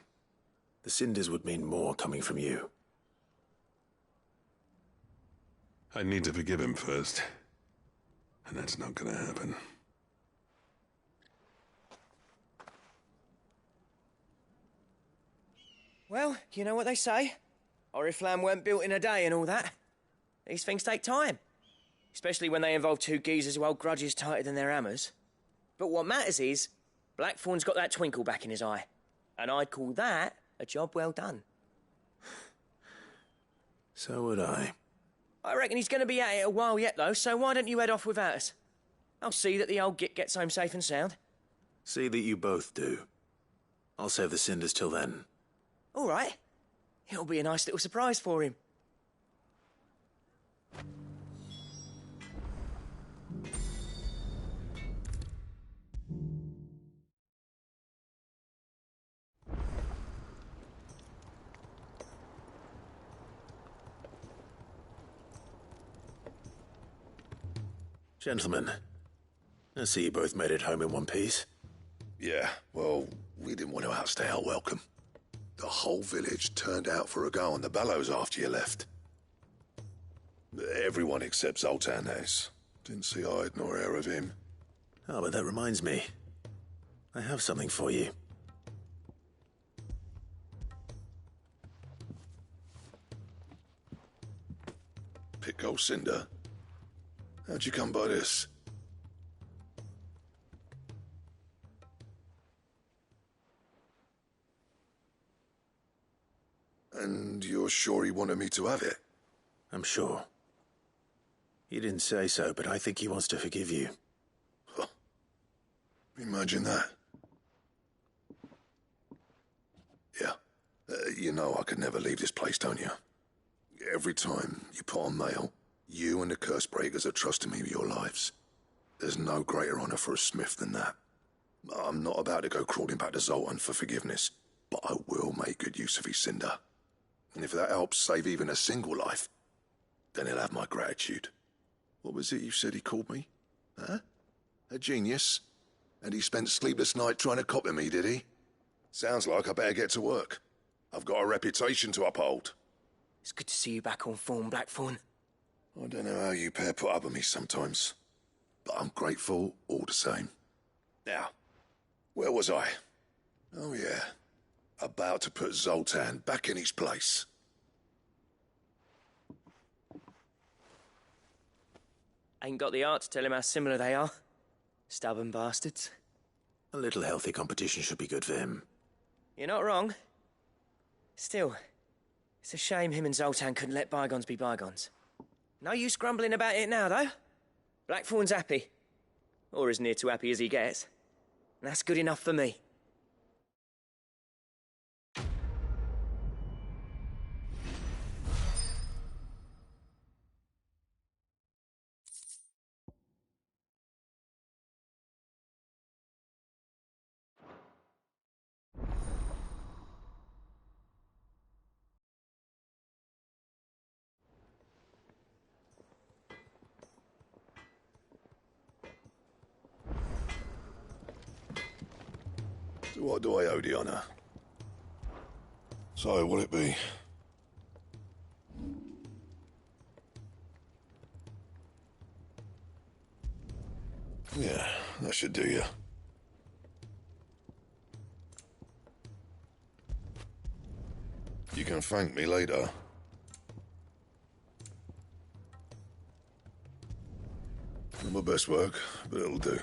The cinders would mean more coming from you. I need to forgive him first. And that's not gonna happen. Well, you know what they say. Oriflamme weren't built in a day and all that. These things take time. Especially when they involve two geezers who hold grudges tighter than their hammers. But what matters is, Blackthorn's got that twinkle back in his eye. And I'd call that a job well done. So would I. I reckon he's going to be at it a while yet, though, so why don't you head off without us? I'll see that the old git gets home safe and sound. See that you both do. I'll save the cinders till then. All right. It'll be a nice little surprise for him. Gentlemen, I see you both made it home in one piece. Yeah, well, we didn't want to outstay our welcome. The whole village turned out for a go on the bellows after you left. Everyone except Zoltan has. Didn't see hide nor hair of him. Oh, but that reminds me. I have something for you. Pico Cinder. How'd you come by this? And you're sure he wanted me to have it? I'm sure. He didn't say so, but I think he wants to forgive you. Huh. Imagine that. Yeah. You know I could never leave this place, don't you? Every time you put on mail, you and the Cursebreakers are trusting me with your lives. There's no greater honor for a smith than that. I'm not about to go crawling back to Zoltan for forgiveness, but I will make good use of his cinder. And if that helps save even a single life, then he'll have my gratitude. What was it you said he called me? Huh? A genius? And he spent sleepless night trying to copy me, did he? Sounds like I better get to work. I've got a reputation to uphold. It's good to see you back on form, Blackthorn. I don't know how you pair put up with me sometimes, but I'm grateful all the same. Now, where was I? Oh yeah, about to put Zoltan back in his place. Ain't got the art to tell him how similar they are. Stubborn bastards. A little healthy competition should be good for him. You're not wrong. Still, it's a shame him and Zoltan couldn't let bygones be bygones. No use grumbling about it now, though. Blackthorn's happy. Or as near to happy as he gets. And that's good enough for me. To what do I owe the honor? So, will it be? Yeah, that should do you. You can thank me later. Not my best work, but it'll do.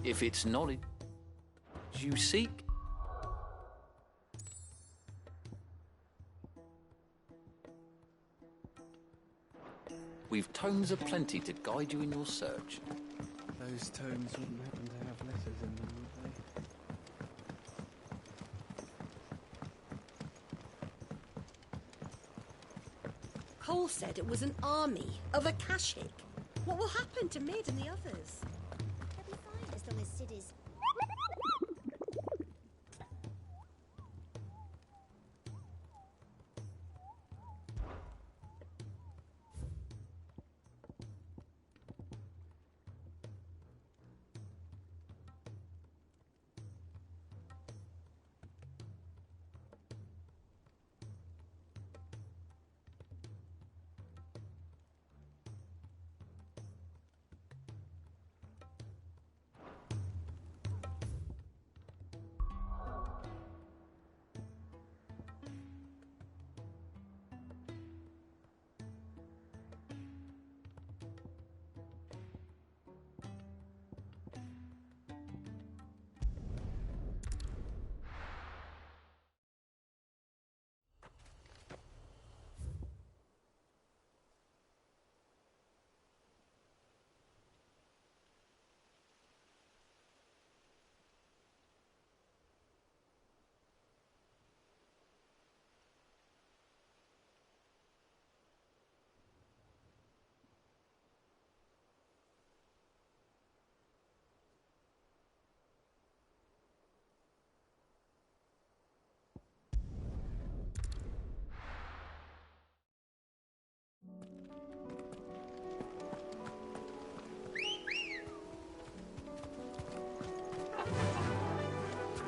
If it's knowledge you seek, we've tomes aplenty to guide you in your search. Those tomes wouldn't happen to have letters in them, would they? Cole said it was an army of Akashic. What will happen to Mid and the others? They'll be fine as long as Sid is...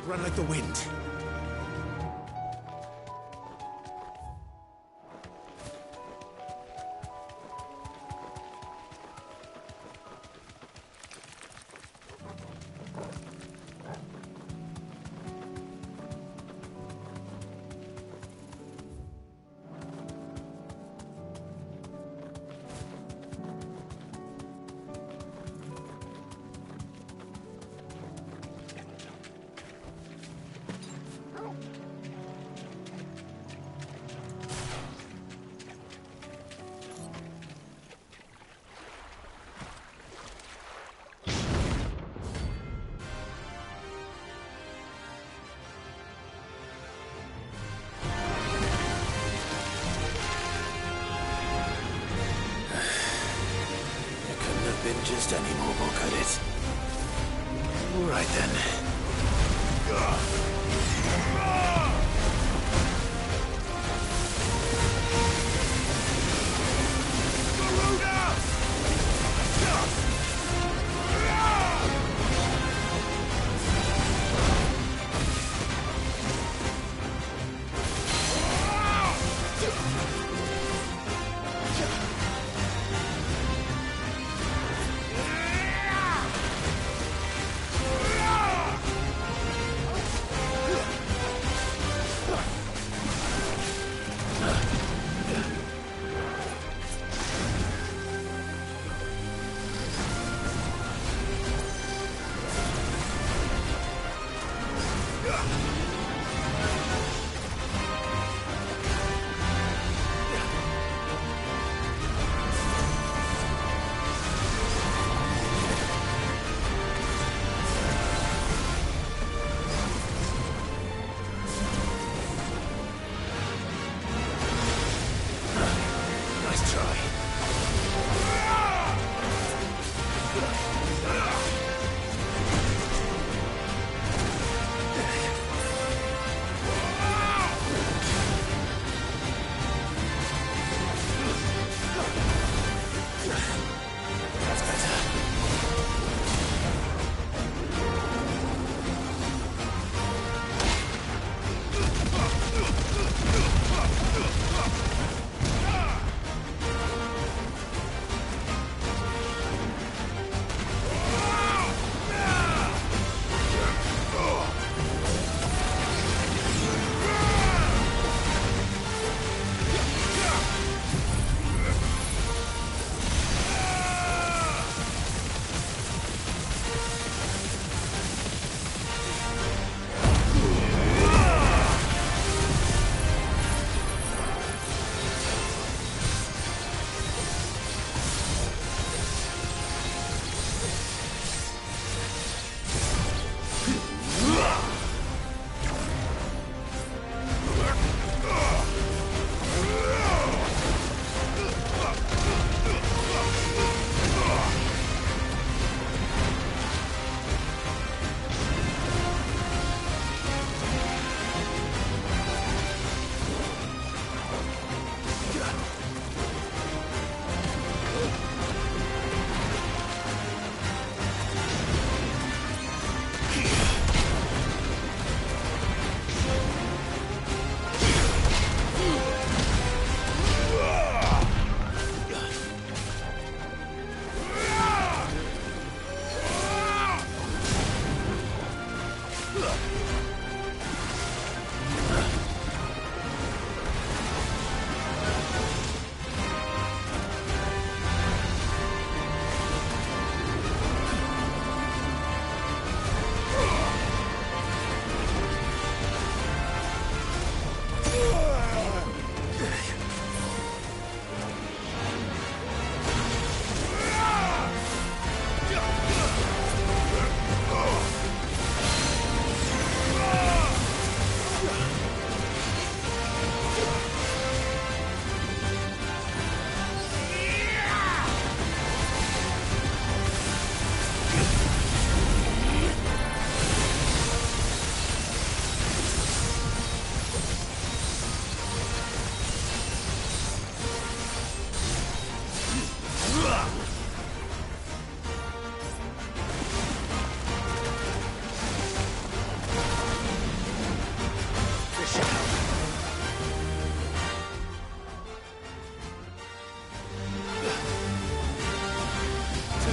Run like the wind. Been just any mobile, could it? All right then.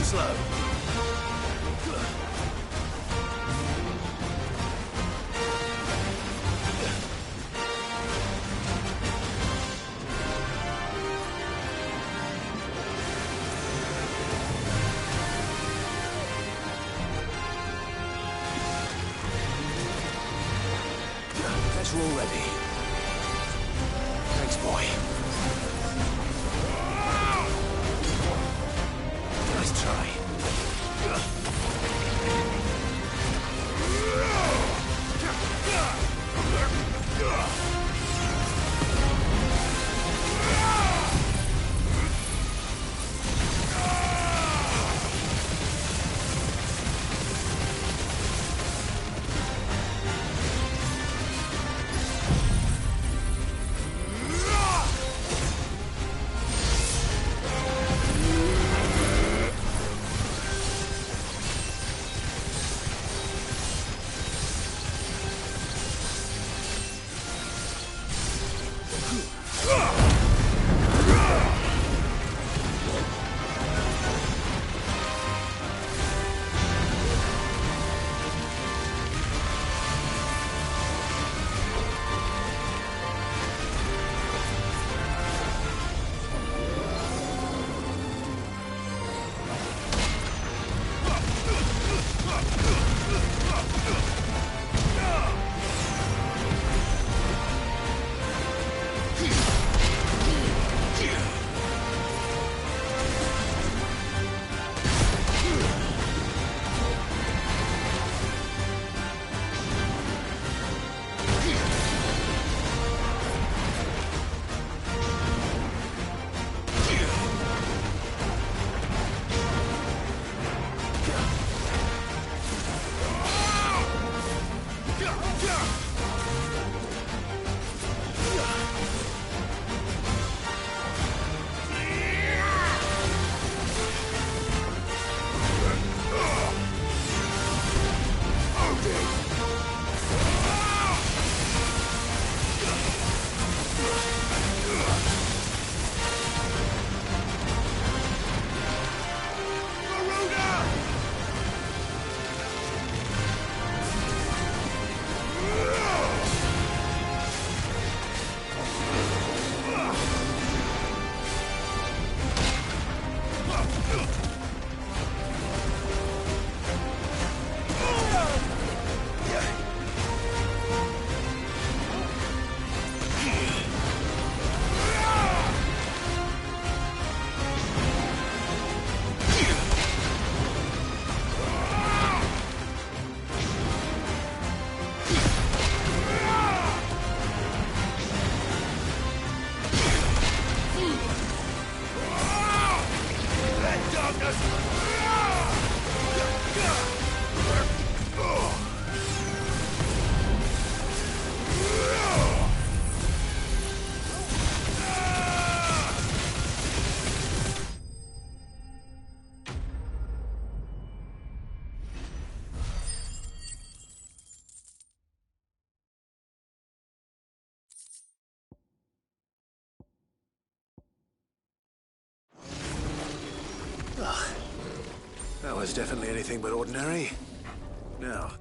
slow. Guess we're all ready. Thanks, boy. Nice try. Ugh. That was definitely anything but ordinary. Now,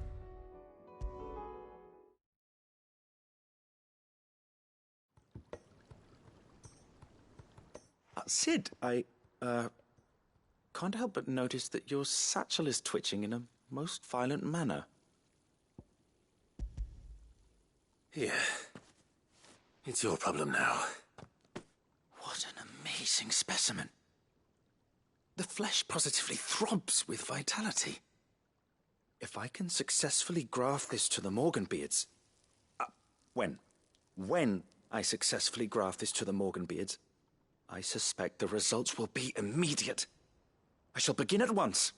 Sid, I can't help but notice that your satchel is twitching in a most violent manner. yeah. It's your problem now. What an amazing specimen. The flesh positively throbs with vitality. If I can successfully graft this to the Morganbeards... When I successfully graft this to the Morganbeards, I suspect the results will be immediate. I shall begin at once.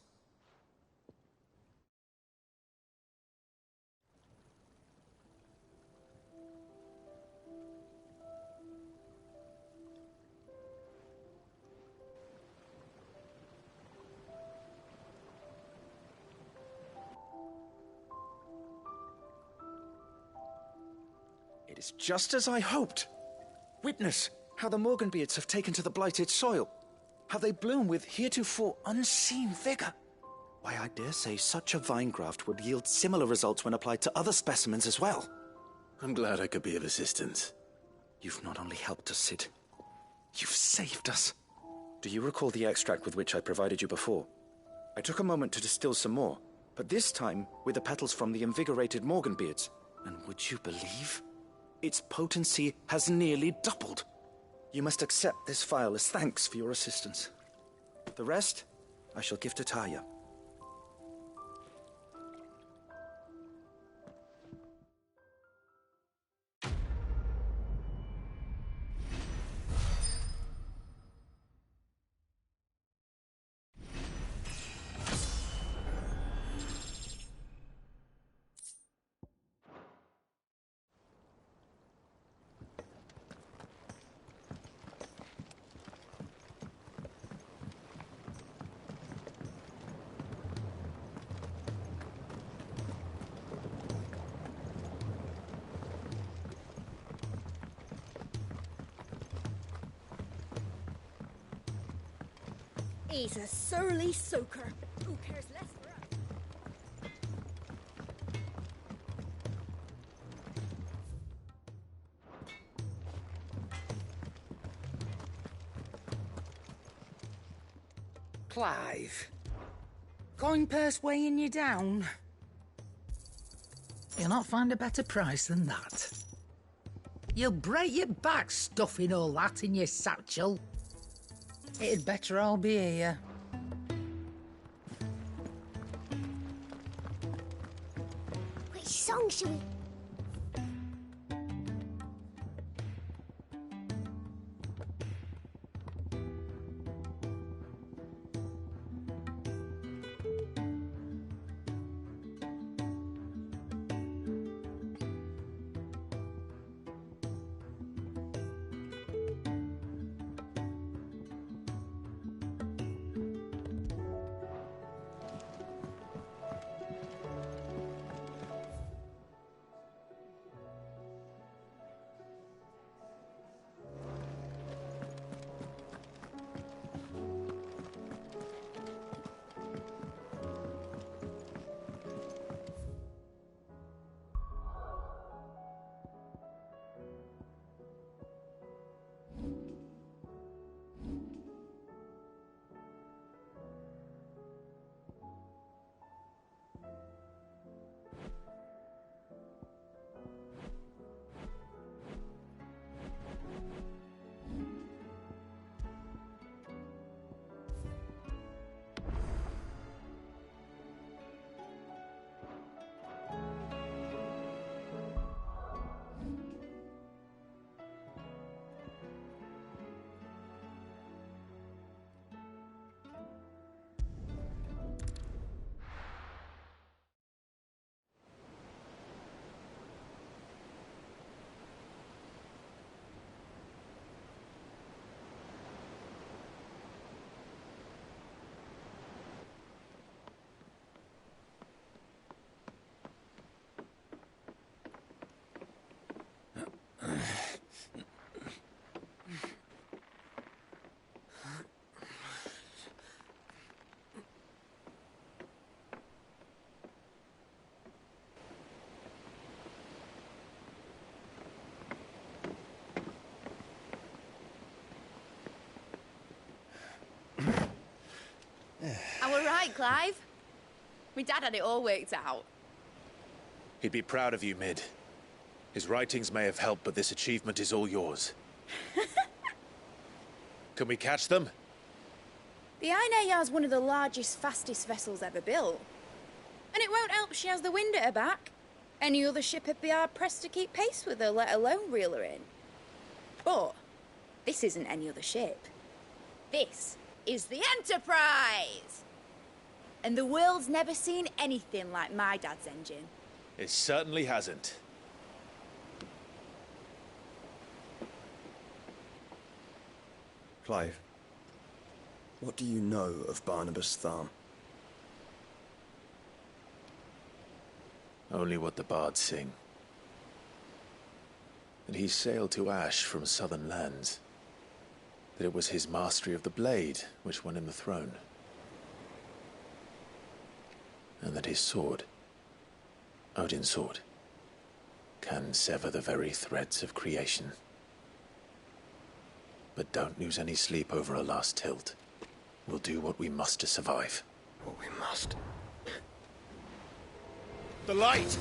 It is just as I hoped. Witness how the Morganbeards have taken to the blighted soil. how they bloom with heretofore unseen vigor. Why, I dare say such a vine graft would yield similar results when applied to other specimens as well. I'm glad I could be of assistance. You've not only helped us, Sid, you've saved us. Do you recall the extract with which I provided you before? I took a moment to distill some more, but this time with the petals from the invigorated Morganbeards. And would you believe? Its potency has nearly doubled. You must accept this phial as thanks for your assistance. The rest, I shall give to Taya. He's a surly soaker. Who cares less for us? Clive, coin purse weighing you down? You'll not find a better price than that. You'll break your back stuffing all that in your satchel. It'd better all be here. Which song should we... I were right, Clive. My dad had it all worked out. He'd be proud of you, Mid. His writings may have helped, but this achievement is all yours. Can we catch them? The Ainayar's one of the largest, fastest vessels ever built. And it won't help she has the wind at her back. Any other ship would be hard-pressed to keep pace with her, let alone reel her in. But this isn't any other ship. This is the Enterprise! And the world's never seen anything like my dad's engine. It certainly hasn't. Clive, what do you know of Barnabas Tharm? Only what the bards sing. That he sailed to Ash from southern lands. that it was his mastery of the blade which won him the throne. And that his sword, Odin's sword, can sever the very threads of creation. But don't lose any sleep over a last tilt. We'll do what we must to survive. What we must? The light!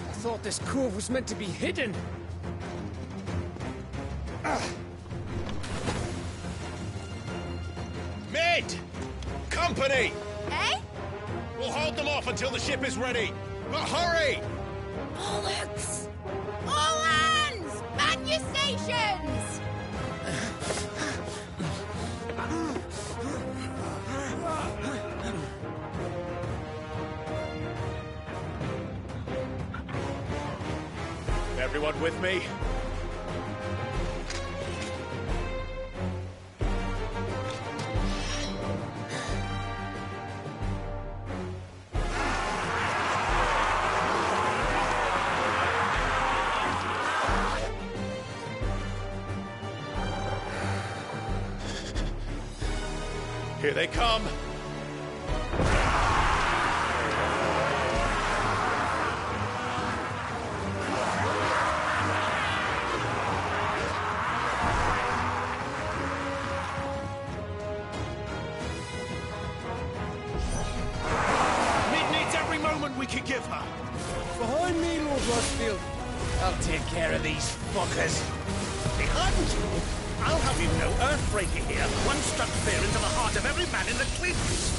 I thought this cove was meant to be hidden. Mid! Company! Eh? We'll hold them off until the ship is ready. But hurry! Bollocks! All hands! Man your stations! Everyone with me? Here they come! Mid needs every moment we can give her. Behind me, Lord Rushfield. I'll take care of these fuckers. Behind you? I'll have you know, Earthbreaker here once struck fear into the heart of every man in the cliffs.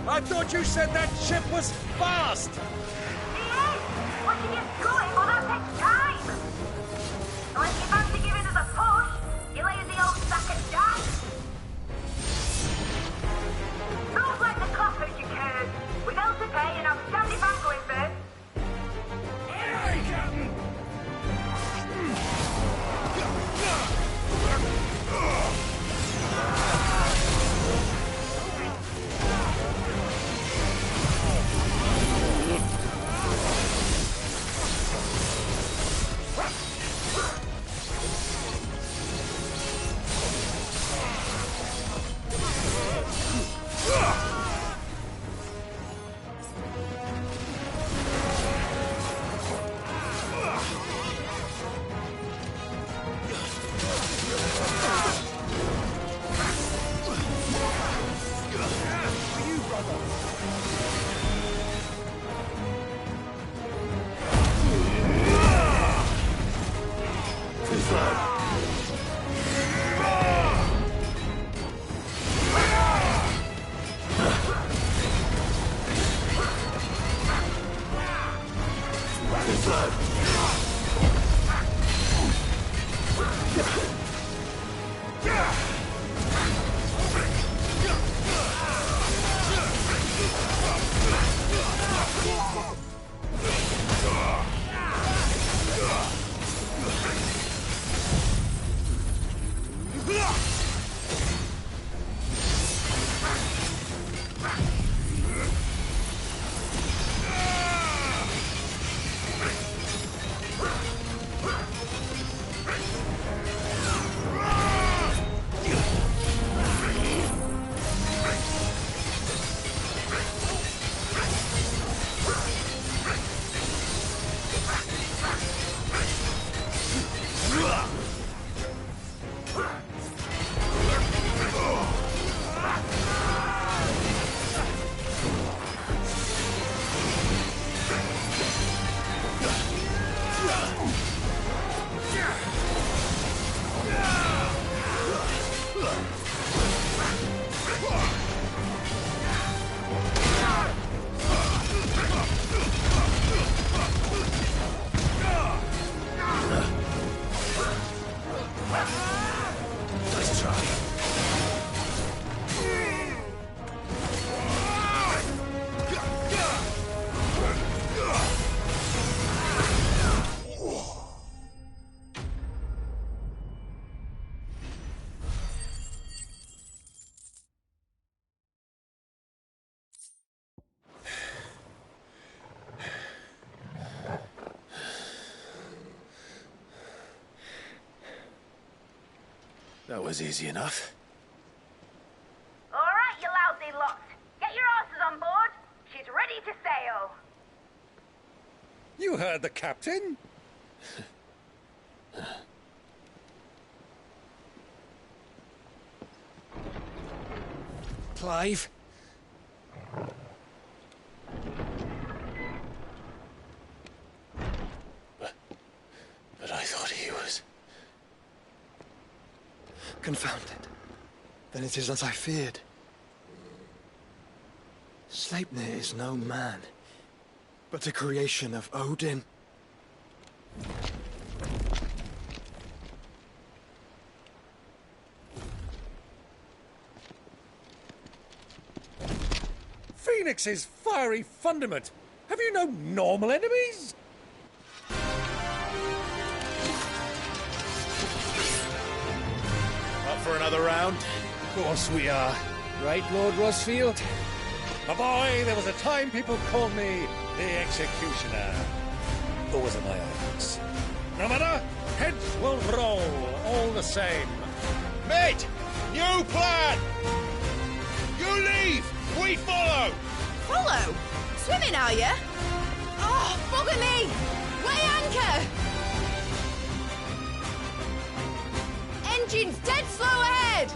I thought you said that ship was fast! What you get going, well, that takes time. So if you fancy giving us a push, you lay in the old sack of dice. Don't let the clappers, you curd. We've hell to pay and I'm standing back going first. Aye, aye, Captain! That was easy enough. All right, you lousy lot. Get your asses on board. She's ready to sail. You heard the captain. Clive? But I thought he was... Confounded. Then it is as I feared. Sleipnir is no man, but a creation of Odin. Phoenix's fiery fundament. Have you no normal enemies? Up for another round? Of course we are. Right, Lord Rosfield? My boy, there was a time people called me the Executioner. Or was it my eyes? No matter, heads will roll all the same. Mate! New plan! You leave! We follow! Follow? Swimming, are you? Oh, bugger me! Weigh anchor! Engine's dead slow ahead!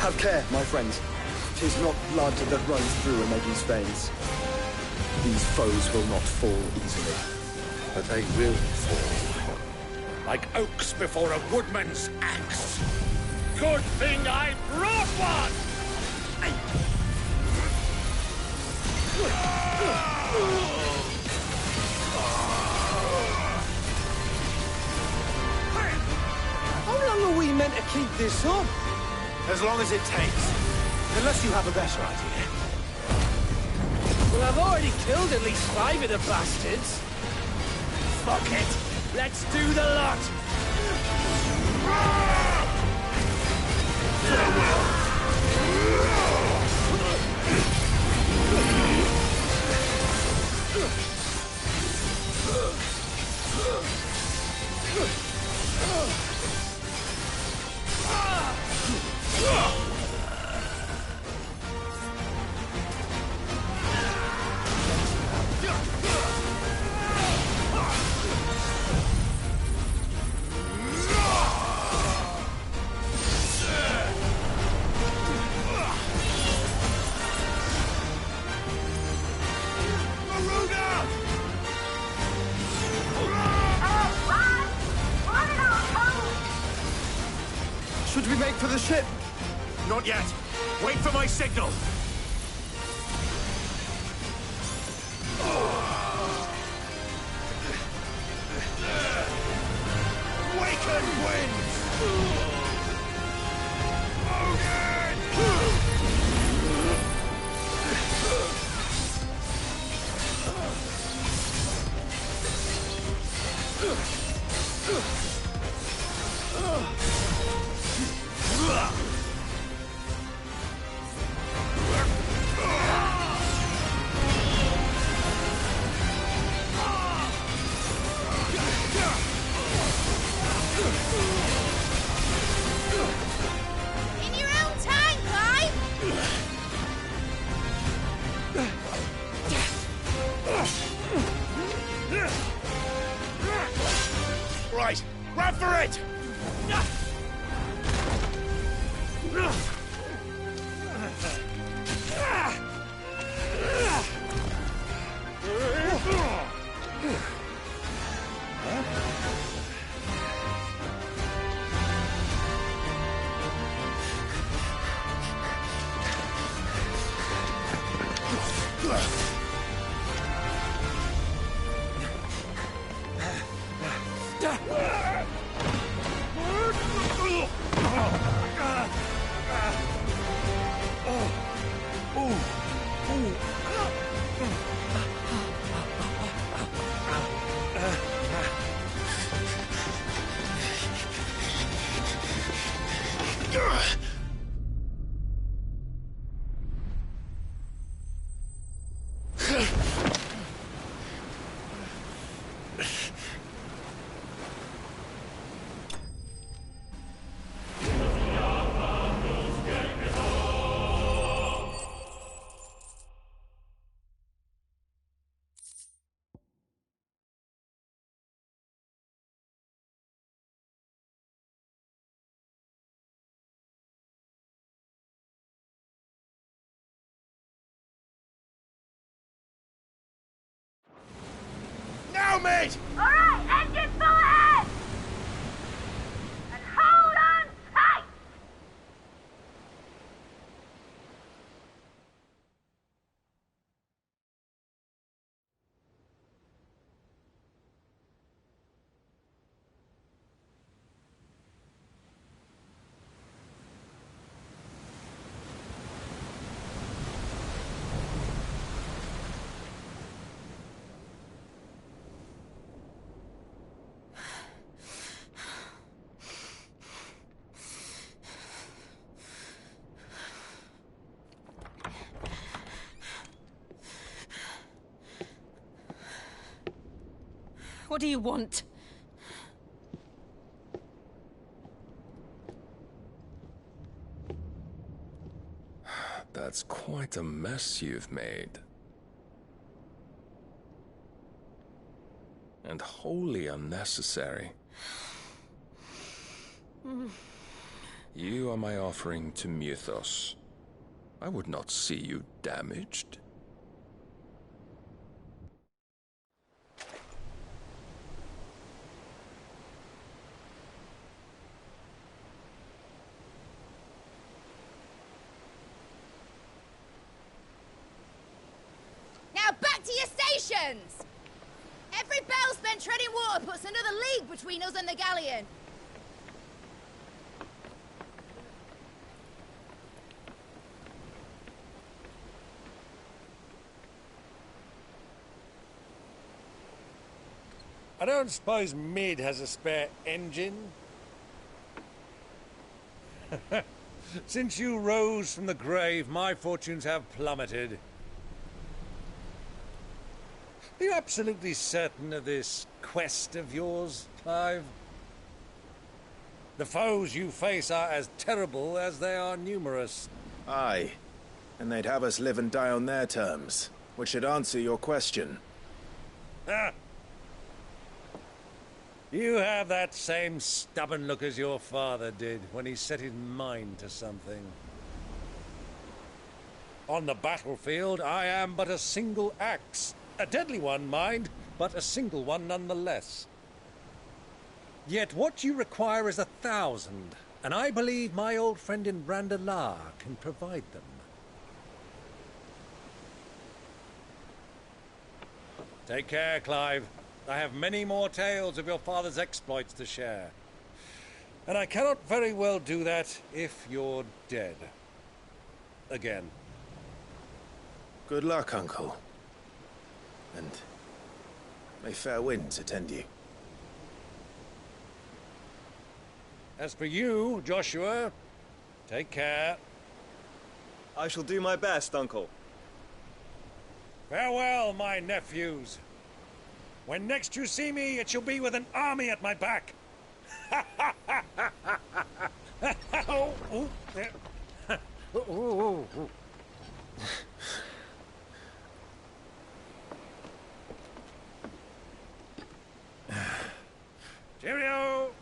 Have care, my friends. 'Tis not blood that runs through a Maggie's veins. These foes will not fall easily. But they will fall. Like oaks before a woodman's axe. Good thing I brought one! How long are we meant to keep this on? As long as it takes. Unless you have a better idea. Well, I've already killed at least 5 of the bastards. Fuck it! Let's do the lot! Should we make for the ship? Not yet. Wait for my signal. Waken winds! In your own time, Clive! Right, run for it! Now, mate! All right, engine full ahead! And hold on tight! What do you want? That's quite a mess you've made. And wholly unnecessary. You are my offering to Mythos. I would not see you damaged. Now back to your stations! Every bell spent treading water puts another league between us and the galleon. I don't suppose Mid has a spare engine? Since you rose from the grave, my fortunes have plummeted. Are you absolutely certain of this quest of yours, Clive? The foes you face are as terrible as they are numerous. Aye. And they'd have us live and die on their terms, which should answer your question. Ah! You have that same stubborn look as your father did when he set his mind to something. On the battlefield, I am but a single axe. A deadly one, mind, but a single one nonetheless. Yet what you require is 1,000, and I believe my old friend in Randalar can provide them. Take care, Clive. I have many more tales of your father's exploits to share. And I cannot very well do that if you're dead. Again. Good luck, Uncle. And may fair winds attend you. As for you, Joshua, take care. I shall do my best, Uncle. Farewell, my nephews. When next you see me, it shall be with an army at my back. Cheerio!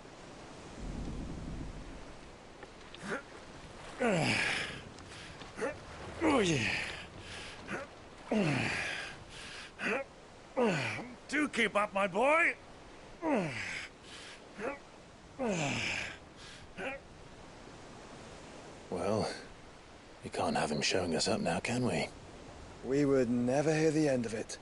Oh, yeah. Do keep up, my boy. Well, we can't have him showing us up now, can we? We would never hear the end of it.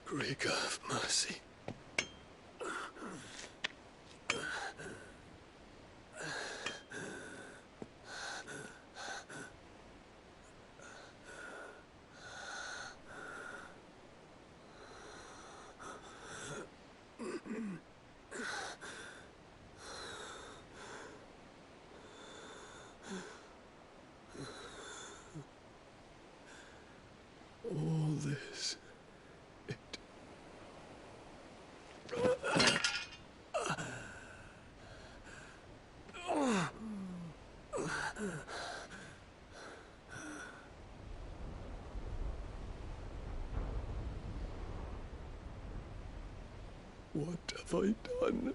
Great God of mercy. this. What have I done?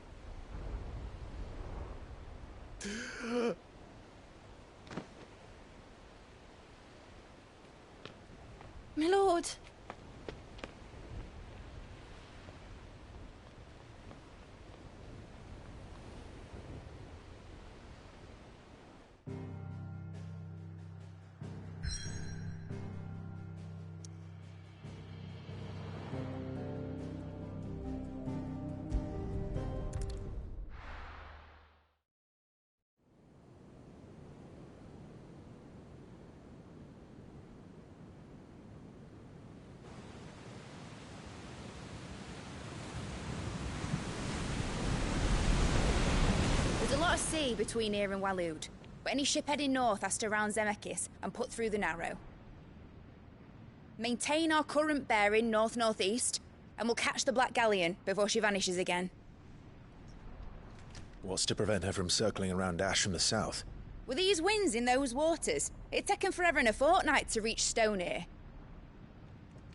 My lord. There's a lot of sea between here and Waloed, but any ship heading north has to round Zemeckis and put through the Narrow. Maintain our current bearing north-northeast, and we'll catch the Black Galleon before she vanishes again. What's to prevent her from circling around Ash from the south? With these winds in those waters, it'd taken forever and a fortnight to reach Stonehere.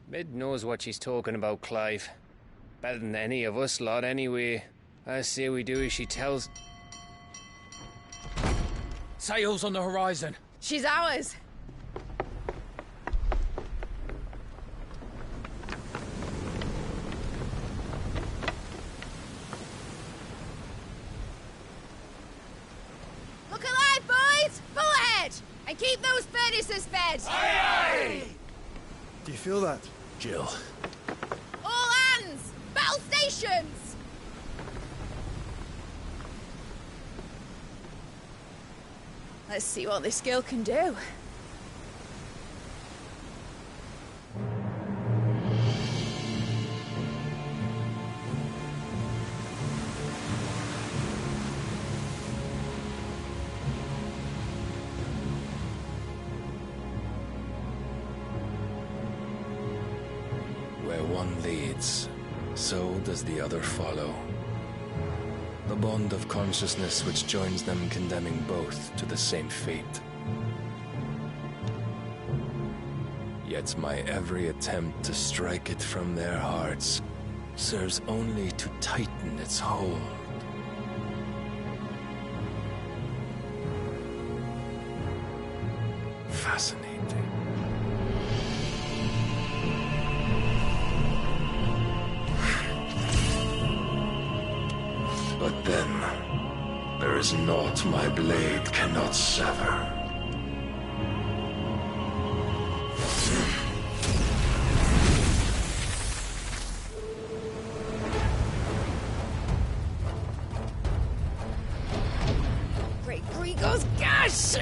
Mid knows what she's talking about, Clive. Better than any of us lot, anyway. I say we do as she tells. Sails on the horizon. She's ours. Look alive, boys! Full ahead! And keep those furnaces fed! Aye, aye! Do you feel that? Jill. All hands! Battle stations! Let's see what this girl can do. Where one leads, so does the other follow. The bond of consciousness which joins them condemning both to the same fate. Yet my every attempt to strike it from their hearts serves only to tighten its hold. Fascinating. But then, there is naught my blade cannot sever. Great Grigos, gosh!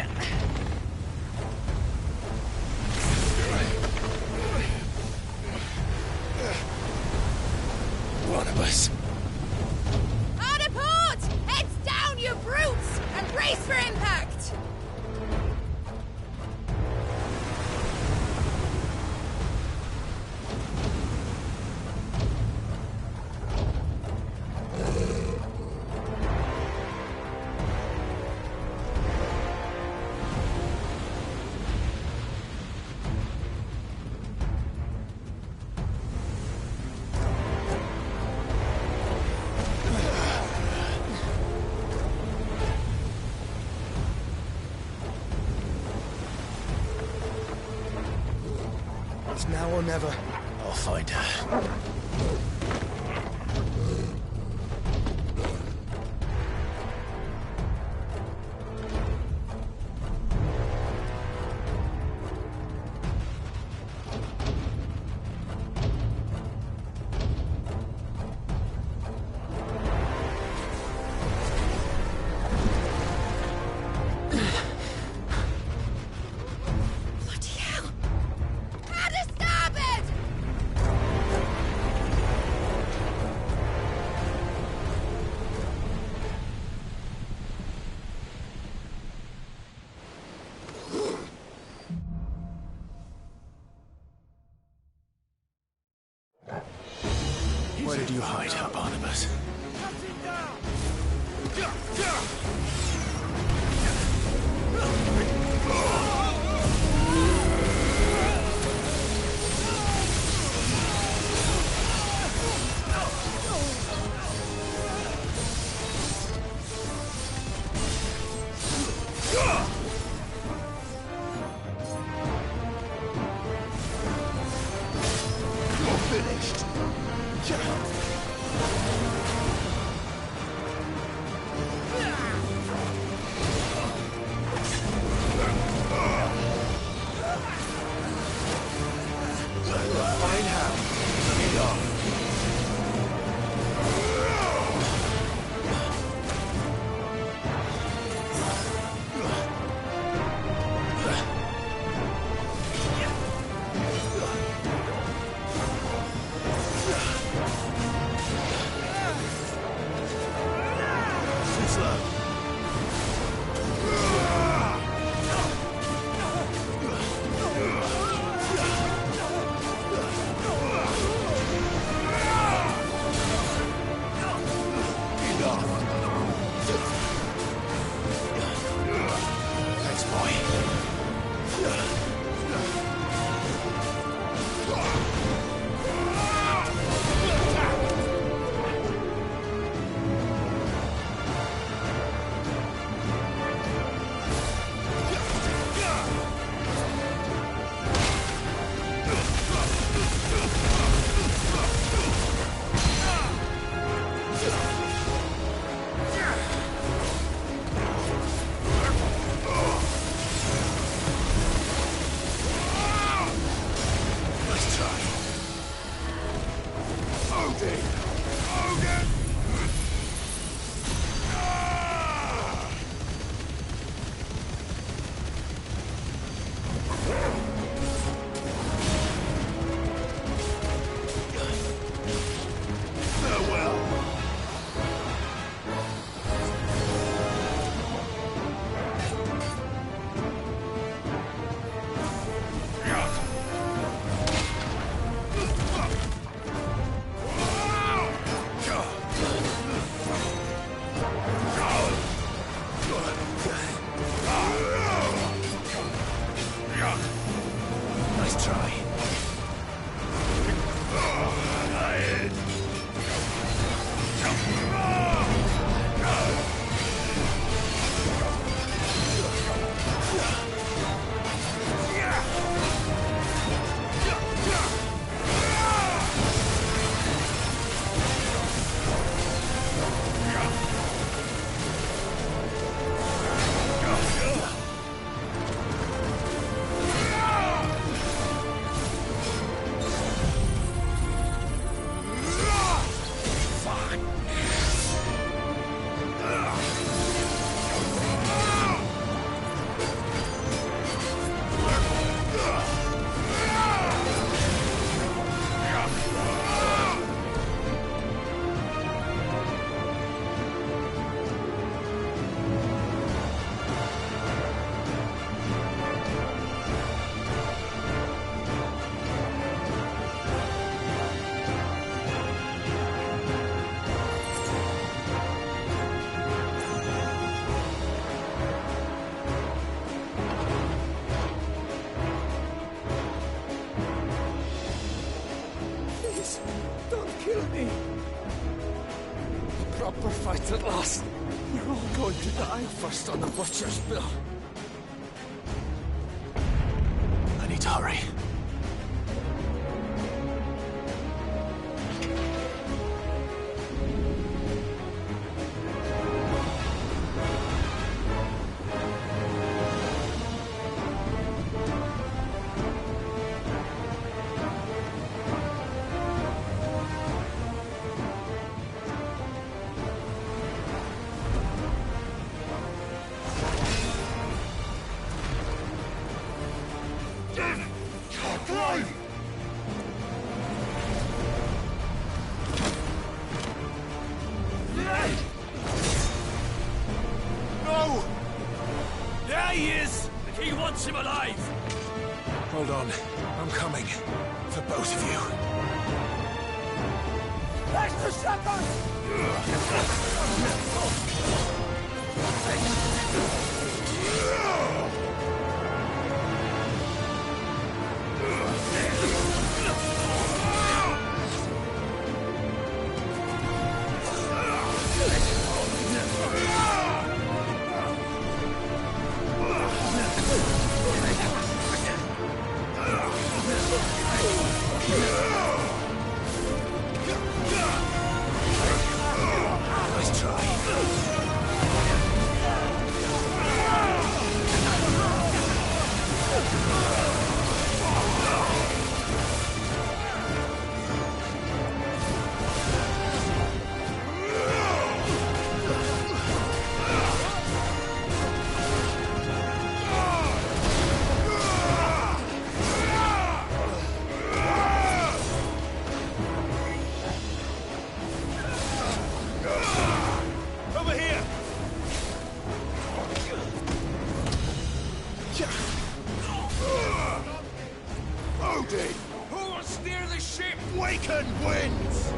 One of us. Hard aport! Heads down, you brutes! And brace for impact! It's now or never. I'll find her. Bloody hell! How to starboard! Proper fight at last. We're all going to die first on the butcher's bill. I need to hurry. No! There he is! The king wants him alive! Hold on. I'm coming. For both of you. Extra seconds! Odin! Who will steer the ship? Waken winds!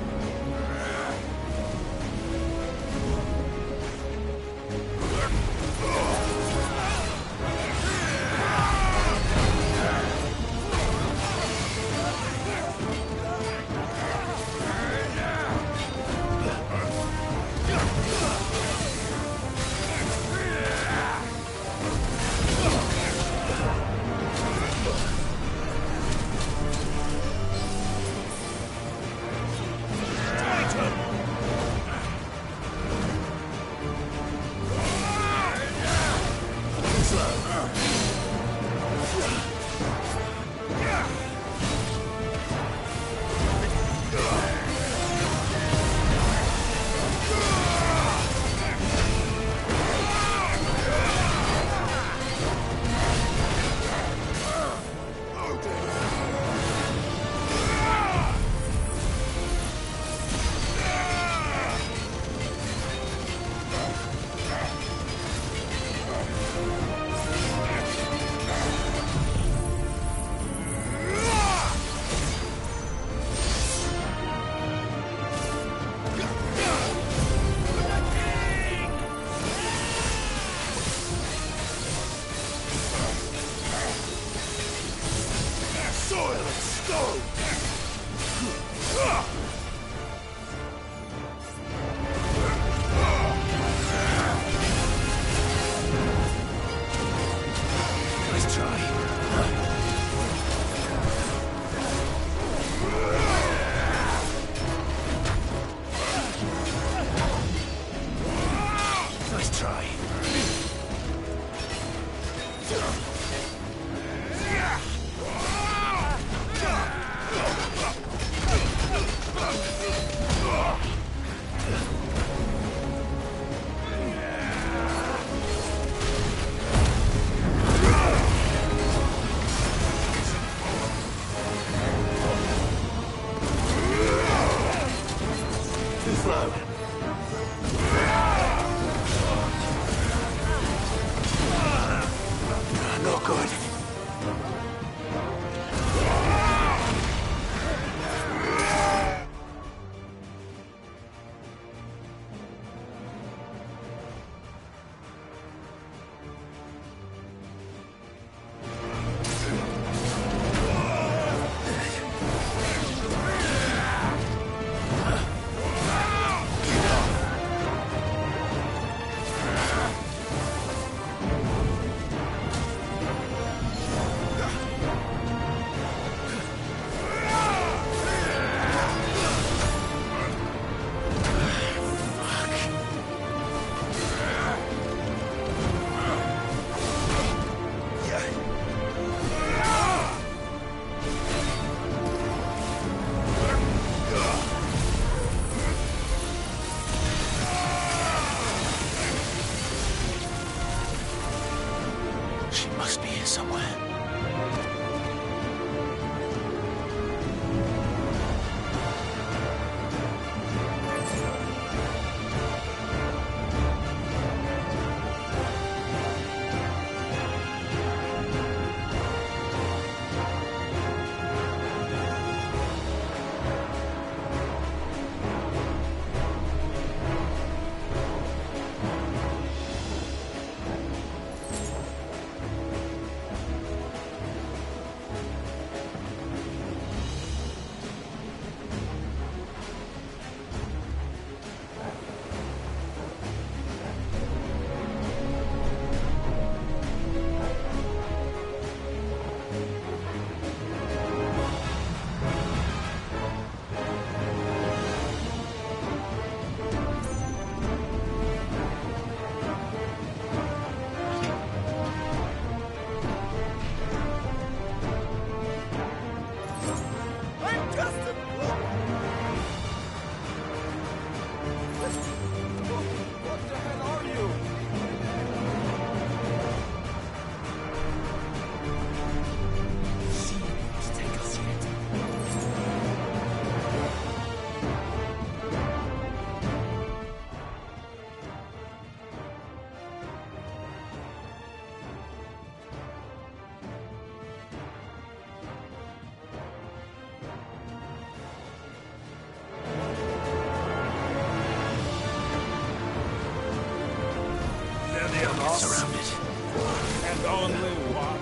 only one.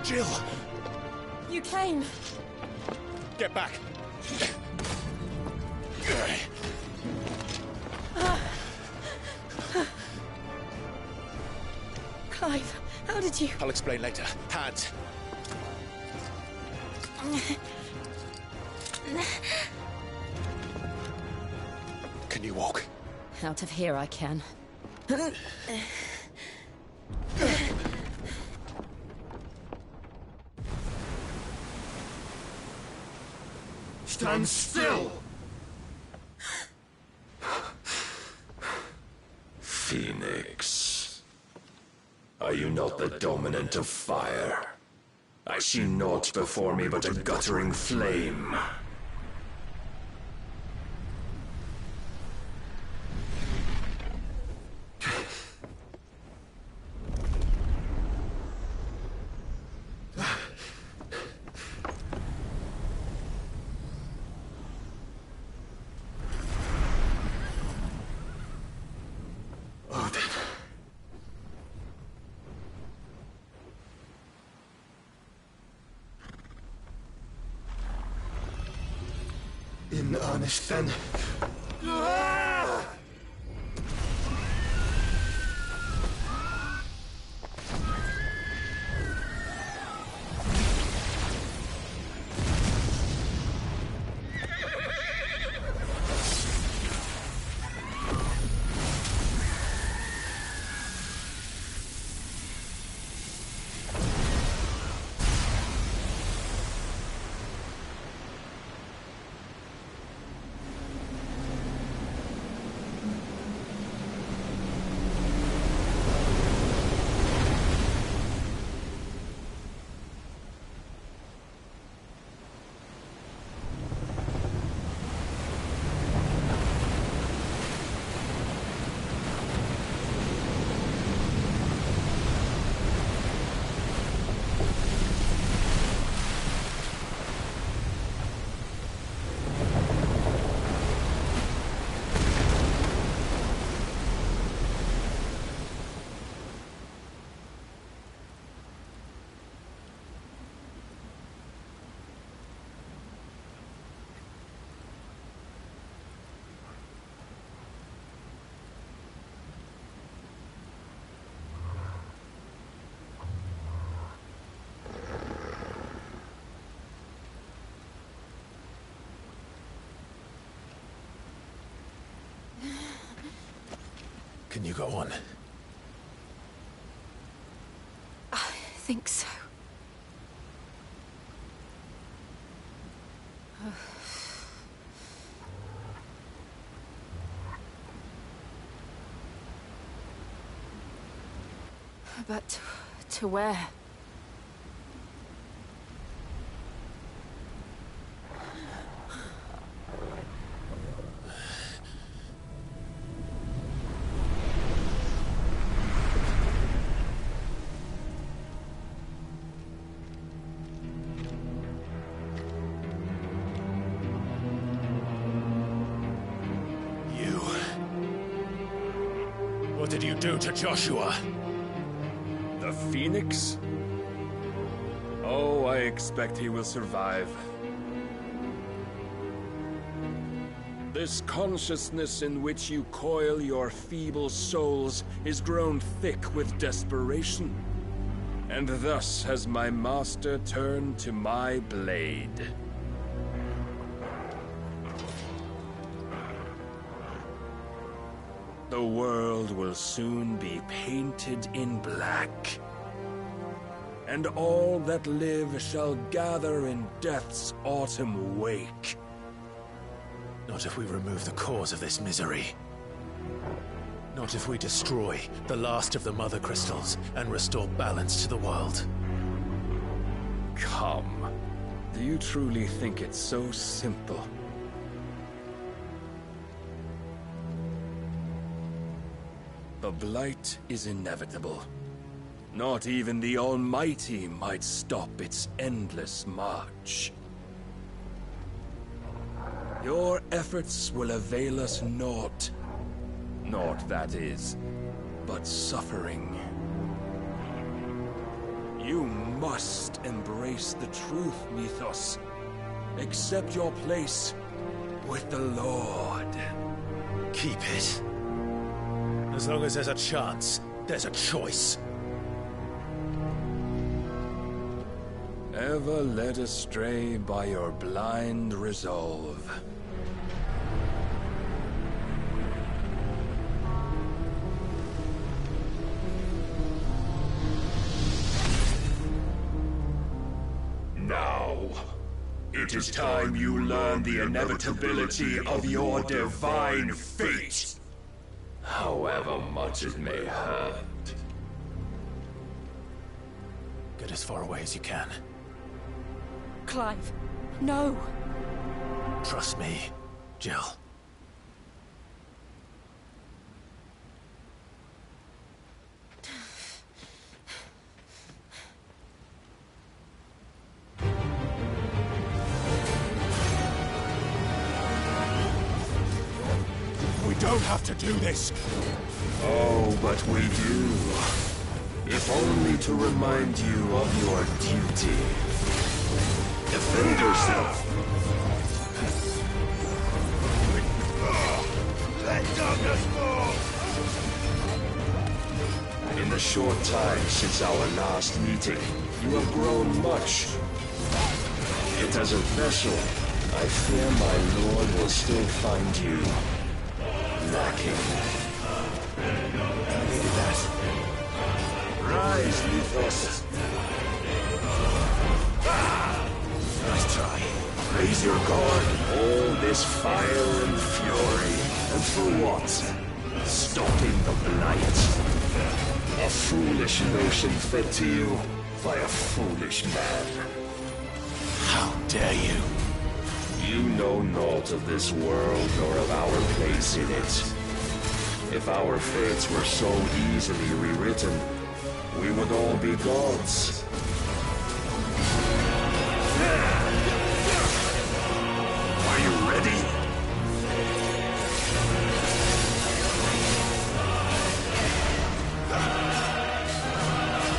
Jill! You came. Get back! Clive, how did you... I'll explain later. Hands. Can you walk? Out of here I can. Stand still! Phoenix, are you not the dominant of fire? I see naught before me but a guttering flame. In earnest, then. Can you go on? I think so. But to where? What did you do to Joshua? The Phoenix? Oh, I expect he will survive. This consciousness in which you coil your feeble souls is grown thick with desperation. And thus has my master turned to my blade. The world will soon be painted in black, and all that live shall gather in death's autumn wake. Not if we remove the cause of this misery. Not if we destroy the last of the Mother Crystals and restore balance to the world. Come. Do you truly think it's so simple? The blight is inevitable. Not even the Almighty might stop its endless march. Your efforts will avail us naught. Naught, that is, but suffering. You must embrace the truth, Mythos. Accept your place with the Lord. Keep it. As long as there's a chance, there's a choice. Ever led astray by your blind resolve. Now, it is time you learn the inevitability of your divine fate, however much it may hurt. Get as far away as you can. Clive, no! Trust me, Jill. We don't have to do this. Oh, but we do. If only to remind you of your duty. Defend yourself. Let darkness fall. In the short time since our last meeting, you have grown much. Yet as a vessel, I fear my lord will still find you lacking. I needed that. Rise, Mythos. Nice try. Raise your guard. All this fire and fury. And for what? Stopping the blight. A foolish notion fed to you by a foolish man. How dare you? You know naught of this world nor of our place in it. If our fates were so easily rewritten, we would all be gods. Are you ready?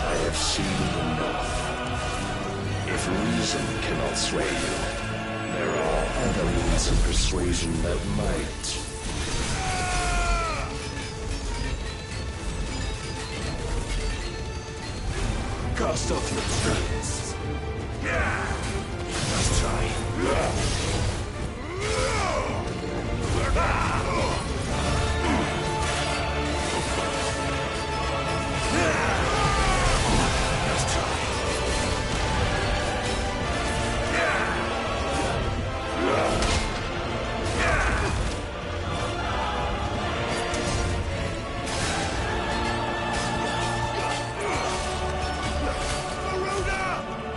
I have seen enough. If reason cannot sway you, there are other means of persuasion that might. Cast off your friends. Nice try. Nice try.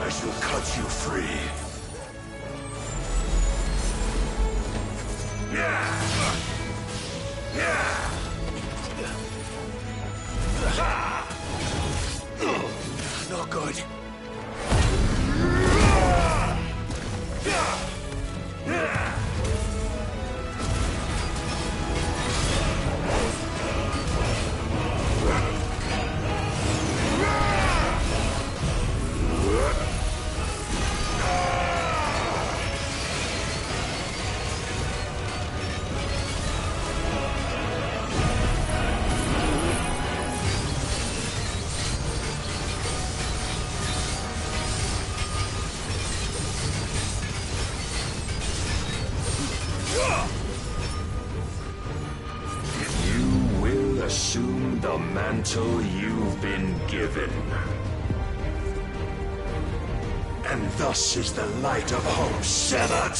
I shall cut you free. Not good. You will assume the mantle you've been given. And thus is the light of hope severed.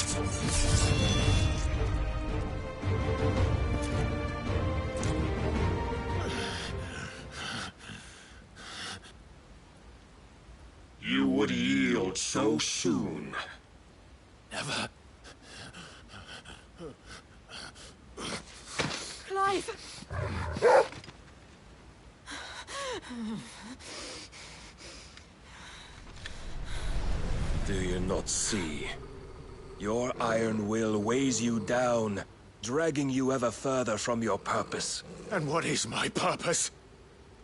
You would yield so soon. Never. Clive! Do you not see? Your iron will weighs you down, dragging you ever further from your purpose. And what is my purpose?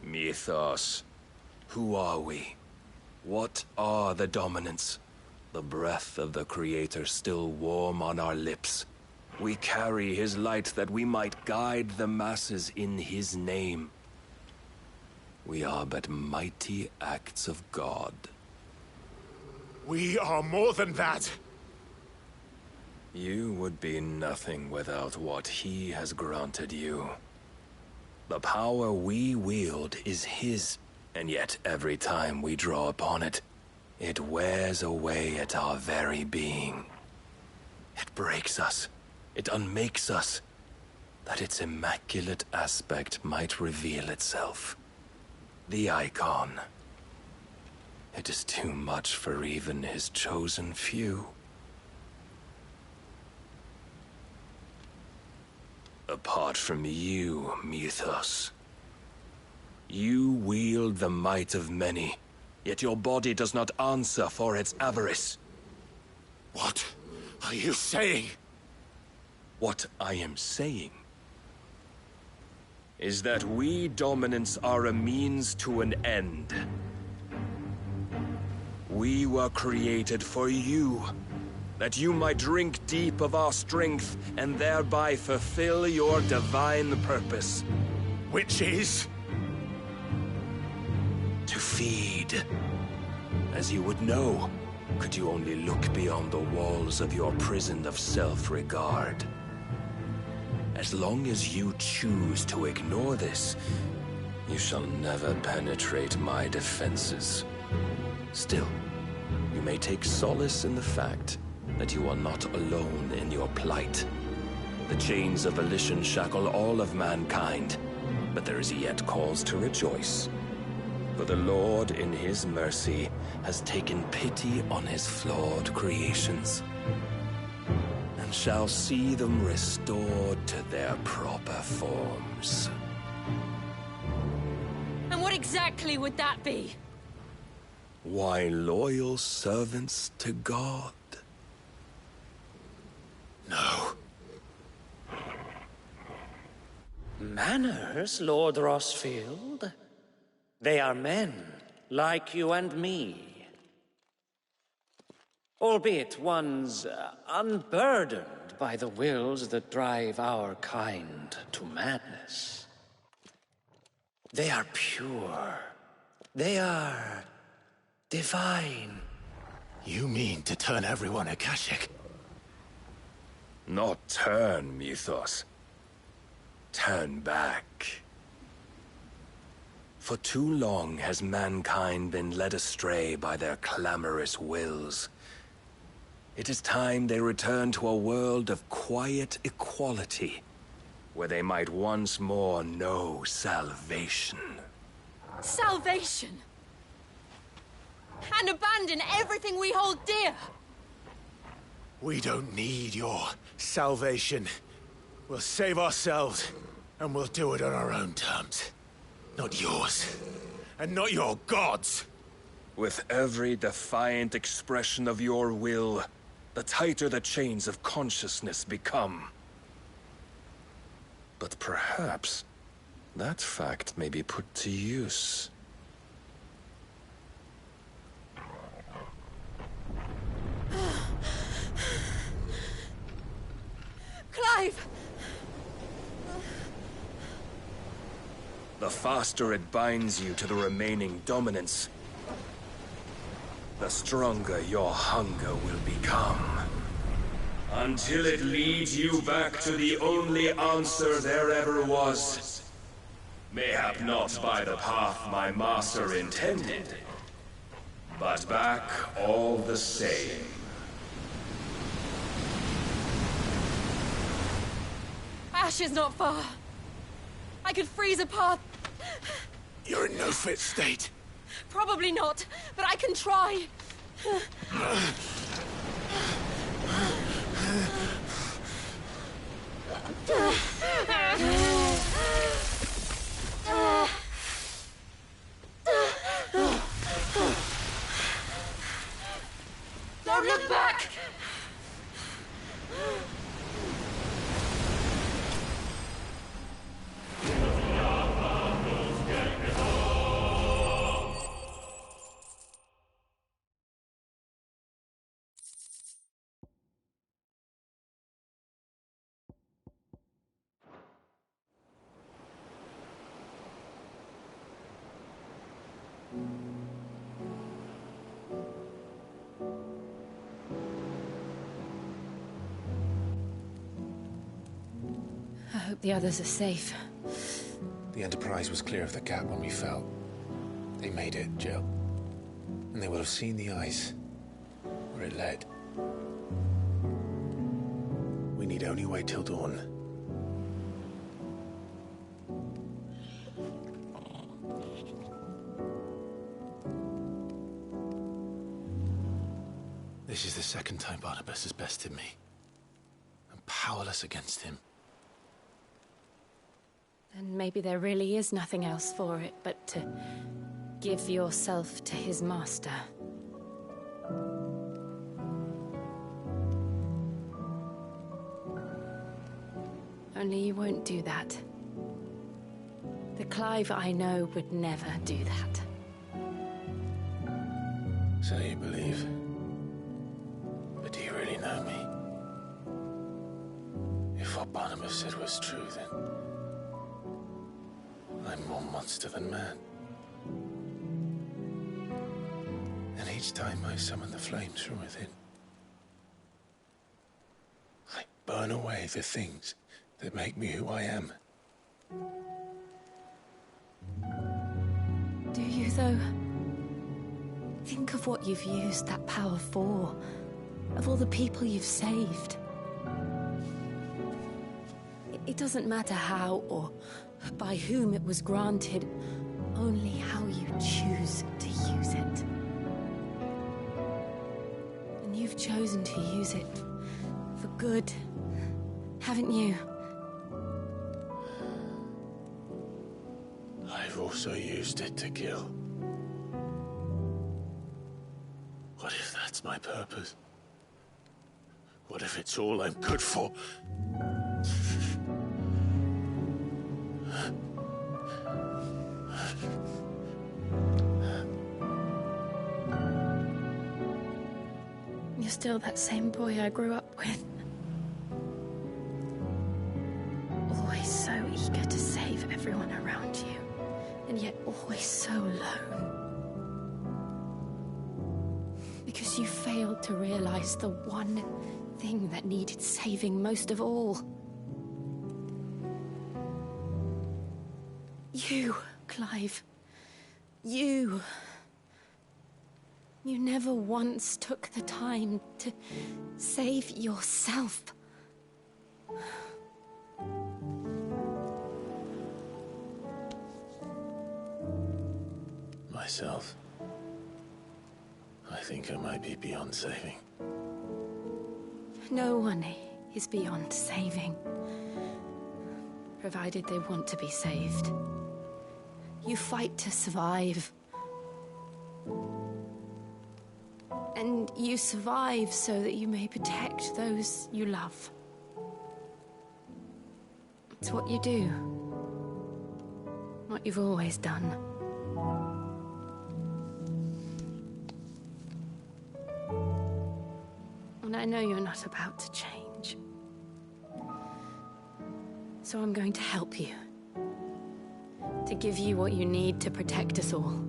Mythos. Who are we? What are the dominants? The breath of the Creator still warm on our lips. We carry his light that we might guide the masses in his name. We are but mighty acts of God. We are more than that. You would be nothing without what he has granted you. The power we wield is his, and yet every time we draw upon it, it wears away at our very being. It breaks us. It unmakes us, that its immaculate aspect might reveal itself. The icon. It is too much for even his chosen few. Apart from you, Mythos. You wield the might of many, yet your body does not answer for its avarice. What are you saying? What I am saying is that we dominants are a means to an end. We were created for you, that you might drink deep of our strength and thereby fulfill your divine purpose. Which is? To feed. As you would know, could you only look beyond the walls of your prison of self-regard. As long as you choose to ignore this, you shall never penetrate my defenses. Still, you may take solace in the fact that you are not alone in your plight. The chains of volition shackle all of mankind, but there is yet cause to rejoice. For the Lord, in his mercy, has taken pity on his flawed creations, and shall see them restored to their proper forms. And what exactly would that be? Why, loyal servants to God. No. Manners, Lord Rossfield? They are men, like you and me. Albeit ones unburdened by the wills that drive our kind to madness. They are pure. They are divine. You mean to turn everyone Akashic? Not turn, Mythos. Turn back. For too long has mankind been led astray by their clamorous wills. It is time they return to a world of quiet equality, where they might once more know salvation. Salvation? And abandon everything we hold dear? We don't need your salvation. We'll save ourselves, and we'll do it on our own terms. Not yours, and not your gods. With every defiant expression of your will, the tighter the chains of consciousness become. But perhaps that fact may be put to use. Clive! The faster it binds you to the remaining dominance, the stronger your hunger will become. Until it leads you back to the only answer there ever was. Mayhap not by the path my master intended, but back all the same. Ash is not far. I could freeze a path. You're in no fit state. Probably not, but I can try. Don't look back! I hope the others are safe. The Enterprise was clear of the gap when we fell. They made it, Jill. And they will have seen the ice where it led. We need only wait till dawn. This is the second time Barnabas has bested me. I'm powerless against him. Then maybe there really is nothing else for it but to give yourself to his master. Only you won't do that. The Clive I know would never do that. So you believe? But do you really know me? If what Barnabas said was true, then I'm more monster than man. And each time I summon the flames from within, I burn away the things that make me who I am. Do you, though? Think of what you've used that power for, of all the people you've saved. It doesn't matter how or by whom it was granted, only how you choose to use it. And you've chosen to use it for good, haven't you? I've also used it to kill. What if that's my purpose? What if it's all I'm good for? You're still that same boy I grew up with. Always so eager to save everyone around you, and yet always so alone. Because you failed to realize the one thing that needed saving most of all. You, Clive. You. You never once took the time to save yourself. Myself? I think I might be beyond saving. No one is beyond saving, provided they want to be saved. You fight to survive. And you survive so that you may protect those you love. It's what you do. What you've always done. And I know you're not about to change. So I'm going to help you. To give you what you need to protect us all.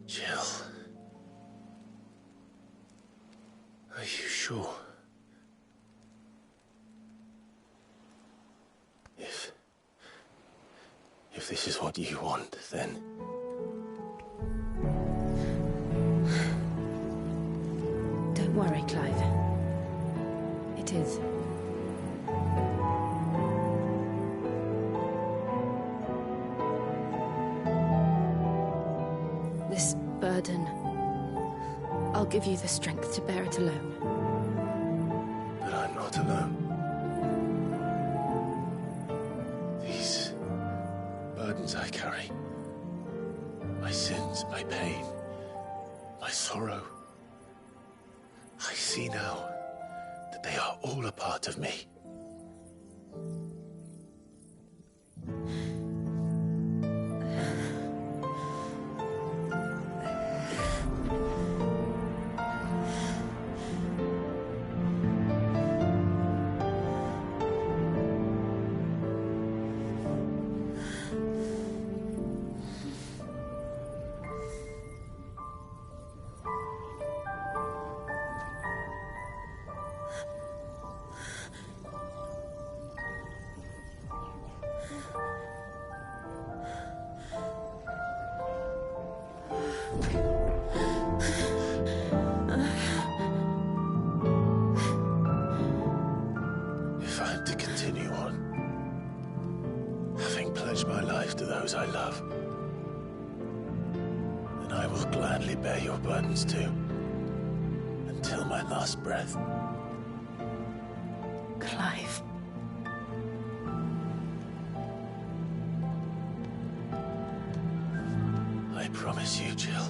Jill. Are you sure? If this is what you want, then... Don't worry, Clive. It is. This burden, I'll give you the strength to bear it alone. But I'm not alone. burdens I carry. My sins, my pain, my sorrow. I see now that they are all a part of me. If I'm to continue on, having pledged my life to those I love, then I will gladly bear your burdens too, until my last breath. Clive. I promise you, Jill,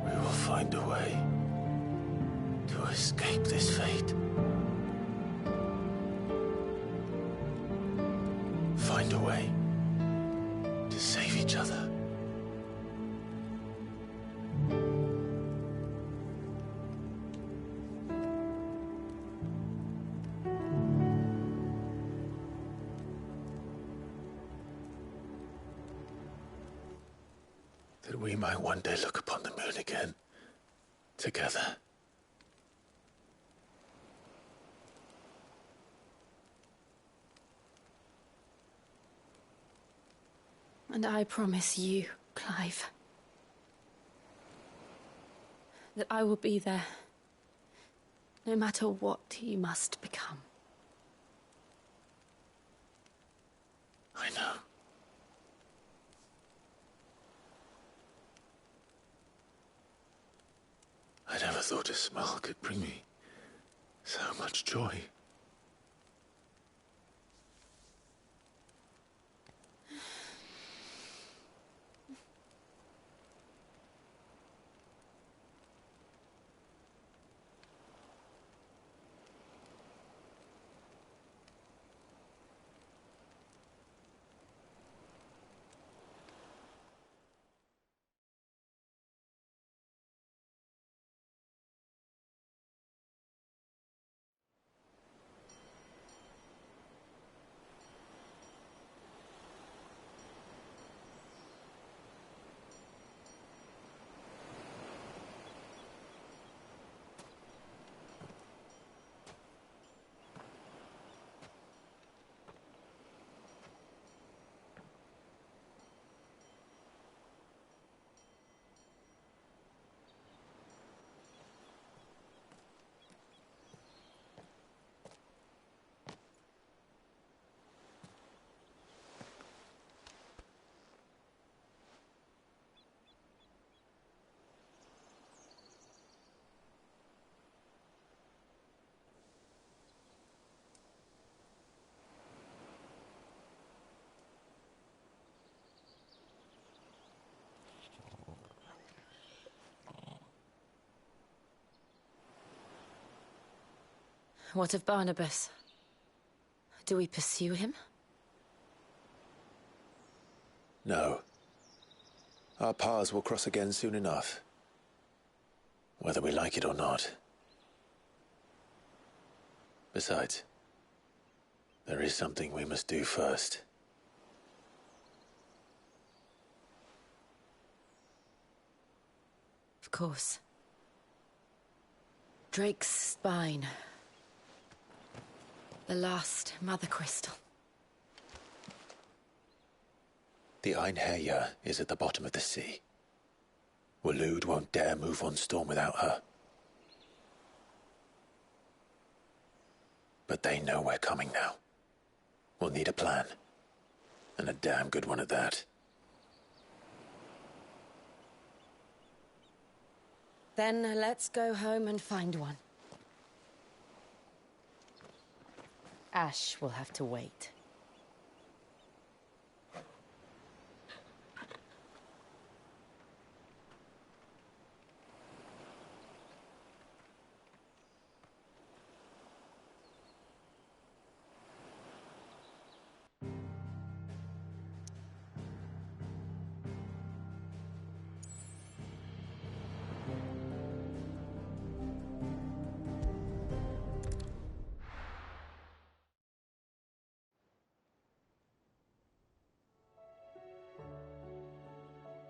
we will find a way to escape this fate. Find a way to save each other. That we might one day look upon the moon again, together. And I promise you, Clive, that I will be there, no matter what you must become. I know. I never thought a smile could bring me so much joy. What of Barnabas? Do we pursue him? No. Our paths will cross again soon enough. Whether we like it or not. Besides, there is something we must do first. Of course. Drake's spine. The last Mother Crystal. The Einherjar is at the bottom of the sea. Waloed won't dare move on Storm without her. But they know we're coming now. We'll need a plan. And a damn good one at that. Then let's go home and find one. Ash will have to wait.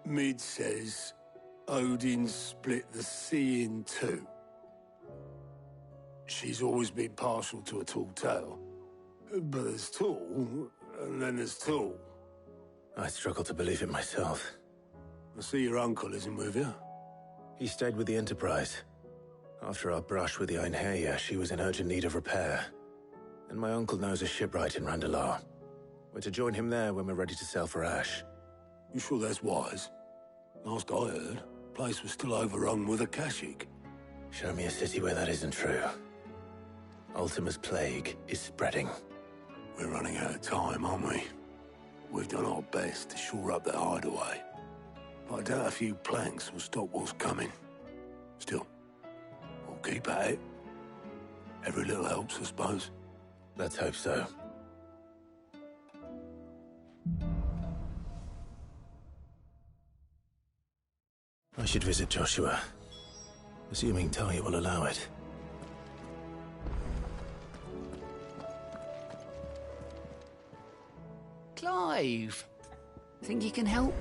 Mid says Odin split the sea in two. She's always been partial to a tall tale. But there's tall, and then there's tall. I struggle to believe it myself. I see your uncle isn't with you. He stayed with the Enterprise. After our brush with the Einherja, she was in urgent need of repair. And my uncle knows a shipwright in Randalar. We're to join him there when we're ready to sail for Ash. You sure that's wise? Last I heard, the place was still overrun with Akashic. Show me a city where that isn't true. Ultima's plague is spreading. We're running out of time, aren't we? We've done our best to shore up that hideaway. But I doubt a few planks will stop what's coming. Still, we'll keep at it. Every little helps, I suppose. Let's hope so. I should visit Joshua. Assuming Talia will allow it. Clive, think you can help?